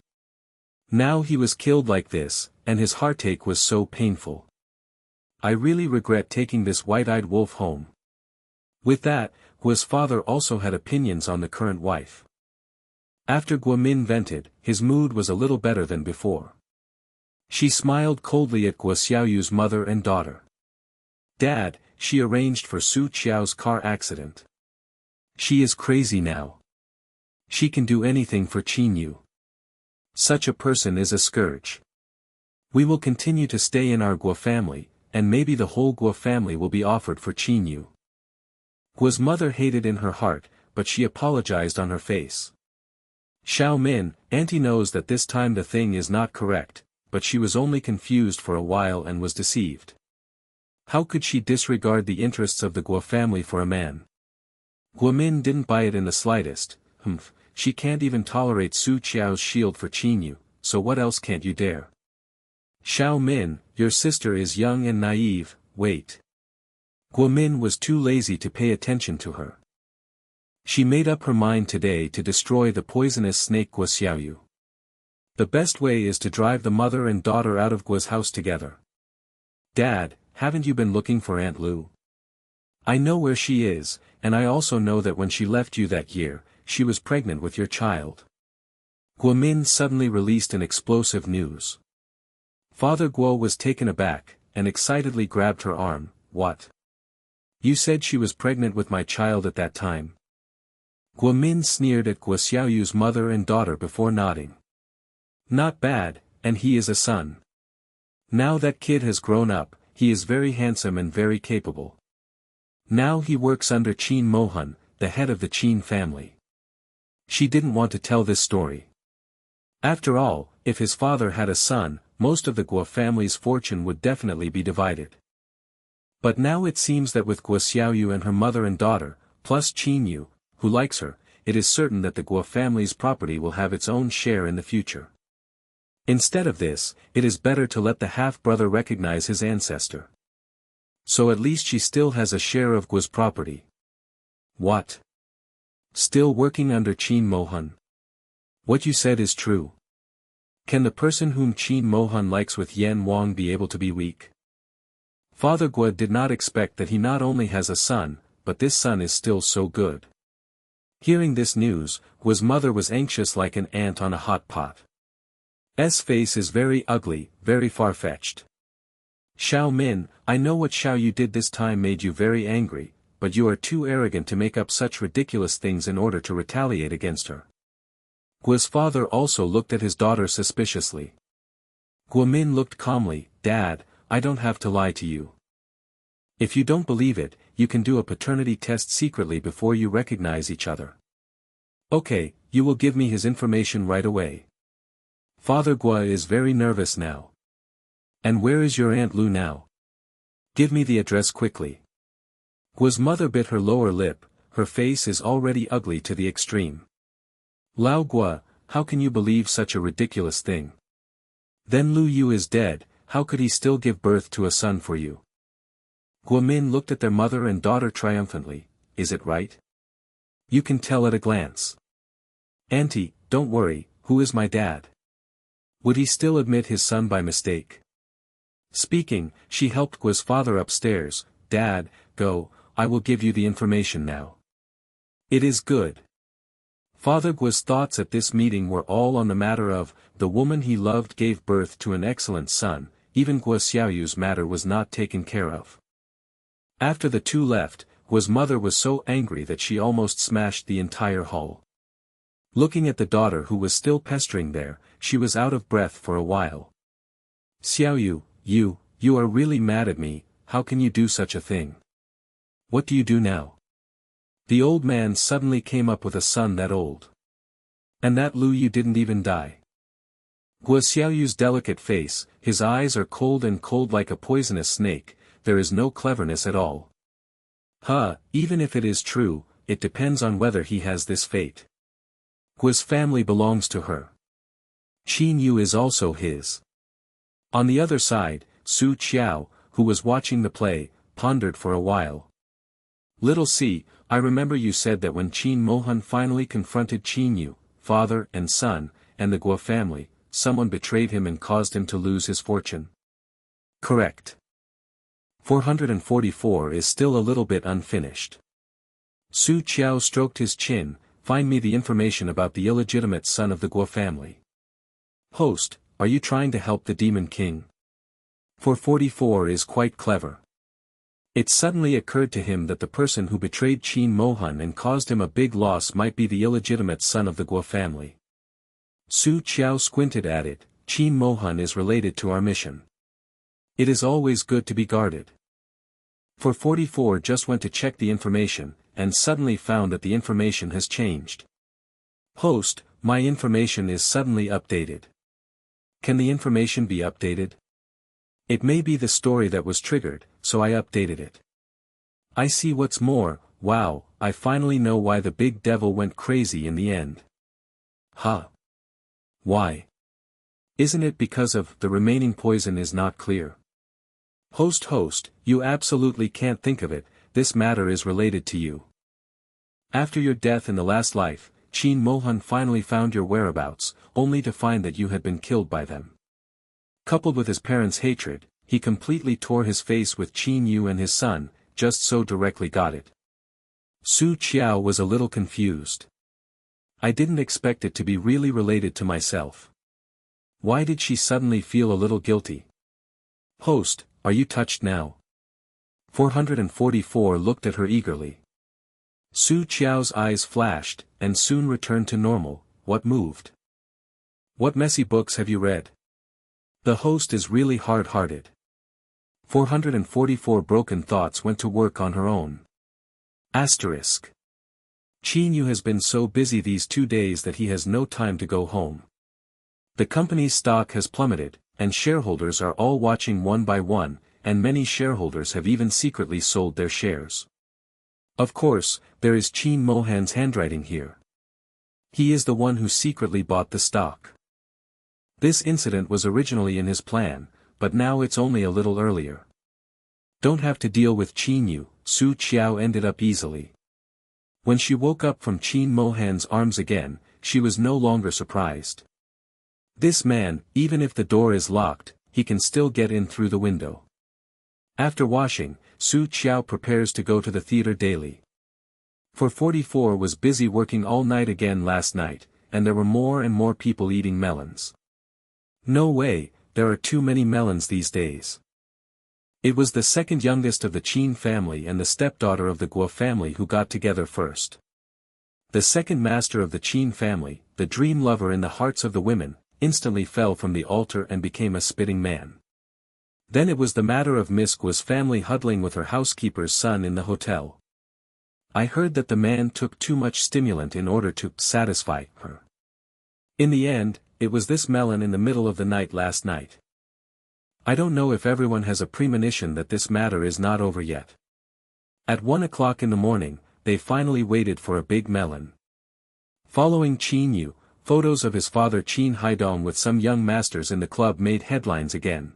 Now he was killed like this, and his heartache was so painful. I really regret taking this white-eyed wolf home. With that, Guo's father also had opinions on the current wife. After Guo Min vented, his mood was a little better than before. She smiled coldly at Guo Xiaoyu's mother and daughter. Dad, she arranged for Su Qiao's car accident. She is crazy now. She can do anything for Qin Yu. Such a person is a scourge. We will continue to stay in our Guo family, and maybe the whole Guo family will be offered for Qin Yu. Guo's mother hated in her heart, but she apologized on her face. Xiao Min, Auntie knows that this time the thing is not correct, but she was only confused for a while and was deceived. How could she disregard the interests of the Guo family for a man? Guo Min didn't buy it in the slightest. She can't even tolerate Su Qiao's shield for Qin Yu, so what else can't you dare? Xiao Min, your sister is young and naive, wait. Guo Min was too lazy to pay attention to her. She made up her mind today to destroy the poisonous snake Guo Xiaoyu. The best way is to drive the mother and daughter out of Guo's house together. Dad, haven't you been looking for Aunt Lu? I know where she is, and I also know that when she left you that year, she was pregnant with your child. Guo Min suddenly released an explosive news. Father Guo was taken aback, and excitedly grabbed her arm. What? You said she was pregnant with my child at that time? Guo Min sneered at Guo Xiaoyu's mother and daughter before nodding. Not bad, and he is a son. Now that kid has grown up, he is very handsome and very capable. Now he works under Qin Mohan, the head of the Qin family. She didn't want to tell this story. After all, if his father had a son, most of the Guo family's fortune would definitely be divided. But now it seems that with Guo Xiaoyu and her mother and daughter, plus Qin Yu, who likes her, it is certain that the Guo family's property will have its own share in the future. Instead of this, it is better to let the half-brother recognize his ancestor. So at least she still has a share of Guo's property. What? Still working under Qin Mohan? What you said is true. Can the person whom Qin Mohan likes with Yan Wang be able to be weak? Father Guo did not expect that he not only has a son, but this son is still so good. Hearing this news, Guo's mother was anxious like an ant on a hot pot. S face is very ugly, very far-fetched. Xiao Min, I know what Xiao Yu did this time made you very angry, but you are too arrogant to make up such ridiculous things in order to retaliate against her. Guo's father also looked at his daughter suspiciously. Guo Min looked calmly. Dad, I don't have to lie to you. If you don't believe it, you can do a paternity test secretly before you recognize each other. Okay, you will give me his information right away. Father Guo is very nervous now. And where is your Aunt Lu now? Give me the address quickly. Guo's mother bit her lower lip, her face is already ugly to the extreme. Lao Guo, how can you believe such a ridiculous thing? Then Lu Yu is dead, how could he still give birth to a son for you? Guo Min looked at their mother and daughter triumphantly, is it right? You can tell at a glance. Auntie, don't worry, who is my dad? Would he still admit his son by mistake? Speaking, she helped Guo's father upstairs. Dad, go, I will give you the information now. It is good. Father Guo's thoughts at this meeting were all on the matter of, the woman he loved gave birth to an excellent son, even Guo Xiaoyu's matter was not taken care of. After the two left, Guo's mother was so angry that she almost smashed the entire hall. Looking at the daughter who was still pestering there, she was out of breath for a while. Xiaoyu, you are really mad at me, how can you do such a thing? What do you do now? The old man suddenly came up with a son that old. And that Lu Yu didn't even die. Guo Xiaoyu's delicate face, his eyes are cold and cold like a poisonous snake, there is no cleverness at all. Even if it is true, it depends on whether he has this fate. Guo's family belongs to her. Qin Yu is also his. On the other side, Su Qiao, who was watching the play, pondered for a while. Little C, I remember you said that when Qin Mohan finally confronted Qin Yu, father and son, and the Guo family, someone betrayed him and caused him to lose his fortune. Correct. 444 is still a little bit unfinished. Su Qiao stroked his chin, find me the information about the illegitimate son of the Guo family. Host, are you trying to help the Demon King? 444 is quite clever. It suddenly occurred to him that the person who betrayed Qin Mohan and caused him a big loss might be the illegitimate son of the Guo family. Su Qiao squinted at it, Qin Mohan is related to our mission. It is always good to be guarded. 444 just went to check the information, and suddenly found that the information has changed. Host, my information is suddenly updated. Can the information be updated? It may be the story that was triggered, so I updated it. I see what's more, wow, I finally know why the big devil went crazy in the end. Why? Isn't it because of the remaining poison is not clear? Host, you absolutely can't think of it, this matter is related to you. After your death in the last life, Qin Mohan finally found your whereabouts, only to find that you had been killed by them. Coupled with his parents' hatred, he completely tore his face with Qin Yu and his son, just so directly got it. Su Qiao was a little confused. I didn't expect it to be really related to myself. Why did she suddenly feel a little guilty? Host, are you touched now? 444 looked at her eagerly. Su Qiao's eyes flashed, and soon returned to normal. What moved? What messy books have you read? The host is really hard-hearted. 444 broken thoughts went to work on her own. Asterisk. Qin Yu has been so busy these 2 days that he has no time to go home. The company's stock has plummeted, and shareholders are all watching one by one, and many shareholders have even secretly sold their shares. Of course, there is Qin Mohan's handwriting here. He is the one who secretly bought the stock. This incident was originally in his plan, but now it's only a little earlier. Don't have to deal with Qin Yu, Su Qiao ended up easily. When she woke up from Qin Mohan's arms again, she was no longer surprised. This man, even if the door is locked, he can still get in through the window. After washing, Su Qiao prepares to go to the theater daily. 444 was busy working all night again last night, and there were more and more people eating melons. No way, there are too many melons these days. It was the second youngest of the Qin family and the stepdaughter of the Guo family who got together first. The second master of the Qin family, the dream lover in the hearts of the women, instantly fell from the altar and became a spitting man. Then it was the matter of Miss Guo's family huddling with her housekeeper's son in the hotel. I heard that the man took too much stimulant in order to satisfy her. In the end, it was this melon in the middle of the night last night. I don't know if everyone has a premonition that this matter is not over yet. At 1 o'clock in the morning, they finally waited for a big melon. Following Qin Yu, photos of his father Qin Haidong with some young masters in the club made headlines again.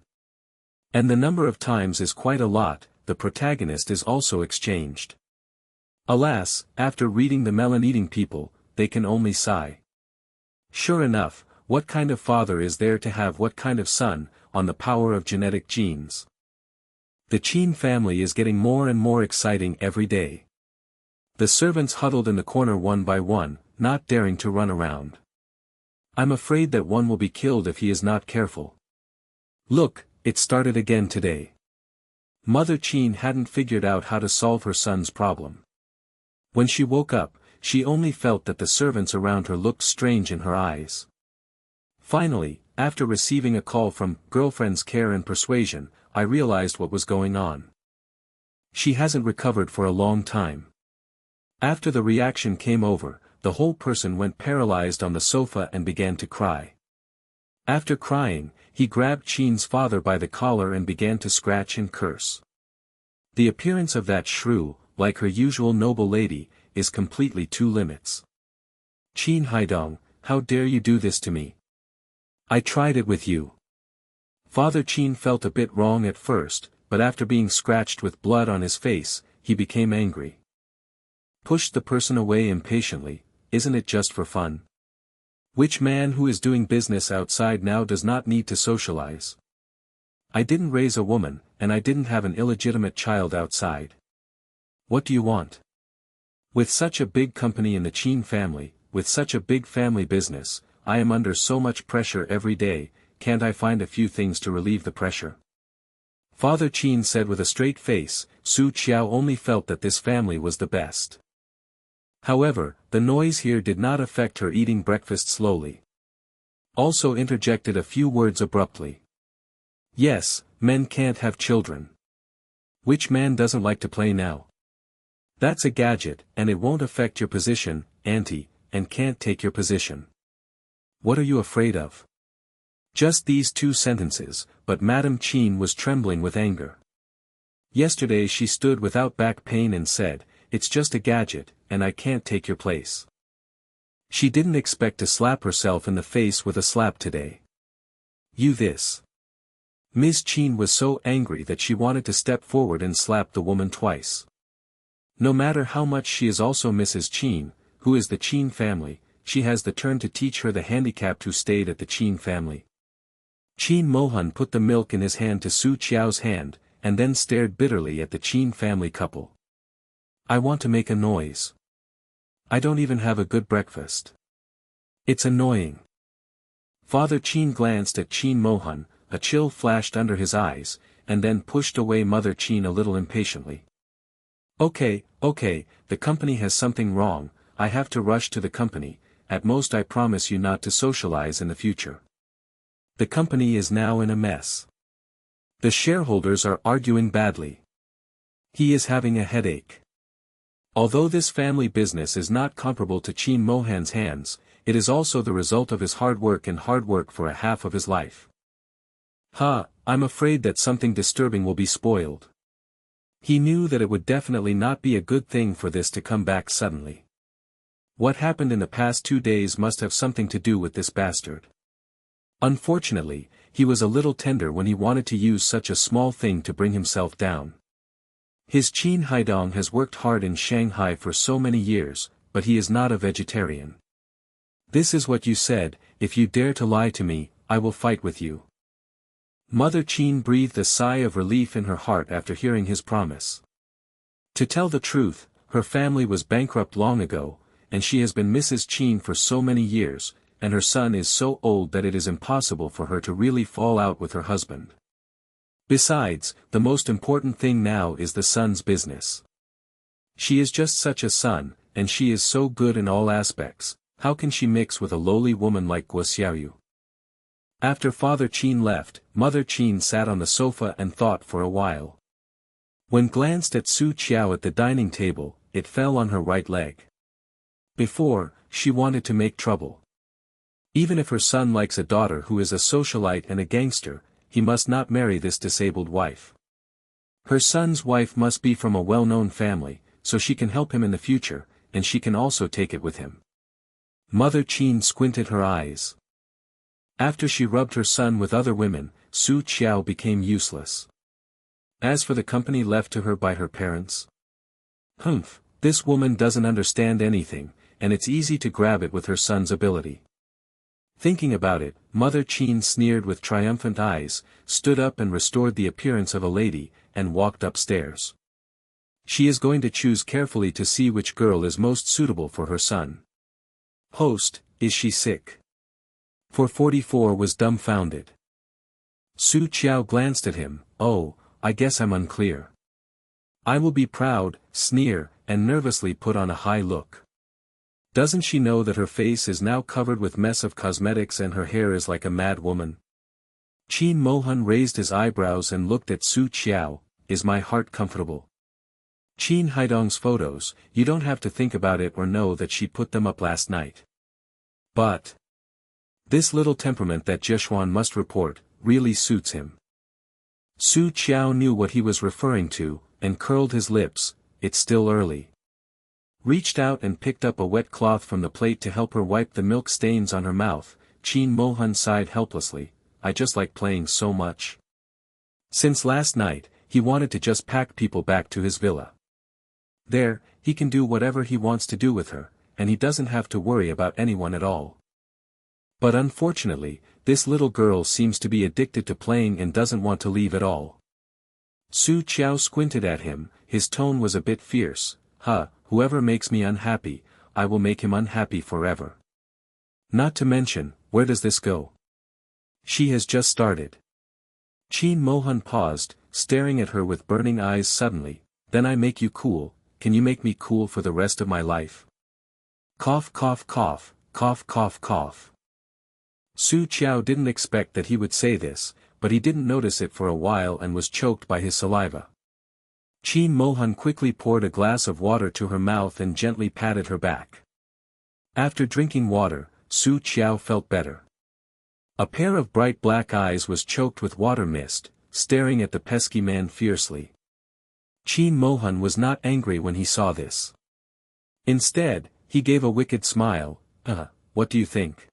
And the number of times is quite a lot, the protagonist is also exchanged. Alas, after reading the melon-eating people, they can only sigh. Sure enough, what kind of father is there to have what kind of son, on the power of genetic genes? The Qin family is getting more and more exciting every day. The servants huddled in the corner one by one, not daring to run around. I'm afraid that one will be killed if he is not careful. Look, it started again today. Mother Qin hadn't figured out how to solve her son's problem. When she woke up, she only felt that the servants around her looked strange in her eyes. Finally, after receiving a call from girlfriend's care and persuasion, I realized what was going on. She hasn't recovered for a long time. After the reaction came over, the whole person went paralyzed on the sofa and began to cry. After crying, he grabbed Qin's father by the collar and began to scratch and curse. The appearance of that shrew, like her usual noble lady, is completely two limits. Qin Haidong, how dare you do this to me? I tried it with you. Father Qin felt a bit wrong at first, but after being scratched with blood on his face, he became angry. Pushed the person away impatiently, isn't it just for fun? Which man who is doing business outside now does not need to socialize? I didn't raise a woman, and I didn't have an illegitimate child outside. What do you want? With such a big company in the Qin family, with such a big family business, I am under so much pressure every day, can't I find a few things to relieve the pressure? Father Qin said with a straight face. Su Qiao only felt that this family was the best. However, the noise here did not affect her eating breakfast slowly. Also interjected a few words abruptly. Yes, men can't have children. Which man doesn't like to play now? That's a gadget, and it won't affect your position, auntie, and can't take your position. What are you afraid of? Just these two sentences, but Madame Qin was trembling with anger. Yesterday she stood without back pain and said, it's just a gadget, and I can't take your place. She didn't expect to slap herself in the face with a slap today. You this. Ms. Qin was so angry that she wanted to step forward and slap the woman twice. No matter how much she is also Mrs. Qin, who is the Qin family, she has the turn to teach her the handicapped who stayed at the Qin family. Qin Mohan put the milk in his hand to Su Qiao's hand, and then stared bitterly at the Qin family couple. I want to make a noise. I don't even have a good breakfast. It's annoying. Father Qin glanced at Qin Mohan, a chill flashed under his eyes, and then pushed away Mother Qin a little impatiently. Okay, the company has something wrong, I have to rush to the company, at most I promise you not to socialize in the future. The company is now in a mess. The shareholders are arguing badly. He is having a headache. Although this family business is not comparable to Qin Mohan's hands, it is also the result of his hard work for a half of his life. I'm afraid that something disturbing will be spoiled. He knew that it would definitely not be a good thing for this to come back suddenly. What happened in the past 2 days must have something to do with this bastard. Unfortunately, he was a little tender when he wanted to use such a small thing to bring himself down. His Qin Haidong has worked hard in Shanghai for so many years, but he is not a vegetarian. This is what you said, if you dare to lie to me, I will fight with you. Mother Qin breathed a sigh of relief in her heart after hearing his promise. To tell the truth, her family was bankrupt long ago, and she has been Mrs. Qin for so many years, and her son is so old that it is impossible for her to really fall out with her husband. Besides, the most important thing now is the son's business. She is just such a son, and she is so good in all aspects, how can she mix with a lowly woman like Guo Xiaoyu? After Father Qin left, Mother Qin sat on the sofa and thought for a while. When glanced at Su Qiao at the dining table, it fell on her right leg. Before, she wanted to make trouble. Even if her son likes a daughter who is a socialite and a gangster, he must not marry this disabled wife. Her son's wife must be from a well-known family, so she can help him in the future, and she can also take it with him. Mother Qin squinted her eyes. After she rubbed her son with other women, Su Qiao became useless. As for the company left to her by her parents, this woman doesn't understand anything, and it's easy to grab it with her son's ability. Thinking about it, Mother Qin sneered with triumphant eyes, stood up and restored the appearance of a lady, and walked upstairs. She is going to choose carefully to see which girl is most suitable for her son. Host, is she sick? 444 was dumbfounded. Su Qiao glanced at him. Oh, I guess I'm unclear. I will be proud, sneer, and nervously put on a high look. Doesn't she know that her face is now covered with mess of cosmetics and her hair is like a mad woman? Qin Mohan raised his eyebrows and looked at Su Qiao. Is my heart comfortable? Qin Haidong's photos, you don't have to think about it or know that she put them up last night. But this little temperament that Jishuan must report, really suits him. Su Qiao knew what he was referring to, and curled his lips. It's still early. Reached out and picked up a wet cloth from the plate to help her wipe the milk stains on her mouth. Qin Mohan sighed helplessly. I just like playing so much. Since last night, he wanted to just pack people back to his villa. There, he can do whatever he wants to do with her, and he doesn't have to worry about anyone at all. But unfortunately, this little girl seems to be addicted to playing and doesn't want to leave at all. Su Qiao squinted at him, his tone was a bit fierce. Whoever makes me unhappy, I will make him unhappy forever. Not to mention, where does this go? She has just started. Qin Mohan paused, staring at her with burning eyes suddenly. Then I make you cool, can you make me cool for the rest of my life? Cough cough cough, cough cough cough. Su Qiao didn't expect that he would say this, but he didn't notice it for a while and was choked by his saliva. Qin Mohan quickly poured a glass of water to her mouth and gently patted her back. After drinking water, Su Qiao felt better. A pair of bright black eyes was choked with water mist, staring at the pesky man fiercely. Qin Mohan was not angry when he saw this. Instead, he gave a wicked smile. What do you think?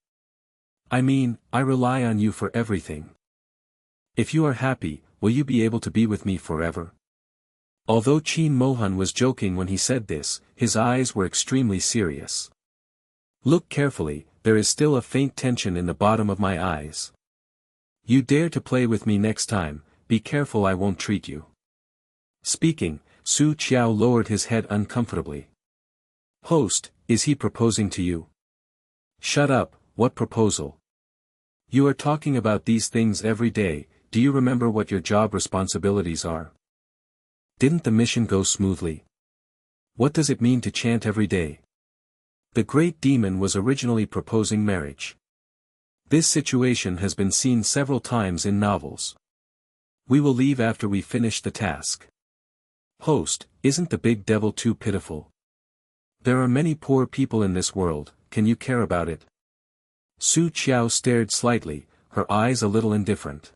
I mean, I rely on you for everything. If you are happy, will you be able to be with me forever? Although Qin Mohan was joking when he said this, his eyes were extremely serious. Look carefully, there is still a faint tension in the bottom of my eyes. You dare to play with me next time, be careful I won't treat you. Speaking, Su Qiao lowered his head uncomfortably. Host, is he proposing to you? Shut up, what proposal? You are talking about these things every day, do you remember what your job responsibilities are? Didn't the mission go smoothly? What does it mean to chant every day? The great demon was originally proposing marriage. This situation has been seen several times in novels. We will leave after we finish the task. Host, isn't the big devil too pitiful? There are many poor people in this world, can you care about it? Su Qiao stared slightly, her eyes a little indifferent.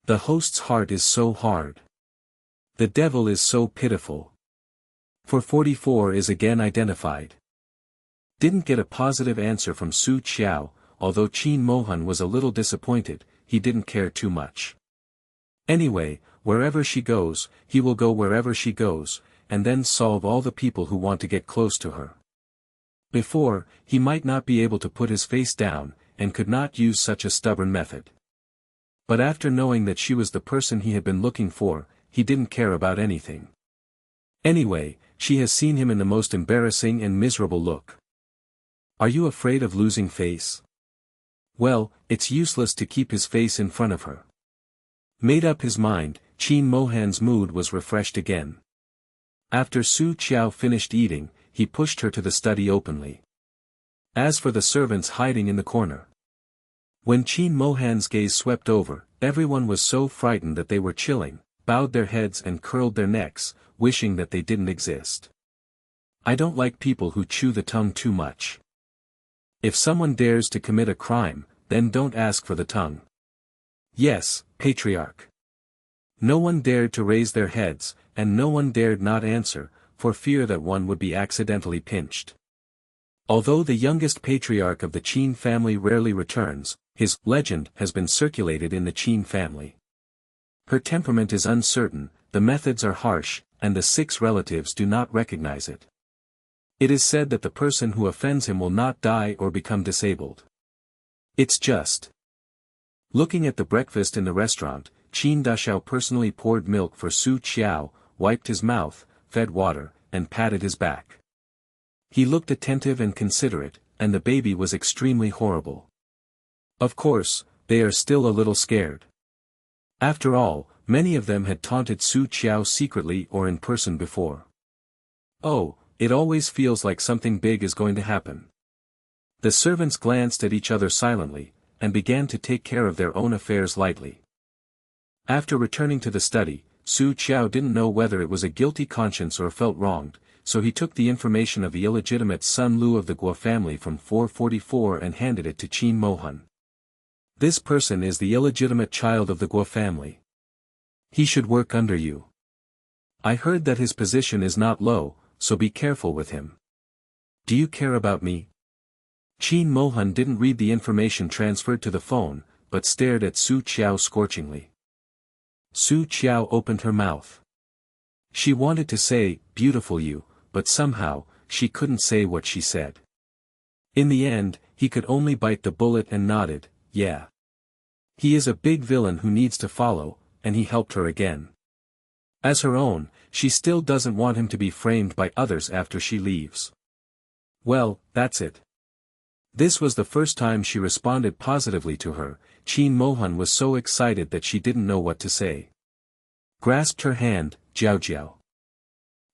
The host's heart is so hard. The devil is so pitiful. 444 is again identified. Didn't get a positive answer from Su Qiao, although Qin Mohan was a little disappointed, he didn't care too much. Anyway, wherever she goes, he will go wherever she goes, and then solve all the people who want to get close to her. Before, he might not be able to put his face down, and could not use such a stubborn method. But after knowing that she was the person he had been looking for, he didn't care about anything. Anyway, she has seen him in the most embarrassing and miserable look. Are you afraid of losing face? Well, it's useless to keep his face in front of her. Made up his mind, Qin Mohan's mood was refreshed again. After Su Qiao finished eating, he pushed her to the study openly. As for the servants hiding in the corner. When Qin Mohan's gaze swept over, everyone was so frightened that they were chilling, bowed their heads and curled their necks, wishing that they didn't exist. I don't like people who chew the tongue too much. If someone dares to commit a crime, then don't ask for the tongue. Yes, patriarch. No one dared to raise their heads, and no one dared not answer, for fear that one would be accidentally pinched. Although the youngest patriarch of the Qin family rarely returns, his legend has been circulated in the Qin family. Her temperament is uncertain, the methods are harsh, and the 6 relatives do not recognize it. It is said that the person who offends him will not die or become disabled. It's just. Looking at the breakfast in the restaurant, Qin Dashao personally poured milk for Su Qiao, wiped his mouth, fed water, and patted his back. He looked attentive and considerate, and the baby was extremely horrible. Of course, they are still a little scared. After all, many of them had taunted Su Qiao secretly or in person before. Oh, it always feels like something big is going to happen. The servants glanced at each other silently, and began to take care of their own affairs lightly. After returning to the study, Su Qiao didn't know whether it was a guilty conscience or felt wronged, so he took the information of the illegitimate son Lu of the Guo family from 444 and handed it to Qin Mohan. This person is the illegitimate child of the Guo family. He should work under you. I heard that his position is not low, so be careful with him. Do you care about me? Qin Mohan didn't read the information transferred to the phone, but stared at Su Qiao scorchingly. Su Qiao opened her mouth. She wanted to say, beautiful you, but somehow, she couldn't say what she said. In the end, he could only bite the bullet and nodded, yeah. He is a big villain who needs to follow, and he helped her again. As her own, she still doesn't want him to be framed by others after she leaves. Well, that's it. This was the first time she responded positively to her. Qin Mohan was so excited that she didn't know what to say. Grasped her hand, Jiao Jiao.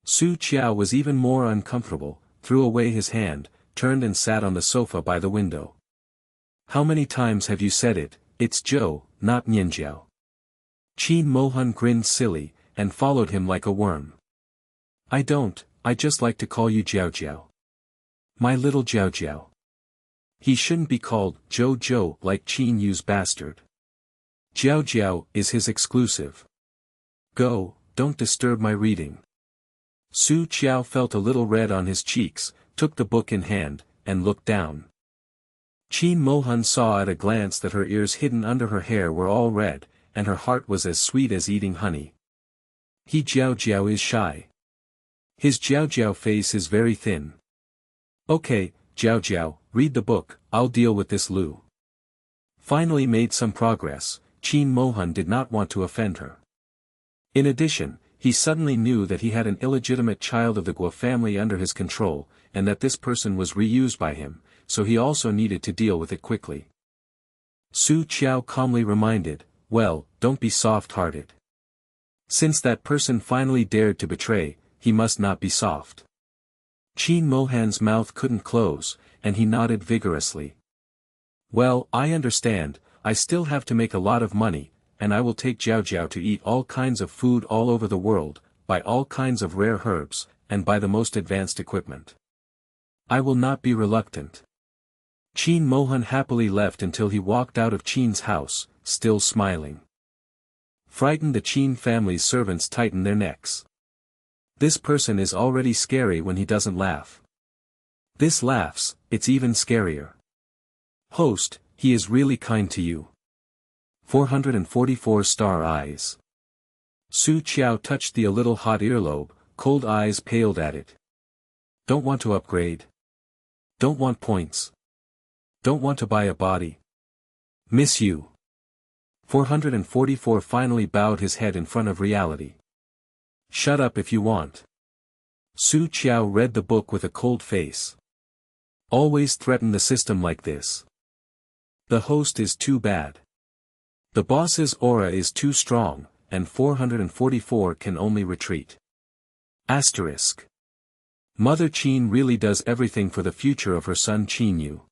Su Qiao was even more uncomfortable, threw away his hand, turned and sat on the sofa by the window. How many times have you said it? It's Zhou, not Nianjiao. Qin Mohan grinned silly, and followed him like a worm. I just like to call you Jiao Jiao. My little Jiao Jiao. He shouldn't be called Zhou Zhou like Qin Yu's bastard. Jiao Jiao is his exclusive. Go, don't disturb my reading. Su Qiao felt a little red on his cheeks, took the book in hand, and looked down. Qin Mohan saw at a glance that her ears hidden under her hair were all red, and her heart was as sweet as eating honey. He Jiao Jiao is shy. His Jiao Jiao face is very thin. Okay, Jiao Jiao, read the book, I'll deal with this Lu. Finally made some progress, Qin Mohan did not want to offend her. In addition, he suddenly knew that he had an illegitimate child of the Guo family under his control, and that this person was reused by him, so he also needed to deal with it quickly. Su Qiao calmly reminded, well, don't be soft-hearted. Since that person finally dared to betray, he must not be soft. Qin Mohan's mouth couldn't close, and he nodded vigorously. Well, I understand, I still have to make a lot of money, and I will take Jiao Jiao to eat all kinds of food all over the world, buy all kinds of rare herbs, and buy the most advanced equipment. I will not be reluctant. Qin Mohan happily left until he walked out of Qin's house, still smiling. Frightened, the Qin family's servants tightened their necks. This person is already scary when he doesn't laugh. This laughs, it's even scarier. Host, he is really kind to you. 444 star eyes. Su Qiao touched the a little hot earlobe, cold eyes paled at it. Don't want to upgrade. Don't want points. Don't want to buy a body. Miss you. 444 finally bowed his head in front of reality. Shut up if you want. Su Qiao read the book with a cold face. Always threaten the system like this. The host is too bad. The boss's aura is too strong, and 444 can only retreat. Asterisk. Mother Qin really does everything for the future of her son Qin Yu.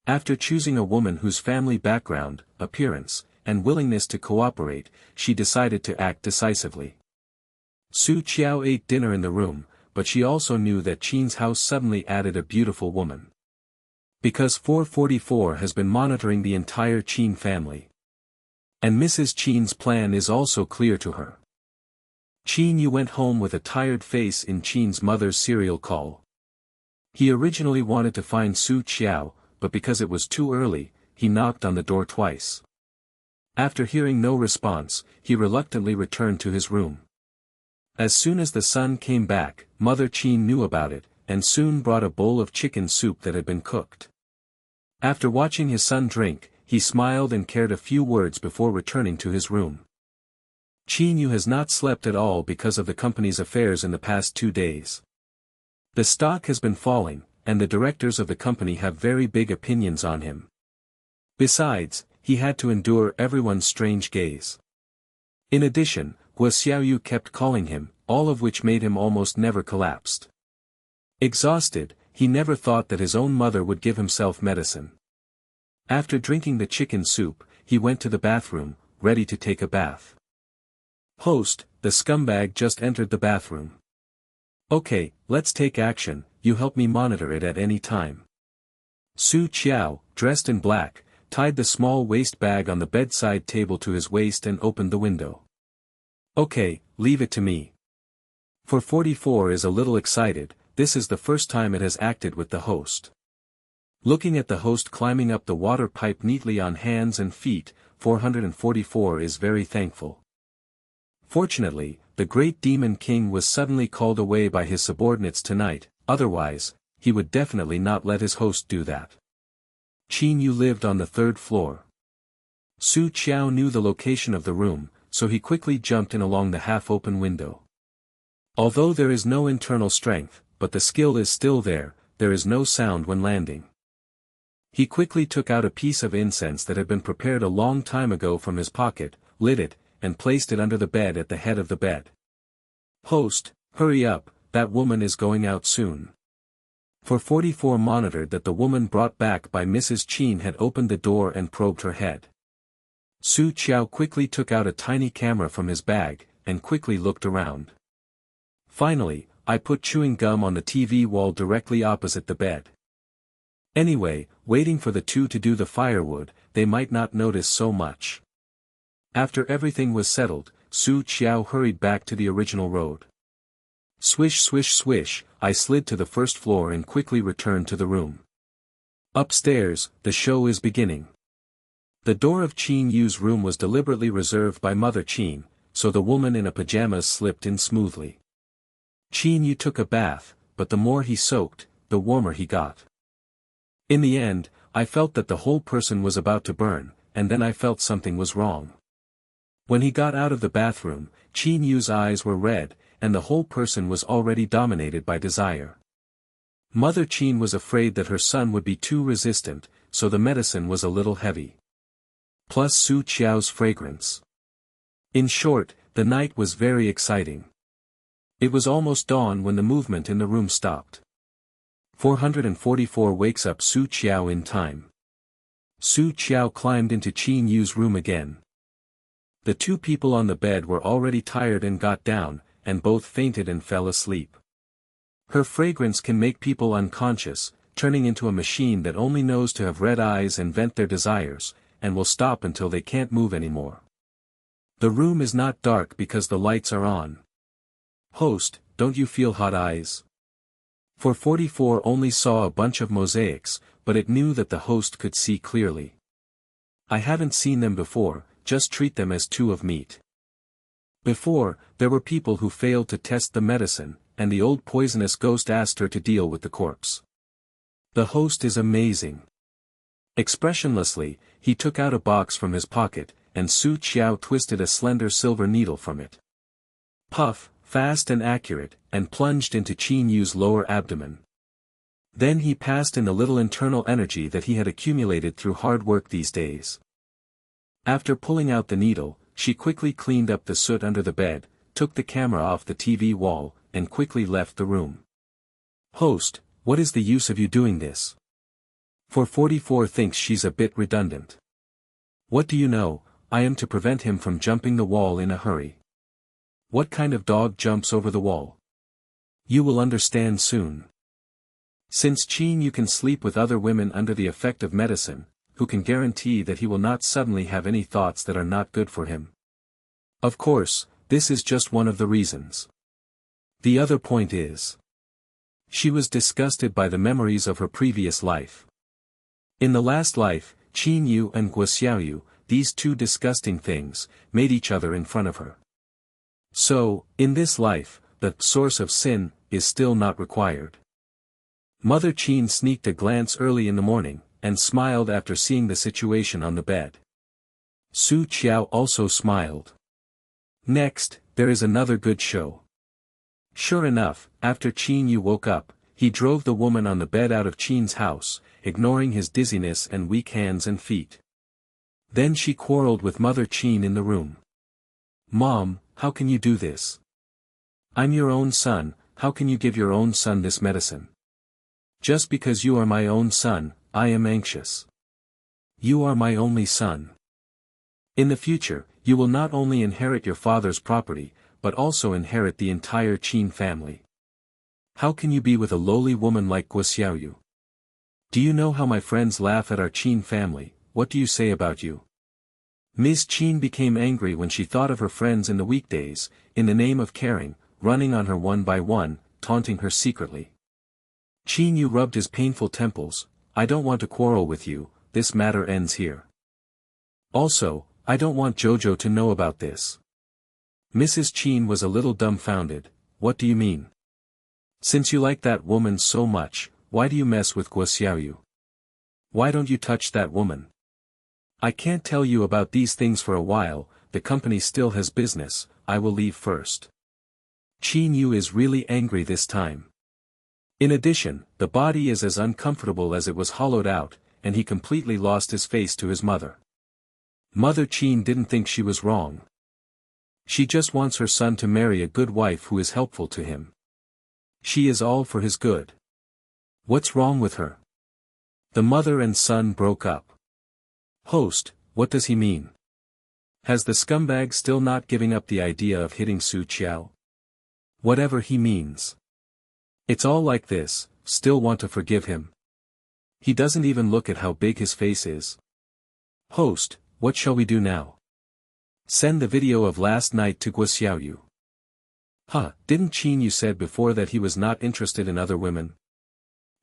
After choosing a woman whose family background, appearance, and willingness to cooperate, she decided to act decisively. Su Qiao ate dinner in the room, but she also knew that Qin's house suddenly added a beautiful woman. Because 444 has been monitoring the entire Qin family. And Mrs. Qin's plan is also clear to her. Qin Yu went home with a tired face in Qin's mother's serial call. He originally wanted to find Su Qiao, but because it was too early, he knocked on the door twice. After hearing no response, he reluctantly returned to his room. As soon as the son came back, Mother Qin knew about it, and soon brought a bowl of chicken soup that had been cooked. After watching his son drink, he smiled and cared a few words before returning to his room. Qin Yu has not slept at all because of the company's affairs in the past 2 days. The stock has been falling, and the directors of the company have very big opinions on him. Besides, he had to endure everyone's strange gaze. In addition, Hua Xiaoyu kept calling him, all of which made him almost never collapsed. Exhausted, he never thought that his own mother would give himself medicine. After drinking the chicken soup, he went to the bathroom, ready to take a bath. Host, the scumbag just entered the bathroom. Okay, let's take action, you help me monitor it at any time. Su Qiao, dressed in black, tied the small waste bag on the bedside table to his waist and opened the window. Okay, leave it to me. 444 is a little excited, this is the first time it has acted with the host. Looking at the host climbing up the water pipe neatly on hands and feet, 444 is very thankful. Fortunately, the great demon king was suddenly called away by his subordinates tonight, otherwise, he would definitely not let his host do that. Qin Yu lived on the 3rd floor. Su Qiao knew the location of the room, so he quickly jumped in along the half-open window. Although there is no internal strength, but the skill is still there is no sound when landing. He quickly took out a piece of incense that had been prepared a long time ago from his pocket, lit it, and placed it under the bed at the head of the bed. Host, hurry up, that woman is going out soon. 444 monitored that the woman brought back by Mrs. Qin had opened the door and probed her head. Su Qiao quickly took out a tiny camera from his bag, and quickly looked around. Finally, I put chewing gum on the TV wall directly opposite the bed. Anyway, waiting for the two to do the firewood, they might not notice so much. After everything was settled, Su Qiao hurried back to the original road. Swish swish swish, I slid to the 1st floor and quickly returned to the room. Upstairs, the show is beginning. The door of Qin Yu's room was deliberately reserved by Mother Qin, so the woman in a pajamas slipped in smoothly. Qin Yu took a bath, but the more he soaked, the warmer he got. In the end, I felt that the whole person was about to burn, and then I felt something was wrong. When he got out of the bathroom, Qin Yu's eyes were red, and the whole person was already dominated by desire. Mother Qin was afraid that her son would be too resistant, so the medicine was a little heavy. Plus Su Qiao's fragrance. In short, the night was very exciting. It was almost dawn when the movement in the room stopped. 444 wakes up Su Qiao in time. Su Qiao climbed into Qin Yu's room again. The two people on the bed were already tired and got down, and both fainted and fell asleep. Her fragrance can make people unconscious, turning into a machine that only knows to have red eyes and vent their desires, and will stop until they can't move anymore. The room is not dark because the lights are on. Host, don't you feel hot eyes? 444 only saw a bunch of mosaics, but it knew that the host could see clearly. I haven't seen them before, just treat them as two of meat. Before, there were people who failed to test the medicine, and the old poisonous ghost asked her to deal with the corpse. The host is amazing. Expressionlessly, he took out a box from his pocket, and Su Qiao twisted a slender silver needle from it. Puff, fast and accurate, and plunged into Qin Yu's lower abdomen. Then he passed in the little internal energy that he had accumulated through hard work these days. After pulling out the needle, she quickly cleaned up the soot under the bed, took the camera off the TV wall, and quickly left the room. Host, what is the use of you doing this? 444 thinks she's a bit redundant. What do you know, I am to prevent him from jumping the wall in a hurry. What kind of dog jumps over the wall? You will understand soon. Since Qin Yu can sleep with other women under the effect of medicine, who can guarantee that he will not suddenly have any thoughts that are not good for him? Of course, this is just one of the reasons. The other point is, she was disgusted by the memories of her previous life. In the last life, Qin Yu and Guo Xiaoyu, these two disgusting things, made each other in front of her. So, in this life, the source of sin is still not required. Mother Qin sneaked a glance early in the morning, and smiled after seeing the situation on the bed. Su Qiao also smiled. Next, there is another good show. Sure enough, after Qin Yu woke up, he drove the woman on the bed out of Qin's house, ignoring his dizziness and weak hands and feet. Then she quarreled with Mother Qin in the room. "Mom, how can you do this? I'm your own son, how can you give your own son this medicine? Just because you are my own son, I am anxious. You are my only son. In the future, you will not only inherit your father's property, but also inherit the entire Qin family. How can you be with a lowly woman like Guo Xiaoyu? Do you know how my friends laugh at our Qin family? What do you say about you?" Ms. Qin became angry when she thought of her friends in the weekdays, in the name of caring, running on her one by one, taunting her secretly. Qin Yu rubbed his painful temples. "I don't want to quarrel with you, this matter ends here. Also, I don't want Jojo to know about this." Mrs. Qin was a little dumbfounded. "What do you mean? Since you like that woman so much, why do you mess with Guo Xiaoyu? Why don't you touch that woman? I can't tell you about these things for a while, the company still has business, I will leave first." Qin Yu is really angry this time. In addition, the body is as uncomfortable as it was hollowed out, and he completely lost his face to his mother. Mother Qin didn't think she was wrong. She just wants her son to marry a good wife who is helpful to him. She is all for his good. What's wrong with her? The mother and son broke up. Host, what does he mean? Has the scumbag still not giving up the idea of hitting Su Qiao? Whatever he means. It's all like this, still want to forgive him. He doesn't even look at how big his face is. Host, what shall we do now? Send the video of last night to Guo Xiaoyu. Didn't Qin Yu said before that he was not interested in other women?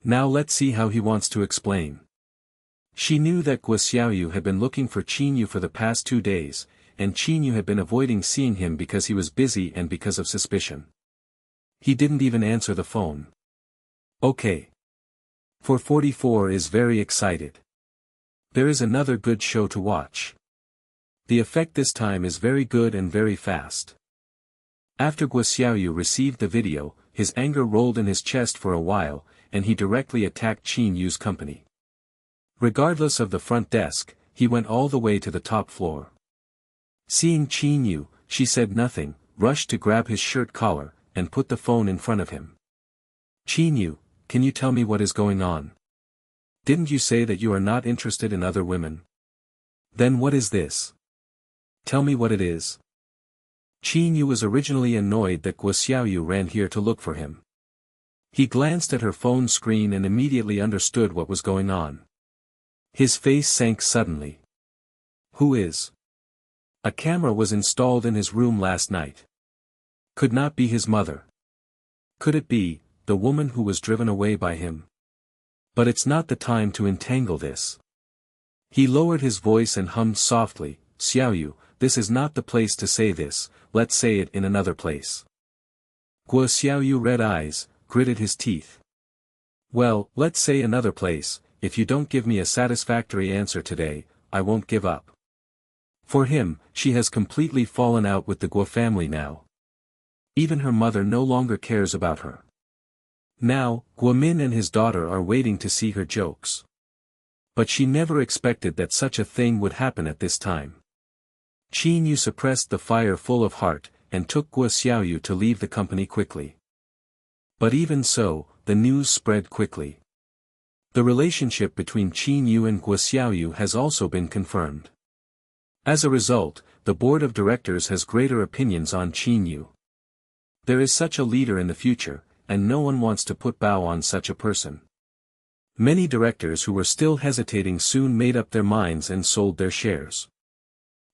Now let's see how he wants to explain. She knew that Guo Xiaoyu had been looking for Qin Yu for the past 2 days, and Qin Yu had been avoiding seeing him because he was busy and because of suspicion. He didn't even answer the phone. Okay. 444 is very excited. There is another good show to watch. The effect this time is very good and very fast. After Guo Xiaoyu received the video, his anger rolled in his chest for a while, and he directly attacked Qin Yu's company. Regardless of the front desk, he went all the way to the top floor. Seeing Qin Yu, she said nothing, rushed to grab his shirt collar, and put the phone in front of him. "Qin Yu, can you tell me what is going on? Didn't you say that you are not interested in other women? Then what is this? Tell me what it is." Qin Yu was originally annoyed that Guo Xiaoyu ran here to look for him. He glanced at her phone screen and immediately understood what was going on. His face sank suddenly. Who is? A camera was installed in his room last night. Could not be his mother. Could it be, the woman who was driven away by him? But it's not the time to entangle this. He lowered his voice and hummed softly, "Xiaoyu, this is not the place to say this, let's say it in another place." Guo Xiaoyu red eyes, gritted his teeth. "Well, let's say another place, if you don't give me a satisfactory answer today, I won't give up." For him, she has completely fallen out with the Guo family now. Even her mother no longer cares about her. Now, Guo Min and his daughter are waiting to see her jokes. But she never expected that such a thing would happen at this time. Qin Yu suppressed the fire full of heart, and took Guo Xiaoyu to leave the company quickly. But even so, the news spread quickly. The relationship between Qin Yu and Guo Xiaoyu has also been confirmed. As a result, the board of directors has greater opinions on Qin Yu. There is such a leader in the future, and no one wants to put bow on such a person. Many directors who were still hesitating soon made up their minds and sold their shares.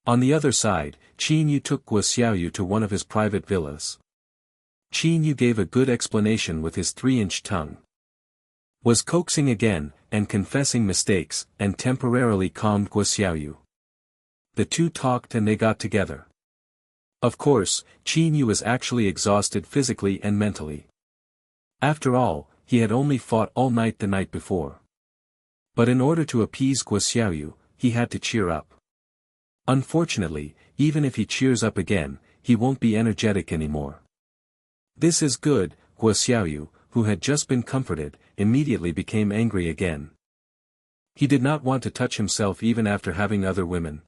On the other side, Qin Yu took Guo Xiaoyu to one of his private villas. Qin Yu gave a good explanation with his 3-inch tongue. Was coaxing again, and confessing mistakes, and temporarily calmed Guo Xiaoyu. The two talked and they got together. Of course, Qin Yu was actually exhausted physically and mentally. After all, he had only fought all night the night before. But in order to appease Guo Xiaoyu, he had to cheer up. Unfortunately, even if he cheers up again, he won't be energetic anymore. This is good. Guo Xiaoyu, who had just been comforted, immediately became angry again. He did not want to touch himself even after having other women.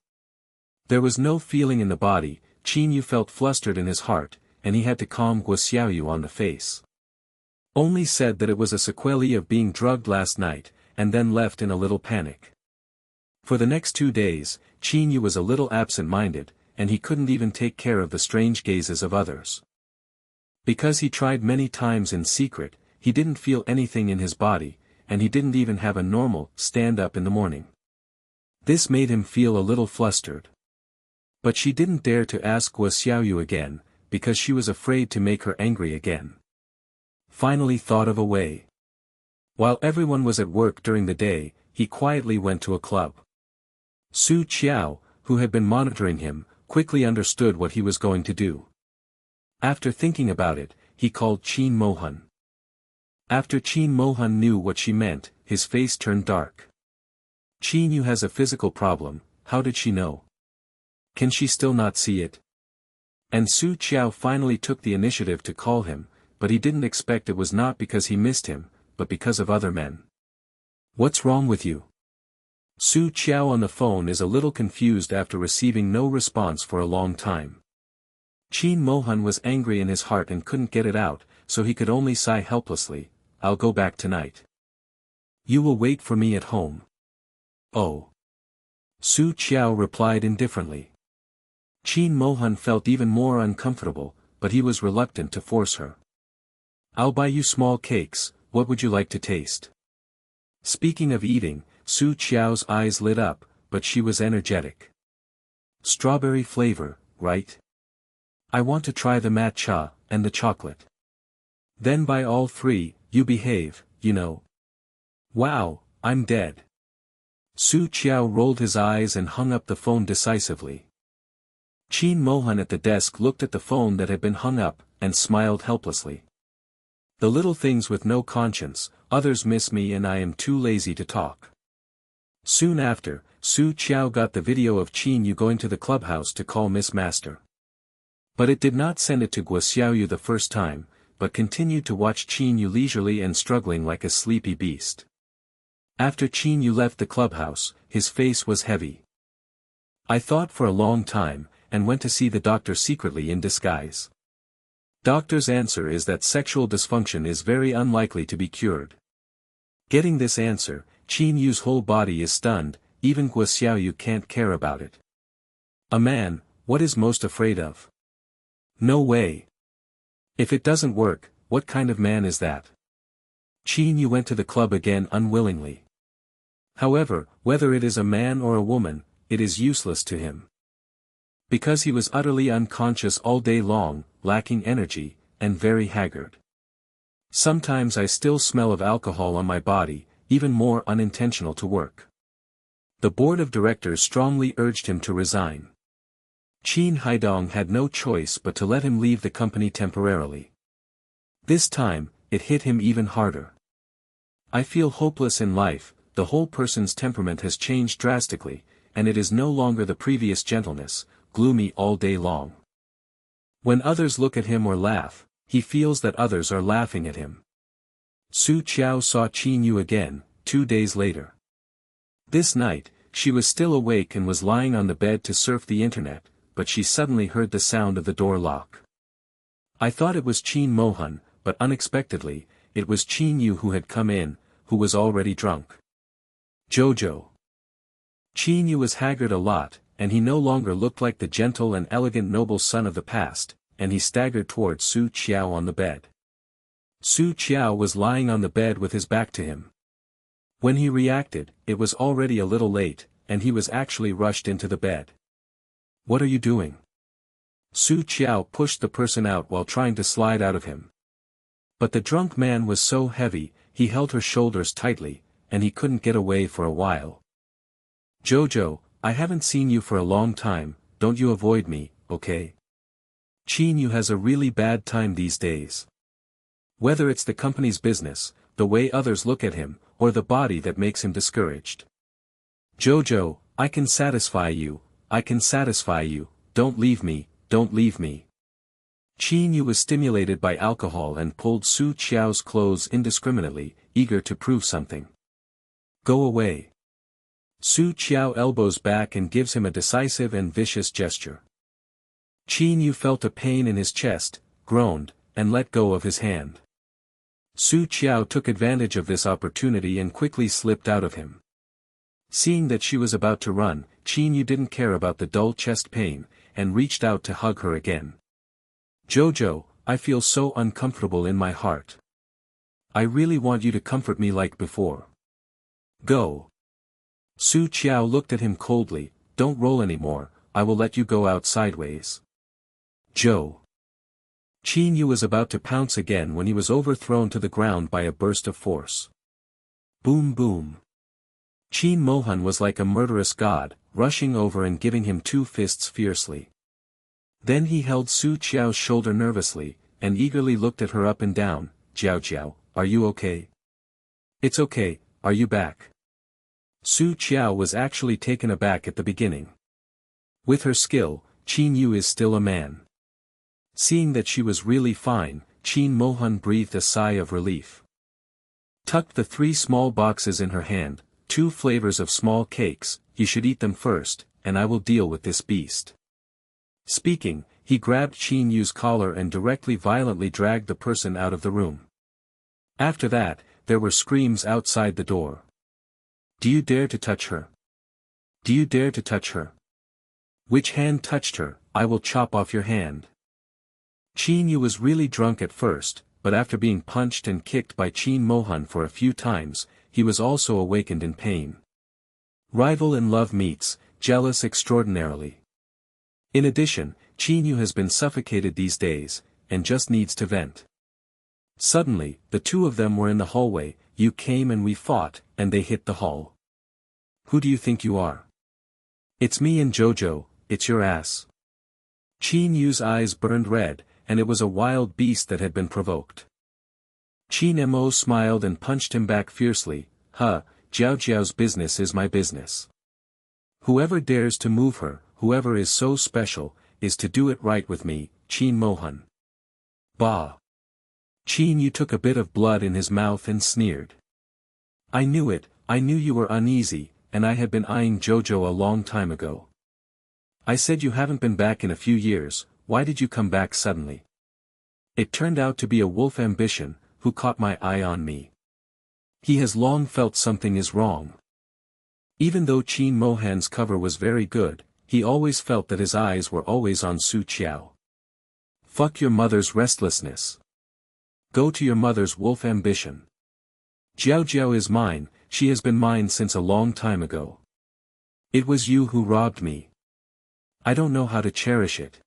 There was no feeling in the body. Qin Yu felt flustered in his heart, and he had to calm Guo Xiaoyu on the face. Only said that it was a sequelae of being drugged last night, and then left in a little panic. For the next 2 days, Qin Yu was a little absent-minded, and he couldn't even take care of the strange gazes of others. Because he tried many times in secret, he didn't feel anything in his body, and he didn't even have a normal stand-up in the morning. This made him feel a little flustered. But she didn't dare to ask Guo Xiaoyu again, because she was afraid to make her angry again. Finally thought of a way. While everyone was at work during the day, he quietly went to a club. Su Qiao, who had been monitoring him, quickly understood what he was going to do. After thinking about it, he called Qin Mohan. After Qin Mohan knew what she meant, his face turned dark. Qin Yu has a physical problem. How did she know? Can she still not see it? And Su Qiao finally took the initiative to call him, but he didn't expect it was not because he missed him, but because of other men. What's wrong with you? Su Qiao on the phone is a little confused after receiving no response for a long time. Qin Mohan was angry in his heart and couldn't get it out, so he could only sigh helplessly. I'll go back tonight. You will wait for me at home. Oh. Su Qiao replied indifferently. Qin Mohan felt even more uncomfortable, but he was reluctant to force her. I'll buy you small cakes. What would you like to taste? Speaking of eating, Su Qiao's eyes lit up, but she was energetic. Strawberry flavor, right? I want to try the matcha, and the chocolate. Then buy all 3, you behave, you know. Wow, I'm dead. Su Qiao rolled his eyes and hung up the phone decisively. Qin Mohan at the desk looked at the phone that had been hung up, and smiled helplessly. The little things with no conscience, others miss me and I am too lazy to talk. Soon after, Su Qiao got the video of Qin Yu going to the clubhouse to call Miss Master. But it did not send it to Guo Xiaoyu the first time, but continued to watch Qin Yu leisurely and struggling like a sleepy beast. After Qin Yu left the clubhouse, his face was heavy. I thought for a long time, and went to see the doctor secretly in disguise. Doctor's answer is that sexual dysfunction is very unlikely to be cured. Getting this answer, Qin Yu's whole body is stunned, even Guo Xiaoyu can't care about it. A man, what is most afraid of? No way. If it doesn't work, what kind of man is that? Qin Yu went to the club again unwillingly. However, whether it is a man or a woman, it is useless to him. Because he was utterly unconscious all day long, lacking energy, and very haggard. Sometimes I still smell of alcohol on my body, even more unintentional to work. The board of directors strongly urged him to resign. Qin Haidong had no choice but to let him leave the company temporarily. This time, it hit him even harder. I feel hopeless in life. The whole person's temperament has changed drastically, and it is no longer the previous gentleness, gloomy all day long. When others look at him or laugh, he feels that others are laughing at him. Su Qiao saw Qin Yu again, 2 days later. This night, she was still awake and was lying on the bed to surf the internet, but she suddenly heard the sound of the door lock. I thought it was Qin Mohan, but unexpectedly, it was Qin Yu who had come in, who was already drunk. Jojo. Qin Yu was haggard a lot, and he no longer looked like the gentle and elegant noble son of the past, and he staggered towards Su Qiao on the bed. Su Qiao was lying on the bed with his back to him. When he reacted, it was already a little late, and he was actually rushed into the bed. What are you doing? Su Qiao pushed the person out while trying to slide out of him. But the drunk man was so heavy, he held her shoulders tightly, and he couldn't get away for a while. Jojo, I haven't seen you for a long time, don't you avoid me, okay? Qin has a really bad time these days. Whether it's the company's business, the way others look at him, or the body that makes him discouraged. Jojo, I can satisfy you, don't leave me, don't leave me. Qin was stimulated by alcohol and pulled Su Qiao's clothes indiscriminately, eager to prove something. Go away. Su Qiao elbows back and gives him a decisive and vicious gesture. Qin felt a pain in his chest, groaned, and let go of his hand. Su Qiao took advantage of this opportunity and quickly slipped out of him. Seeing that she was about to run, Qin didn't care about the dull chest pain, and reached out to hug her again. Jojo, I feel so uncomfortable in my heart. I really want you to comfort me like before. Go. Su Qiao looked at him coldly, don't roll anymore, I will let you go out sideways. Joe. Qin was about to pounce again when he was overthrown to the ground by a burst of force. Boom boom. Qin Mohan was like a murderous god, rushing over and giving him 2 fists fiercely. Then he held Su Qiao's shoulder nervously, and eagerly looked at her up and down. Jiao, are you okay? It's okay, are you back? Su Qiao was actually taken aback at the beginning. With her skill, Qin is still a man. Seeing that she was really fine, Qin Mohan breathed a sigh of relief. Tucked the 3 small boxes in her hand, 2 flavors of small cakes, you should eat them first, and I will deal with this beast. Speaking, he grabbed Qin collar and directly violently dragged the person out of the room. After that, there were screams outside the door. Do you dare to touch her? Do you dare to touch her? Which hand touched her? I will chop off your hand. Qin was really drunk at first, but after being punched and kicked by Qin Mohan for a few times, he was also awakened in pain. Rival in love meets, jealous extraordinarily. In addition, Qin has been suffocated these days, and just needs to vent. Suddenly, the 2 of them were in the hallway, you came and we fought, and they hit the hall. Who do you think you are? It's me and Jojo, it's your ass. Qin eyes burned red, and it was a wild beast that had been provoked. Qin Mo smiled and punched him back fiercely, Jiao's business is my business. Whoever dares to move her, whoever is so special, is to do it right with me, Qin Mohan. Bah! Qin took a bit of blood in his mouth and sneered. I knew it, I knew you were uneasy, and I had been eyeing Jojo a long time ago. I said you haven't been back in a few years, why did you come back suddenly? It turned out to be a wolf ambition, who caught my eye on me. He has long felt something is wrong. Even though Qin Mohan's cover was very good, he always felt that his eyes were always on Su Qiao. Fuck your mother's restlessness. Go to your mother's wolf ambition. Jiao is mine, she has been mine since a long time ago. It was you who robbed me. I don't know how to cherish it.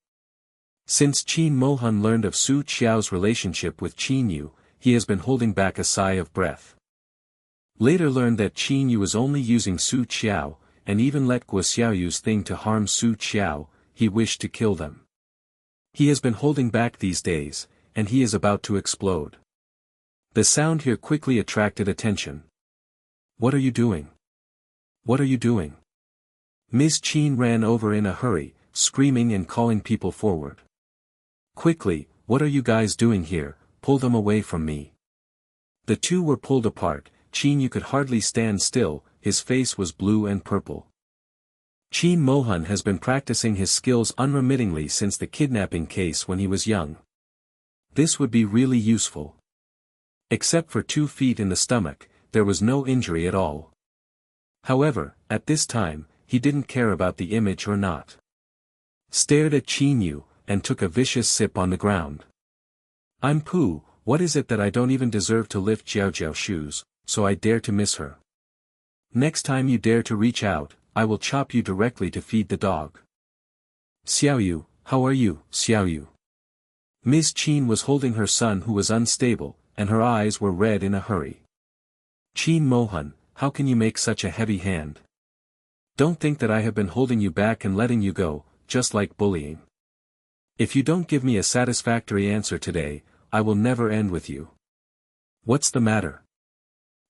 Since Qin Mohan learned of Su Qiao's relationship with Qin he has been holding back a sigh of breath. Later learned that Qin was only using Su Qiao, and even let Guo Xiaoyu's thing to harm Su Qiao, he wished to kill them. He has been holding back these days, and he is about to explode. The sound here quickly attracted attention. What are you doing? What are you doing? Ms. Qin ran over in a hurry, screaming and calling people forward. Quickly, what are you guys doing here? Pull them away from me. The 2 were pulled apart. Qin could hardly stand still, his face was blue and purple. Qin Mohan has been practicing his skills unremittingly since the kidnapping case when he was young. This would be really useful. Except for 2 feet in the stomach, there was no injury at all. However, at this time, he didn't care about the image or not. Stared at Qin and took a vicious sip on the ground. I'm Pooh, what is it that I don't even deserve to lift Jiao's shoes, so I dare to miss her? Next time you dare to reach out, I will chop you directly to feed the dog. Xiaoyu, how are you, Xiaoyu? Ms. Qin was holding her son who was unstable, and her eyes were red in a hurry. Qin Mohan, how can you make such a heavy hand? Don't think that I have been holding you back and letting you go, just like bullying. If you don't give me a satisfactory answer today, I will never end with you. What's the matter?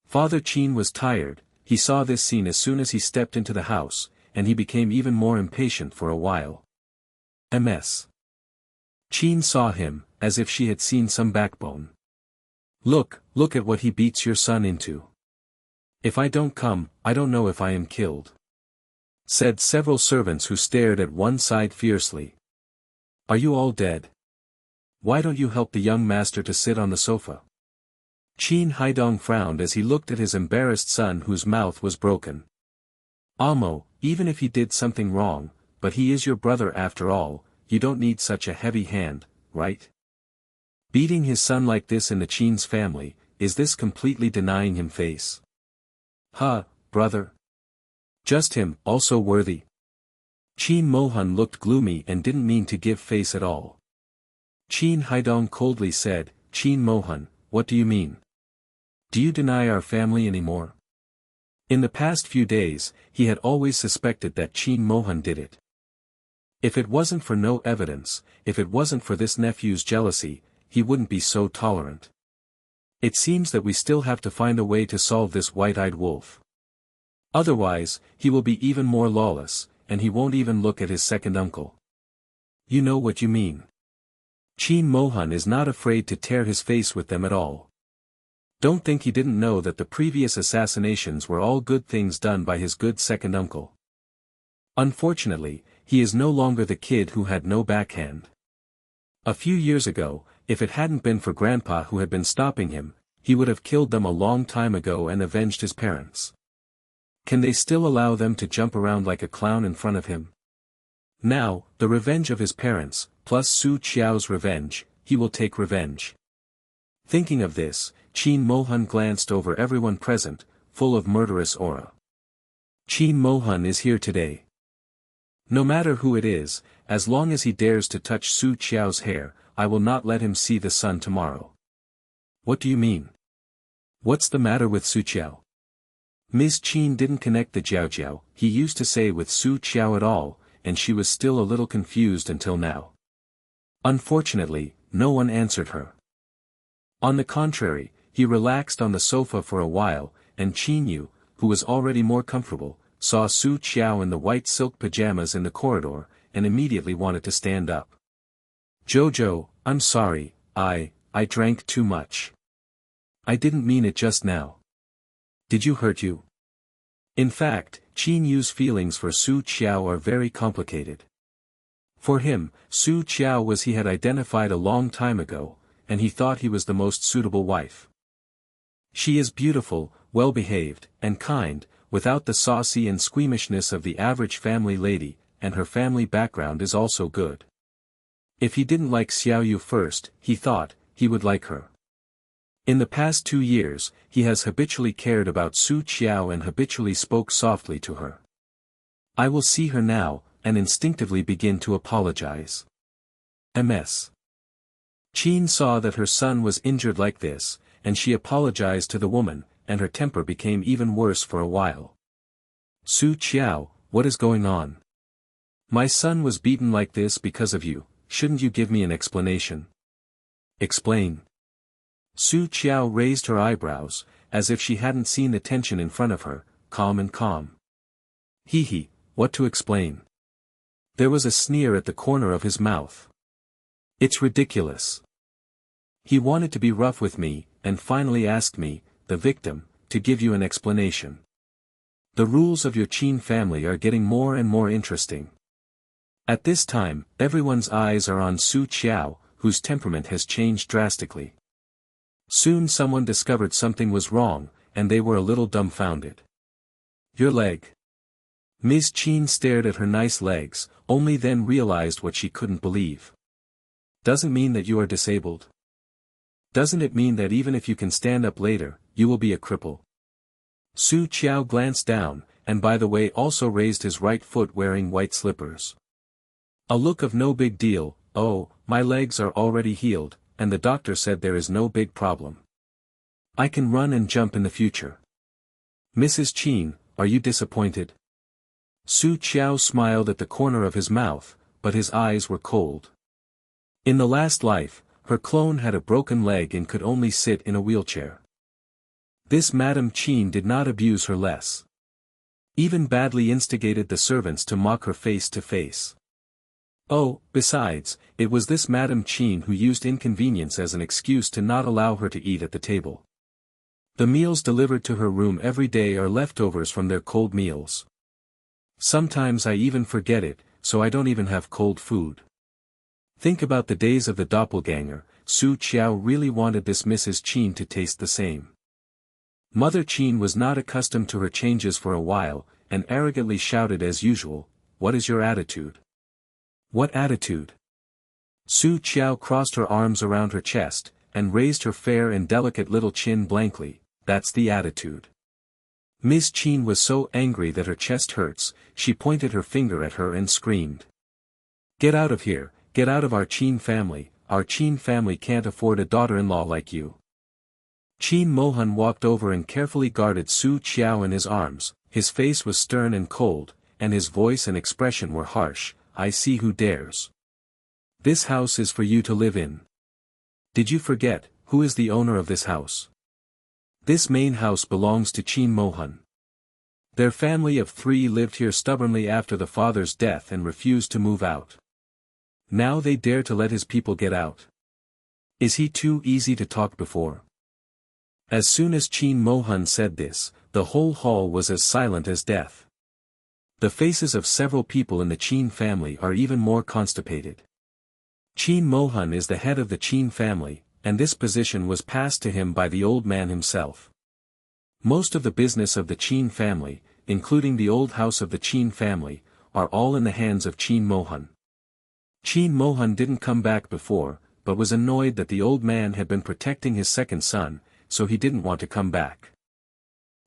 Father Qin was tired. He saw this scene as soon as he stepped into the house, and he became even more impatient for a while. Ms. Qin saw him, as if she had seen some backbone. Look at what he beats your son into. If I don't come, I don't know if I am killed, said several servants who stared at one side fiercely. Are you all dead? Why don't you help the young master to sit on the sofa? Qin Haidong frowned as he looked at his embarrassed son whose mouth was broken. Amo, even if he did something wrong, but he is your brother after all, you don't need such a heavy hand, right? Beating his son like this in the Qin's family, is this completely denying him face? Huh, brother? Just him, also worthy? Qin Mohan looked gloomy and didn't mean to give face at all. Qin Haidong coldly said, Qin Mohan, what do you mean? Do you deny our family anymore? In the past few days, he had always suspected that Qin Mohan did it. If it wasn't for no evidence, if it wasn't for this nephew's jealousy, he wouldn't be so tolerant. It seems that we still have to find a way to solve this white-eyed wolf. Otherwise, he will be even more lawless, and he won't even look at his second uncle. You know what you mean. Qin Mohan is not afraid to tear his face with them at all. Don't think he didn't know that the previous assassinations were all good things done by his good second uncle. Unfortunately, he is no longer the kid who had no backhand. A few years ago, if it hadn't been for Grandpa who had been stopping him, he would have killed them a long time ago and avenged his parents. Can they still allow them to jump around like a clown in front of him? Now, the revenge of his parents, plus Su Qiao's revenge, he will take revenge. Thinking of this, Qin Mohan glanced over everyone present, full of murderous aura. Qin Mohan is here today. No matter who it is, as long as he dares to touch Su Qiao's hair, I will not let him see the sun tomorrow. What do you mean? What's the matter with Su Qiao? Ms. Qin didn't connect the Jiao he used to say with Su Qiao at all, and she was still a little confused until now. Unfortunately, no one answered her. On the contrary, he relaxed on the sofa for a while, and Qin Yu, who was already more comfortable, saw Su Qiao in the white silk pajamas in the corridor, and immediately wanted to stand up. Jojo, I'm sorry, I drank too much. I didn't mean it just now. Did you hurt you? In fact, Qin Yu's feelings for Su Qiao are very complicated. For him, Su Qiao was he had identified a long time ago, and he thought he was the most suitable wife. She is beautiful, well-behaved, and kind, without the saucy and squeamishness of the average family lady, and her family background is also good. If he didn't like Xiaoyu first, he thought, he would like her. In the past 2 years, he has habitually cared about Su Qiao and habitually spoke softly to her. I will see her now, and instinctively begin to apologize. Ms. Qin saw that her son was injured like this, and she apologized to the woman, and her temper became even worse for a while. Su Qiao, what is going on? My son was beaten like this because of you, shouldn't you give me an explanation? Explain. Su Qiao raised her eyebrows, as if she hadn't seen the tension in front of her, calm and calm. He, what to explain? There was a sneer at the corner of his mouth. It's ridiculous. He wanted to be rough with me, and finally asked me, the victim, to give you an explanation. The rules of your Qin family are getting more and more interesting. At this time, everyone's eyes are on Su Qiao, whose temperament has changed drastically. Soon someone discovered something was wrong, and they were a little dumbfounded. Your leg. Ms. Qin stared at her nice legs, only then realized what she couldn't believe. Doesn't mean that you are disabled. Doesn't it mean that even if you can stand up later, you will be a cripple? Su Qiao glanced down, and by the way also raised his right foot wearing white slippers. A look of no big deal. Oh, my legs are already healed, and the doctor said there is no big problem. I can run and jump in the future. Mrs. Qin, are you disappointed? Su Qiao smiled at the corner of his mouth, but his eyes were cold. In the last life, her clone had a broken leg and could only sit in a wheelchair. This Madame Qin did not abuse her less. Even badly instigated the servants to mock her face to face. Oh, besides, it was this Madame Qin who used inconvenience as an excuse to not allow her to eat at the table. The meals delivered to her room every day are leftovers from their cold meals. Sometimes I even forget it, so I don't even have cold food. Think about the days of the doppelganger. Su Qiao really wanted this Mrs. Qin to taste the same. Mother Qin was not accustomed to her changes for a while, and arrogantly shouted as usual, "What is your attitude?" What attitude? Su Qiao crossed her arms around her chest, and raised her fair and delicate little chin blankly. That's the attitude. Ms. Qin was so angry that her chest hurts, she pointed her finger at her and screamed. Get out of here, get out of our Qin family, our Qin family can't afford a daughter-in-law like you. Qin Mohan walked over and carefully guarded Su Qiao in his arms. His face was stern and cold, and his voice and expression were harsh. I see who dares. This house is for you to live in. Did you forget, who is the owner of this house? This main house belongs to Qin Mohan. Their family of 3 lived here stubbornly after the father's death and refused to move out. Now they dare to let his people get out. Is he too easy to talk before? As soon as Qin Mohan said this, the whole hall was as silent as death. The faces of several people in the Qin family are even more constipated. Qin Mohan is the head of the Qin family, and this position was passed to him by the old man himself. Most of the business of the Qin family, including the old house of the Qin family, are all in the hands of Qin Mohan. Qin Mohan didn't come back before, but was annoyed that the old man had been protecting his second son, so he didn't want to come back.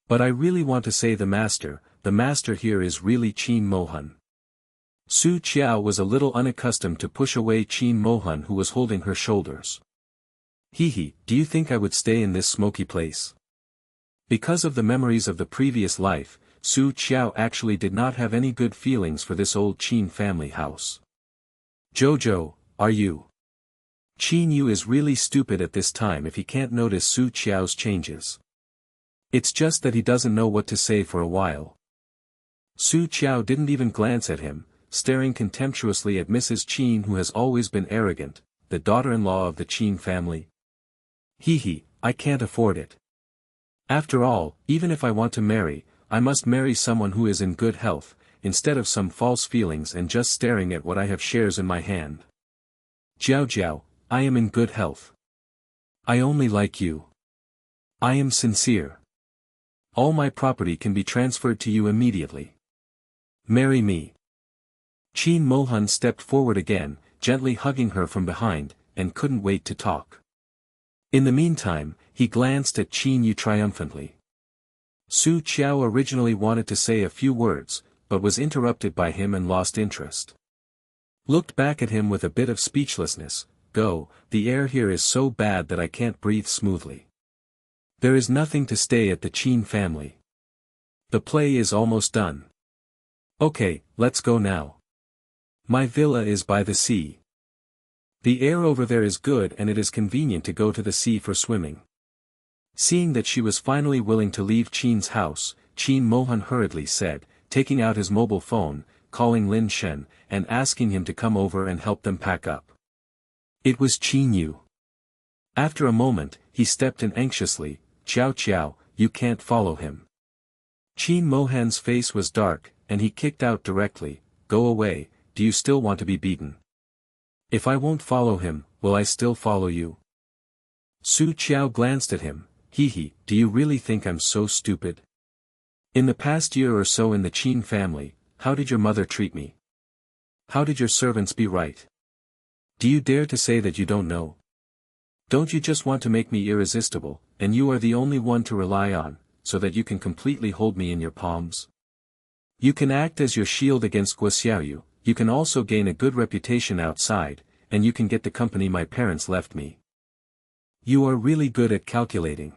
But I really want to say the master here is really Qin Mohan. Su Qiao was a little unaccustomed to push away Qin Mohan who was holding her shoulders. Hehe, do you think I would stay in this smoky place? Because of the memories of the previous life, Su Qiao actually did not have any good feelings for this old Qin family house. Jojo, are you? Qin Yu is really stupid at this time if he can't notice Su Qiao's changes. It's just that he doesn't know what to say for a while. Su Qiao didn't even glance at him, staring contemptuously at Mrs. Qin who has always been arrogant, the daughter-in-law of the Qin family. Hehe, I can't afford it. After all, even if I want to marry, I must marry someone who is in good health, instead of some false feelings and just staring at what I have shares in my hand. Jiao Jiao, I am in good health. I only like you. I am sincere. All my property can be transferred to you immediately. Marry me. Qin Mohan stepped forward again, gently hugging her from behind, and couldn't wait to talk. In the meantime, he glanced at Qin Yu triumphantly. Su Qiao originally wanted to say a few words, but was interrupted by him and lost interest. Looked back at him with a bit of speechlessness. Go, the air here is so bad that I can't breathe smoothly. There is nothing to stay at the Qin family. The play is almost done. Okay, let's go now. My villa is by the sea. The air over there is good and it is convenient to go to the sea for swimming. Seeing that she was finally willing to leave Qin's house, Qin Mohan hurriedly said, taking out his mobile phone, calling Lin Shen, and asking him to come over and help them pack up. It was Qin Yu. After a moment, he stepped in anxiously. Qiao Qiao, you can't follow him. Qin Mohan's face was dark, and he kicked out directly. Go away, do you still want to be beaten? If I won't follow him, will I still follow you? Su Qiao glanced at him. Hehe, do you really think I'm so stupid? In the past year or so in the Qin family, how did your mother treat me? How did your servants be right? Do you dare to say that you don't know? Don't you just want to make me irresistible, and you are the only one to rely on? so that you can completely hold me in your palms? You can act as your shield against Guo. You can also gain a good reputation outside, and you can get the company my parents left me. You are really good at calculating.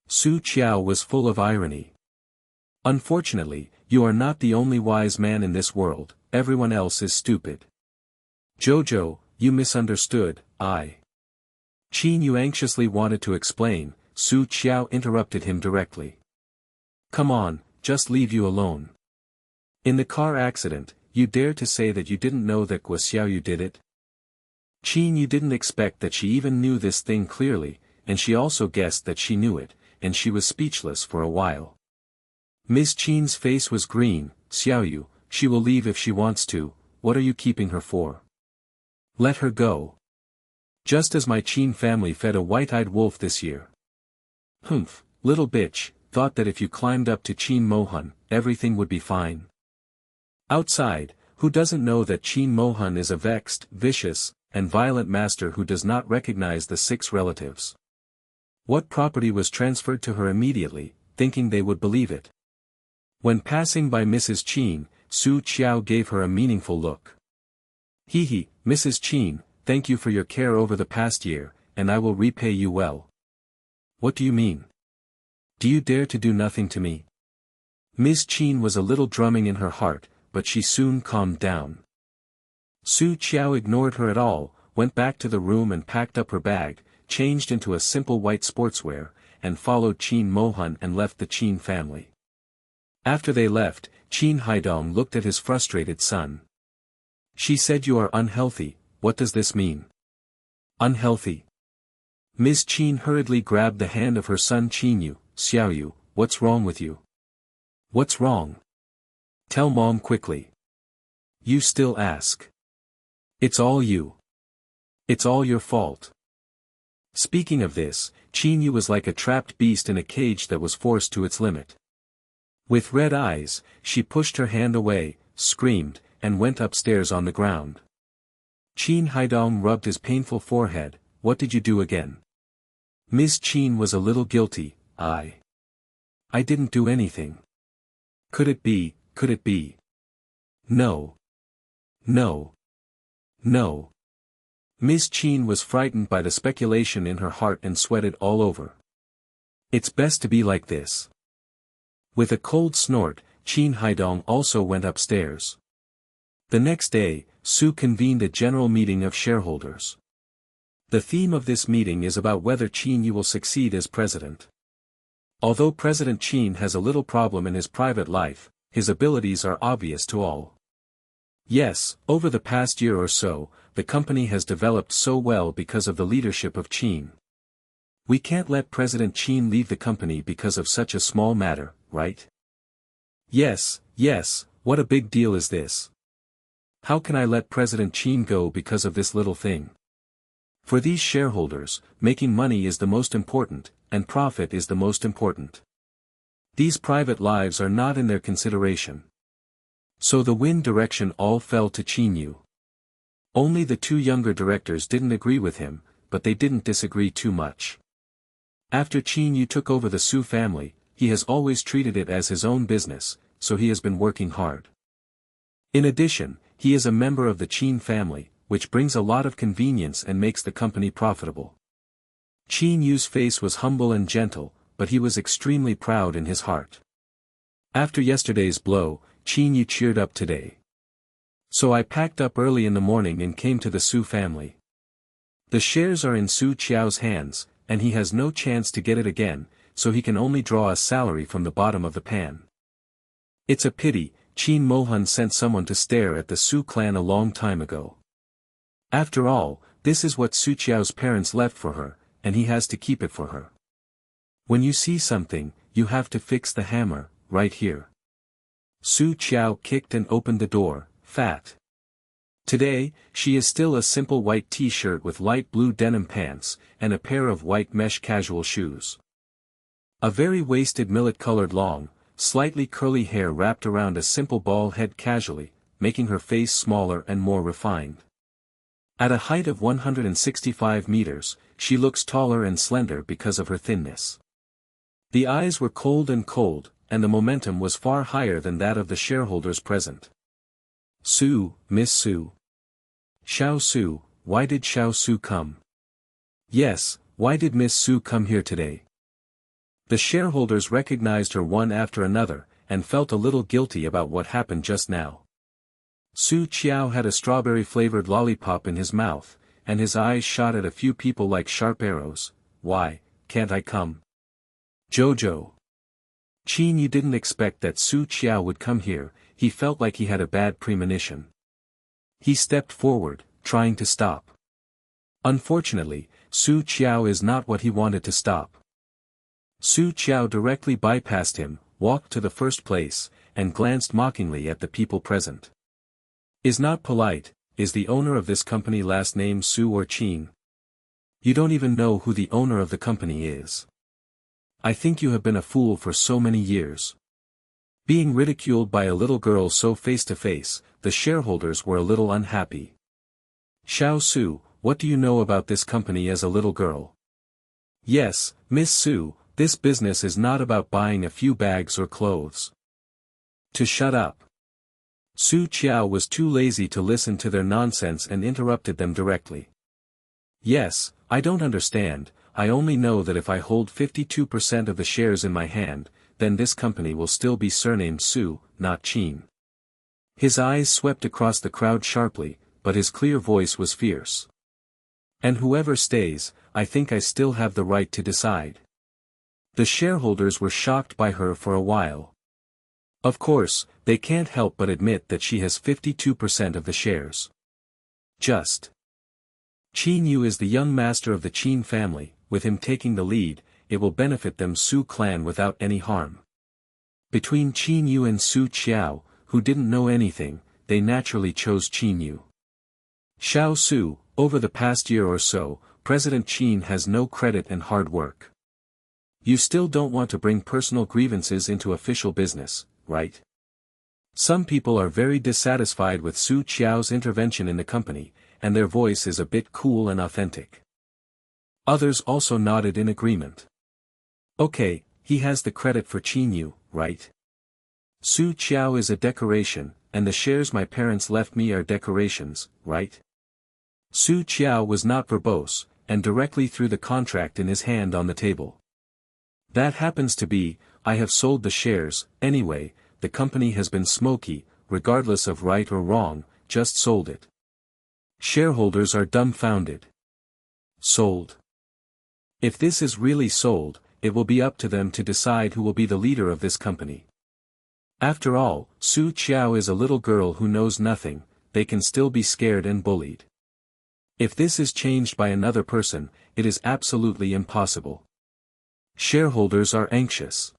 Su Qiao was full of irony. Unfortunately, you are not the only wise man in this world, everyone else is stupid. Jojo, you misunderstood, Qin Yu anxiously wanted to explain, Su Qiao interrupted him directly. Come on, just leave you alone. In the car accident, you dare to say that you didn't know that Guo Xiaoyu did it? Qin Yu didn't expect that she even knew this thing clearly, and she also guessed that she knew it, and she was speechless for a while. Ms. Qin's face was green. Xiaoyu, she will leave if she wants to, what are you keeping her for? Let her go. Just as my Qin family fed a white-eyed wolf this year. Humph, little bitch, thought that if you climbed up to Qin Mohan, everything would be fine. Outside, who doesn't know that Qin Mohan is a vexed, vicious, and violent master who does not recognize the 6 relatives? What property was transferred to her immediately, thinking they would believe it? When passing by Mrs. Qin, Su Qiao gave her a meaningful look. Hee, Mrs. Qin, thank you for your care over the past year, and I will repay you well. What do you mean? Do you dare to do nothing to me? Ms. Qin was a little drumming in her heart, but she soon calmed down. Su Qiao ignored her at all, went back to the room and packed up her bag, changed into a simple white sportswear, and followed Qin Mohan and left the Qin family. After they left, Qin Haidong looked at his frustrated son. She said you are unhealthy, what does this mean? Unhealthy? Ms. Qin hurriedly grabbed the hand of her son Qin Xiaoyu, what's wrong with you? What's wrong? Tell mom quickly. You still ask. It's all you. It's all your fault. Speaking of this, Qin Yu was like a trapped beast in a cage that was forced to its limit. With red eyes, she pushed her hand away, screamed, and went upstairs on the ground. Qin Haidong rubbed his painful forehead, what did you do again? Ms. Qin was a little guilty, I didn't do anything. Could it be? No. No. No. Ms. Qin was frightened by the speculation in her heart and sweated all over. It's best to be like this. With a cold snort, Qin Haidong also went upstairs. The next day, Su convened a general meeting of shareholders. The theme of this meeting is about whether Qin Yu will succeed as president. Although President Qin has a little problem in his private life, his abilities are obvious to all. Yes, over the past year or so, the company has developed so well because of the leadership of Qin. We can't let President Qin leave the company because of such a small matter, right? Yes, what a big deal is this? How can I let President Qin go because of this little thing? For these shareholders, making money is the most important, and profit is the most important. These private lives are not in their consideration. So the wind direction all fell to Qin Yu. Only the 2 younger directors didn't agree with him, but they didn't disagree too much. After Qin Yu took over the Su family, he has always treated it as his own business, so he has been working hard. In addition, he is a member of the Qin family, which brings a lot of convenience and makes the company profitable. Qin Yu's face was humble and gentle, but he was extremely proud in his heart. After yesterday's blow, Qin Yu cheered up today. So I packed up early in the morning and came to the Su family. The shares are in Su Qiao's hands, and he has no chance to get it again, so he can only draw a salary from the bottom of the pan. It's a pity, Qin Mohan sent someone to stare at the Su clan a long time ago. After all, this is what Su Qiao's parents left for her, and he has to keep it for her. When you see something, you have to fix the hammer, right here. Su Qiao kicked and opened the door, fat. Today, she is still a simple white t-shirt with light blue denim pants, and a pair of white mesh casual shoes. A very wasted millet-colored long, slightly curly hair wrapped around a simple bald head casually, making her face smaller and more refined. At a height of 165 meters, she looks taller and slender because of her thinness. The eyes were cold, and the momentum was far higher than that of the shareholders present. Su, Miss Su. Xiao Su, why did Xiao Su come? Yes, why did Miss Su come here today? The shareholders recognized her one after another, and felt a little guilty about what happened just now. Su Qiao had a strawberry-flavored lollipop in his mouth, and his eyes shot at a few people like sharp arrows. Why, can't I come? Jojo. Qin Yu didn't expect that Su Qiao would come here, he felt like he had a bad premonition. He stepped forward, trying to stop. Unfortunately, Su Qiao is not what he wanted to stop. Su Qiao directly bypassed him, walked to the first place, and glanced mockingly at the people present. Is not polite, is the owner of this company last name Su or Qin? You don't even know who the owner of the company is. I think you have been a fool for so many years. Being ridiculed by a little girl so face to face, the shareholders were a little unhappy. Xiao Su, what do you know about this company as a little girl? Yes, Miss Su, this business is not about buying a few bags or clothes. To shut up. Su Qiao was too lazy to listen to their nonsense and interrupted them directly. Yes, I don't understand, I only know that if I hold 52% of the shares in my hand, then this company will still be surnamed Su, not Qin. His eyes swept across the crowd sharply, but his clear voice was fierce. And whoever stays, I think I still have the right to decide. The shareholders were shocked by her for a while. Of course, they can't help but admit that she has 52% of the shares. Just. Qin Yu is the young master of the Qin family, with him taking the lead, it will benefit them Su clan without any harm. Between Qin Yu and Su Qiao, who didn't know anything, they naturally chose Qin Yu. Xiao Su, over the past year or so, President Qin has no credit and hard work. You still don't want to bring personal grievances into official business, right? Some people are very dissatisfied with Su Qiao's intervention in the company, and their voice is a bit cool and authentic. Others also nodded in agreement. Okay, he has the credit for Qin Yu, right? Su Qiao is a decoration, and the shares my parents left me are decorations, right? Su Qiao was not verbose, and directly threw the contract in his hand on the table. That happens to be, I have sold the shares, anyway, the company has been smoky, regardless of right or wrong, just sold it. Shareholders are dumbfounded. Sold. If this is really sold, it will be up to them to decide who will be the leader of this company. After all, Su Qiao is a little girl who knows nothing, they can still be scared and bullied. If this is changed by another person, it is absolutely impossible. Shareholders are anxious.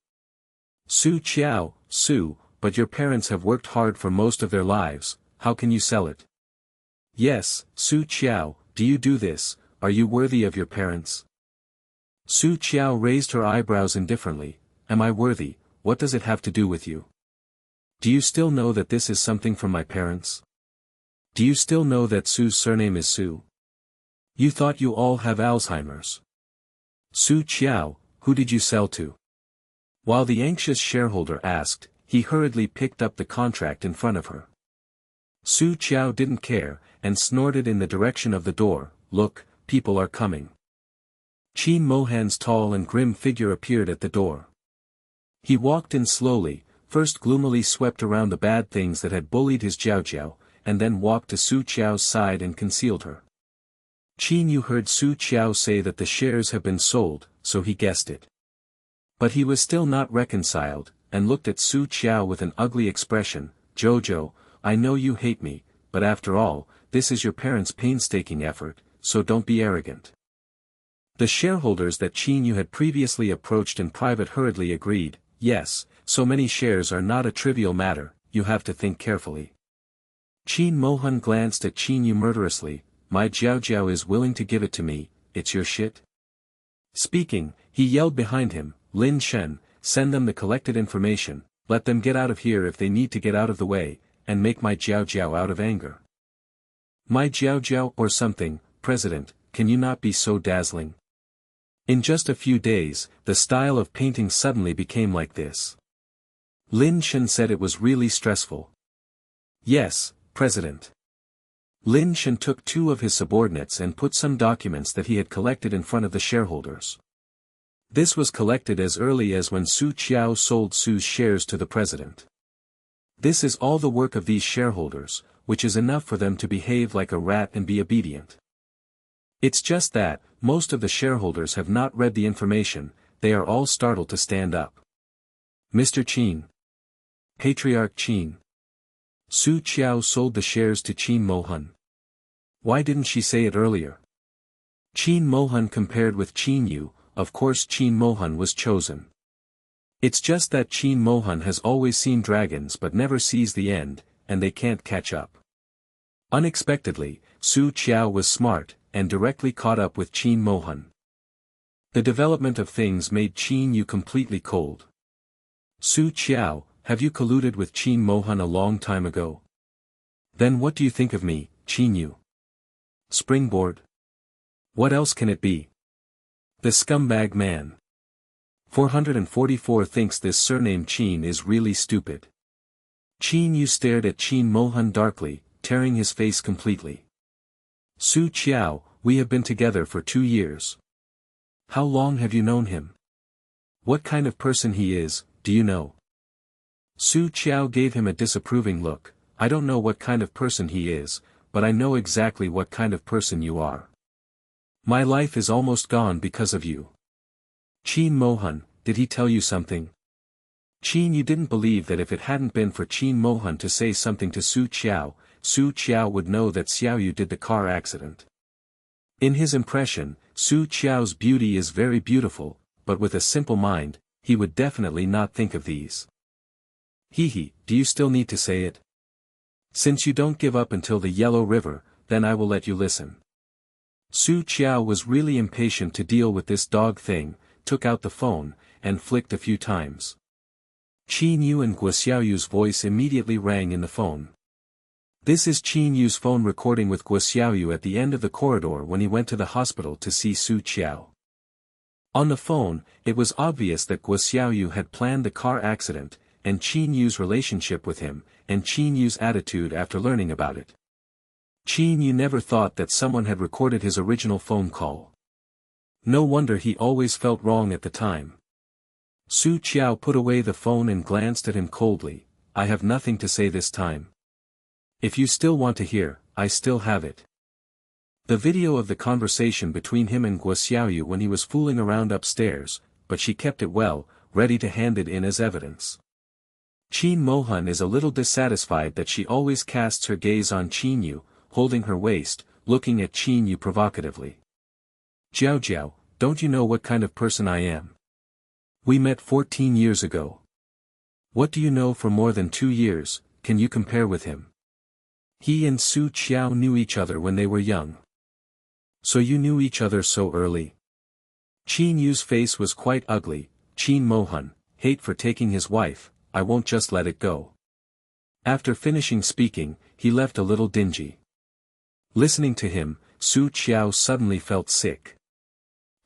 Su Qiao, Su, but your parents have worked hard for most of their lives, how can you sell it? Yes, Su Qiao, do you do this, are you worthy of your parents? Su Qiao raised her eyebrows indifferently, am I worthy, what does it have to do with you? Do you still know that this is something from my parents? Do you still know that Su's surname is Su? You thought you all have Alzheimer's. Su Qiao, who did you sell to? While the anxious shareholder asked, he hurriedly picked up the contract in front of her. Su Qiao didn't care, and snorted in the direction of the door, look, people are coming. Qin Mohan's tall and grim figure appeared at the door. He walked in slowly, first gloomily swept around the bad things that had bullied his Jiao, and then walked to Su Qiao's side and concealed her. Qin Yu heard Su Qiao say that the shares have been sold, so he guessed it. But he was still not reconciled, and looked at Su Qiao with an ugly expression, Jojo, I know you hate me, but after all, this is your parents' painstaking effort, so don't be arrogant. The shareholders that Qin Yu had previously approached in private hurriedly agreed, yes, so many shares are not a trivial matter, you have to think carefully. Qin Mohan glanced at Qin Yu murderously, my Jiao is willing to give it to me, it's your shit? Speaking, he yelled behind him, Lin Shen, send them the collected information, let them get out of here if they need to get out of the way, and make my Jiao out of anger. My Jiao or something, President, can you not be so dazzling? In just a few days, the style of painting suddenly became like this. Lin Shen said it was really stressful. Yes, President. Lin Shen took two of his subordinates and put some documents that he had collected in front of the shareholders. This was collected as early as when Su Qiao sold Su's shares to the president. This is all the work of these shareholders, which is enough for them to behave like a rat and be obedient. It's just that, most of the shareholders have not read the information, they are all startled to stand up. Mr. Qin. Patriarch Qin. Su Qiao sold the shares to Qin Mohan. Why didn't she say it earlier? Qin Mohan compared with Qin Yu, of course Qin Mohan was chosen. It's just that Qin Mohan has always seen dragons but never sees the end, and they can't catch up. Unexpectedly, Su Qiao was smart, and directly caught up with Qin Mohan. The development of things made Qin Yu completely cold. Su Qiao, have you colluded with Qin Mohan a long time ago? Then what do you think of me, Qin Yu? Springboard? What else can it be? The scumbag man. 444 thinks this surname Qin is really stupid. Qin Yu stared at Qin Mohan darkly, tearing his face completely. Su Qiao, we have been together for 2 years. How long have you known him? What kind of person he is, do you know? Su Qiao gave him a disapproving look. I don't know what kind of person he is, but I know exactly what kind of person you are. My life is almost gone because of you. Qin Mohan, did he tell you something? Qin Yu didn't believe that if it hadn't been for Qin Mohan to say something to Su Qiao would know that Xiao Yu did the car accident. In his impression, Su Qiao's beauty is very beautiful, but with a simple mind, he would definitely not think of these. Hehe, do you still need to say it? Since you don't give up until the Yellow River, then I will let you listen. Su Qiao was really impatient to deal with this dog thing, took out the phone, and flicked a few times. Qin Yu and Guoxiaoyu's voice immediately rang in the phone. This is Qin Yu's phone recording with Guoxiaoyu at the end of the corridor when he went to the hospital to see Su Qiao. On the phone, it was obvious that Guoxiaoyu had planned the car accident, and Qin Yu's relationship with him, and Qin Yu's attitude after learning about it. Qin Yu never thought that someone had recorded his original phone call. No wonder he always felt wrong at the time. Su Qiao put away the phone and glanced at him coldly. I have nothing to say this time. If you still want to hear, I still have it. The video of the conversation between him and Guoxiaoyu when he was fooling around upstairs, but she kept it well, ready to hand it in as evidence. Qin Mohan is a little dissatisfied that she always casts her gaze on Qin Yu, holding her waist, looking at Qin Yu provocatively. Jiao, don't you know what kind of person I am? We met 14 years ago. What do you know for more than 2 years, can you compare with him? He and Su Qiao knew each other when they were young. So you knew each other so early? Qin Yu's face was quite ugly. Qin Mohan, hate for taking his wife, I won't just let it go. After finishing speaking, he left a little dingy. Listening to him, Su Qiao suddenly felt sick.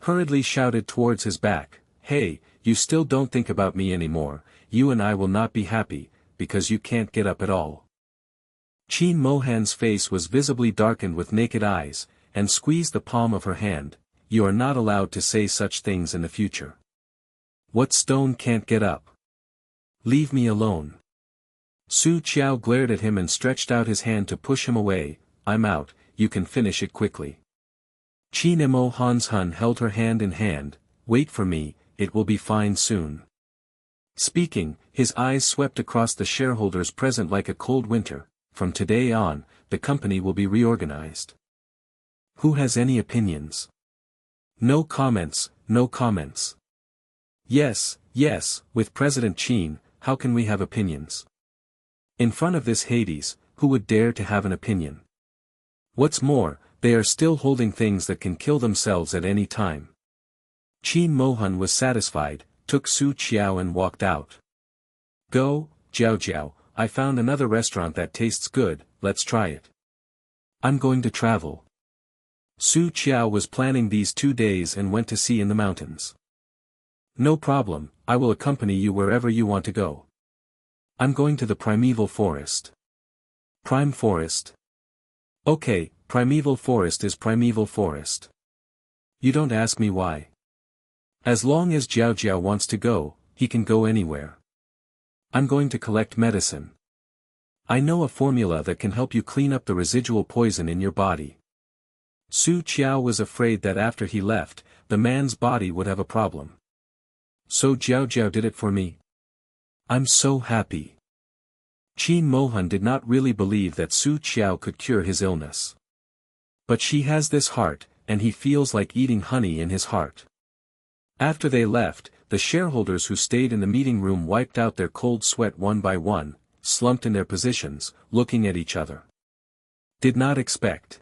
Hurriedly shouted towards his back, hey, you still don't think about me anymore, you and I will not be happy, because you can't get up at all. Qin Mohan's face was visibly darkened with naked eyes, and squeezed the palm of her hand. You are not allowed to say such things in the future. What stone can't get up? Leave me alone. Su Qiao glared at him and stretched out his hand to push him away. I'm out, you can finish it quickly. Qin Mohan's Hun held her hand in hand. Wait for me, it will be fine soon. Speaking, his eyes swept across the shareholders present like a cold winter. From today on, the company will be reorganized. Who has any opinions? No comments, no comments. Yes, with President Qin, how can we have opinions? In front of this Hades, who would dare to have an opinion? What's more, they are still holding things that can kill themselves at any time. Qin Mohan was satisfied, took Su Qiao and walked out. Go, Jiao, I found another restaurant that tastes good, let's try it. I'm going to travel. Su Qiao was planning these 2 days and went to sea in the mountains. No problem, I will accompany you wherever you want to go. I'm going to the primeval forest. Prime forest? Okay, primeval forest is primeval forest. You don't ask me why. As long as Jiao Jiao wants to go, he can go anywhere. I'm going to collect medicine. I know a formula that can help you clean up the residual poison in your body. Su Qiao was afraid that after he left, the man's body would have a problem. So Jiao Jiao did it for me. I'm so happy. Qin Mohan did not really believe that Su Qiao could cure his illness. But she has this heart, and he feels like eating honey in his heart. After they left, the shareholders who stayed in the meeting room wiped out their cold sweat one by one, slumped in their positions, looking at each other. Did not expect.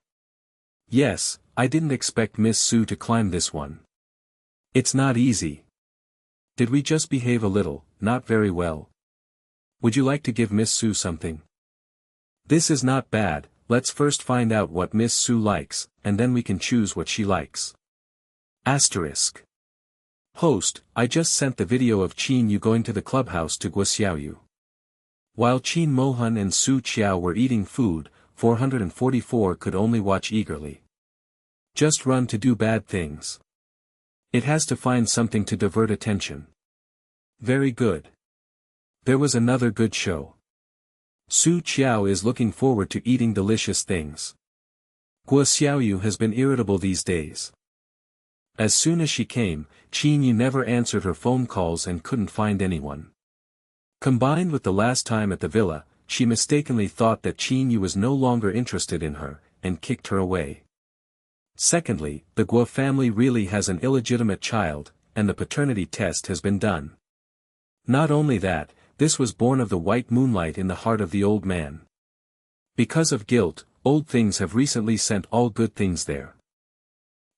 Yes, I didn't expect Miss Su to climb this one. It's not easy. Did we just behave a little, not very well? Would you like to give Miss Su something? This is not bad, let's first find out what Miss Su likes, and then we can choose what she likes. Asterisk. Host, I just sent the video of Qin Yu going to the clubhouse to Guoxiaoyu. While Qin Mohan and Su Qiao were eating food, 444 could only watch eagerly. Just run to do bad things. It has to find something to divert attention. Very good. There was another good show. Su Qiao is looking forward to eating delicious things. Guoxiaoyu has been irritable these days. As soon as she came, Qin Yu never answered her phone calls and couldn't find anyone. Combined with the last time at the villa, she mistakenly thought that Qin Yu was no longer interested in her, and kicked her away. Secondly, the Guo family really has an illegitimate child, and the paternity test has been done. Not only that, this was born of the white moonlight in the heart of the old man. Because of guilt, old things have recently sent all good things there.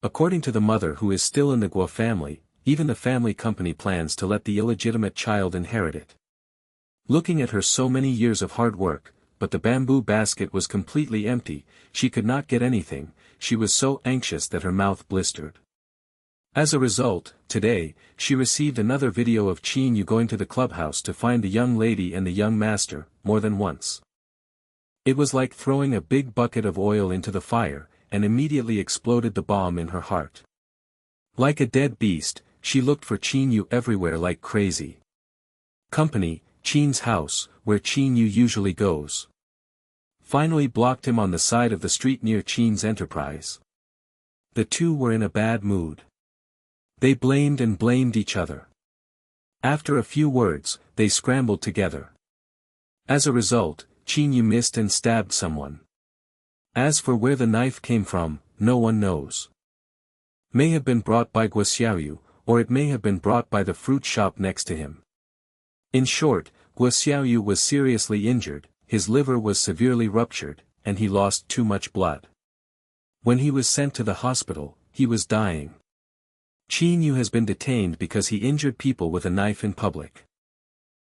According to the mother who is still in the Guo family, even the family company plans to let the illegitimate child inherit it. Looking at her so many years of hard work, but the bamboo basket was completely empty, she could not get anything, she was so anxious that her mouth blistered. As a result, today, she received another video of Qin Yu going to the clubhouse to find the young lady and the young master, more than once. It was like throwing a big bucket of oil into the fire, and immediately exploded the bomb in her heart. Like a dead beast, she looked for Qin Yu everywhere like crazy. Company, Qin's house, where Qin Yu usually goes. Finally blocked him on the side of the street near Qin's enterprise. The two were in a bad mood. They blamed and blamed each other. After a few words, they scrambled together. As a result, Qin Yu missed and stabbed someone. As for where the knife came from, no one knows. May have been brought by Guoxiaoyu, or it may have been brought by the fruit shop next to him. In short, Guoxiaoyu was seriously injured, his liver was severely ruptured, and he lost too much blood. When he was sent to the hospital, he was dying. Qin Yu has been detained because he injured people with a knife in public.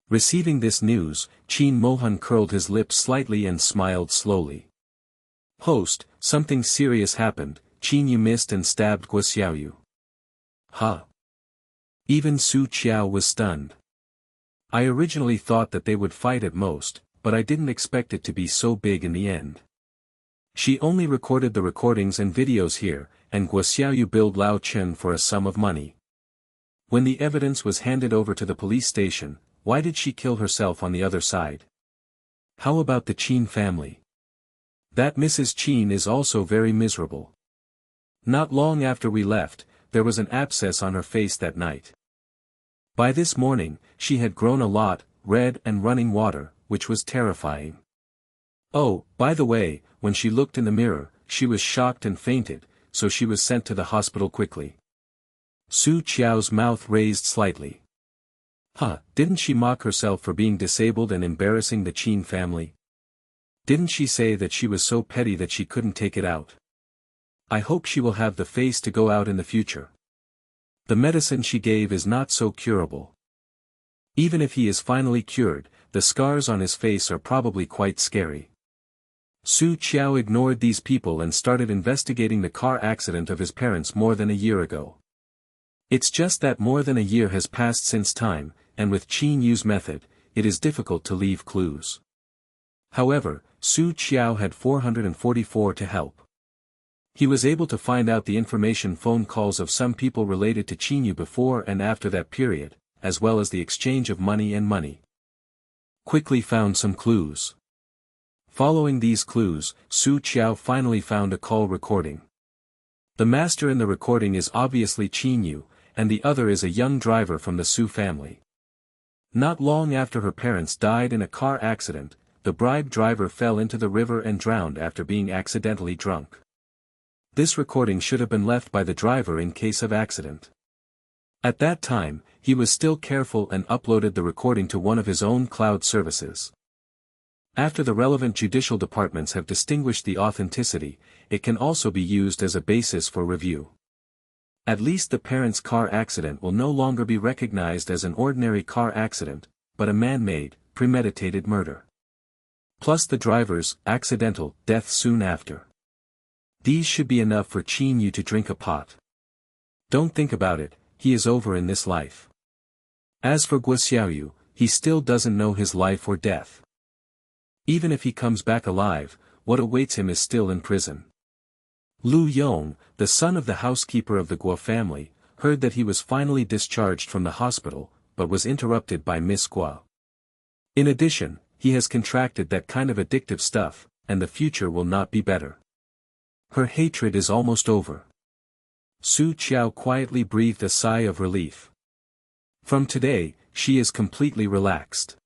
Receiving this news, Qin Mohan curled his lips slightly and smiled slowly. Host, something serious happened, Qin Yu missed and stabbed Guoxiaoyu. Huh. Even Su Qiao was stunned. I originally thought that they would fight at most, but I didn't expect it to be so big in the end. She only recorded the recordings and videos here, and Guoxiaoyu billed Lao Chen for a sum of money. When the evidence was handed over to the police station, why did she kill herself on the other side? How about the Qin family? That Mrs. Qin is also very miserable. Not long after we left, there was an abscess on her face that night. By this morning, she had grown a lot, red and running water, which was terrifying. Oh, by the way, when she looked in the mirror, she was shocked and fainted, so she was sent to the hospital quickly. Su Qiao's mouth raised slightly. Huh, didn't she mock herself for being disabled and embarrassing the Qin family? Didn't she say that she was so petty that she couldn't take it out? I hope she will have the face to go out in the future. The medicine she gave is not so curable. Even if he is finally cured, the scars on his face are probably quite scary. Su Qiao ignored these people and started investigating the car accident of his parents more than a year ago. It's just that more than a year has passed since time, and with Qin Yu's method, it is difficult to leave clues. However, Su Qiao had 444 to help. He was able to find out the information phone calls of some people related to Qin Yu before and after that period, as well as the exchange of money and money. Quickly found some clues. Following these clues, Su Qiao finally found a call recording. The master in the recording is obviously Qin Yu, and the other is a young driver from the Su family. Not long after her parents died in a car accident, the bride driver fell into the river and drowned after being accidentally drunk. This recording should have been left by the driver in case of accident. At that time, he was still careful and uploaded the recording to one of his own cloud services. After the relevant judicial departments have distinguished the authenticity, it can also be used as a basis for review. At least the parents' car accident will no longer be recognized as an ordinary car accident, but a man-made, premeditated murder. Plus the driver's accidental death soon after. These should be enough for Qin Yu to drink a pot. Don't think about it, he is over in this life. As for Xiaoyu, he still doesn't know his life or death. Even if he comes back alive, what awaits him is still in prison. Lu Yong, the son of the housekeeper of the Guo family, heard that he was finally discharged from the hospital, but was interrupted by Miss Guo. In addition, he has contracted that kind of addictive stuff, and the future will not be better. Her hatred is almost over. Su Qiao quietly breathed a sigh of relief. From today, she is completely relaxed.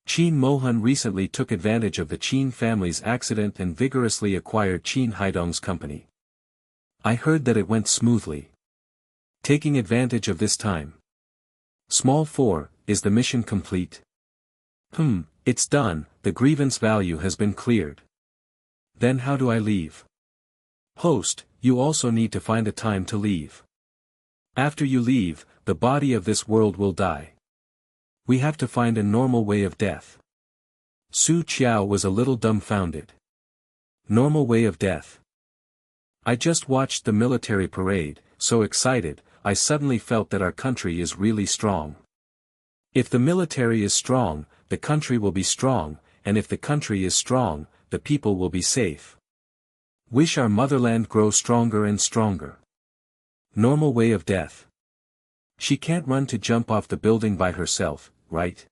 Qin Mohan recently took advantage of the Qin family's accident and vigorously acquired Qin Haidong's company. I heard that it went smoothly. Taking advantage of this time. Small 4, is the mission complete? It's done, the grievance value has been cleared. Then how do I leave? Host, you also need to find a time to leave. After you leave, the body of this world will die. We have to find a normal way of death. Su Qiao was a little dumbfounded. Normal way of death. I just watched the military parade, so excited, I suddenly felt that our country is really strong. If the military is strong, the country will be strong, and if the country is strong, the people will be safe. Wish our motherland grow stronger and stronger. Normal way of death. She can't run to jump off the building by herself, right?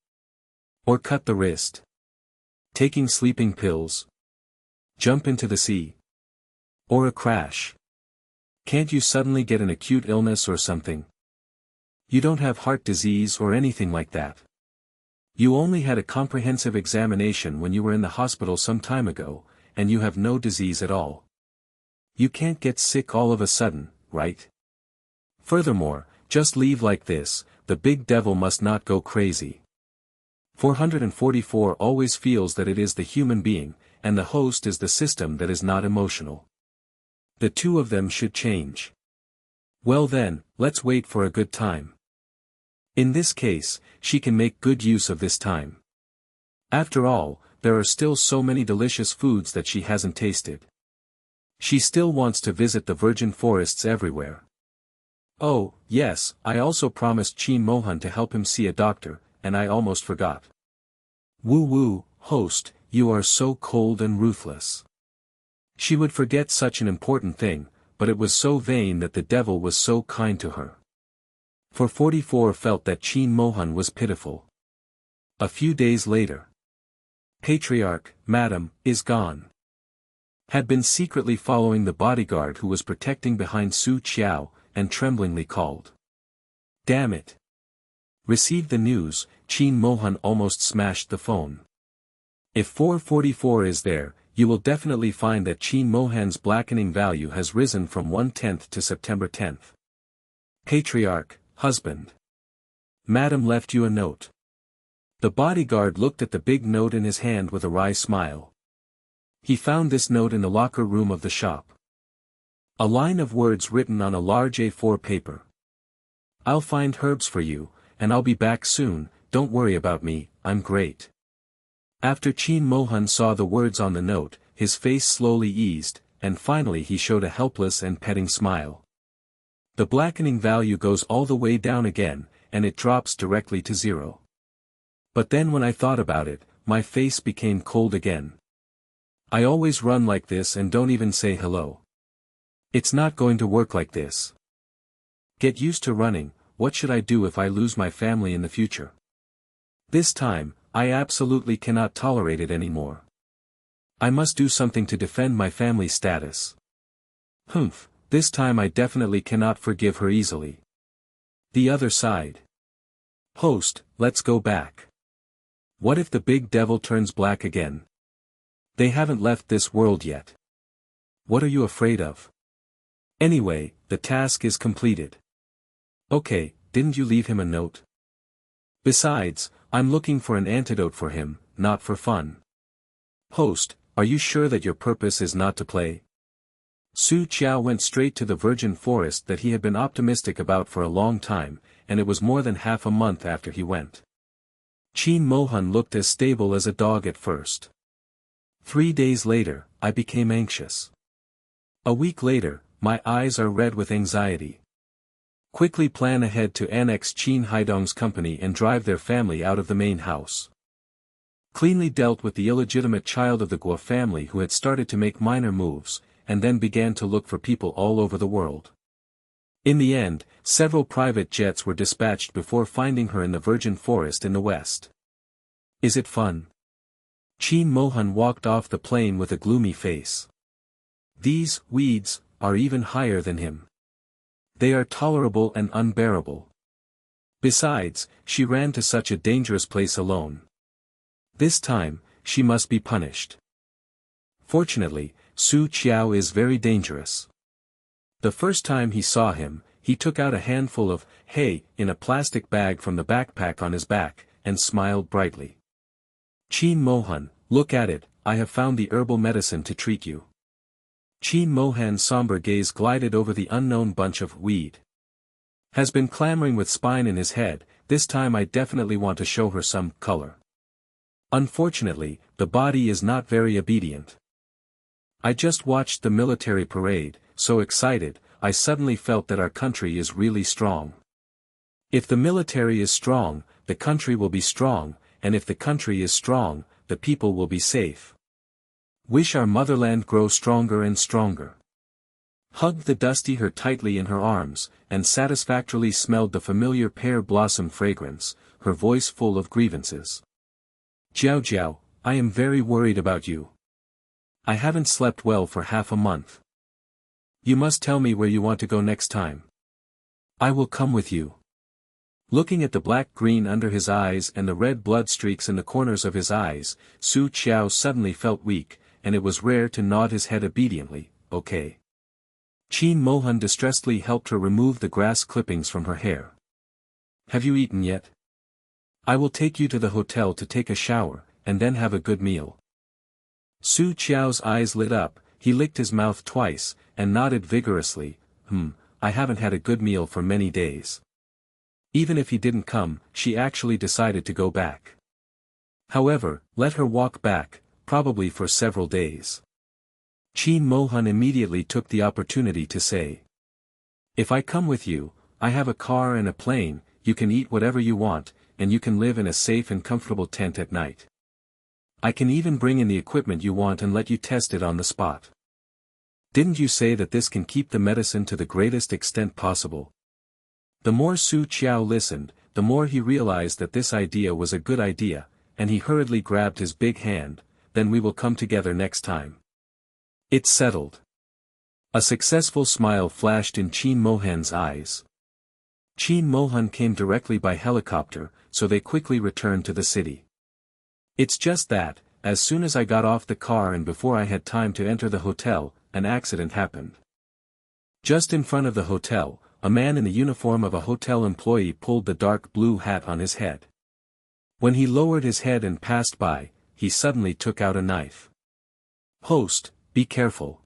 Or cut the wrist. Taking sleeping pills. Jump into the sea. Or a crash. Can't you suddenly get an acute illness or something? You don't have heart disease or anything like that. You only had a comprehensive examination when you were in the hospital some time ago, and you have no disease at all. You can't get sick all of a sudden, right? Furthermore, just leave like this, the big devil must not go crazy. 444 always feels that it is the human being, and the host is the system that is not emotional. The two of them should change. Well then, let's wait for a good time. In this case, she can make good use of this time. After all, there are still so many delicious foods that she hasn't tasted. She still wants to visit the virgin forests everywhere. Oh, yes, I also promised Qin Mohan to help him see a doctor, and I almost forgot. Woo, host, you are so cold and ruthless. She would forget such an important thing, but it was so vain that the devil was so kind to her. 444 felt that Qin Mohan was pitiful. A few days later. Patriarch, Madam, is gone. Had been secretly following the bodyguard who was protecting behind Su Qiao, and tremblingly called. Damn it. Received the news, Qin Mohan almost smashed the phone. If 444 is there, you will definitely find that Qin Mohan's blackening value has risen from 1/10 to September 10th. Patriarch, husband. Madam left you a note. The bodyguard looked at the big note in his hand with a wry smile. He found this note in the locker room of the shop. A line of words written on a large A4 paper. I'll find herbs for you, and I'll be back soon, don't worry about me, I'm great. After Qin Mohan saw the words on the note, his face slowly eased, and finally he showed a helpless and petting smile. The blackening value goes all the way down again, and it drops directly to 0. But then when I thought about it, my face became cold again. I always run like this and don't even say hello. It's not going to work like this. Get used to running. What should I do if I lose my family in the future? This time, I absolutely cannot tolerate it anymore. I must do something to defend my family status. Humph, this time I definitely cannot forgive her easily. The other side. Host, let's go back. What if the big devil turns black again? They haven't left this world yet. What are you afraid of? Anyway, the task is completed. Okay, didn't you leave him a note? Besides, I'm looking for an antidote for him, not for fun. Host, are you sure that your purpose is not to play? Su Qiao went straight to the virgin forest that he had been optimistic about for a long time, and it was more than half a month after he went. Qin Mohan looked as stable as a dog at first. 3 days later, I became anxious. A week later, my eyes are red with anxiety. Quickly plan ahead to annex Qin Haidong's company and drive their family out of the main house. Cleanly dealt with the illegitimate child of the Guo family who had started to make minor moves, and then began to look for people all over the world. In the end, several private jets were dispatched before finding her in the virgin forest in the west. Is it fun? Qin Mohan walked off the plane with a gloomy face. These weeds are even higher than him. They are tolerable and unbearable. Besides, she ran to such a dangerous place alone. This time, she must be punished. Fortunately, Su Qiao is very dangerous. The first time he saw him, he took out a handful of hay in a plastic bag from the backpack on his back, and smiled brightly. Qin Mohan, look at it, I have found the herbal medicine to treat you. Qin Mohan's somber gaze glided over the unknown bunch of weed. Has been clamoring with spine in his head, this time I definitely want to show her some color. Unfortunately, the body is not very obedient. I just watched the military parade, so excited, I suddenly felt that our country is really strong. If the military is strong, the country will be strong, and if the country is strong, the people will be safe. Wish our motherland grow stronger and stronger. Hugged the dusty her tightly in her arms, and satisfactorily smelled the familiar pear blossom fragrance, her voice full of grievances. Jiao Jiao, I am very worried about you. I haven't slept well for half a month. You must tell me where you want to go next time. I will come with you. Looking at the black-green under his eyes and the red blood streaks in the corners of his eyes, Su Qiao suddenly felt weak, and it was rare to nod his head obediently, okay. Qin Mohan distressedly helped her remove the grass clippings from her hair. Have you eaten yet? I will take you to the hotel to take a shower, and then have a good meal. Su Qiao's eyes lit up, he licked his mouth twice, and nodded vigorously, I haven't had a good meal for many days. Even if he didn't come, she actually decided to go back. However, let her walk back, probably for several days. Qin Mohan immediately took the opportunity to say. If I come with you, I have a car and a plane, you can eat whatever you want, and you can live in a safe and comfortable tent at night. I can even bring in the equipment you want and let you test it on the spot. Didn't you say that this can keep the medicine to the greatest extent possible? The more Su Qiao listened, the more he realized that this idea was a good idea, and he hurriedly grabbed his big hand, then we will come together next time. It's settled. A successful smile flashed in Qin Mohan's eyes. Qin Mohan came directly by helicopter, so they quickly returned to the city. It's just that, as soon as I got off the car and before I had time to enter the hotel, an accident happened. Just in front of the hotel, a man in the uniform of a hotel employee pulled the dark blue hat on his head. When he lowered his head and passed by, he suddenly took out a knife. Host, be careful.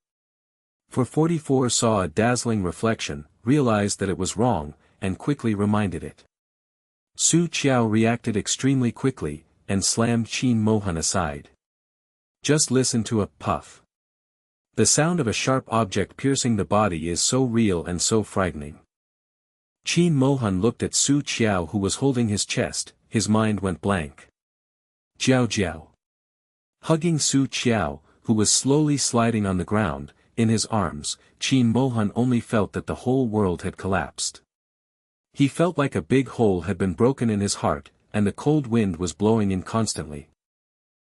For 44 saw a dazzling reflection, realized that it was wrong, and quickly reminded it. Su Qiao reacted extremely quickly, and slammed Qin Mohan aside. Just listen to a puff. The sound of a sharp object piercing the body is so real and so frightening. Qin Mohan looked at Su Qiao who was holding his chest, his mind went blank. Jiao Jiao. Hugging Su Qiao, who was slowly sliding on the ground, in his arms, Qin Mohan only felt that the whole world had collapsed. He felt like a big hole had been broken in his heart, and the cold wind was blowing in constantly.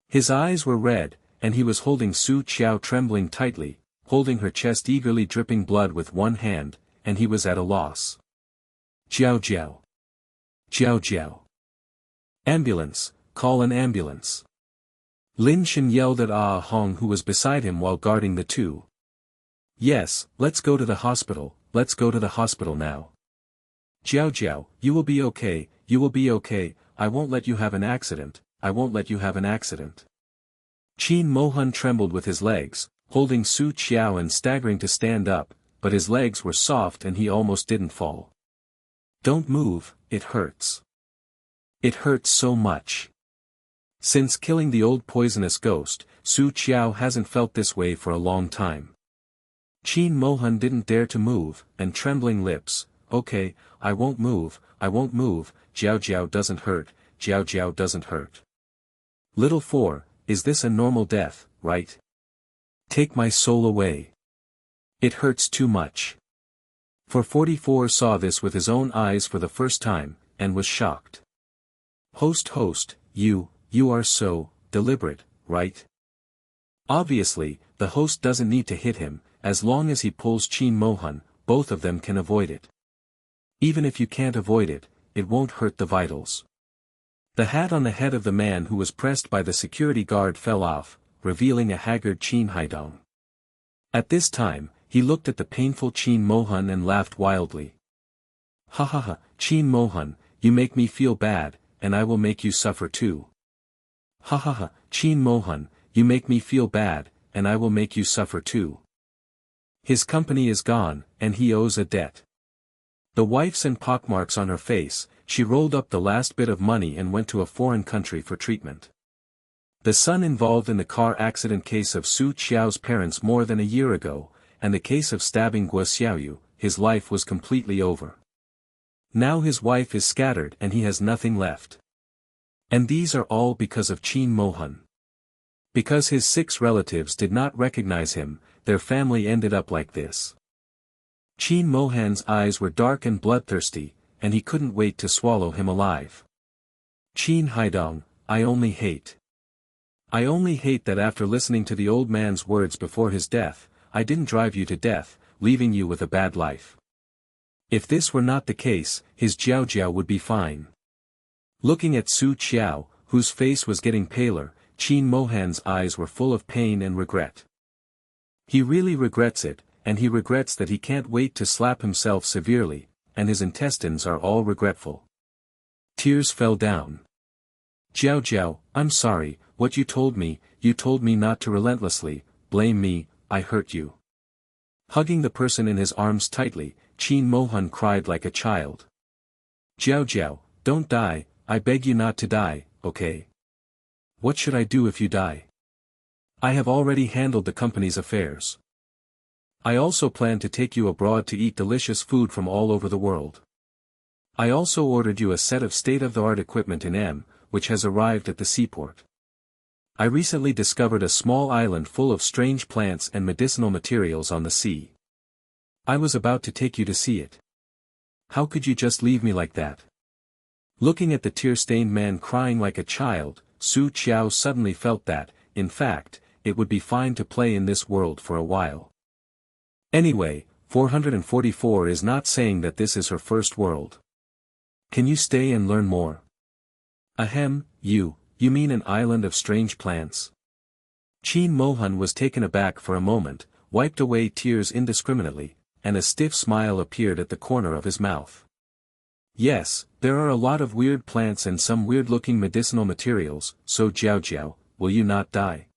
His eyes were red, and he was holding Su Qiao trembling tightly, holding her chest eagerly dripping blood with one hand, and he was at a loss. Jiao Jiao. Jiao Jiao. Ambulance, call an ambulance. Lin Shen yelled at Ah Hong who was beside him while guarding the two. Yes, let's go to the hospital, let's go to the hospital now. Jiao Jiao, you will be okay, you will be okay, I won't let you have an accident, I won't let you have an accident. Qin Mohan trembled with his legs, holding Su Qiao and staggering to stand up, but his legs were soft and he almost didn't fall. Don't move, it hurts. It hurts so much. Since killing the old poisonous ghost, Su Qiao hasn't felt this way for a long time. Qin Mohan didn't dare to move, and trembling lips, okay, I won't move, Jiao Jiao doesn't hurt, Jiao Jiao doesn't hurt. Little 4, is this a normal death, right? Take my soul away. It hurts too much. For 44 saw this with his own eyes for the first time, and was shocked. Host, you are so deliberate, right? Obviously, the host doesn't need to hit him, as long as he pulls Qin Mohan, both of them can avoid it. Even if you can't avoid it, it won't hurt the vitals. The hat on the head of the man who was pressed by the security guard fell off, revealing a haggard Qin Haidong. At this time, he looked at the painful Qin Mohan and laughed wildly. Ha ha ha, Qin Mohan, you make me feel bad, and I will make you suffer too. Ha ha ha, Qin Mohan, you make me feel bad, and I will make you suffer too. His company is gone, and he owes a debt. The wife's and pockmarks on her face, she rolled up the last bit of money and went to a foreign country for treatment. The son involved in the car accident case of Su Qiao's parents more than a year ago, and the case of stabbing Guo Xiaoyu, his life was completely over. Now his wife is scattered and he has nothing left. And these are all because of Qin Mohan. Because his 6 relatives did not recognize him, their family ended up like this. Qin Mohan's eyes were dark and bloodthirsty, and he couldn't wait to swallow him alive. Qin Haidong, I only hate that after listening to the old man's words before his death, I didn't drive you to death, leaving you with a bad life. If this were not the case, his Jiao Jiao would be fine. Looking at Su Qiao, whose face was getting paler, Qin Mohan's eyes were full of pain and regret. He really regrets it, and he regrets that he can't wait to slap himself severely, and his intestines are all regretful. Tears fell down. Jiao Jiao, I'm sorry, what you told me not to relentlessly blame me, I hurt you. Hugging the person in his arms tightly, Qin Mohan cried like a child. Jiao Jiao, don't die, I beg you not to die, okay? What should I do if you die? I have already handled the company's affairs. I also plan to take you abroad to eat delicious food from all over the world. I also ordered you a set of state-of-the-art equipment in M, which has arrived at the seaport. I recently discovered a small island full of strange plants and medicinal materials on the sea. I was about to take you to see it. How could you just leave me like that? Looking at the tear-stained man crying like a child, Su Qiao suddenly felt that, in fact, it would be fine to play in this world for a while. Anyway, 444 is not saying that this is her first world. Can you stay and learn more? Ahem, you mean an island of strange plants? Qin Mohan was taken aback for a moment, wiped away tears indiscriminately, and a stiff smile appeared at the corner of his mouth. Yes, there are a lot of weird plants and some weird-looking medicinal materials, so Jiao Jiao, will you not die?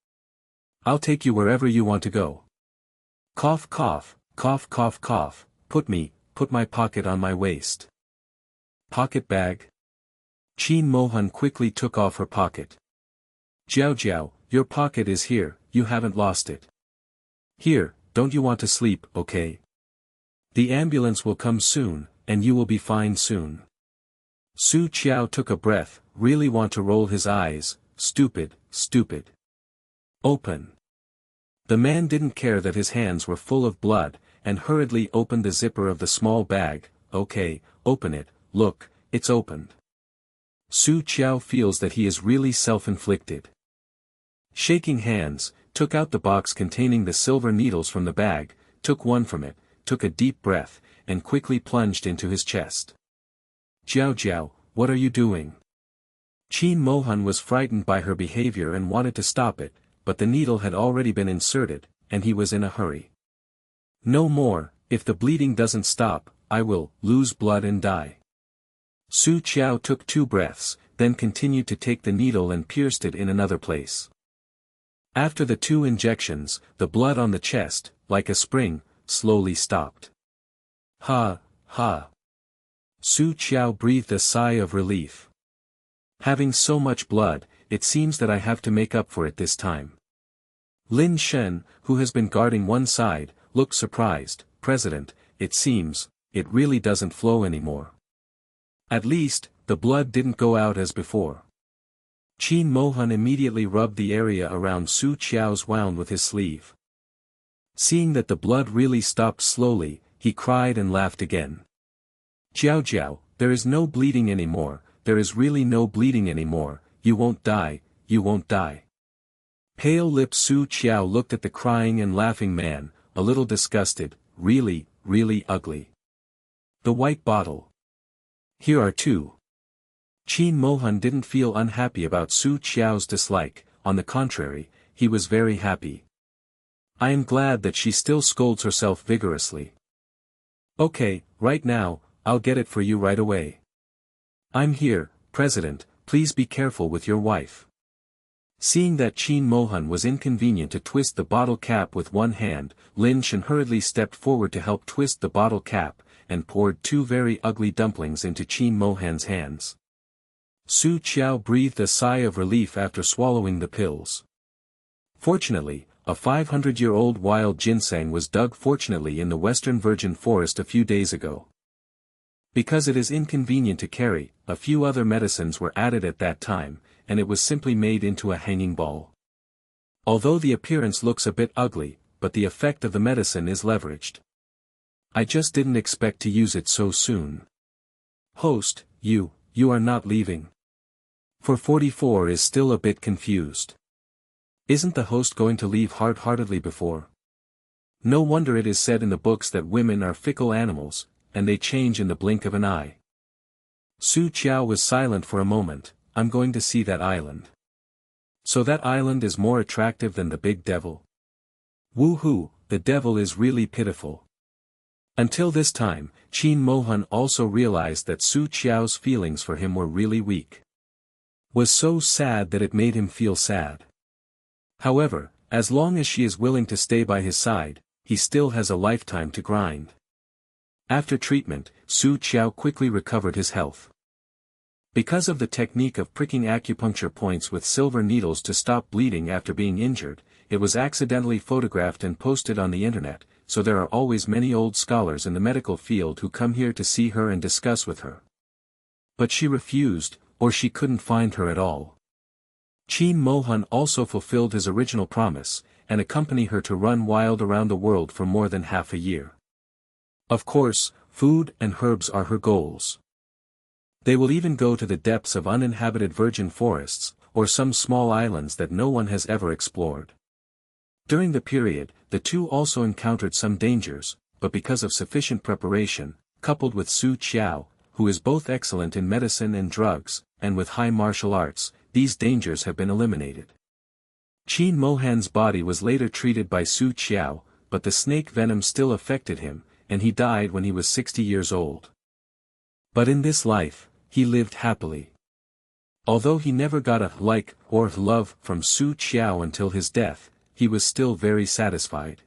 I'll take you wherever you want to go. Cough cough, cough cough cough, put my pocket on my waist. Pocket bag? Qin Mohan quickly took off her pocket. Jiao Jiao, your pocket is here, you haven't lost it. Here, don't you want to sleep, okay? The ambulance will come soon, and you will be fine soon. Su Qiao took a breath, really want to roll his eyes, stupid, stupid. Open. The man didn't care that his hands were full of blood, and hurriedly opened the zipper of the small bag. Okay, open it, look, it's opened. Su Qiao feels that he is really self-inflicted. Shaking hands, took out the box containing the silver needles from the bag, took one from it, took a deep breath, and quickly plunged into his chest. Jiao, what are you doing? Qin Mohan was frightened by her behavior and wanted to stop it, but the needle had already been inserted, and he was in a hurry. No more, if the bleeding doesn't stop, I will lose blood and die. Su Qiao took 2 breaths, then continued to take the needle and pierced it in another place. After the 2 injections, the blood on the chest, like a spring, slowly stopped. Ha. Su Qiao breathed a sigh of relief. Having so much blood, it seems that I have to make up for it this time. Lin Shen, who has been guarding one side, looked surprised. President, it seems, it really doesn't flow anymore. At least, the blood didn't go out as before. Qin Mohan immediately rubbed the area around Su Qiao's wound with his sleeve. Seeing that the blood really stopped slowly, he cried and laughed again. Jiao, there is no bleeding anymore, there is really no bleeding anymore, you won't die, you won't die. Pale-lipped Su Qiao looked at the crying and laughing man, a little disgusted, really ugly. The white bottle. Here are 2. Qin Mohan didn't feel unhappy about Su Qiao's dislike, on the contrary, he was very happy. I am glad that she still scolds herself vigorously. Okay, right now, I'll get it for you right away. I'm here, President, please be careful with your wife. Seeing that Qin Mohan was inconvenient to twist the bottle cap with one hand, Lin Shen hurriedly stepped forward to help twist the bottle cap, and poured 2 very ugly dumplings into Qin Mohan's hands. Su Qiao breathed a sigh of relief after swallowing the pills. Fortunately, a 500-year-old wild ginseng was dug fortunately in the western virgin forest a few days ago. Because it is inconvenient to carry, a few other medicines were added at that time, and it was simply made into a hanging ball. Although the appearance looks a bit ugly, but the effect of the medicine is leveraged. I just didn't expect to use it so soon. Host, you are not leaving. For 44 is still a bit confused. Isn't the host going to leave hard-heartedly before? No wonder it is said in the books that women are fickle animals, and they change in the blink of an eye. Su Qiao was silent for a moment. I'm going to see that island. So that island is more attractive than the big devil? Woohoo, the devil is really pitiful. Until this time, Qin Mohan also realized that Su Qiao's feelings for him were really weak. Was so sad that it made him feel sad. However, as long as she is willing to stay by his side, he still has a lifetime to grind. After treatment, Su Qiao quickly recovered his health. Because of the technique of pricking acupuncture points with silver needles to stop bleeding after being injured, it was accidentally photographed and posted on the internet, so there are always many old scholars in the medical field who come here to see her and discuss with her. But she refused, or she couldn't find her at all. Qin Mohan also fulfilled his original promise, and accompanied her to run wild around the world for more than half a year. Of course, food and herbs are her goals. They will even go to the depths of uninhabited virgin forests, or some small islands that no one has ever explored. During the period, the 2 also encountered some dangers, but because of sufficient preparation, coupled with Su Qiao, who is both excellent in medicine and drugs, and with high martial arts, these dangers have been eliminated. Qin Mohan's body was later treated by Su Qiao, but the snake venom still affected him, and he died when he was 60 years old. But in this life, he lived happily. Although he never got a like or love from Su Qiao until his death, he was still very satisfied.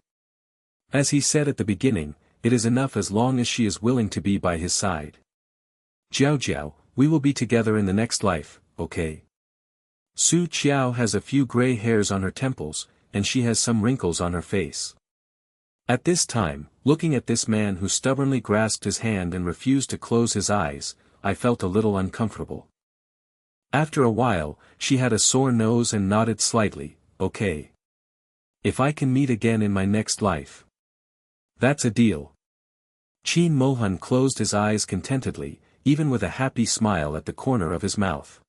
As he said at the beginning, it is enough as long as she is willing to be by his side. Jiao, we will be together in the next life, okay? Su Qiao has a few gray hairs on her temples, and she has some wrinkles on her face. At this time, looking at this man who stubbornly grasped his hand and refused to close his eyes, I felt a little uncomfortable. After a while, she had a sore nose and nodded slightly, okay. If I can meet again in my next life. That's a deal. Qin Mohan closed his eyes contentedly, even with a happy smile at the corner of his mouth.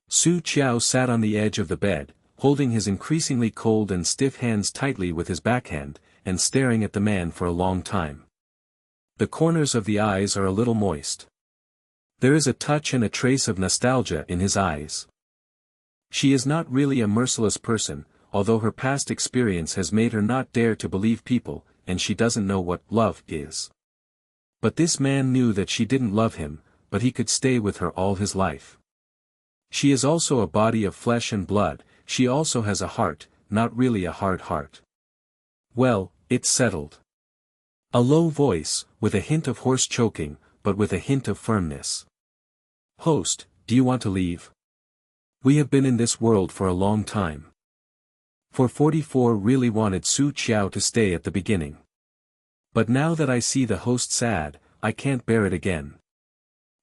Su Qiao sat on the edge of the bed, holding his increasingly cold and stiff hands tightly with his backhand, and staring at the man for a long time. The corners of the eyes are a little moist. There is a touch and a trace of nostalgia in his eyes. She is not really a merciless person, although her past experience has made her not dare to believe people, and she doesn't know what love is. But this man knew that she didn't love him, but he could stay with her all his life. She is also a body of flesh and blood, she also has a heart, not really a hard heart. Well, it's settled. A low voice, with a hint of hoarse choking, but with a hint of firmness. Host, do you want to leave? We have been in this world for a long time. 444 really wanted Su Qiao to stay at the beginning. But now that I see the host sad, I can't bear it again.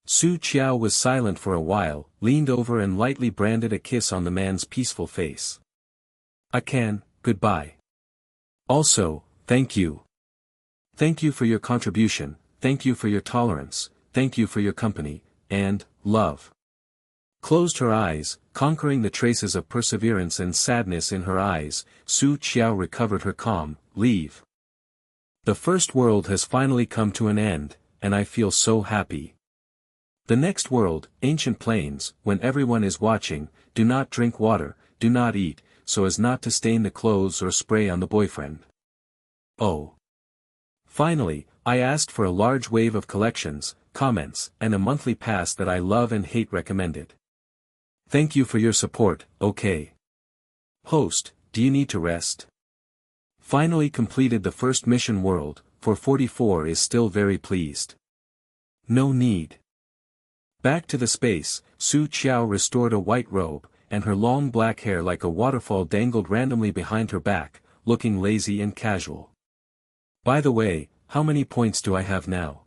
Su Qiao was silent for a while, leaned over and lightly branded a kiss on the man's peaceful face. I can, goodbye. Also, thank you. Thank you for your contribution, thank you for your tolerance, thank you for your company, and, love. Closed her eyes, conquering the traces of perseverance and sadness in her eyes, Su Qiao recovered her calm, leave. The first world has finally come to an end, and I feel so happy. The next world, ancient plains, when everyone is watching, do not drink water, do not eat, so as not to stain the clothes or spray on the boyfriend. Oh. Finally, I asked for a large wave of collections, comments, and a monthly pass that I love and hate recommended. Thank you for your support, okay. Host, do you need to rest? Finally completed the first mission world, 444 is still very pleased. No need. Back to the space, Su Qiao restored a white robe, and her long black hair like a waterfall dangled randomly behind her back, looking lazy and casual. By the way, how many points do I have now?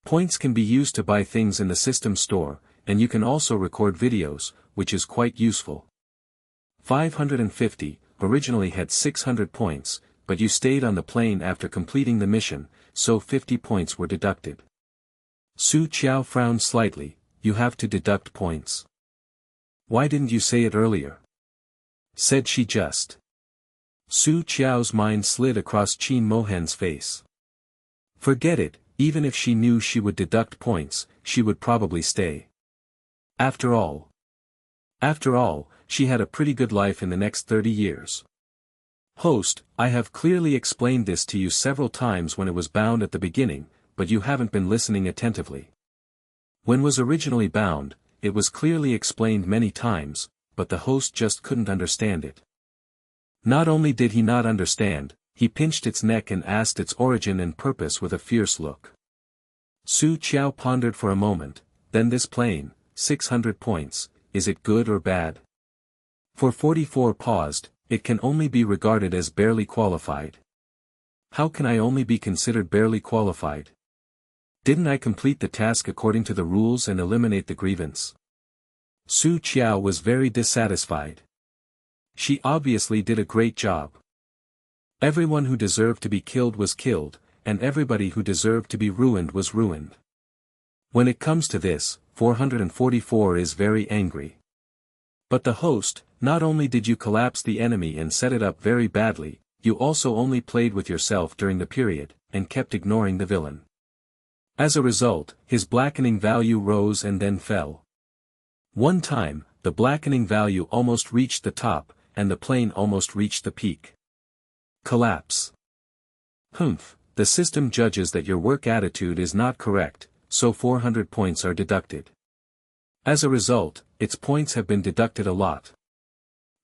Points can be used to buy things in the system store, and you can also record videos, which is quite useful. 550, originally had 600 points, but you stayed on the plane after completing the mission, so 50 points were deducted. Su Qiao frowned slightly, you have to deduct points. Why didn't you say it earlier? Said she just. Su Qiao's mind slid across Qin Mohan's face. Forget it, even if she knew she would deduct points, she would probably stay. After all, she had a pretty good life in the next 30 years. Host, I have clearly explained this to you several times when it was bound at the beginning, but you haven't been listening attentively. When was originally bound, it was clearly explained many times, but the host just couldn't understand it. Not only did he not understand, he pinched its neck and asked its origin and purpose with a fierce look. Su Qiao pondered for a moment, then this plane, 600 points, is it good or bad? 444 paused, it can only be regarded as barely qualified. How can I only be considered barely qualified? Didn't I complete the task according to the rules and eliminate the grievance? Su Qiao was very dissatisfied. She obviously did a great job. Everyone who deserved to be killed was killed, and everybody who deserved to be ruined was ruined. When it comes to this, 444 is very angry. But the host, not only did you collapse the enemy and set it up very badly, you also only played with yourself during the period, and kept ignoring the villain. As a result, his blackening value rose and then fell. One time, the blackening value almost reached the top, and the plane almost reached the peak. Collapse. Humph, the system judges that your work attitude is not correct, so 400 points are deducted. As a result, its points have been deducted a lot.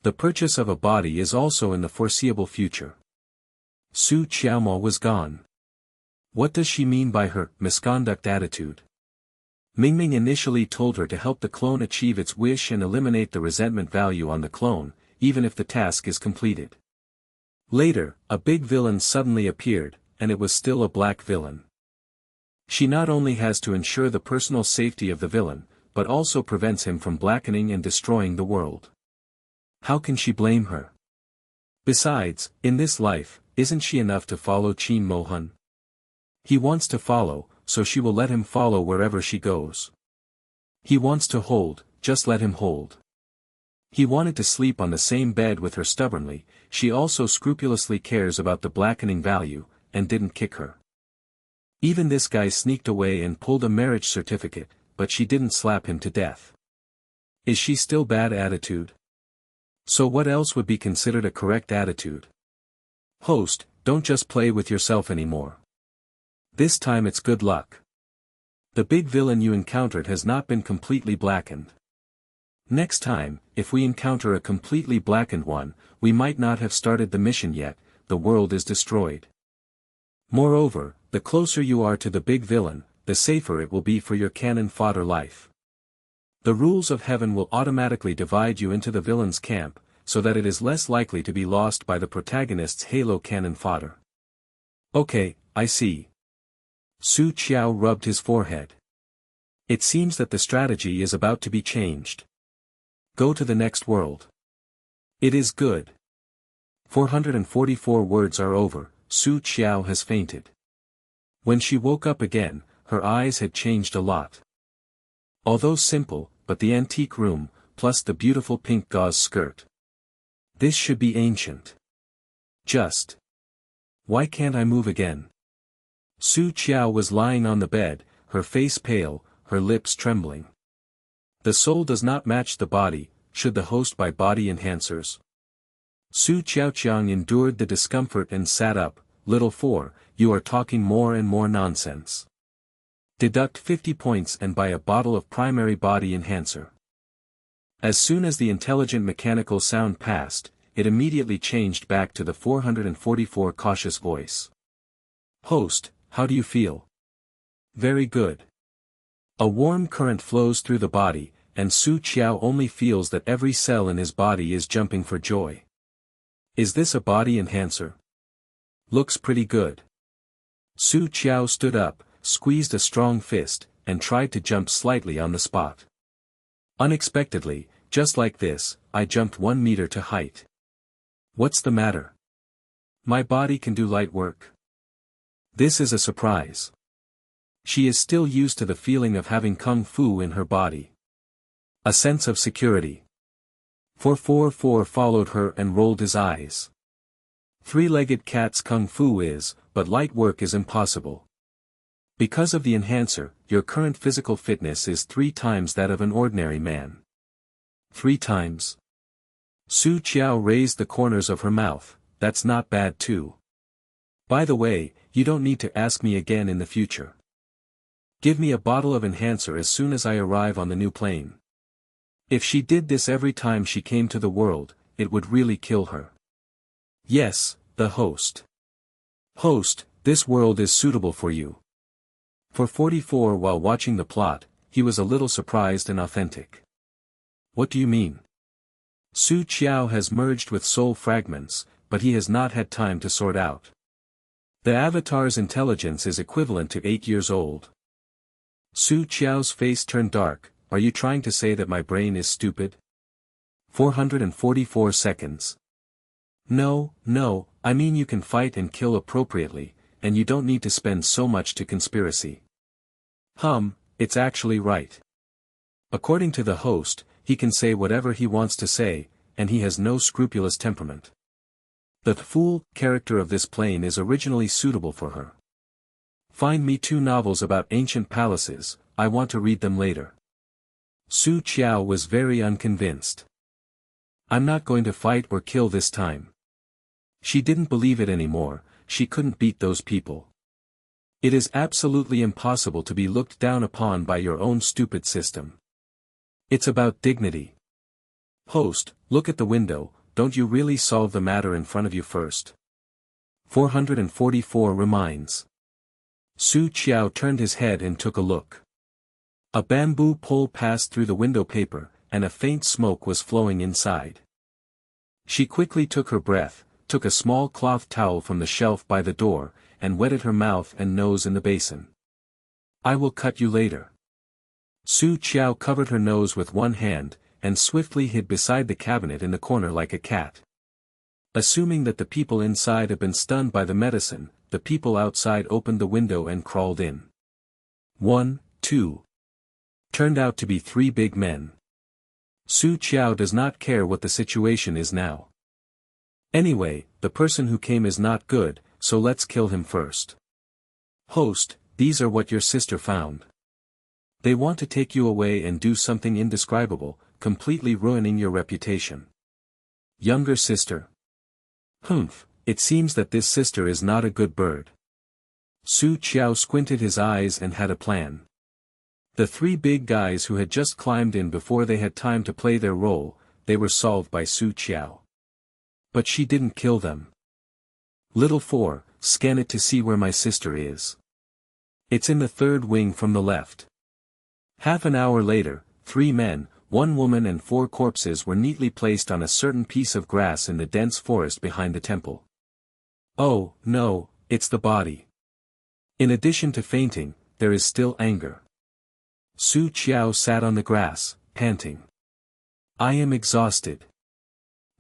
The purchase of a body is also in the foreseeable future. Su Qiao was gone. What does she mean by her misconduct attitude? Mingming initially told her to help the clone achieve its wish and eliminate the resentment value on the clone, even if the task is completed. Later, a big villain suddenly appeared, and it was still a black villain. She not only has to ensure the personal safety of the villain, but also prevents him from blackening and destroying the world. How can she blame her? Besides, in this life, isn't she enough to follow Qin Mohan? He wants to follow, so she will let him follow wherever she goes. He wants to hold, just let him hold. He wanted to sleep on the same bed with her stubbornly, she also scrupulously cares about the blackening value, and didn't kick her. Even this guy sneaked away and pulled a marriage certificate, but she didn't slap him to death. Is she still bad attitude? So what else would be considered a correct attitude? Host, don't just play with yourself anymore. This time it's good luck. The big villain you encountered has not been completely blackened. Next time, if we encounter a completely blackened one, we might not have started the mission yet, the world is destroyed. Moreover, the closer you are to the big villain, the safer it will be for your cannon fodder life. The rules of heaven will automatically divide you into the villain's camp, so that it is less likely to be lost by the protagonist's halo cannon fodder. Okay, I see. Su Qiao rubbed his forehead. It seems that the strategy is about to be changed. Go to the next world. It is good. 444 words are over, Su Qiao has fainted. When she woke up again, her eyes had changed a lot. Although simple, but the antique room, plus the beautiful pink gauze skirt. This should be ancient. Just. Why can't I move again? Su Qiao was lying on the bed, her face pale, her lips trembling. The soul does not match the body, should the host buy body enhancers? Su Qiaoqiang endured the discomfort and sat up. Little 4, you are talking more and more nonsense. Deduct 50 points and buy a bottle of primary body enhancer. As soon as the intelligent mechanical sound passed, it immediately changed back to the 444 cautious voice. Host, how do you feel? Very good. A warm current flows through the body, and Su Qiao only feels that every cell in his body is jumping for joy. Is this a body enhancer? Looks pretty good. Su Qiao stood up, squeezed a strong fist, and tried to jump slightly on the spot. Unexpectedly, just like this, I jumped 1 meter to height. What's the matter? My body can do light work. This is a surprise. She is still used to the feeling of having kung fu in her body. A sense of security. 444 followed her and rolled his eyes. Three-legged cat's kung fu is, but light work is impossible. Because of the enhancer, your current physical fitness is 3 times that of an ordinary man. 3 times? Su Qiao raised the corners of her mouth, that's not bad too. By the way, you don't need to ask me again in the future. Give me a bottle of enhancer as soon as I arrive on the new plane. If she did this every time she came to the world, it would really kill her. Yes, the host. Host, this world is suitable for you. For 44 while watching the plot, he was a little surprised and authentic. What do you mean? Su Qiao has merged with soul fragments, but he has not had time to sort out. The avatar's intelligence is equivalent to 8 years old. Su Qiao's face turned dark. Are you trying to say that my brain is stupid? 444 seconds. No, I mean you can fight and kill appropriately, and you don't need to spend so much to conspiracy. It's actually right. According to the host, he can say whatever he wants to say, and he has no scrupulous temperament. The fool character of this plane is originally suitable for her. Find me 2 novels about ancient palaces, I want to read them later. Su Qiao was very unconvinced. I'm not going to fight or kill this time. She didn't believe it anymore, she couldn't beat those people. It is absolutely impossible to be looked down upon by your own stupid system. It's about dignity. Host, look at the window, don't you really solve the matter in front of you first? 444 reminds. Su Qiao turned his head and took a look. A bamboo pole passed through the window paper, and a faint smoke was flowing inside. She quickly took her breath, took a small cloth towel from the shelf by the door, and wetted her mouth and nose in the basin. I will cut you later. Su Qiao covered her nose with one hand, and swiftly hid beside the cabinet in the corner like a cat. Assuming that the people inside had been stunned by the medicine, the people outside opened the window and crawled in. 1, 2. Turned out to be 3 big men. Su Qiao does not care what the situation is now. Anyway, the person who came is not good, so let's kill him first. Host, these are what your sister found. They want to take you away and do something indescribable, completely ruining your reputation. Younger sister. Humph, it seems that this sister is not a good bird. Su Qiao squinted his eyes and had a plan. The 3 big guys who had just climbed in before they had time to play their role, they were solved by Su Qiao. But she didn't kill them. Little 4, scan it to see where my sister is. It's in the 3rd wing from the left. Half an hour later, 3 men, 1 woman and 4 corpses were neatly placed on a certain piece of grass in the dense forest behind the temple. Oh, no, it's the body. In addition to fainting, there is still anger. Su Qiao sat on the grass, panting. I am exhausted.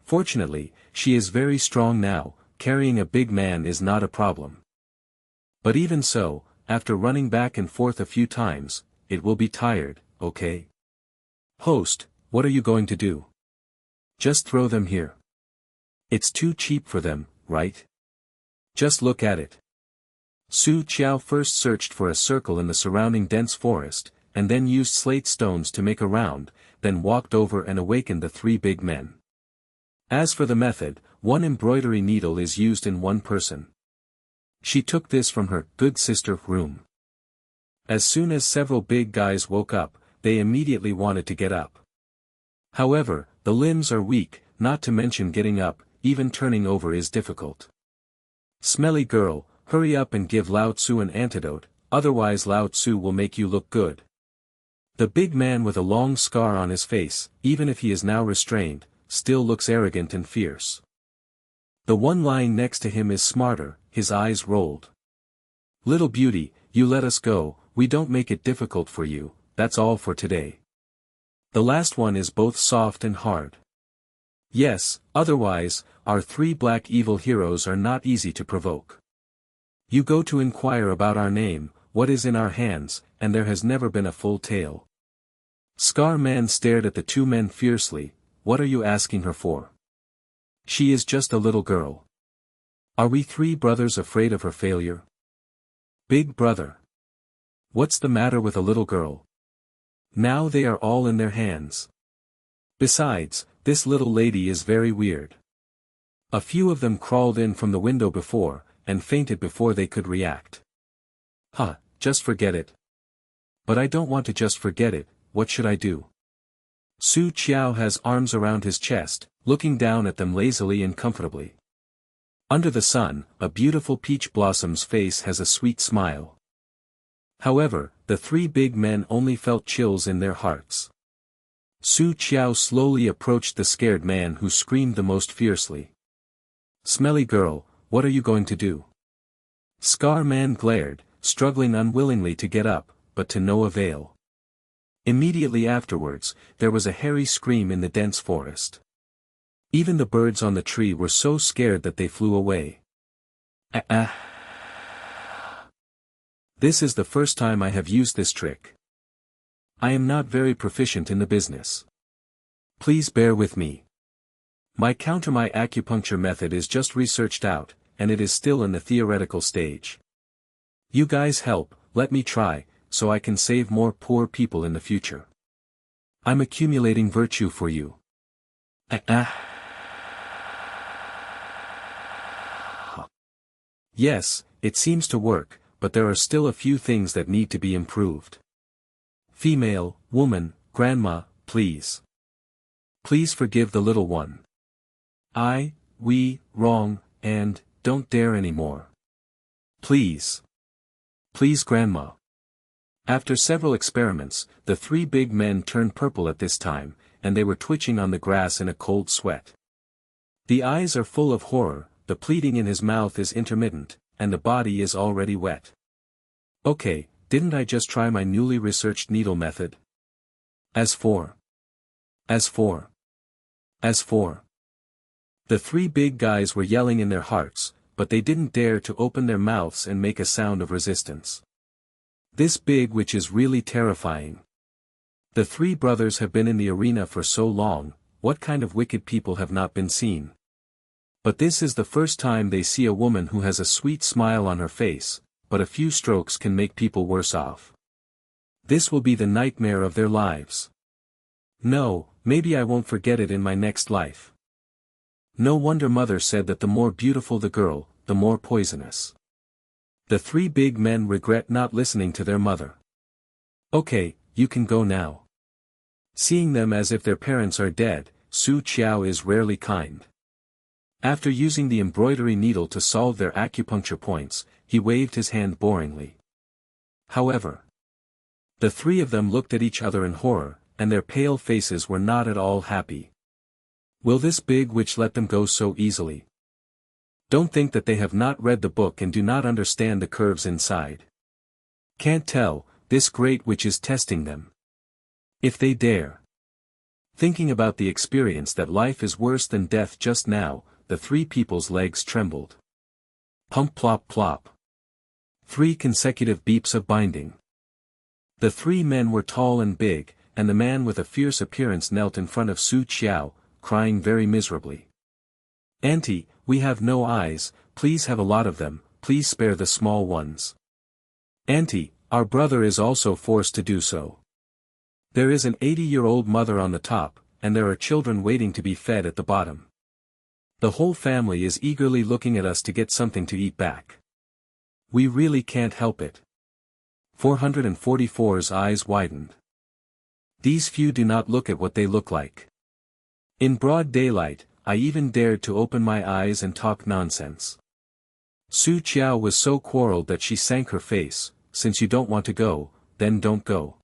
Fortunately, she is very strong now, carrying a big man is not a problem. But even so, after running back and forth a few times, it will be tired, okay? Host, what are you going to do? Just throw them here. It's too cheap for them, right? Just look at it. Su Qiao first searched for a circle in the surrounding dense forest, and then used slate stones to make a round, then walked over and awakened the 3 big men. As for the method, 1 embroidery needle is used in 1 person. She took this from her good sister room. As soon as several big guys woke up, they immediately wanted to get up. However, the limbs are weak, not to mention getting up, even turning over is difficult. Smelly girl, hurry up and give Lao Tzu an antidote, otherwise Lao Tzu will make you look good. The big man with a long scar on his face, even if he is now restrained, still looks arrogant and fierce. The one lying next to him is smarter, his eyes rolled. Little beauty, you let us go, we don't make it difficult for you, that's all for today. The last one is both soft and hard. Yes, otherwise, our 3 black evil heroes are not easy to provoke. You go to inquire about our name, what is in our hands, and there has never been a full tale. Scar Man stared at the 2 men fiercely, what are you asking her for? She is just a little girl. Are we 3 brothers afraid of her failure? Big brother. What's the matter with a little girl? Now they are all in their hands. Besides, this little lady is very weird. A few of them crawled in from the window before, and fainted before they could react. Huh, just forget it. But I don't want to just forget it, what should I do? Su Qiao has arms around his chest, looking down at them lazily and comfortably. Under the sun, a beautiful peach blossom's face has a sweet smile. However, the 3 big men only felt chills in their hearts. Su Qiao slowly approached the scared man who screamed the most fiercely. Smelly girl, what are you going to do? Scar Man glared, struggling unwillingly to get up, but to no avail. Immediately afterwards, there was a hairy scream in the dense forest. Even the birds on the tree were so scared that they flew away. This is the first time I have used this trick. I am not very proficient in the business. Please bear with me. My acupuncture method is just researched out, and it is still in the theoretical stage. You guys help, let me try, so I can save more poor people in the future. I'm accumulating virtue for you. Yes, it seems to work, but there are still a few things that need to be improved. Female, woman, grandma, please. Please forgive the little one. We, wrong, and, don't dare anymore. Please. Please grandma. After several experiments, the three big men turned purple at this time, and they were twitching on the grass in a cold sweat. The eyes are full of horror, the pleading in his mouth is intermittent, and the body is already wet. Okay, didn't I just try my newly researched needle method? As for. The three big guys were yelling in their hearts, but they didn't dare to open their mouths and make a sound of resistance. This big witch is really terrifying. The three brothers have been in the arena for so long, what kind of wicked people have not been seen? But this is the first time they see a woman who has a sweet smile on her face, but a few strokes can make people worse off. This will be the nightmare of their lives. No, maybe I won't forget it in my next life. No wonder Mother said that the more beautiful the girl, the more poisonous. The three big men regret not listening to their mother. Okay, you can go now. Seeing them as if their parents are dead, Qiao is rarely kind. After using the embroidery needle to solve their acupuncture points, he waved his hand boringly. However, the three of them looked at each other in horror, and their pale faces were not at all happy. Will this big witch let them go so easily? Don't think that they have not read the book and do not understand the curves inside. Can't tell, this great witch is testing them. If they dare. Thinking about the experience that life is worse than death just now, the three people's legs trembled. Pump plop plop. 3 consecutive beeps of binding. The three men were tall and big, and the man with a fierce appearance knelt in front of Qiao, crying very miserably. Auntie, we have no eyes, please have a lot of them, please spare the small ones. Auntie, our brother is also forced to do so. There is an 80-year-old mother on the top, and there are children waiting to be fed at the bottom. The whole family is eagerly looking at us to get something to eat back. We really can't help it. 444's eyes widened. These few do not look at what they look like. In broad daylight, I even dared to open my eyes and talk nonsense. Qiao was so quarreled that she sank her face. Since you don't want to go, then don't go.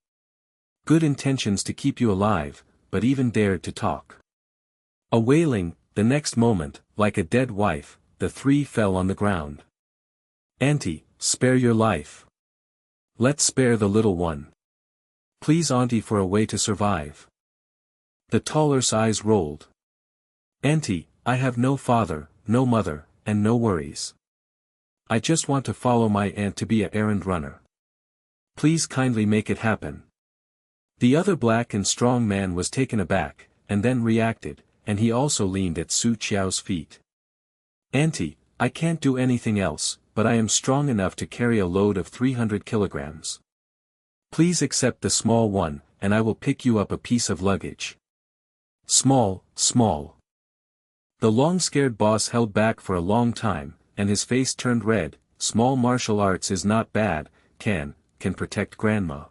Good intentions to keep you alive, but even dared to talk. A wailing, the next moment, like a dead wife, the three fell on the ground. Auntie, spare your life. Let's spare the little one. Please auntie, for a way to survive. The taller's eyes rolled. Auntie, I have no father, no mother, and no worries. I just want to follow my aunt to be a errand runner. Please kindly make it happen. The other black and strong man was taken aback, and then reacted, and he also leaned at Qiao's feet. Auntie, I can't do anything else, but I am strong enough to carry a load of 300 kilograms. Please accept the small one, and I will pick you up a piece of luggage. Small. The long-scared boss held back for a long time, and his face turned red. Small martial arts is not bad, can protect grandma.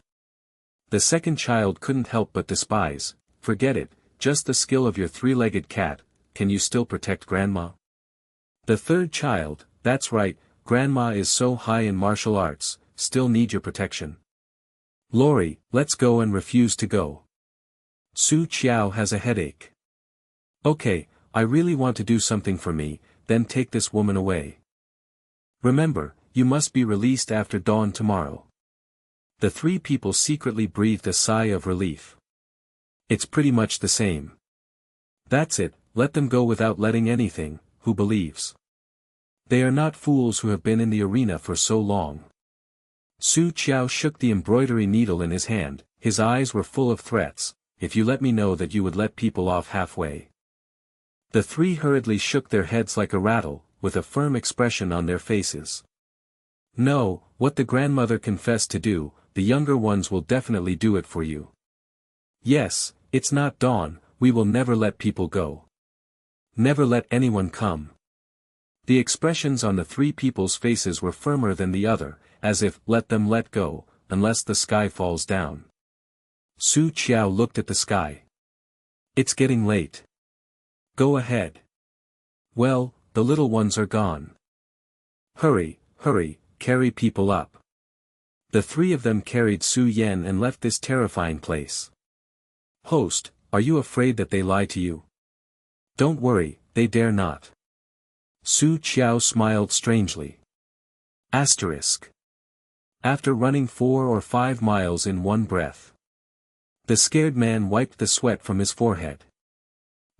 The second child couldn't help but despise. Forget it, just the skill of your 3-legged cat, can you still protect grandma? The third child, that's right, grandma is so high in martial arts, still need your protection. Lori, let's go, and refuse to go. Qiao has a headache. Okay, I really want to do something for me, then take this woman away. Remember, you must be released after dawn tomorrow. The three people secretly breathed a sigh of relief. It's pretty much the same. That's it, let them go without letting anything, who believes? They are not fools who have been in the arena for so long. Qiao shook the embroidery needle in his hand, his eyes were full of threats. If you let me know that you would let people off halfway. The three hurriedly shook their heads like a rattle, with a firm expression on their faces. No, what the grandmother confessed to do, the younger ones will definitely do it for you. Yes, it's not dawn, we will never let people go. Never let anyone come. The expressions on the three people's faces were firmer than the other, as if, let them let go, unless the sky falls down. Qiao looked at the sky. It's getting late. Go ahead. Well, the little ones are gone. Hurry, carry people up. The three of them carried Su Yan and left this terrifying place. Host, are you afraid that they lie to you? Don't worry, they dare not. Su Qiao smiled strangely. Asterisk. After running 4 or 5 miles in one breath. The scared man wiped the sweat from his forehead.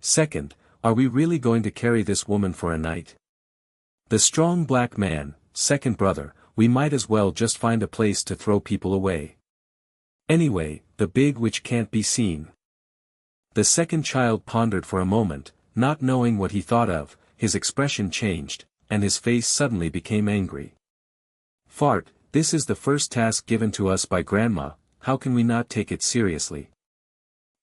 Second, are we really going to carry this woman for a night? The strong black man, second brother, we might as well just find a place to throw people away. Anyway, the big which can't be seen. The second child pondered for a moment, not knowing what he thought of, his expression changed, and his face suddenly became angry. Fart, this is the first task given to us by Grandma, how can we not take it seriously?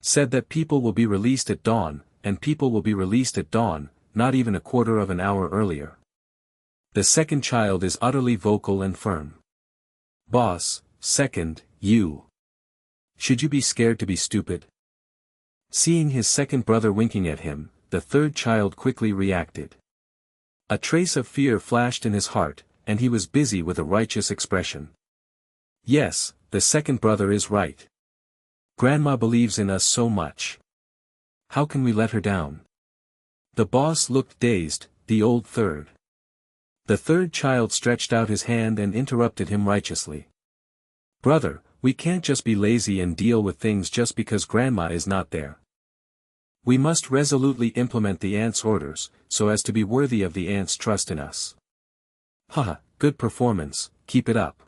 Said that people will be released at dawn, and people will be released at dawn, not even a quarter of an hour earlier. The second child is utterly vocal and firm. Boss, second, you. Should you be scared to be stupid? Seeing his second brother winking at him, the third child quickly reacted. A trace of fear flashed in his heart, and he was busy with a righteous expression. Yes, the second brother is right. Grandma believes in us so much. How can we let her down? The boss looked dazed, the old third. The third child stretched out his hand and interrupted him righteously. Brother, we can't just be lazy and deal with things just because Grandma is not there. We must resolutely implement the aunt's orders, so as to be worthy of the aunt's trust in us. Haha, good performance, keep it up.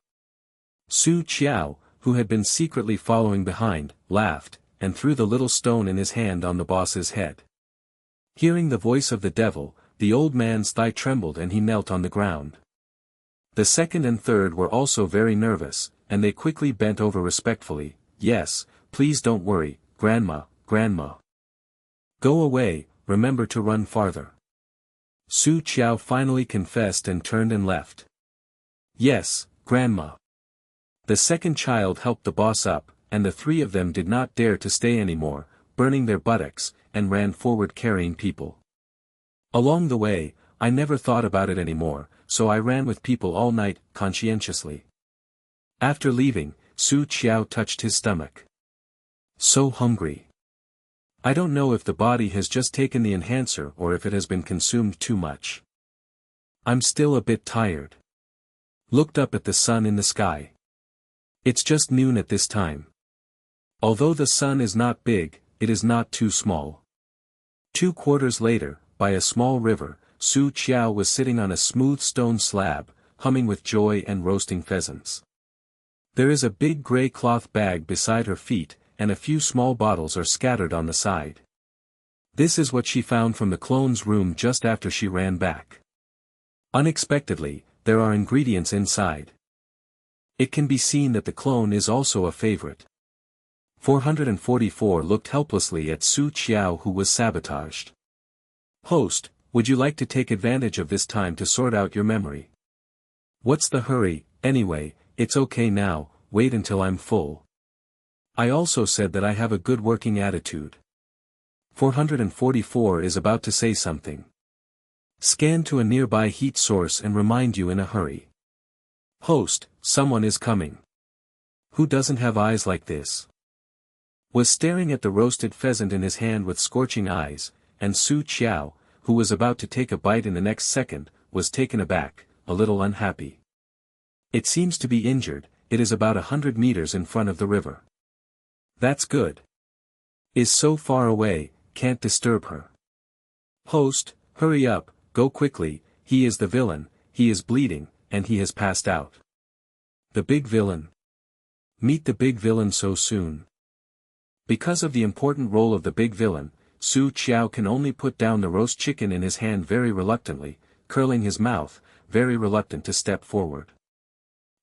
Su Qiao, who had been secretly following behind, laughed, and threw the little stone in his hand on the boss's head. Hearing the voice of the devil, the old man's thigh trembled and he knelt on the ground. The second and third were also very nervous, and they quickly bent over respectfully. Yes, please don't worry, Grandma, Grandma. Go away, remember to run farther. Su Qiao finally confessed and turned and left. Yes, Grandma. The second child helped the boss up, and the three of them did not dare to stay anymore, burning their buttocks, and ran forward carrying people. Along the way, I never thought about it anymore, so I ran with people all night, conscientiously. After leaving, Su Qiao touched his stomach. So hungry. I don't know if the body has just taken the enhancer or if it has been consumed too much. I'm still a bit tired. Looked up at the sun in the sky. It's just noon at this time. Although the sun is not big, it is not too small. 2 quarters later, by a small river, Su Qiao was sitting on a smooth stone slab, humming with joy and roasting pheasants. There is a big grey cloth bag beside her feet, and a few small bottles are scattered on the side. This is what she found from the clone's room just after she ran back. Unexpectedly, there are ingredients inside. It can be seen that the clone is also a favorite. 444 looked helplessly at Su Qiao, who was sabotaged. Host, would you like to take advantage of this time to sort out your memory? What's the hurry, anyway, it's okay now, wait until I'm full. I also said that I have a good working attitude. 444 is about to say something. Scan to a nearby heat source and remind you in a hurry. Host, someone is coming. Who doesn't have eyes like this? Was staring at the roasted pheasant in his hand with scorching eyes, and Su Qiao, who was about to take a bite in the next second, was taken aback, a little unhappy. It seems to be injured, it is about 100 meters in front of the river. That's good. Is so far away, can't disturb her. Host, hurry up, go quickly, he is the villain, he is bleeding, and he has passed out. The big villain. Meet the big villain so soon. Because of the important role of the big villain, Su Qiao can only put down the roast chicken in his hand very reluctantly, curling his mouth, very reluctant to step forward.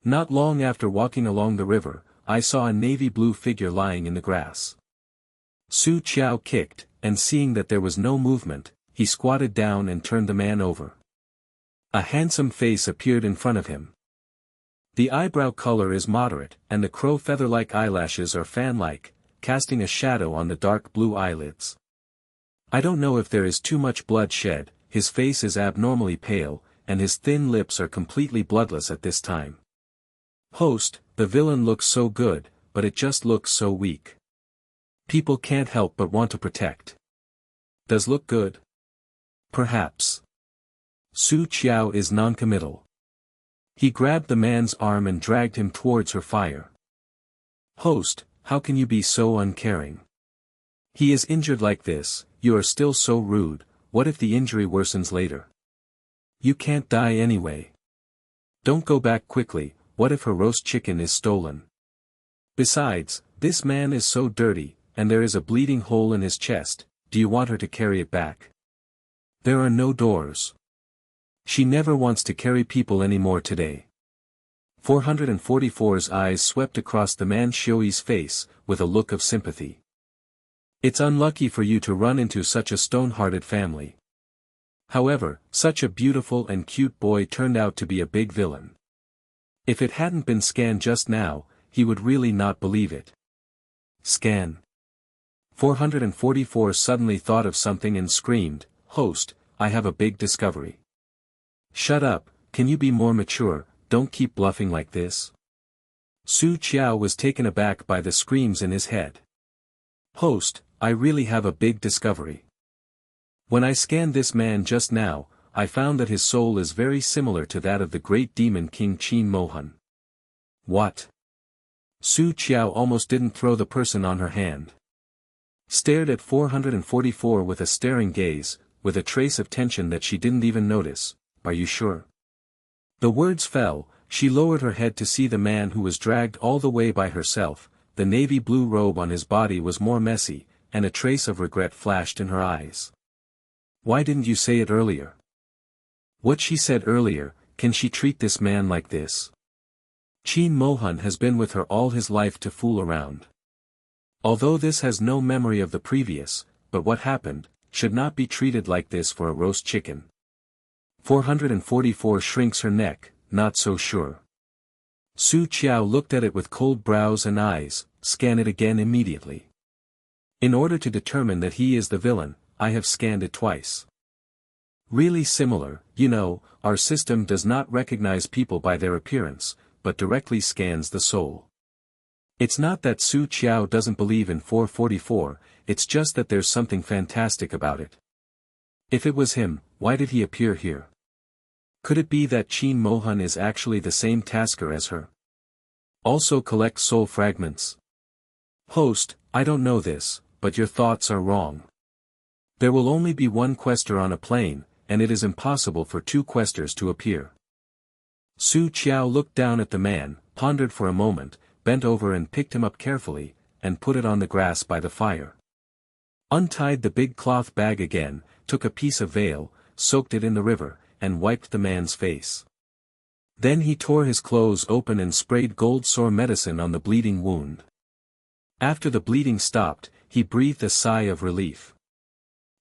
Not long after walking along the river, I saw a navy blue figure lying in the grass. Su Qiao kicked, and seeing that there was no movement, he squatted down and turned the man over. A handsome face appeared in front of him. The eyebrow color is moderate, and the crow feather-like eyelashes are fan-like, casting a shadow on the dark blue eyelids. I don't know if there is too much blood shed, his face is abnormally pale, and his thin lips are completely bloodless at this time. Host, the villain looks so good, but it just looks so weak. People can't help but want to protect. Does look good? Perhaps. Su Qiao is non-committal. He grabbed the man's arm and dragged him towards her fire. Host, how can you be so uncaring? He is injured like this, you are still so rude, what if the injury worsens later? You can't die anyway. Don't go back quickly, what if her roast chicken is stolen? Besides, this man is so dirty, and there is a bleeding hole in his chest, do you want her to carry it back? There are no doors. She never wants to carry people anymore today. 444's eyes swept across the man Xiuyi's face, with a look of sympathy. It's unlucky for you to run into such a stone-hearted family. However, such a beautiful and cute boy turned out to be a big villain. If it hadn't been scanned just now, he would really not believe it. Scan. 444 suddenly thought of something and screamed, Host, I have a big discovery. Shut up, can you be more mature, don't keep bluffing like this. Su Qiao was taken aback by the screams in his head. Host, I really have a big discovery. When I scanned this man just now, I found that his soul is very similar to that of the great demon king Qin Mohan. What? Su Qiao almost didn't throw the person on her hand. Stared at 444 with a staring gaze, with a trace of tension that she didn't even notice. Are you sure? The words fell, she lowered her head to see the man who was dragged all the way by herself, the navy blue robe on his body was more messy, and a trace of regret flashed in her eyes. Why didn't you say it earlier? What she said earlier, can she treat this man like this? Qin Mohan has been with her all his life to fool around. Although this has no memory of the previous, but what happened, should not be treated like this for a roast chicken. 444 shrinks her neck, not so sure. Su Qiao looked at it with cold brows and eyes, scan it again immediately. In order to determine that he is the villain, I have scanned it twice. Really similar, you know, our system does not recognize people by their appearance, but directly scans the soul. It's not that Su Qiao doesn't believe in 444, it's just that there's something fantastic about it. If it was him, why did he appear here? Could it be that Qin Mohan is actually the same tasker as her? Also collect soul fragments? Host, I don't know this, but your thoughts are wrong. There will only be one quester on a plane, and it is impossible for two questers to appear. Su Qiao looked down at the man, pondered for a moment, bent over and picked him up carefully, and put it on the grass by the fire. Untied the big cloth bag again, took a piece of veil, soaked it in the river, and wiped the man's face. Then he tore his clothes open and sprayed gold sore medicine on the bleeding wound. After the bleeding stopped, he breathed a sigh of relief.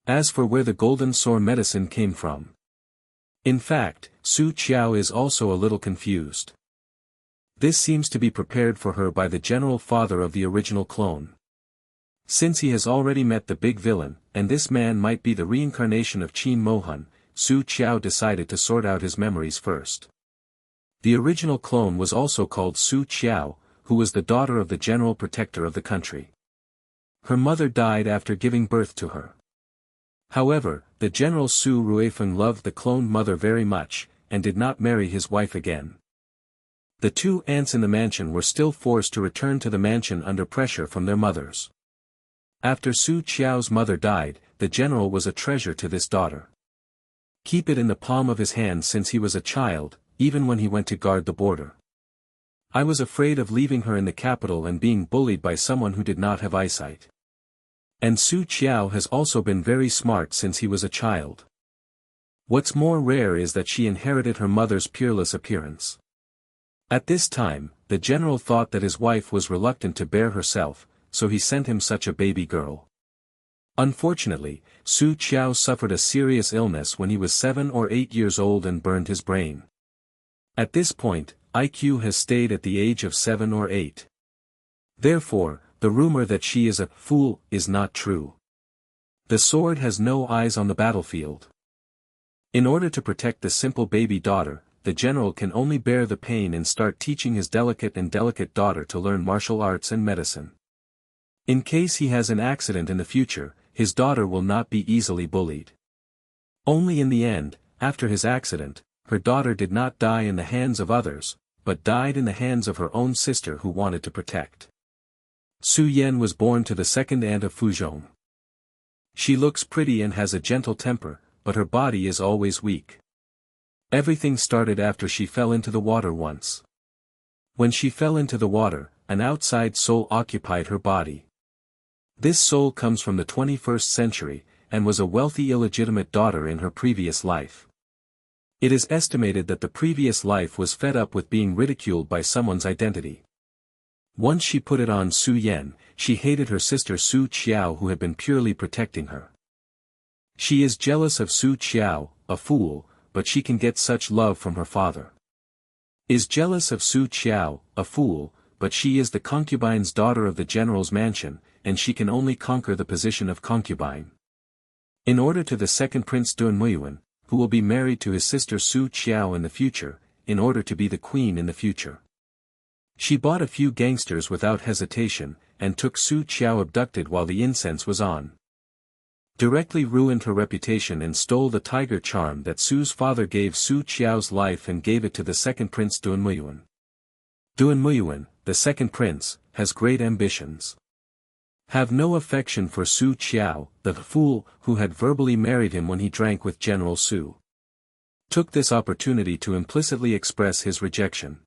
As for where the golden sore medicine came from. In fact, Su Qiao is also a little confused. This seems to be prepared for her by the general father of the original clone. Since he has already met the big villain, and this man might be the reincarnation of Qin Mohan, Su Qiao decided to sort out his memories first. The original clone was also called Su Qiao, who was the daughter of the general protector of the country. Her mother died after giving birth to her. However, the general Su Ruifeng loved the cloned mother very much, and did not marry his wife again. The two aunts in the mansion were still forced to return to the mansion under pressure from their mothers. After Su Qiao's mother died, the general was a treasure to this daughter. Keep it in the palm of his hand since he was a child, even when he went to guard the border. I was afraid of leaving her in the capital and being bullied by someone who did not have eyesight. And Su Qiao has also been very smart since he was a child. What's more rare is that she inherited her mother's peerless appearance. At this time, the general thought that his wife was reluctant to bear herself, so he sent him such a baby girl. Unfortunately, Su Qiao suffered a serious illness when he was 7 or 8 years old and burned his brain. At this point, IQ has stayed at the age of 7 or 8. Therefore, the rumor that she is a fool is not true. The sword has no eyes on the battlefield. In order to protect the simple baby daughter, the general can only bear the pain and start teaching his delicate daughter to learn martial arts and medicine. In case he has an accident in the future, his daughter will not be easily bullied. Only in the end, after his accident, her daughter did not die in the hands of others, but died in the hands of her own sister who wanted to protect. Su Yan was born to the second aunt of Fuzhong. She looks pretty and has a gentle temper, but her body is always weak. Everything started after she fell into the water once. When she fell into the water, an outside soul occupied her body. This soul comes from the 21st century, and was a wealthy illegitimate daughter in her previous life. It is estimated that the previous life was fed up with being ridiculed by someone's identity. Once she put it on Su Yan, she hated her sister Su Qiao who had been purely protecting her. She is jealous of Su Qiao, a fool, but she can get such love from her father. Is jealous of Su Qiao, a fool, but she is the concubine's daughter of the general's mansion, and she can only conquer the position of concubine. In order to the second Prince Dunmuyuan, who will be married to his sister Su Qiao in the future, in order to be the queen in the future. She bought a few gangsters without hesitation, and took Su Qiao abducted while the incense was on. Directly ruined her reputation and stole the tiger charm that Su's father gave Su Qiao's life and gave it to the second Prince Dunmuyuan. Dunmuyuan, the second prince, has great ambitions. Have no affection for Su Qiao, the fool who had verbally married him when he drank with General Su. Took this opportunity to implicitly express his rejection.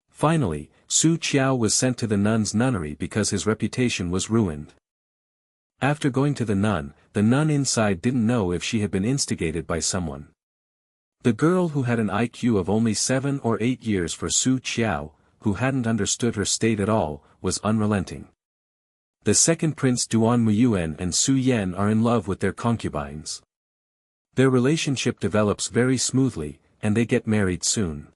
Finally, Su Qiao was sent to the nun's nunnery because his reputation was ruined. After going to the nun inside didn't know if she had been instigated by someone. The girl who had an IQ of only 7 or 8 years for Su Qiao, who hadn't understood her state at all, was unrelenting. The second Prince Dunmuyuan and Su Yan are in love with their concubines. Their relationship develops very smoothly, and they get married soon.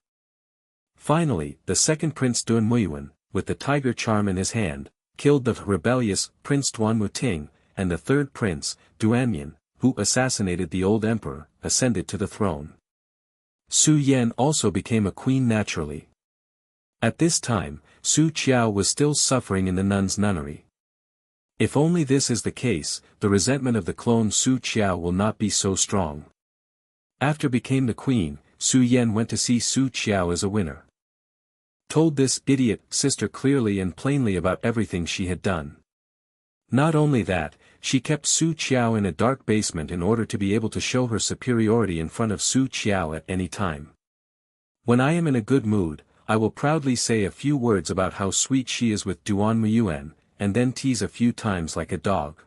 Finally, the second Prince Dunmuyuan, with the tiger charm in his hand, killed the rebellious Prince Duanmuting, and the third prince, Duanyan, who assassinated the old emperor, ascended to the throne. Su Yan also became a queen naturally. At this time, Su Qiao was still suffering in the nun's nunnery. If only this is the case, the resentment of the clone Su Qiao will not be so strong. After became the queen, Su Yan went to see Su Qiao as a winner. Told this idiot sister clearly and plainly about everything she had done. Not only that, she kept Su Qiao in a dark basement in order to be able to show her superiority in front of Su Qiao at any time. When I am in a good mood, I will proudly say a few words about how sweet she is with Dunmuyuan, and then tease a few times like a dog.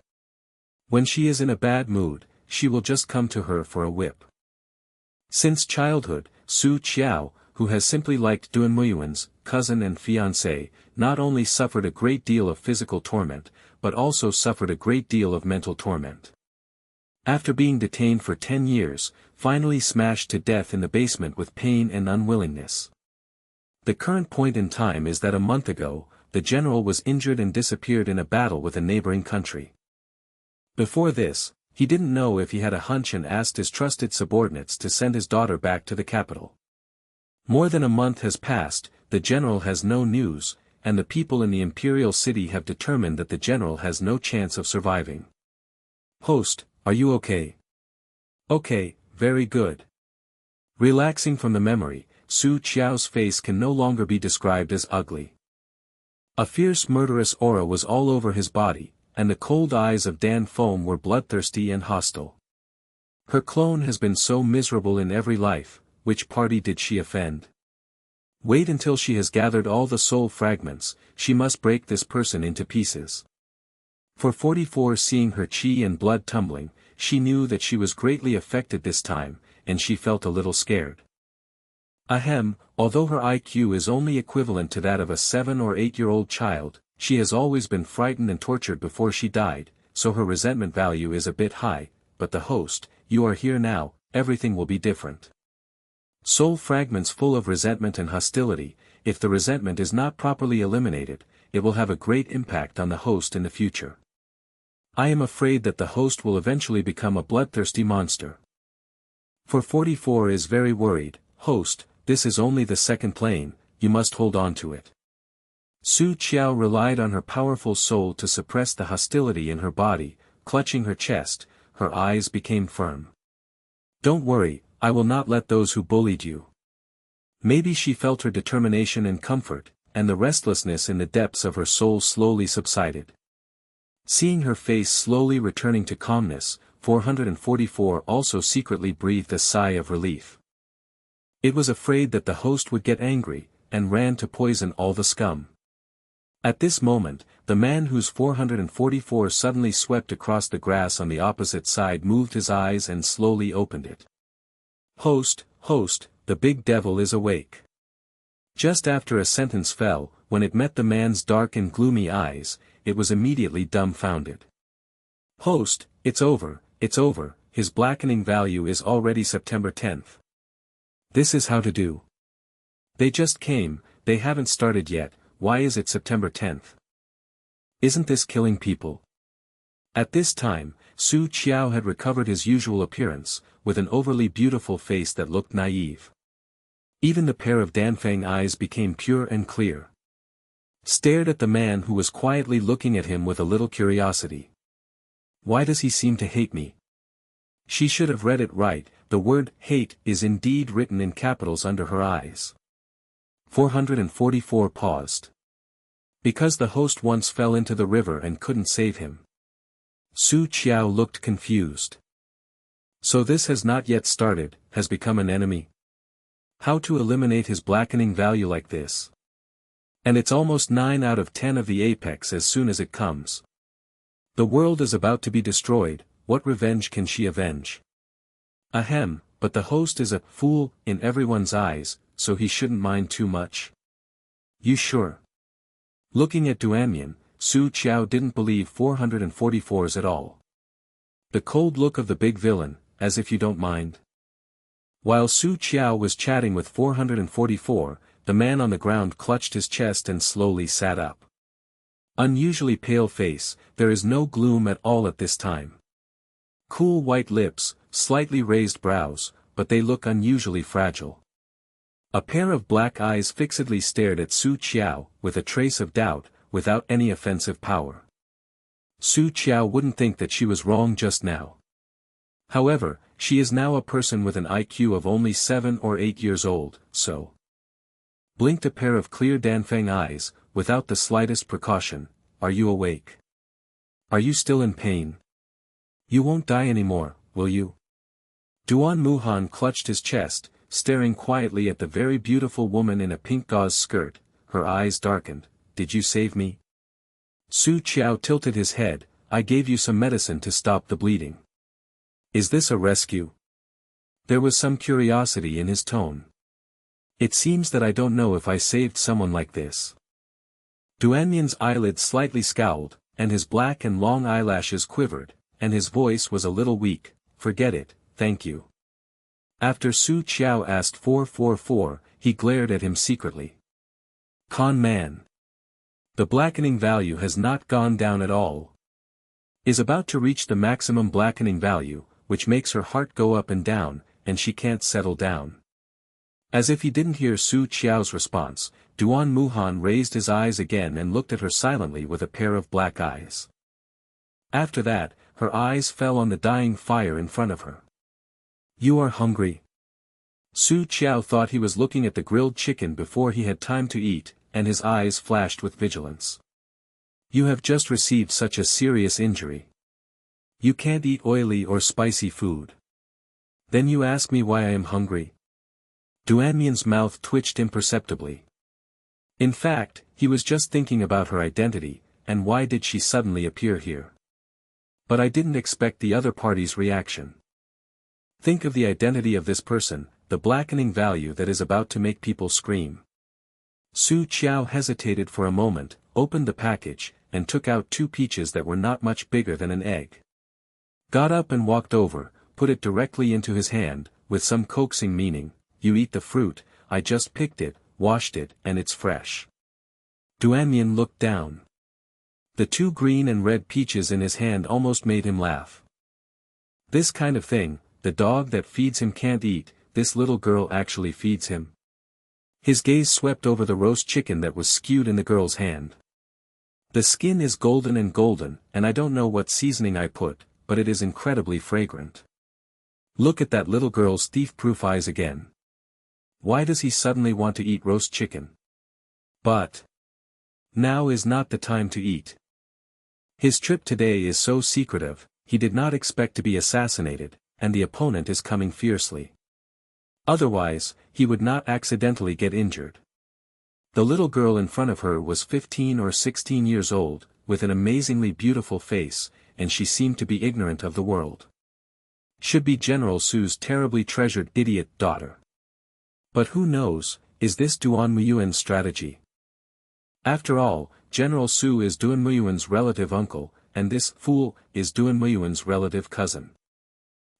When she is in a bad mood, she will just come to her for a whip. Since childhood, Su Qiao, who has simply liked Dunmuyuan's cousin and fiancé, not only suffered a great deal of physical torment, but also suffered a great deal of mental torment. After being detained for 10 years, finally smashed to death in the basement with pain and unwillingness. The current point in time is that a month ago, the general was injured and disappeared in a battle with a neighboring country. Before this, he didn't know if he had a hunch and asked his trusted subordinates to send his daughter back to the capital. More than a month has passed, the general has no news, and the people in the imperial city have determined that the general has no chance of surviving. Host, are you okay? Okay, very good. Relaxing from the memory, Su Qiao's face can no longer be described as ugly. A fierce murderous aura was all over his body, and the cold eyes of Dan Foam were bloodthirsty and hostile. Her clone has been so miserable in every life, which party did she offend? Wait until she has gathered all the soul fragments, she must break this person into pieces. For 44 seeing her chi and blood tumbling, she knew that she was greatly affected this time, and she felt a little scared. Ahem, although her IQ is only equivalent to that of a 7 or 8-year-old child, she has always been frightened and tortured before she died, so her resentment value is a bit high, but the host, you are here now, everything will be different. Soul fragments full of resentment and hostility, if the resentment is not properly eliminated, it will have a great impact on the host in the future. I am afraid that the host will eventually become a bloodthirsty monster. For 44 is very worried, host, this is only the second plane, you must hold on to it. Su Qiao relied on her powerful soul to suppress the hostility in her body, clutching her chest, her eyes became firm. Don't worry, I will not let those who bullied you. Maybe she felt her determination and comfort, and the restlessness in the depths of her soul slowly subsided. Seeing her face slowly returning to calmness, 444 also secretly breathed a sigh of relief. It was afraid that the host would get angry, and ran to poison all the scum. At this moment, the man whose 444 suddenly swept across the grass on the opposite side moved his eyes and slowly opened it. Host, host, the big devil is awake. Just after a sentence fell, when it met the man's dark and gloomy eyes, it was immediately dumbfounded. Host, it's over, his blackening value is already September 10th. This is how to do. They just came, they haven't started yet, why is it September 10th? Isn't this killing people? At this time, Su Qiao had recovered his usual appearance, with an overly beautiful face that looked naive. Even the pair of Danfang eyes became pure and clear. Stared at the man who was quietly looking at him with a little curiosity. Why does he seem to hate me? She should have read it right, the word hate is indeed written in capitals under her eyes. 444 paused. Because the host once fell into the river and couldn't save him. Su Qiao looked confused. So this has not yet started, has become an enemy? How to eliminate his blackening value like this? And it's almost 9 out of 10 of the apex as soon as it comes. The world is about to be destroyed, what revenge can she avenge? Ahem, but the host is a fool in everyone's eyes, so he shouldn't mind too much. You sure? Looking at Duanmian, Su Qiao didn't believe 444's at all. The cold look of the big villain, as if you don't mind. While Su Qiao was chatting with 444, the man on the ground clutched his chest and slowly sat up. Unusually pale face, there is no gloom at all at this time. Cool white lips, slightly raised brows, but they look unusually fragile. A pair of black eyes fixedly stared at Su Qiao, with a trace of doubt, without any offensive power. Su Qiao wouldn't think that she was wrong just now. However, she is now a person with an IQ of only 7 or 8 years old, so. Blinked a pair of clear Danfang eyes, without the slightest precaution. Are you awake? Are you still in pain? You won't die anymore, will you? Duan Muhan clutched his chest, staring quietly at the very beautiful woman in a pink gauze skirt, her eyes darkened. Did you save me? Su Qiao tilted his head. I gave you some medicine to stop the bleeding. Is this a rescue? There was some curiosity in his tone. It seems that I don't know if I saved someone like this. Duanmian's eyelids slightly scowled, and his black and long eyelashes quivered, and his voice was a little weak. Forget it, thank you. After Su Qiao asked 444, he glared at him secretly. Con man. The blackening value has not gone down at all. Is about to reach the maximum blackening value, which makes her heart go up and down, and she can't settle down. As if he didn't hear Su Qiao's response, Duan Muhan raised his eyes again and looked at her silently with a pair of black eyes. After that, her eyes fell on the dying fire in front of her. You are hungry? Su Qiao thought he was looking at the grilled chicken before he had time to eat, and his eyes flashed with vigilance. You have just received such a serious injury. You can't eat oily or spicy food. Then you ask me why I am hungry? Duanmian's mouth twitched imperceptibly. In fact, he was just thinking about her identity, and why did she suddenly appear here? But I didn't expect the other party's reaction. Think of the identity of this person, the blackening value that is about to make people scream. Su Qiao hesitated for a moment, opened the package, and took out 2 peaches that were not much bigger than an egg. Got up and walked over, put it directly into his hand, with some coaxing meaning. You eat the fruit, I just picked it, washed it, and it's fresh. Duanmian looked down. The 2 green and red peaches in his hand almost made him laugh. This kind of thing, the dog that feeds him can't eat, this little girl actually feeds him. His gaze swept over the roast chicken that was skewed in the girl's hand. The skin is golden, and I don't know what seasoning I put, but it is incredibly fragrant. Look at that little girl's thief-proof eyes again. Why does he suddenly want to eat roast chicken? But now is not the time to eat. His trip today is so secretive, he did not expect to be assassinated, and the opponent is coming fiercely. Otherwise, he would not accidentally get injured. The little girl in front of her was 15 or 16 years old, with an amazingly beautiful face, and she seemed to be ignorant of the world. Should be General Su's terribly treasured idiot daughter. But who knows, is this Duan Muyuan's strategy? After all, General Su is Duan Muyuan's relative uncle, and this fool is Duan Muyuan's relative cousin.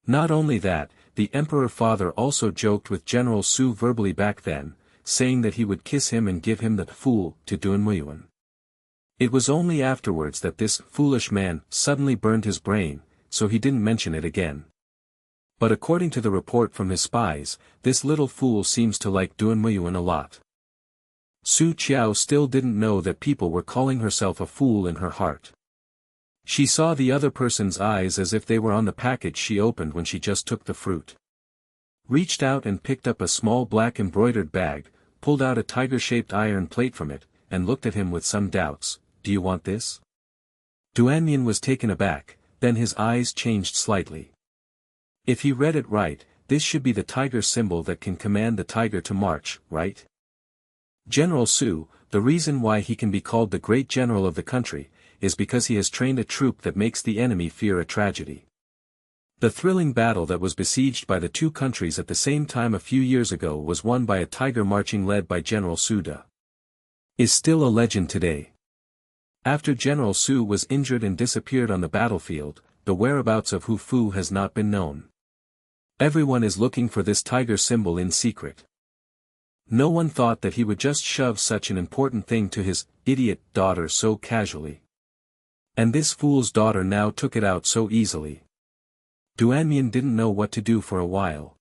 Not only that, the Emperor Father also joked with General Su verbally back then, saying that he would kiss him and give him the fool to Duan Muyuan. It was only afterwards that this foolish man suddenly burned his brain, so he didn't mention it again. But according to the report from his spies, this little fool seems to like Duan Muyuan a lot. Su Qiao still didn't know that people were calling herself a fool in her heart. She saw the other person's eyes as if they were on the package she opened when she just took the fruit. Reached out and picked up a small black embroidered bag, pulled out a tiger-shaped iron plate from it, and looked at him with some doubts. Do you want this? Duanmian was taken aback, then his eyes changed slightly. If he read it right, this should be the tiger symbol that can command the tiger to march, right? General Su, the reason why he can be called the great general of the country, is because he has trained a troop that makes the enemy fear a tragedy. The thrilling battle that was besieged by the two countries at the same time a few years ago was won by a tiger marching led by General Suda. Is still a legend today. After General Su was injured and disappeared on the battlefield, the whereabouts of Hu Fu has not been known. Everyone is looking for this tiger symbol in secret. No one thought that he would just shove such an important thing to his idiot daughter so casually. And this fool's daughter now took it out so easily. Duanmian didn't know what to do for a while.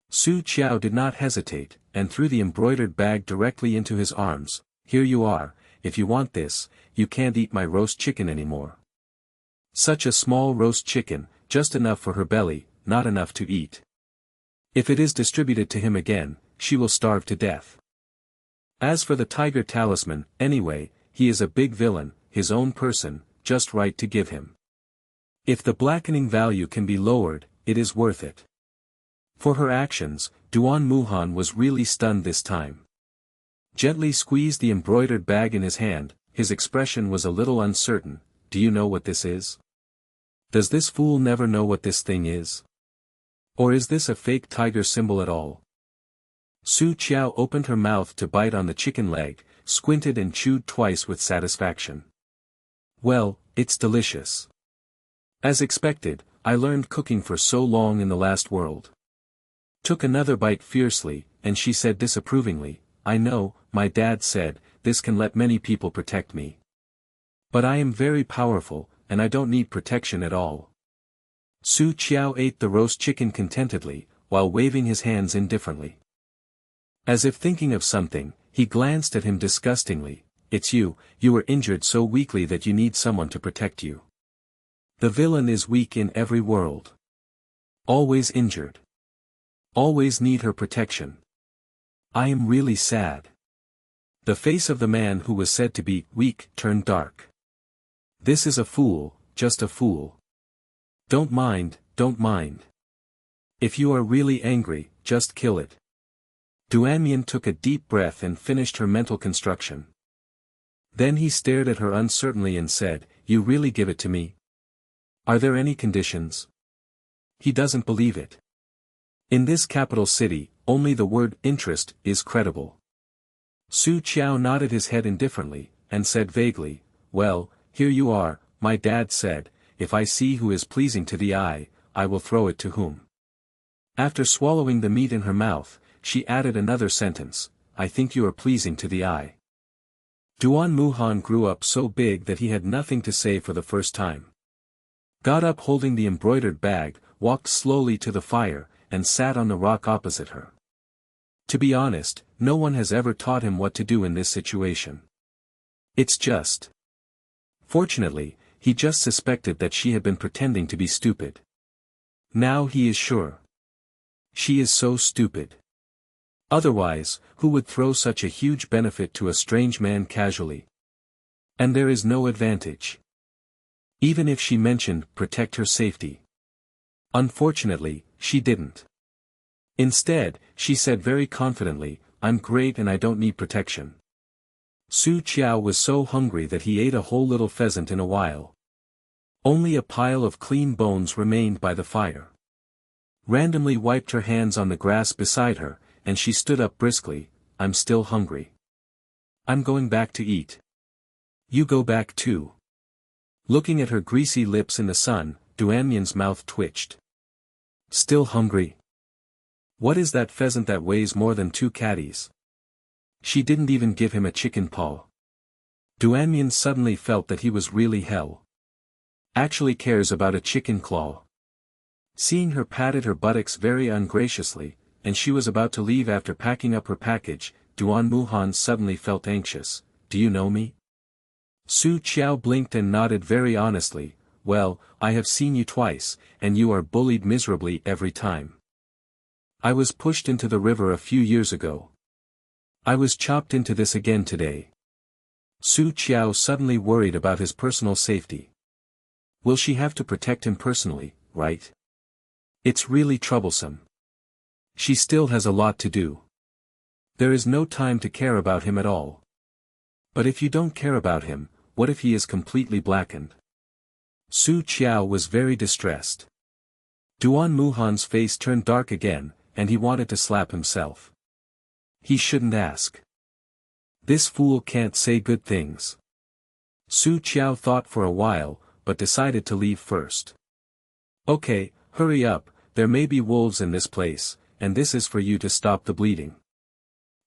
Su Qiao did not hesitate, and threw the embroidered bag directly into his arms. Here you are, if you want this, you can't eat my roast chicken anymore. Such a small roast chicken, just enough for her belly, not enough to eat. If it is distributed to him again, she will starve to death. As for the tiger talisman, anyway, he is a big villain, his own person, just right to give him. If the blackening value can be lowered, it is worth it. For her actions, Duan Muhan was really stunned this time. Gently squeezed the embroidered bag in his hand, his expression was a little uncertain. Do you know what this is? Does this fool never know what this thing is? Or is this a fake tiger symbol at all? Su Qiao opened her mouth to bite on the chicken leg, squinted and chewed twice with satisfaction. Well, it's delicious. As expected, I learned cooking for so long in the last world. Took another bite fiercely, and she said disapprovingly, I know, my dad said, this can let many people protect me. But I am very powerful, and I don't need protection at all. Su Qiao ate the roast chicken contentedly, while waving his hands indifferently. As if thinking of something, he glanced at him disgustingly. It's you were injured so weakly that you need someone to protect you. The villain is weak in every world. Always injured. Always need her protection. I am really sad. The face of the man who was said to be weak turned dark. This is a fool, just a fool. Don't mind. If you are really angry, just kill it. Duanmian took a deep breath and finished her mental construction. Then he stared at her uncertainly and said, You really give it to me? Are there any conditions? He doesn't believe it. In this capital city, only the word interest is credible. Su Qiao nodded his head indifferently, and said vaguely, Well, here you are, my dad said, if I see who is pleasing to the eye, I will throw it to whom. After swallowing the meat in her mouth, she added another sentence, I think you are pleasing to the eye. Duan Muhan grew up so big that he had nothing to say for the first time. Got up holding the embroidered bag, walked slowly to the fire, and sat on the rock opposite her. To be honest, no one has ever taught him what to do in this situation. It's just. Fortunately, he just suspected that she had been pretending to be stupid. Now he is sure. She is so stupid. Otherwise, who would throw such a huge benefit to a strange man casually? And there is no advantage. Even if she mentioned protect her safety. Unfortunately, she didn't. Instead, she said very confidently, I'm great and I don't need protection. Su Qiao was so hungry that he ate a whole little pheasant in a while. Only a pile of clean bones remained by the fire. Randomly wiped her hands on the grass beside her, and she stood up briskly, I'm still hungry. I'm going back to eat. You go back too. Looking at her greasy lips in the sun, Duanmian's mouth twitched. Still hungry? What is that pheasant that weighs more than 2 caddies? She didn't even give him a chicken paw. Duanmian suddenly felt that he was really hell. Actually cares about a chicken claw. Seeing her patted her buttocks very ungraciously, and she was about to leave after packing up her package, Duan Muhan suddenly felt anxious. Do you know me? Su Qiao blinked and nodded very honestly, well, I have seen you twice, and you are bullied miserably every time. I was pushed into the river a few years ago. I was chopped into this again today. Su Qiao suddenly worried about his personal safety. Will she have to protect him personally, right? It's really troublesome. She still has a lot to do. There is no time to care about him at all. But if you don't care about him, what if he is completely blackened? Su Qiao was very distressed. Duan Muhan's face turned dark again, and he wanted to slap himself. He shouldn't ask. This fool can't say good things. Su Qiao thought for a while, but decided to leave first. Okay, hurry up, there may be wolves in this place, and this is for you to stop the bleeding.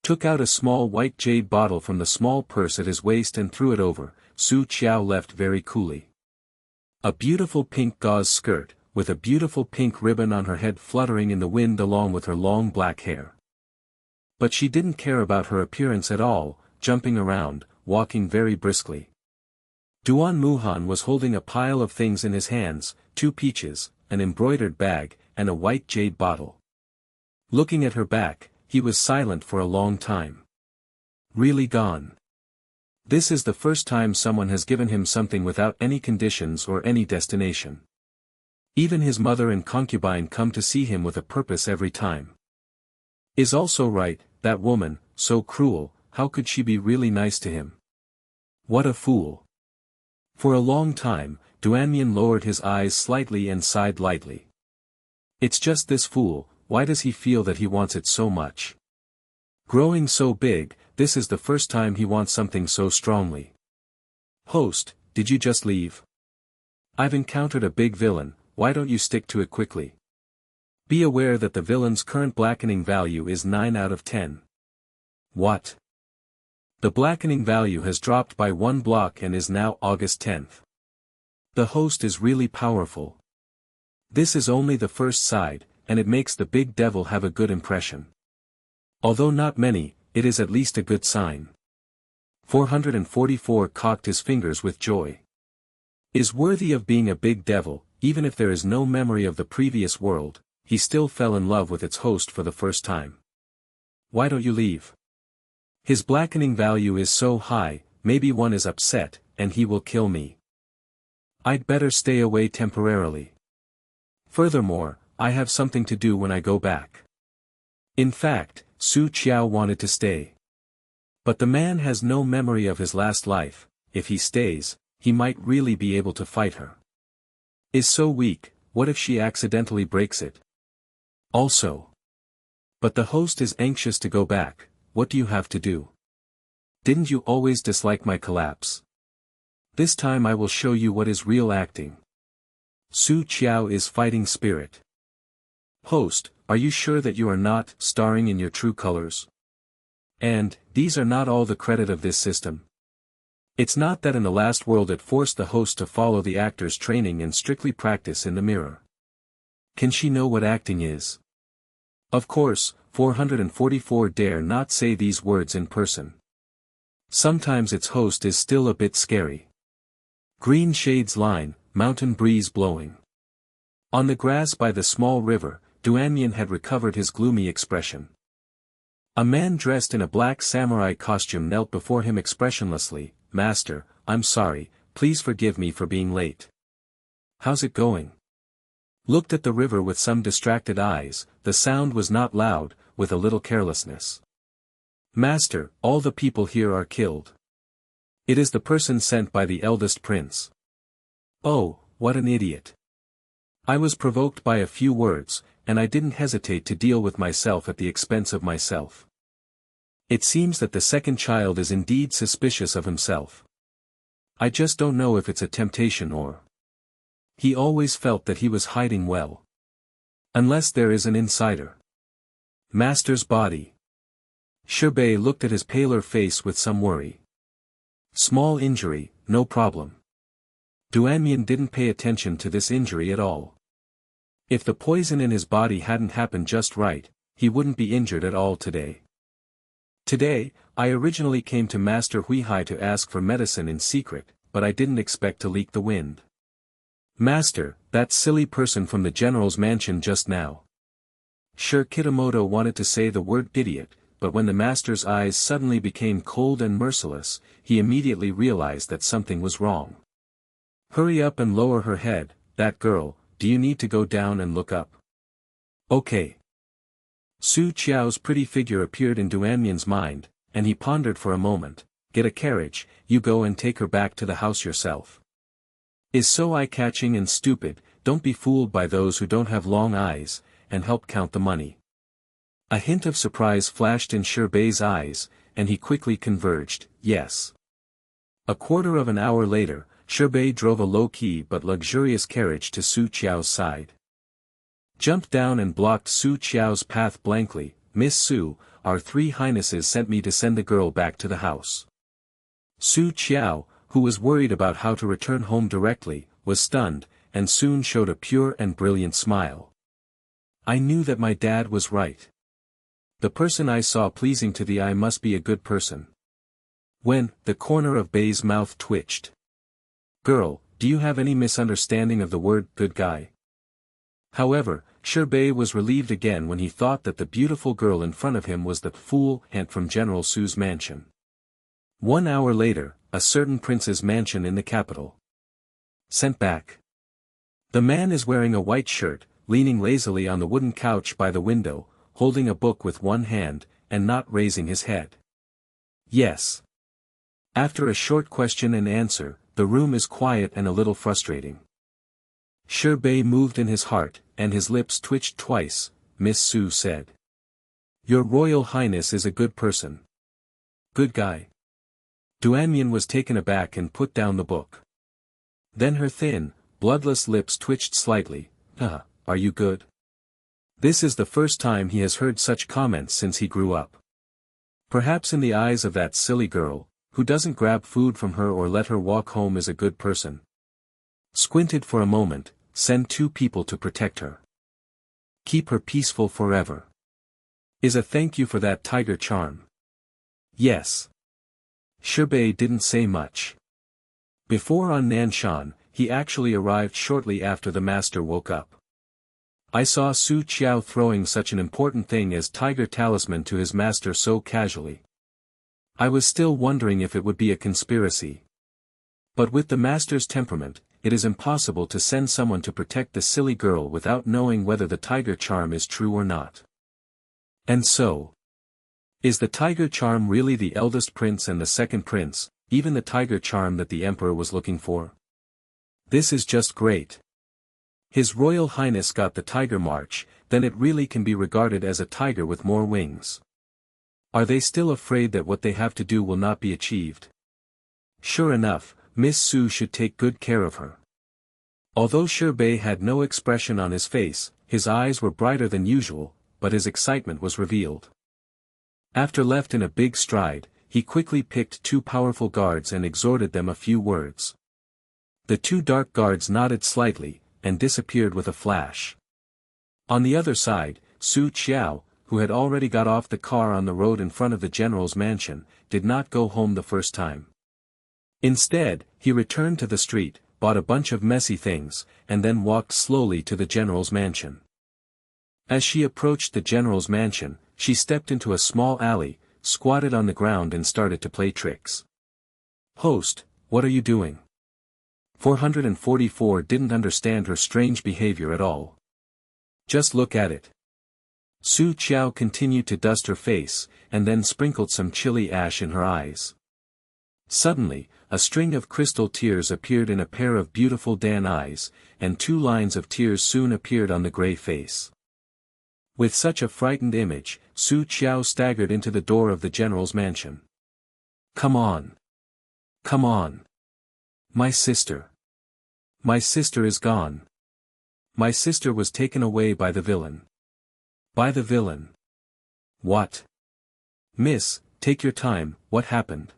Took out a small white jade bottle from the small purse at his waist and threw it over. Su Qiao left very coolly. A beautiful pink gauze skirt, with a beautiful pink ribbon on her head fluttering in the wind along with her long black hair. But she didn't care about her appearance at all, jumping around, walking very briskly. Duan Muhan was holding a pile of things in his hands, 2 peaches, an embroidered bag, and a white jade bottle. Looking at her back, he was silent for a long time. Really gone. This is the first time someone has given him something without any conditions or any destination. Even his mother and concubine come to see him with a purpose every time. Is also right, that woman, so cruel, how could she be really nice to him? What a fool. For a long time, Duanmian lowered his eyes slightly and sighed lightly. It's just this fool, why does he feel that he wants it so much? Growing so big, this is the first time he wants something so strongly. Host, did you just leave? I've encountered a big villain, why don't you stick to it quickly? Be aware that the villain's current blackening value is 9 out of 10. What? The blackening value has dropped by 1 block and is now August 10th. The host is really powerful. This is only the first side, and it makes the big devil have a good impression. Although not many, it is at least a good sign. 444 cocked his fingers with joy. Is worthy of being a big devil, even if there is no memory of the previous world, he still fell in love with its host for the first time. Why don't you leave? His blackening value is so high, maybe one is upset, and he will kill me. I'd better stay away temporarily. Furthermore, I have something to do when I go back. In fact, Su Qiao wanted to stay. But the man has no memory of his last life, if he stays, he might really be able to fight her. Is so weak, what if she accidentally breaks it? Also. But the host is anxious to go back, what do you have to do? Didn't you always dislike my collapse? This time I will show you what is real acting. Su Qiao is fighting spirit. Host, are you sure that you are not starring in your true colors? And, these are not all the credit of this system. It's not that in the last world it forced the host to follow the actor's training and strictly practice in the mirror. Can she know what acting is? Of course, 444 dare not say these words in person. Sometimes its host is still a bit scary. Green shades line, mountain breeze blowing. On the grass by the small river, Duanmian had recovered his gloomy expression. A man dressed in a black samurai costume knelt before him expressionlessly. "Master, I'm sorry, please forgive me for being late." "How's it going?" Looked at the river with some distracted eyes. The sound was not loud, with a little carelessness. "Master, all the people here are killed. It is the person sent by the eldest prince." "Oh, what an idiot. I was provoked by a few words, and I didn't hesitate to deal with myself at the expense of myself. It seems that the second child is indeed suspicious of himself. I just don't know if it's a temptation or... He always felt that he was hiding well. Unless there is an insider." "Master's body." Shirbei looked at his paler face with some worry. "Small injury, no problem." Duanmian didn't pay attention to this injury at all. If the poison in his body hadn't happened just right, he wouldn't be injured at all today. "Today, I originally came to Master Huihai to ask for medicine in secret, but I didn't expect to leak the wind. Master, that silly person from the general's mansion just now." Sure, Kitamoto wanted to say the word idiot, but when the master's eyes suddenly became cold and merciless, he immediately realized that something was wrong. "Hurry up and lower her head, that girl. Do you need to go down and look up?" "Okay." Su Qiao's pretty figure appeared in Duanmian's mind, and he pondered for a moment. "Get a carriage, you go and take her back to the house yourself. Is so eye-catching and stupid, don't be fooled by those who don't have long eyes, and help count the money." A hint of surprise flashed in Shirbei's eyes, and he quickly converged, "Yes." A quarter of an hour later, Shirbei drove a low-key but luxurious carriage to Su Qiao's side. Jumped down and blocked Su Qiao's path blankly. "Miss Su, our three highnesses sent me to send the girl back to the house." Su Qiao, who was worried about how to return home directly, was stunned, and soon showed a pure and brilliant smile. "I knew that my dad was right. The person I saw pleasing to the eye must be a good person." When, the corner of Bei's mouth twitched. "Girl, do you have any misunderstanding of the word good guy?" However, Shirbei was relieved again when he thought that the beautiful girl in front of him was the fool aunt from General Su's mansion. 1 hour later, a certain prince's mansion in the capital. Sent back. The man is wearing a white shirt, leaning lazily on the wooden couch by the window, holding a book with one hand, and not raising his head. "Yes." After a short question and answer, the room is quiet and a little frustrating. Shirbei moved in his heart, and his lips twitched twice. Miss Su said. "Your Royal Highness is a good person." "Good guy?" Duanmian was taken aback and put down the book. Then her thin, bloodless lips twitched slightly. Are you good?" This is the first time he has heard such comments since he grew up. Perhaps in the eyes of that silly girl, who doesn't grab food from her or let her walk home, is a good person. Squinted for a moment. Send 2 people to protect her. Keep her peaceful forever. Is a thank you for that tiger charm. Yes. Shirbei didn't say much. Before on Nanshan, he actually arrived shortly after the master woke up. I saw Su Qiao throwing such an important thing as tiger talisman to his master so casually. I was still wondering if it would be a conspiracy. But with the master's temperament, it is impossible to send someone to protect the silly girl without knowing whether the tiger charm is true or not. And so, is the tiger charm really the eldest prince and the second prince, even the tiger charm that the emperor was looking for? This is just great. His Royal Highness got the tiger march, then it really can be regarded as a tiger with more wings. Are they still afraid that what they have to do will not be achieved? Sure enough, Miss Su should take good care of her. Although Shirbei had no expression on his face, his eyes were brighter than usual, but his excitement was revealed. After left in a big stride, he quickly picked 2 powerful guards and exhorted them a few words. The 2 dark guards nodded slightly, and disappeared with a flash. On the other side, Su Qiao, who had already got off the car on the road in front of the general's mansion, did not go home the first time. Instead, he returned to the street, bought a bunch of messy things, and then walked slowly to the general's mansion. As she approached the general's mansion, she stepped into a small alley, squatted on the ground and started to play tricks. "Host, what are you doing?" 444 didn't understand her strange behavior at all. "Just look at it." Su Qiao continued to dust her face, and then sprinkled some chili ash in her eyes. Suddenly, a string of crystal tears appeared in a pair of beautiful Dan eyes, and 2 lines of tears soon appeared on the gray face. With such a frightened image, Su Qiao staggered into the door of the general's mansion. "Come on! Come on! My sister! My sister is gone! My sister was taken away by the villain. By the villain." "What?" "Miss, take your time, what happened?"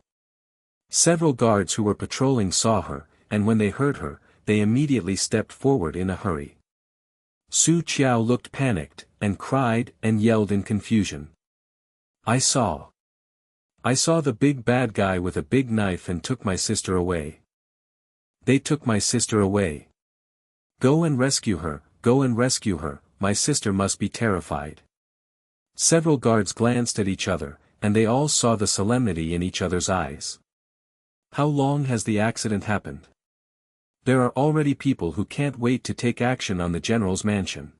Several guards who were patrolling saw her, and when they heard her, they immediately stepped forward in a hurry. Su Qiao looked panicked, and cried and yelled in confusion. I saw the big bad guy with a big knife and took my sister away. They took my sister away. Go and rescue her, go and rescue her, my sister must be terrified." Several guards glanced at each other, and they all saw the solemnity in each other's eyes. "How long has the accident happened?" "There are already people who can't wait to take action on the general's mansion."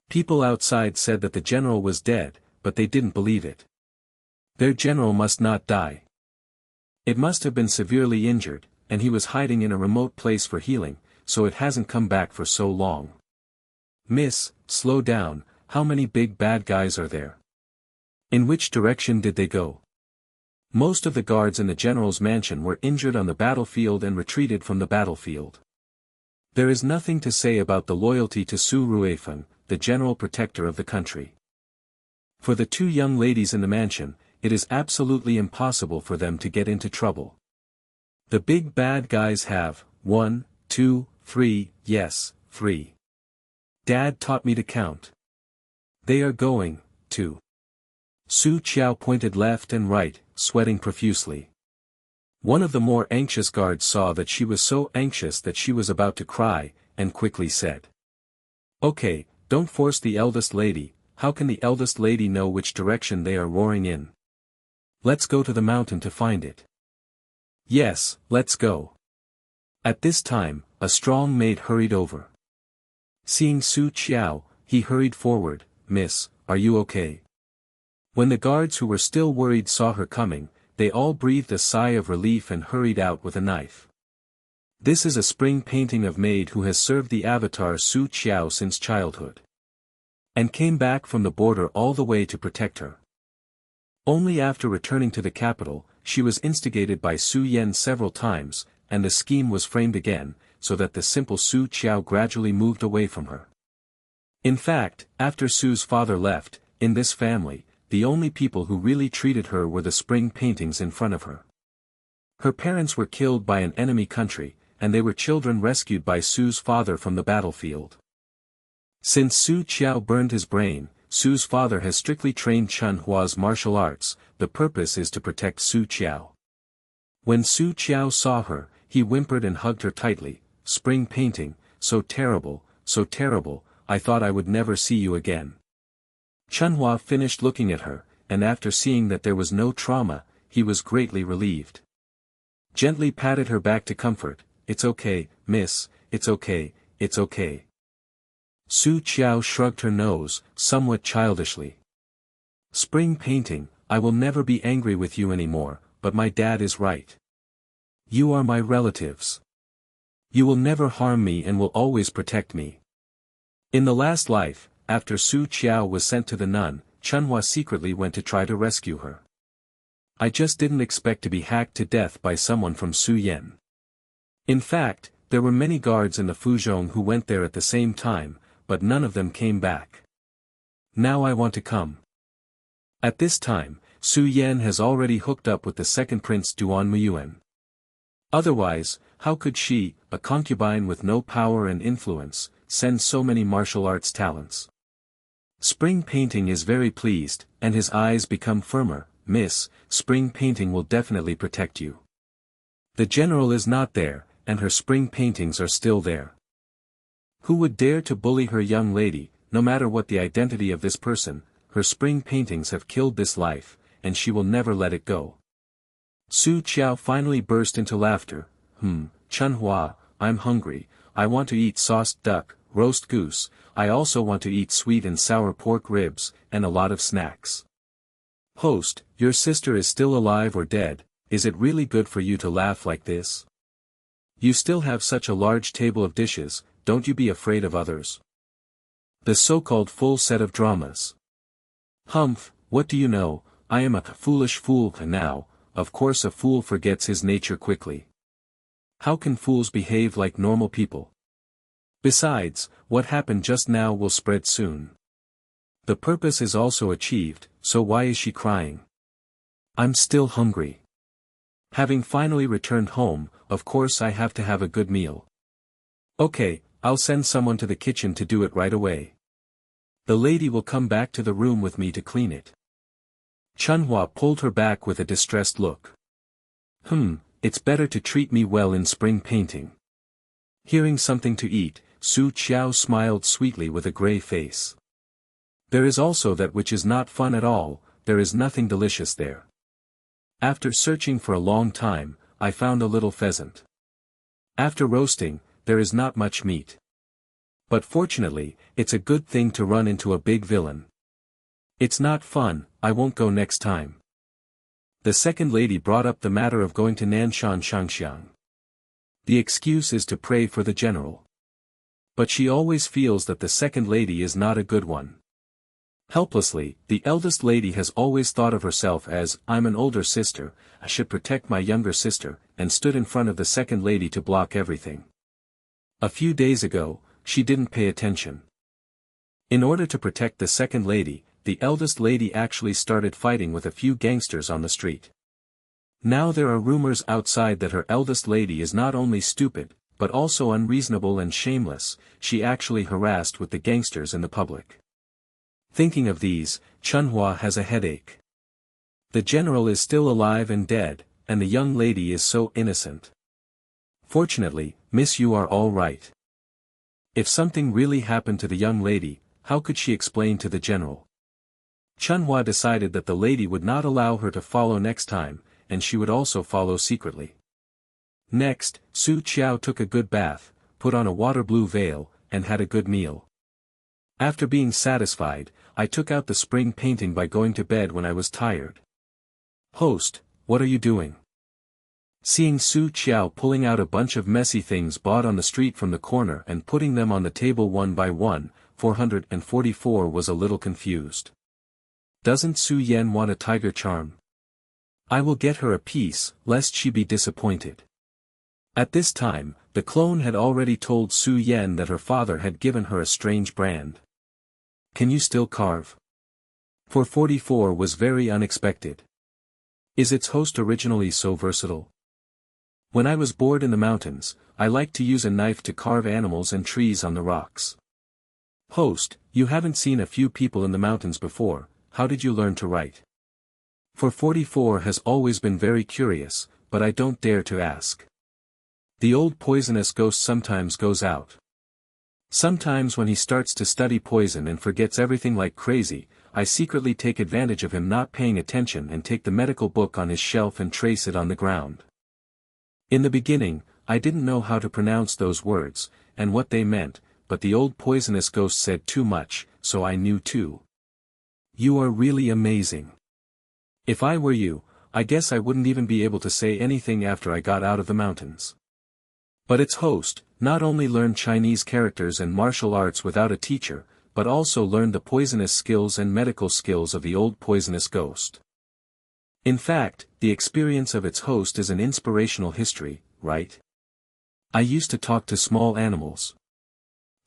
People outside said that the general was dead, but they didn't believe it. Their general must not die. It must have been severely injured, and he was hiding in a remote place for healing, so it hasn't come back for so long. "Miss, slow down, how many big bad guys are there? In which direction did they go?" Most of the guards in the general's mansion were injured on the battlefield and retreated from the battlefield. There is nothing to say about the loyalty to Su Ruifeng, the general protector of the country. For the 2 young ladies in the mansion, it is absolutely impossible for them to get into trouble. The big bad guys have, 1, 2, 3, yes, 3. Dad taught me to count. They are going, to. Su Qiao pointed left and right, sweating profusely. One of the more anxious guards saw that she was so anxious that she was about to cry, and quickly said. "Okay, don't force the eldest lady, how can the eldest lady know which direction they are roaring in? Let's go to the mountain to find it." "Yes, let's go." At this time, a strong maid hurried over. Seeing Su Qiao, he hurried forward. "Miss, are you okay?" When the guards who were still worried saw her coming, they all breathed a sigh of relief and hurried out with a knife. This is a spring painting of maid who has served the avatar Su Qiao since childhood. And came back from the border all the way to protect her. Only after returning to the capital, she was instigated by Su Yan several times, and the scheme was framed again, so that the simple Su Qiao gradually moved away from her. In fact, after Su's father left, in this family, the only people who really treated her were the spring paintings in front of her. Her parents were killed by an enemy country, and they were children rescued by Su's father from the battlefield. Since Su Qiao burned his brain, Su's father has strictly trained Manhwa's martial arts. The purpose is to protect Su Qiao. When Su Qiao saw her, he whimpered and hugged her tightly. "Spring painting, so terrible, I thought I would never see you again." Manhwa finished looking at her, and after seeing that there was no trauma, he was greatly relieved. Gently patted her back to comfort. "It's okay, miss, it's okay, it's okay." Su Qiao shrugged her nose, somewhat childishly. "Spring painting, I will never be angry with you anymore, but my dad is right. You are my relatives. You will never harm me and will always protect me." In the last life, after Su Qiao was sent to the nun, Manhwa secretly went to try to rescue her. "I just didn't expect to be hacked to death by someone from Su Yan." In fact, there were many guards in the Fuzhong who went there at the same time, but none of them came back. "Now I want to come." At this time, Su Yan has already hooked up with the second prince Duan Muyuan. Otherwise, how could she, a concubine with no power and influence, send so many martial arts talents? Spring Painting is very pleased, and his eyes become firmer. Miss, Spring Painting will definitely protect you. The general is not there, and her spring paintings are still there. Who would dare to bully her young lady? No matter what the identity of this person, her spring paintings have killed this life, and she will never let it go. Su Qiao finally burst into laughter. Chunhua, I'm hungry. I want to eat sauced duck, roast goose. I also want to eat sweet and sour pork ribs, and a lot of snacks. Host, your sister is still alive or dead? Is it really good for you to laugh like this? You still have such a large table of dishes, don't you be afraid of others? The so-called full set of dramas. Humph, what do you know? I am a foolish fool now. Of course a fool forgets his nature quickly. How can fools behave like normal people? Besides, what happened just now will spread soon. The purpose is also achieved, so why is she crying? I'm still hungry. Having finally returned home, of course I have to have a good meal. Okay, I'll send someone to the kitchen to do it right away. The lady will come back to the room with me to clean it. Chunhua pulled her back with a distressed look. It's better to treat me well in Spring Painting. Hearing something to eat, Su Qiao smiled sweetly with a grey face. There is also that which is not fun at all, there is nothing delicious there. After searching for a long time, I found a little pheasant. After roasting, there is not much meat. But fortunately, it's a good thing to run into a big villain. It's not fun, I won't go next time. The second lady brought up the matter of going to Nanshan Shangxiang. The excuse is to pray for the general. But she always feels that the second lady is not a good one. Helplessly, the eldest lady has always thought of herself as, I'm an older sister, I should protect my younger sister, and stood in front of the second lady to block everything. A few days ago, she didn't pay attention. In order to protect the second lady, the eldest lady actually started fighting with a few gangsters on the street. Now there are rumors outside that her eldest lady is not only stupid, but also unreasonable and shameless. She actually harassed with the gangsters in the public. Thinking of these, Chunhua has a headache. The general is still alive and dead, and the young lady is so innocent. Fortunately, miss, you are all right. If something really happened to the young lady, how could she explain to the general? Chunhua decided that the lady would not allow her to follow next time, and she would also follow secretly. Next, Su Qiao took a good bath, put on a water blue veil, and had a good meal. After being satisfied, I took out the spring painting by going to bed when I was tired. Host, what are you doing? Seeing Su Qiao pulling out a bunch of messy things bought on the street from the corner and putting them on the table one by one, 444 was a little confused. Doesn't Su Yan want a tiger charm? I will get her a piece, lest she be disappointed. At this time, the clone had already told Su Yan that her father had given her a strange brand. Can you still carve? 444 was very unexpected. Is its host originally so versatile? When I was bored in the mountains, I liked to use a knife to carve animals and trees on the rocks. Host, you haven't seen a few people in the mountains before, how did you learn to write? 444 has always been very curious, but I don't dare to ask. The old poisonous ghost sometimes goes out. Sometimes when he starts to study poison and forgets everything like crazy, I secretly take advantage of him not paying attention and take the medical book on his shelf and trace it on the ground. In the beginning, I didn't know how to pronounce those words, and what they meant, but the old poisonous ghost said too much, so I knew too. You are really amazing. If I were you, I guess I wouldn't even be able to say anything after I got out of the mountains. But its host, not only learned Chinese characters and martial arts without a teacher, but also learned the poisonous skills and medical skills of the old poisonous ghost. In fact, the experience of its host is an inspirational history, right? I used to talk to small animals.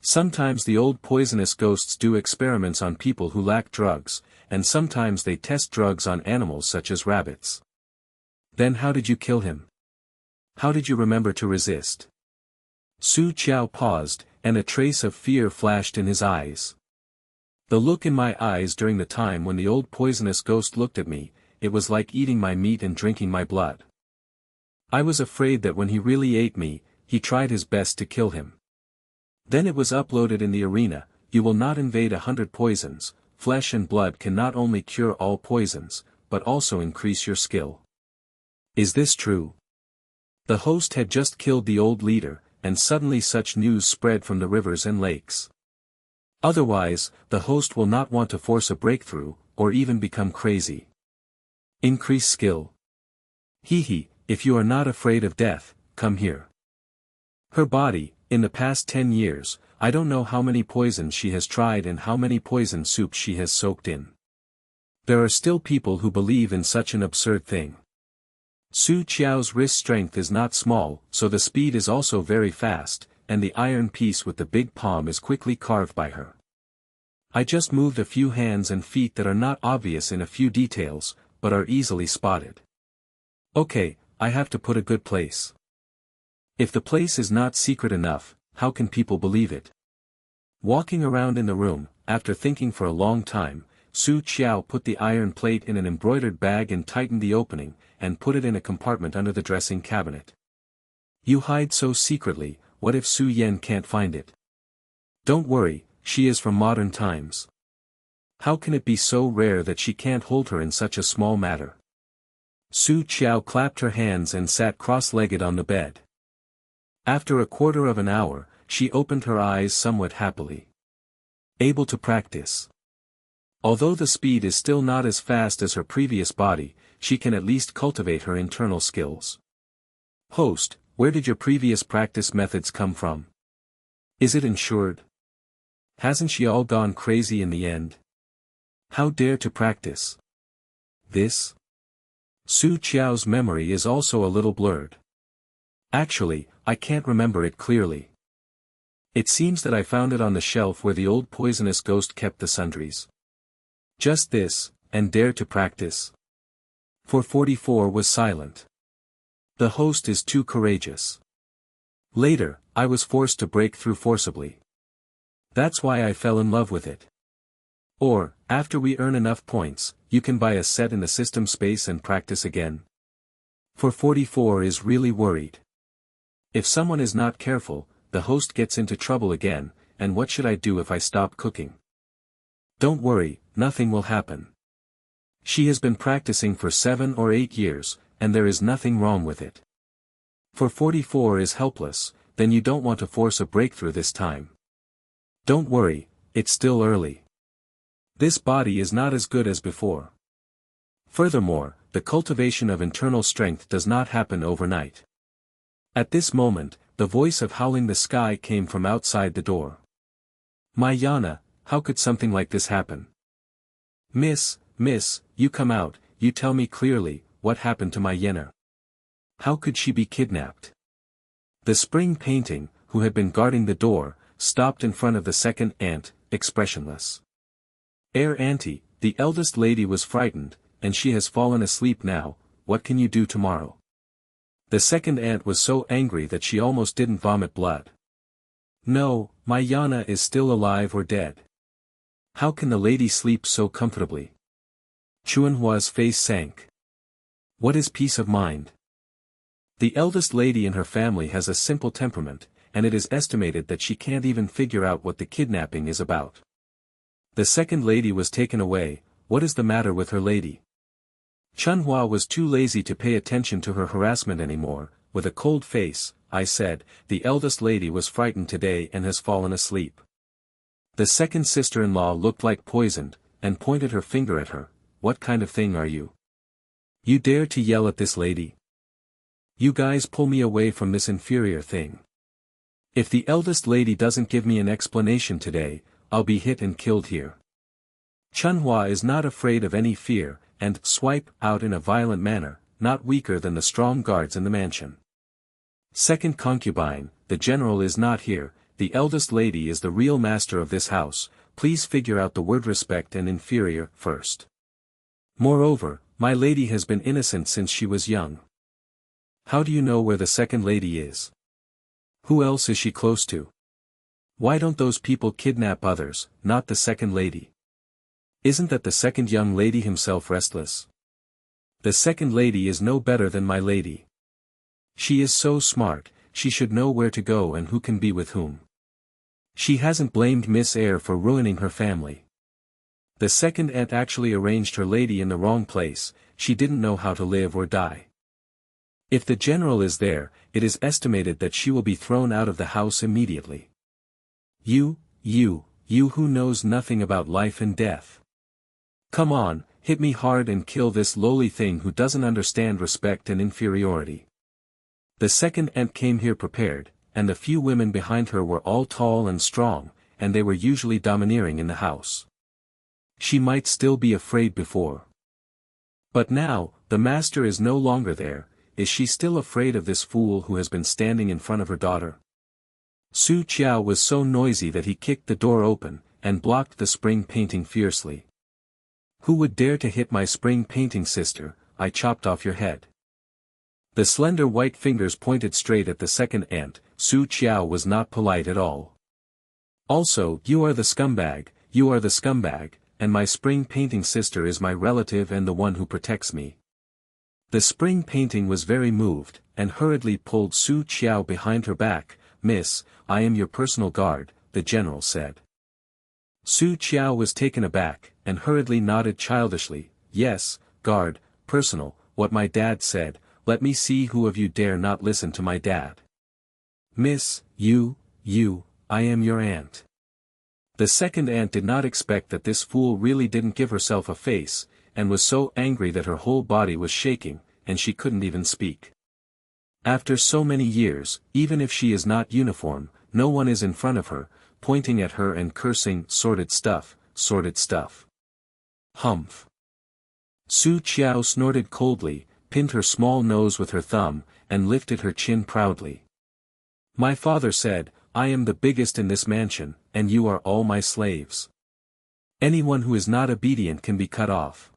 Sometimes the old poisonous ghosts do experiments on people who lack drugs, and sometimes they test drugs on animals such as rabbits. Then how did you kill him? How did you remember to resist? Su Qiao paused, and a trace of fear flashed in his eyes. The look in my eyes during the time when the old poisonous ghost looked at me, it was like eating my meat and drinking my blood. I was afraid that when he really ate me, he tried his best to kill him. Then it was uploaded in the arena, you will not invade 100 poisons, flesh and blood can not only cure all poisons, but also increase your skill. Is this true? The host had just killed the old leader, and suddenly such news spread from the rivers and lakes. Otherwise, the host will not want to force a breakthrough, or even become crazy. Increase skill. Hee, if you are not afraid of death, come here. Her body, in the past 10 years, I don't know how many poisons she has tried and how many poison soups she has soaked in. There are still people who believe in such an absurd thing. Su Qiao's wrist strength is not small, so the speed is also very fast, and the iron piece with the big palm is quickly carved by her. I just moved a few hands and feet that are not obvious in a few details, but are easily spotted. Okay, I have to put a good place. If the place is not secret enough, how can people believe it? Walking around in the room, after thinking for a long time, Su Qiao put the iron plate in an embroidered bag and tightened the opening, and put it in a compartment under the dressing cabinet. You hide so secretly, what if Su Yan can't find it? Don't worry, she is from modern times. How can it be so rare that she can't hold her in such a small matter? Su Qiao clapped her hands and sat cross-legged on the bed. After a quarter of an hour, she opened her eyes somewhat happily. Able to practice. Although the speed is still not as fast as her previous body, she can at least cultivate her internal skills. Host, where did your previous practice methods come from? Is it insured? Hasn't she all gone crazy in the end? How dare to practice? This? Su Qiao's memory is also a little blurred. Actually, I can't remember it clearly. It seems that I found it on the shelf where the old poisonous ghost kept the sundries. Just this, and dare to practice. 444 was silent. The host is too courageous. Later, I was forced to break through forcibly. That's why I fell in love with it. Or, after we earn enough points, you can buy a set in the system space and practice again. 444 is really worried. If someone is not careful, the host gets into trouble again, and what should I do if I stop cooking? Don't worry, nothing will happen. She has been practicing for 7 or 8 years, and there is nothing wrong with it. 444 is helpless, then you don't want to force a breakthrough this time. Don't worry, it's still early. This body is not as good as before. Furthermore, the cultivation of internal strength does not happen overnight. At this moment, the voice of Howling the Sky came from outside the door. My Yana, how could something like this happen? Miss, you come out, you tell me clearly, what happened to my Yenner? How could she be kidnapped? The spring painting, who had been guarding the door, stopped in front of the second aunt, expressionless. Auntie, the eldest lady was frightened, and she has fallen asleep now, what can you do tomorrow? The second aunt was so angry that she almost didn't vomit blood. No, my Yana is still alive or dead. How can the lady sleep so comfortably? Chuanhua's face sank. What is peace of mind? The eldest lady in her family has a simple temperament, and it is estimated that she can't even figure out what the kidnapping is about. The second lady was taken away, what is the matter with her lady? Chunhua was too lazy to pay attention to her harassment anymore. With a cold face, I said, the eldest lady was frightened today and has fallen asleep. The second sister-in-law looked like poisoned, and pointed her finger at her. What kind of thing are you? You dare to yell at this lady? You guys pull me away from this inferior thing. If the eldest lady doesn't give me an explanation today, I'll be hit and killed here. Chunhua is not afraid of any fear, and swipe out in a violent manner, not weaker than the strong guards in the mansion. Second concubine, the general is not here, the eldest lady is the real master of this house, please figure out the word respect and inferior first. Moreover, my lady has been innocent since she was young. How do you know where the second lady is? Who else is she close to? Why don't those people kidnap others, not the second lady? Isn't that the second young lady himself restless? The second lady is no better than my lady. She is so smart, she should know where to go and who can be with whom. She hasn't blamed Miss Eyre for ruining her family. The second aunt actually arranged her lady in the wrong place, she didn't know how to live or die. If the general is there, it is estimated that she will be thrown out of the house immediately. You who knows nothing about life and death. Come on, hit me hard and kill this lowly thing who doesn't understand respect and inferiority. The second aunt came here prepared, and the few women behind her were all tall and strong, and they were usually domineering in the house. She might still be afraid before. But now, the master is no longer there, is she still afraid of this fool who has been standing in front of her daughter? Qiao was so noisy that he kicked the door open, and blocked the spring painting fiercely. Who would dare to hit my spring painting sister? I chopped off your head. The slender white fingers pointed straight at the second aunt. Qiao was not polite at all. Also, you are the scumbag, and my spring painting sister is my relative and the one who protects me. The spring painting was very moved, and hurriedly pulled Qiao behind her back. Miss, I am your personal guard, the general said. Qiao was taken aback, and hurriedly nodded childishly. Yes, guard, personal, what my dad said. Let me see who of you dare not listen to my dad. Miss, I am your aunt. The second aunt did not expect that this fool really didn't give herself a face, and was so angry that her whole body was shaking, and she couldn't even speak. After so many years, even if she is not uniform, no one is in front of her, pointing at her and cursing, sordid stuff, sordid stuff. Humph. Qiao snorted coldly, pinned her small nose with her thumb, and lifted her chin proudly. My father said, I am the biggest in this mansion, and you are all my slaves. Anyone who is not obedient can be cut off.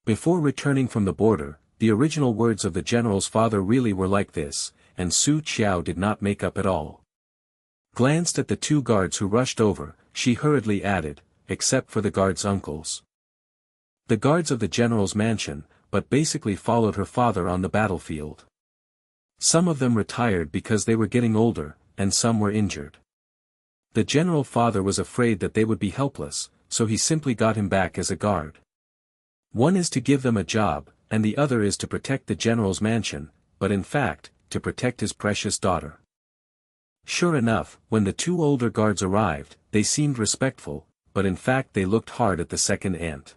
Before returning from the border, the original words of the general's father really were like this, and Qiao did not make up at all. Glanced at the two guards who rushed over, she hurriedly added, except for the guards' uncles. The guards of the general's mansion, but basically followed her father on the battlefield. Some of them retired because they were getting older, and some were injured. The general father was afraid that they would be helpless, so he simply got him back as a guard. One is to give them a job, and the other is to protect the general's mansion, but in fact, to protect his precious daughter. Sure enough, when the two older guards arrived, they seemed respectful, but in fact they looked hard at the second aunt.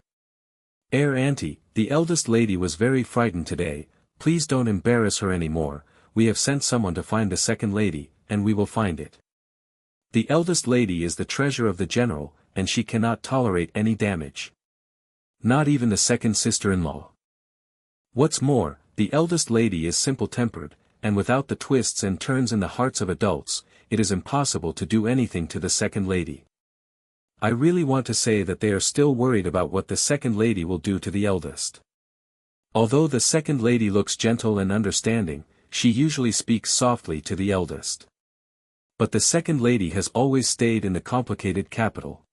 Auntie, the eldest lady was very frightened today, please don't embarrass her any more, we have sent someone to find the second lady, and we will find it. The eldest lady is the treasure of the general, and she cannot tolerate any damage. Not even the second sister-in-law. What's more, the eldest lady is simple-tempered, and without the twists and turns in the hearts of adults, it is impossible to do anything to the second lady. I really want to say that they are still worried about what the second lady will do to the eldest. Although the second lady looks gentle and understanding, she usually speaks softly to the eldest. But the second lady has always stayed in the complicated capital.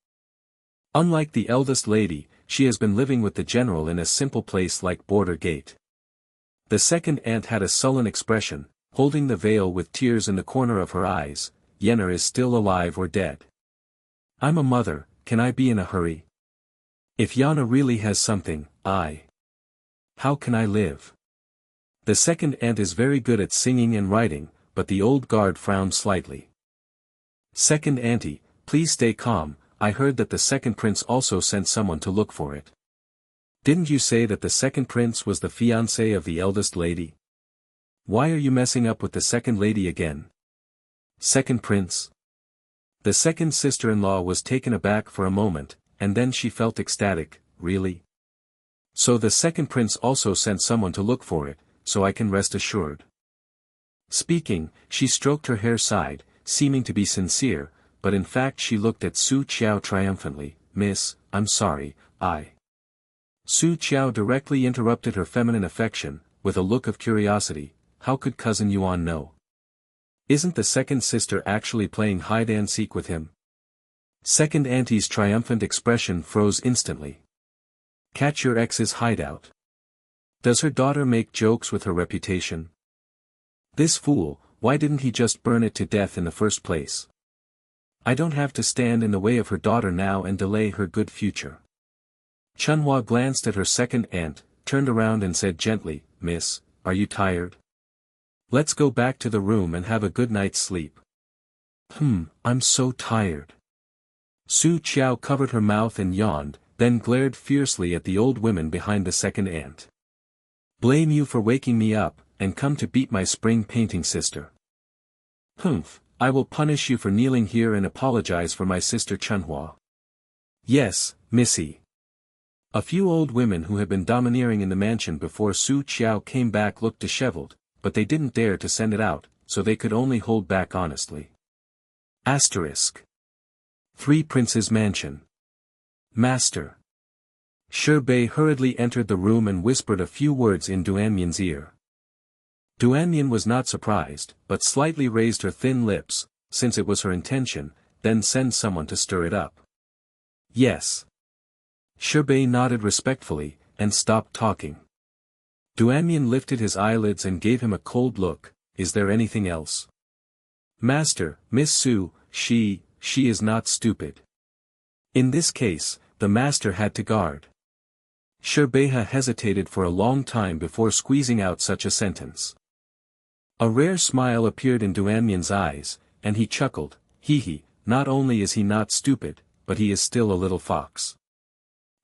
Unlike the eldest lady, she has been living with the general in a simple place like Border Gate. The second aunt had a sullen expression, holding the veil with tears in the corner of her eyes. Yenner is still alive or dead. I'm a mother, can I be in a hurry? If Yana really has something, how can I live? The second aunt is very good at singing and writing, but the old guard frowned slightly. Second auntie, please stay calm, I heard that the second prince also sent someone to look for it. Didn't you say that the second prince was the fiancé of the eldest lady? Why are you messing up with the second lady again? Second prince? The second sister-in-law was taken aback for a moment, and then she felt ecstatic. Really? So the second prince also sent someone to look for it, so I can rest assured. Speaking, she stroked her hair side, seeming to be sincere, but in fact she looked at Qiao triumphantly. Miss, I'm sorry, Qiao directly interrupted her feminine affection, with a look of curiosity. How could cousin Yuan know? Isn't the second sister actually playing hide-and-seek with him? Second auntie's triumphant expression froze instantly. Catch your ex's hideout. Does her daughter make jokes with her reputation? This fool, why didn't he just burn it to death in the first place? I don't have to stand in the way of her daughter now and delay her good future. Chunhua glanced at her second aunt, turned around and said gently, Miss, are you tired? Let's go back to the room and have a good night's sleep. I'm so tired. Su Qiao covered her mouth and yawned, then glared fiercely at the old women behind the second aunt. Blame you for waking me up, and come to beat my spring painting sister. I will punish you for kneeling here and apologize for my sister Chunhua. Yes, missy. A few old women who had been domineering in the mansion before Su Qiao came back looked disheveled, but they didn't dare to send it out, so they could only hold back honestly. Asterisk. 3 Prince's Mansion. Master. Shibei hurriedly entered the room and whispered a few words in Duanmian's ear. Duanmian was not surprised, but slightly raised her thin lips, since it was her intention, then send someone to stir it up. Yes. Shibei nodded respectfully, and stopped talking. Duanmian lifted his eyelids and gave him a cold look. Is there anything else? Master, Miss Su, she is not stupid. In this case, the master had to guard. Shibei hesitated for a long time before squeezing out such a sentence. A rare smile appeared in Duanmian's eyes, and he chuckled, not only is he not stupid, but he is still a little fox.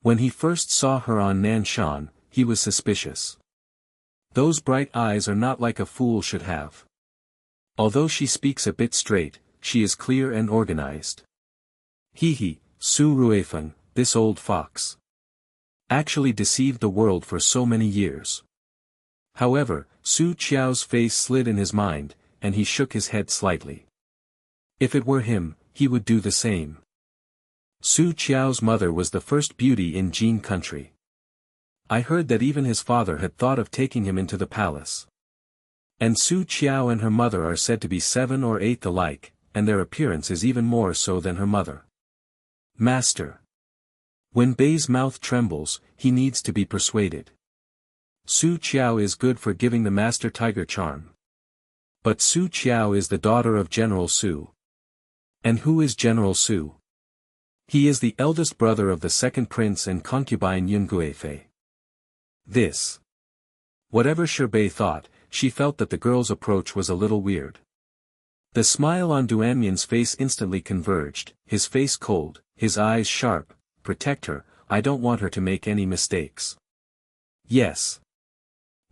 When he first saw her on Nanshan, he was suspicious. Those bright eyes are not like a fool should have. Although she speaks a bit straight, she is clear and organized. Su Ruifeng, this old fox. Actually deceived the world for so many years. However, Su Qiao's face slid in his mind, and he shook his head slightly. If it were him, he would do the same. Su Qiao's mother was the first beauty in Jin country. I heard that even his father had thought of taking him into the palace. And Su Qiao and her mother are said to be 7 or 8 alike, and their appearance is even more so than her mother. Master. When Bei's mouth trembles, he needs to be persuaded. Su Qiao is good for giving the master tiger charm. But Su Qiao is the daughter of General Su. And who is General Su? He is the eldest brother of the second prince and concubine Yun Guifei. This. Whatever Shibei thought, she felt that the girl's approach was a little weird. The smile on Duanmian's face instantly converged, his face cold, his eyes sharp. Protect her, I don't want her to make any mistakes. Yes.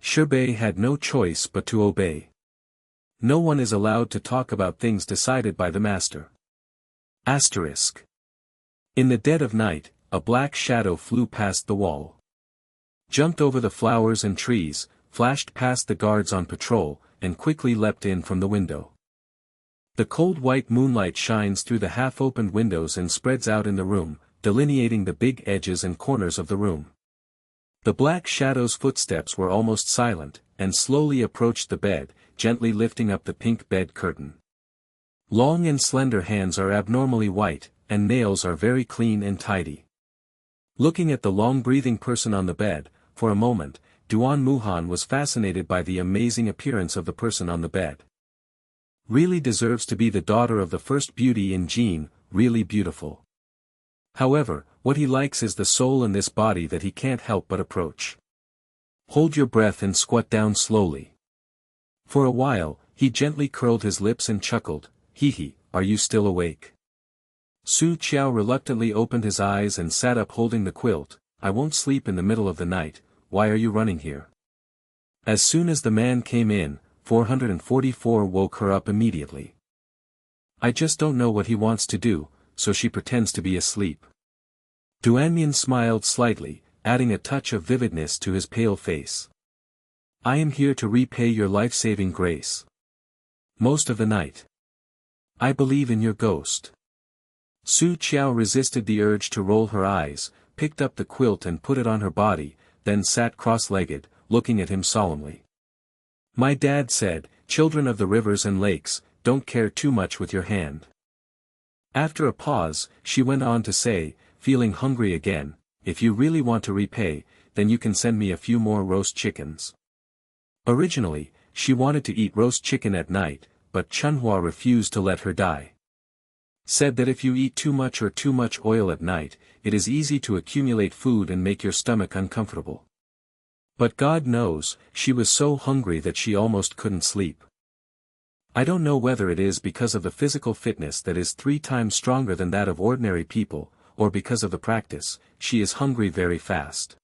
Shibei had no choice but to obey. No one is allowed to talk about things decided by the master. Asterisk. In the dead of night, a black shadow flew past the wall. Jumped over the flowers and trees, flashed past the guards on patrol, and quickly leapt in from the window. The cold white moonlight shines through the half-opened windows and spreads out in the room, delineating the big edges and corners of the room. The black shadow's footsteps were almost silent, and slowly approached the bed, gently lifting up the pink bed curtain. Long and slender hands are abnormally white, and nails are very clean and tidy. Looking at the long-breathing person on the bed, for a moment, Duan Muhan was fascinated by the amazing appearance of the person on the bed. Really deserves to be the daughter of the first beauty in Jin, really beautiful. However, what he likes is the soul in this body that he can't help but approach. Hold your breath and squat down slowly. For a while, he gently curled his lips and chuckled, are you still awake? Su Qiao reluctantly opened his eyes and sat up holding the quilt. I won't sleep in the middle of the night, why are you running here? As soon as the man came in, 444 woke her up immediately. I just don't know what he wants to do, so she pretends to be asleep. Duanmian smiled slightly, adding a touch of vividness to his pale face. I am here to repay your life-saving grace. Most of the night. I believe in your ghost. Su Qiao resisted the urge to roll her eyes, picked up the quilt and put it on her body, then sat cross-legged, looking at him solemnly. My dad said, children of the rivers and lakes, don't care too much with your hand. After a pause, she went on to say, feeling hungry again, if you really want to repay, then you can send me a few more roast chickens. Originally, she wanted to eat roast chicken at night, but Chunhua refused to let her die. Said that if you eat too much or too much oil at night, it is easy to accumulate food and make your stomach uncomfortable. But God knows, she was so hungry that she almost couldn't sleep. I don't know whether it is because of the physical fitness that is 3 times stronger than that of ordinary people, or because of the practice, she is hungry very fast.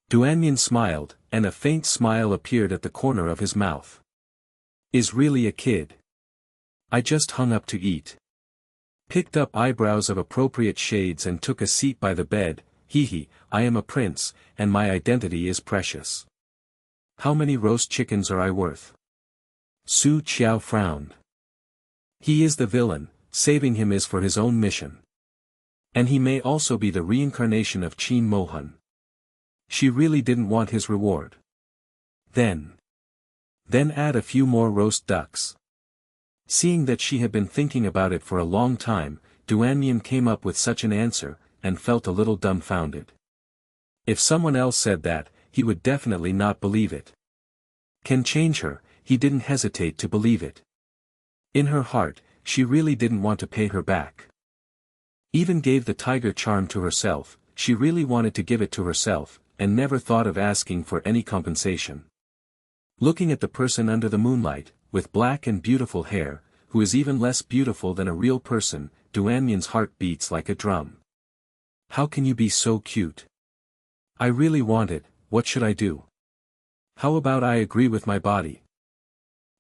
Duanyin smiled, and a faint smile appeared at the corner of his mouth. Is really a kid. I just hung up to eat. Picked up eyebrows of appropriate shades and took a seat by the bed. I am a prince, and my identity is precious. How many roast chickens are I worth? Su Qiao frowned. He is the villain, saving him is for his own mission. And he may also be the reincarnation of Qin Mohan. She really didn't want his reward. Then add a few more roast ducks. Seeing that she had been thinking about it for a long time, Duanyin came up with such an answer, and felt a little dumbfounded. If someone else said that, he would definitely not believe it. Can change her, he didn't hesitate to believe it. In her heart, she really didn't want to pay her back. Even gave the tiger charm to herself, she really wanted to give it to herself, and never thought of asking for any compensation. Looking at the person under the moonlight, with black and beautiful hair, who is even less beautiful than a real person, Duanyin's heart beats like a drum. How can you be so cute? I really want it, what should I do? How about I agree with my body?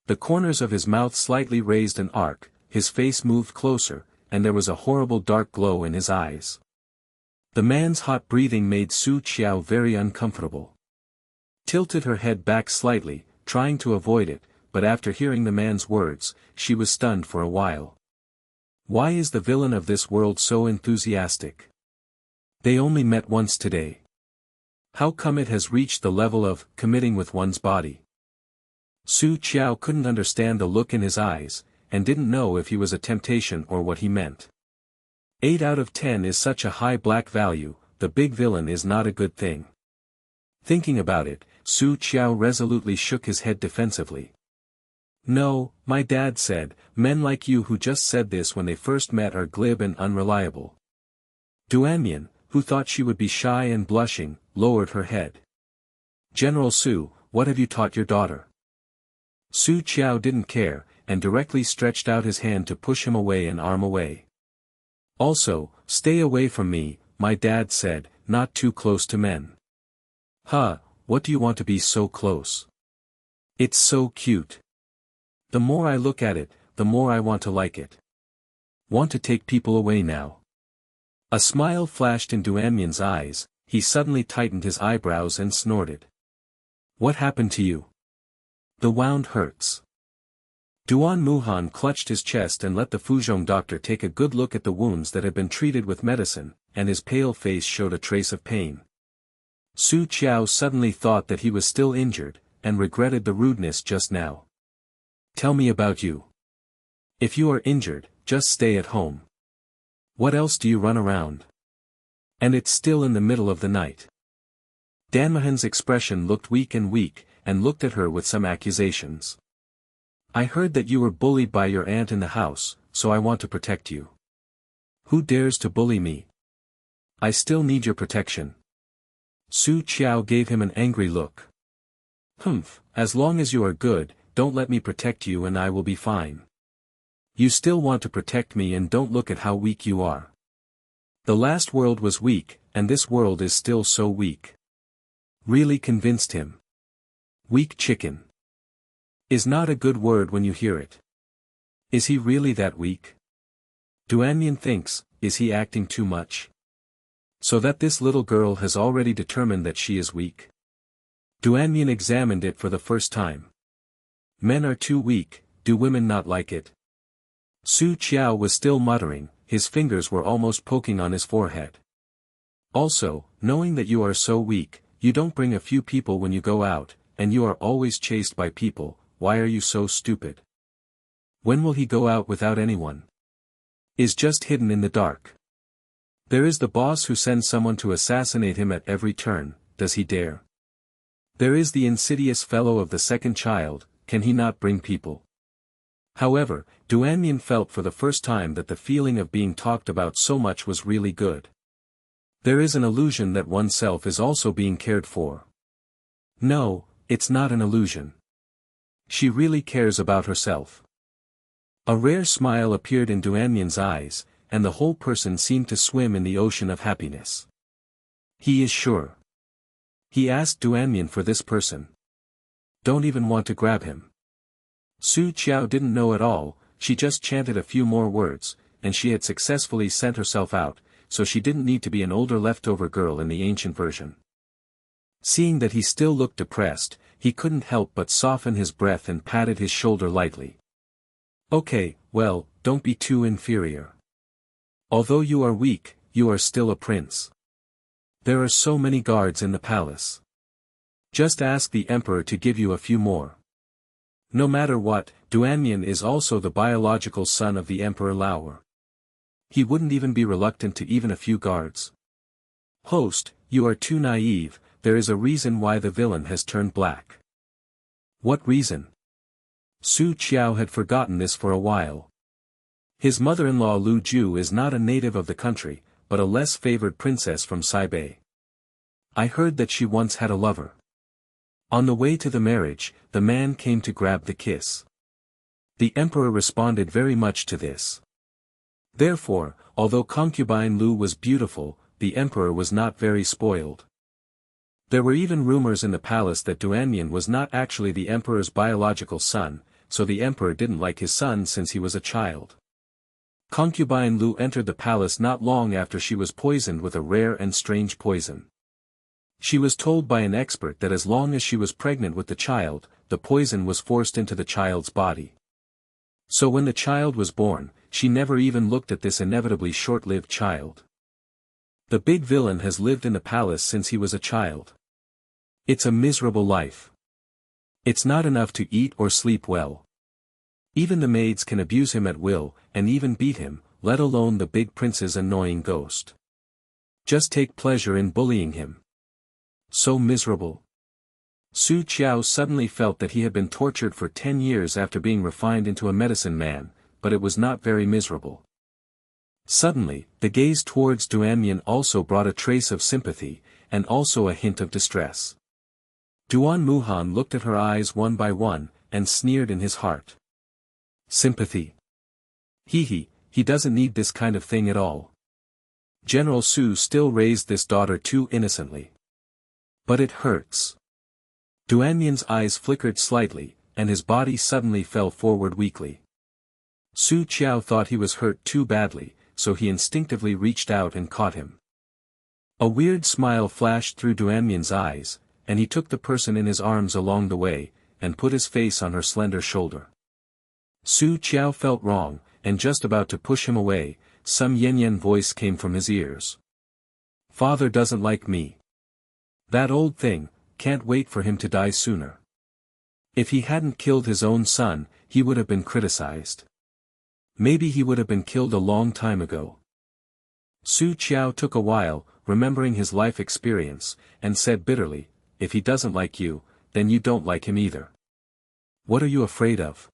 The corners of his mouth slightly raised an arc, his face moved closer, and there was a horrible dark glow in his eyes. The man's hot breathing made Su Qiao very uncomfortable. Tilted her head back slightly, trying to avoid it, but after hearing the man's words, she was stunned for a while. Why is the villain of this world so enthusiastic? They only met once today. How come it has reached the level of committing with one's body? Su Qiao couldn't understand the look in his eyes, and didn't know if he was a temptation or what he meant. 8 out of 10 is such a high black value, the big villain is not a good thing. Thinking about it, Su Qiao resolutely shook his head defensively. No, my dad said, men like you who just said this when they first met are glib and unreliable. Duanyin, who thought she would be shy and blushing, lowered her head. General Su, what have you taught your daughter? Su Qiao didn't care, and directly stretched out his hand to push him away and arm away. Also, stay away from me, my dad said, not too close to men. What do you want to be so close? It's so cute. The more I look at it, the more I want to like it. Want to take people away now. A smile flashed in Duanyin's eyes, he suddenly tightened his eyebrows and snorted. What happened to you? The wound hurts. Duan Muhan clutched his chest and let the Fuzhong doctor take a good look at the wounds that had been treated with medicine, and his pale face showed a trace of pain. Su Qiao suddenly thought that he was still injured, and regretted the rudeness just now. Tell me about you. If you are injured, just stay at home. What else do you run around? And it's still in the middle of the night. Danmahan's expression looked weak, and looked at her with some accusations. I heard that you were bullied by your aunt in the house, so I want to protect you. Who dares to bully me? I still need your protection. Su Qiao gave him an angry look. As long as you are good, don't let me protect you and I will be fine. You still want to protect me and don't look at how weak you are. The last world was weak, and this world is still so weak. Really convinced him. Weak chicken. Is not a good word when you hear it. Is he really that weak? Duanyin thinks, is he acting too much? So that this little girl has already determined that she is weak? Duanyin examined it for the first time. Men are too weak, do women not like it? Su Qiao was still muttering, his fingers were almost poking on his forehead. Also, knowing that you are so weak, you don't bring a few people when you go out, and you are always chased by people, why are you so stupid? When will he go out without anyone? is just hidden in the dark. There is the boss who sends someone to assassinate him at every turn, does he dare? There is the insidious fellow of the second child, can he not bring people? However, Duanmian felt for the first time that the feeling of being talked about so much was really good. There is an illusion that oneself is also being cared for. No, it's not an illusion. She really cares about herself. A rare smile appeared in Duanmian's eyes, and the whole person seemed to swim in the ocean of happiness. He is sure. He asked Duanmian for this person. Don't even want to grab him. Su Qiao didn't know at all, she just chanted a few more words, and she had successfully sent herself out, so she didn't need to be an older leftover girl in the ancient version. Seeing that he still looked depressed, he couldn't help but soften his breath and patted his shoulder lightly. Okay, well, don't be too inferior. Although you are weak, you are still a prince. There are so many guards in the palace. Just ask the emperor to give you a few more. No matter what, Duanmian is also the biological son of the Emperor Lauer. He wouldn't even be reluctant to even a few guards. Host, you are too naive, there is a reason why the villain has turned black. What reason? Su Qiao had forgotten this for a while. His mother-in-law Lu Ju is not a native of the country, but a less favored princess from Saibei. I heard that she once had a lover. On the way to the marriage, the man came to grab the kiss. The emperor responded very much to this. Therefore, although concubine Lu was beautiful, the emperor was not very spoiled. There were even rumors in the palace that Duanmian was not actually the emperor's biological son, so the emperor didn't like his son since he was a child. Concubine Lu entered the palace not long after she was poisoned with a rare and strange poison. She was told by an expert that as long as she was pregnant with the child, the poison was forced into the child's body. So when the child was born, she never even looked at this inevitably short-lived child. The big villain has lived in the palace since he was a child. It's a miserable life. It's not enough to eat or sleep well. Even the maids can abuse him at will, and even beat him, let alone the big prince's annoying ghost. Just take pleasure in bullying him. So miserable. Su Qiao suddenly felt that he had been tortured for 10 years after being refined into a medicine man, but it was not very miserable. Suddenly, the gaze towards Duanmian also brought a trace of sympathy, and also a hint of distress. Duan Muhan looked at her eyes one by one, and sneered in his heart. Sympathy. He doesn't need this kind of thing at all. General Su still raised this daughter too innocently. But it hurts. Duanmian's eyes flickered slightly, and his body suddenly fell forward weakly. Su Qiao thought he was hurt too badly, so he instinctively reached out and caught him. A weird smile flashed through Duanmian's eyes, and he took the person in his arms along the way, and put his face on her slender shoulder. Su Qiao felt wrong, and just about to push him away, some yen voice came from his ears. Father doesn't like me. That old thing, can't wait for him to die sooner. If he hadn't killed his own son, he would have been criticized. Maybe he would have been killed a long time ago. Su Qiao took a while, remembering his life experience, and said bitterly, if he doesn't like you, then you don't like him either. What are you afraid of?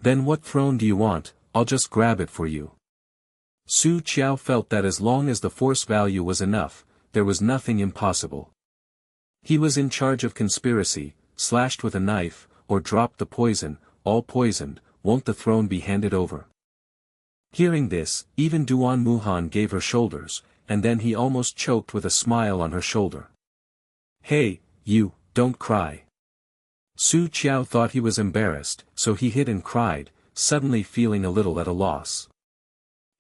Then what throne do you want? I'll just grab it for you. Su Qiao felt that as long as the force value was enough, there was nothing impossible. He was in charge of conspiracy, slashed with a knife, or dropped the poison, all poisoned, won't the throne be handed over? Hearing this, even Duan Muhan gave her shoulders, and then he almost choked with a smile on her shoulder. Hey, you, don't cry. Su Qiao thought he was embarrassed, so he hid and cried, suddenly feeling a little at a loss.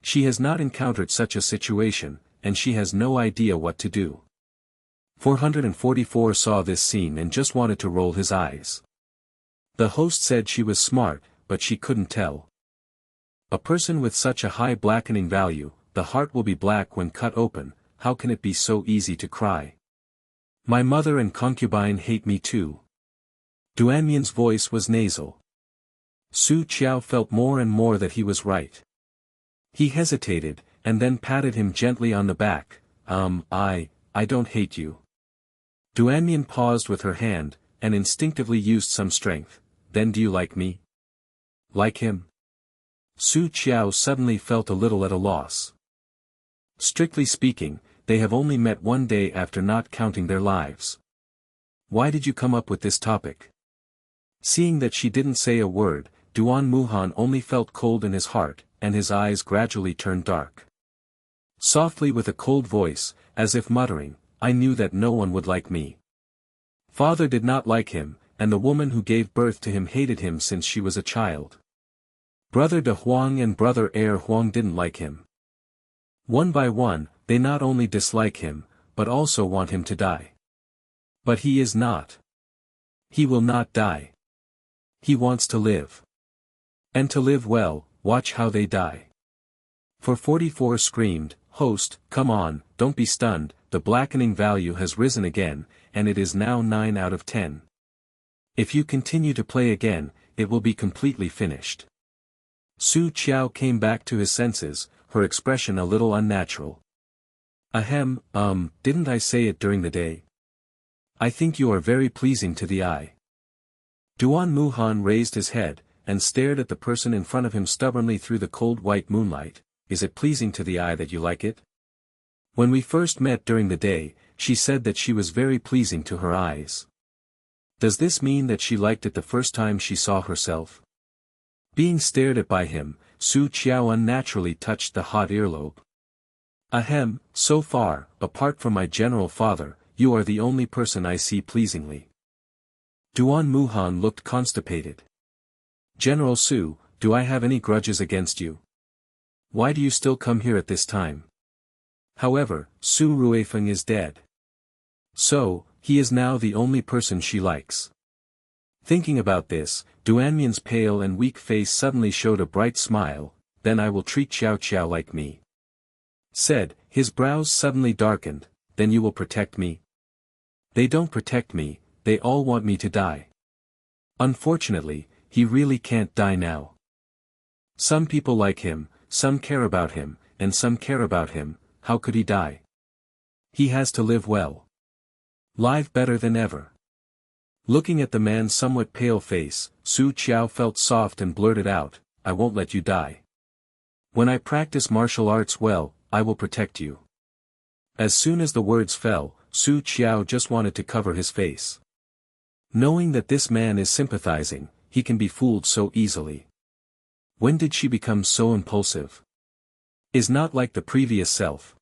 She has not encountered such a situation, and she has no idea what to do. 444 saw this scene and just wanted to roll his eyes. The host said she was smart, but she couldn't tell. A person with such a high blackening value, the heart will be black when cut open, how can it be so easy to cry? My mother and concubine hate me too. Duanmian's voice was nasal. Su Qiao felt more and more that he was right. He hesitated, and then patted him gently on the back. I don't hate you. Duanmian paused with her hand, and instinctively used some strength. Then do you like me? Like him? Su Qiao suddenly felt a little at a loss. Strictly speaking, they have only met one day after not counting their lives. Why did you come up with this topic? Seeing that she didn't say a word, Duan Muhan only felt cold in his heart, and his eyes gradually turned dark. Softly with a cold voice, as if muttering, I knew that no one would like me. Father did not like him, and the woman who gave birth to him hated him since she was a child. Brother De Huang and brother Heir Huang didn't like him. One by one, they not only dislike him, but also want him to die. But he is not. He will not die. He wants to live. And to live well, watch how they die. For 44 screamed, Host, come on, don't be stunned, the blackening value has risen again, and it is now 9 out of 10. If you continue to play again, it will be completely finished. Su Qiao came back to his senses, her expression a little unnatural. Ahem, didn't I say it during the day? I think you are very pleasing to the eye. Duan Muhan raised his head, and stared at the person in front of him stubbornly through the cold white moonlight. Is it pleasing to the eye that you like it? When we first met during the day, she said that she was very pleasing to her eyes. Does this mean that she liked it the first time she saw herself? Being stared at by him, Su Qiao unnaturally touched the hot earlobe. Ahem, so far, apart from my general father, you are the only person I see pleasingly. Duan Muhan looked constipated. General Su, do I have any grudges against you? Why do you still come here at this time? However, Su Ruifeng is dead. So, he is now the only person she likes. Thinking about this, Duanmian's pale and weak face suddenly showed a bright smile. Then I will treat Qiao Qiao like me. Said, his brows suddenly darkened, then you will protect me? They don't protect me, they all want me to die. Unfortunately, he really can't die now. Some people like him, some care about him, and some care about him. How could he die? He has to live well. Live better than ever. Looking at the man's somewhat pale face, Su Qiao felt soft and blurted out, I won't let you die. When I practice martial arts well, I will protect you. As soon as the words fell, Su Qiao just wanted to cover his face. Knowing that this man is sympathizing, he can be fooled so easily. When did she become so impulsive? Is not like the previous self.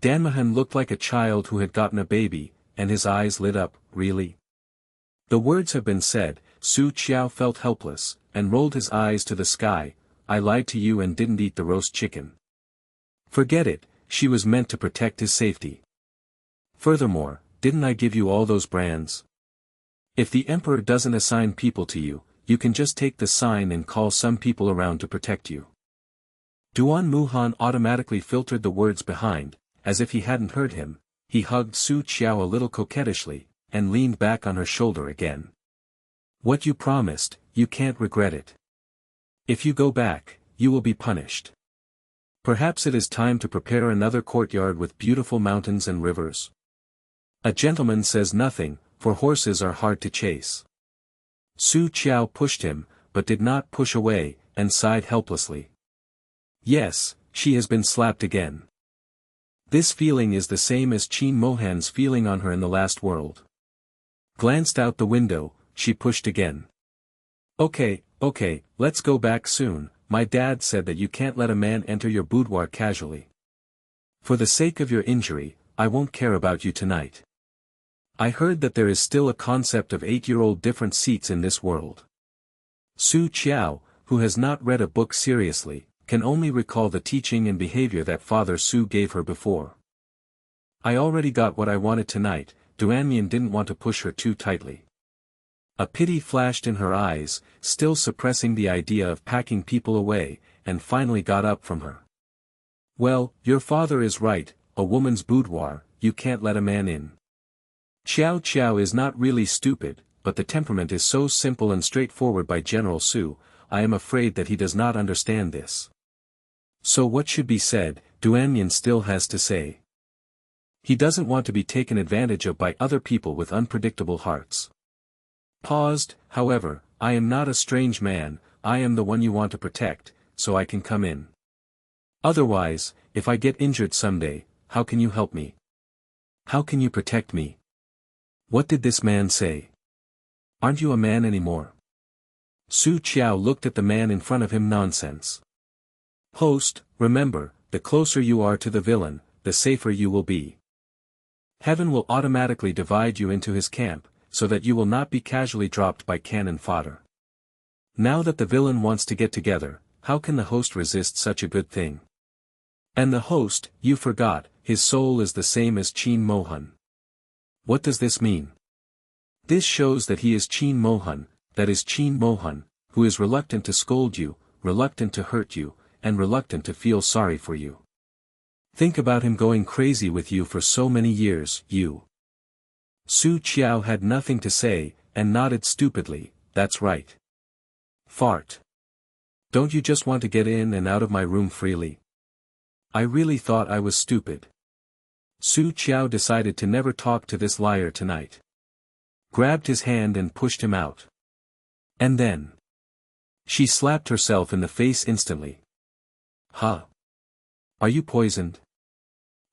Danmahan looked like a child who had gotten a baby, and his eyes lit up, really? The words have been said, Su Qiao felt helpless, and rolled his eyes to the sky. I lied to you and didn't eat the roast chicken. Forget it, she was meant to protect his safety. Furthermore, didn't I give you all those brands? If the emperor doesn't assign people to you, you can just take the sign and call some people around to protect you. Duan Muhan automatically filtered the words behind, as if he hadn't heard him. He hugged Su Qiao a little coquettishly, and leaned back on her shoulder again. What you promised, you can't regret it. If you go back, you will be punished. Perhaps it is time to prepare another courtyard with beautiful mountains and rivers. A gentleman says nothing, for horses are hard to chase. Su Qiao pushed him, but did not push away, and sighed helplessly. Yes, she has been slapped again. This feeling is the same as Qin Mohan's feeling on her in the last world. Glanced out the window, she pushed again. Okay, let's go back soon. My dad said that you can't let a man enter your boudoir casually. For the sake of your injury, I won't care about you tonight. I heard that there is still a concept of 8-year-old different seats in this world. Su Qiao, who has not read a book seriously, can only recall the teaching and behavior that Father Su gave her before. I already got what I wanted tonight. Duanmian didn't want to push her too tightly. A pity flashed in her eyes, still suppressing the idea of packing people away, and finally got up from her. Well, your father is right, a woman's boudoir, you can't let a man in. Qiao Qiao is not really stupid, but the temperament is so simple and straightforward by General Su, I am afraid that he does not understand this. So what should be said, Duanyan still has to say. He doesn't want to be taken advantage of by other people with unpredictable hearts. Paused, however, I am not a strange man, I am the one you want to protect, so I can come in. Otherwise, if I get injured someday, how can you help me? How can you protect me? What did this man say? Aren't you a man anymore? Su Qiao looked at the man in front of him. Nonsense. Host, remember, the closer you are to the villain, the safer you will be. Heaven will automatically divide you into his camp, so that you will not be casually dropped by cannon fodder. Now that the villain wants to get together, how can the host resist such a good thing? And the host, you forgot, his soul is the same as Qin Mohan. What does this mean? This shows that he is Qin Mohan, that is Qin Mohan, who is reluctant to scold you, reluctant to hurt you, and reluctant to feel sorry for you. Think about him going crazy with you for so many years, you. Su Qiao had nothing to say, and nodded stupidly, that's right. Fart. Don't you just want to get in and out of my room freely? I really thought I was stupid. Su Qiao decided to never talk to this liar tonight. Grabbed his hand and pushed him out. And then. She slapped herself in the face instantly. Huh? Are you poisoned?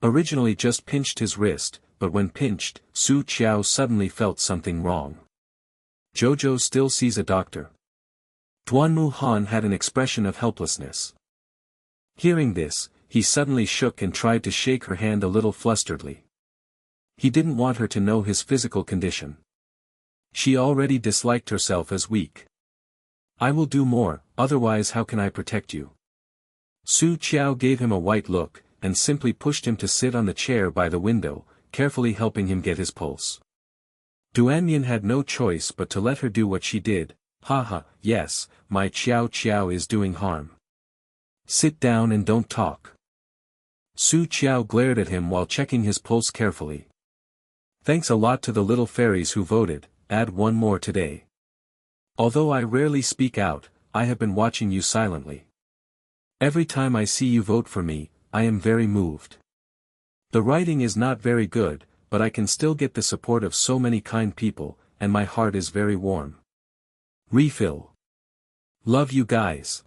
Originally just pinched his wrist, but when pinched, Su Qiao suddenly felt something wrong. Jojo still sees a doctor. Duanmu Han had an expression of helplessness. Hearing this, he suddenly shook and tried to shake her hand a little flusteredly. He didn't want her to know his physical condition. She already disliked herself as weak. I will do more, otherwise how can I protect you? Su Qiao gave him a white look, and simply pushed him to sit on the chair by the window, carefully helping him get his pulse. Duanyan had no choice but to let her do what she did. Haha, yes, my Qiao Qiao is doing harm. Sit down and don't talk. Su Qiao glared at him while checking his pulse carefully. Thanks a lot to the little fairies who voted, add one more today. Although I rarely speak out, I have been watching you silently. Every time I see you vote for me, I am very moved. The writing is not very good, but I can still get the support of so many kind people, and my heart is very warm. Refill. Love you guys.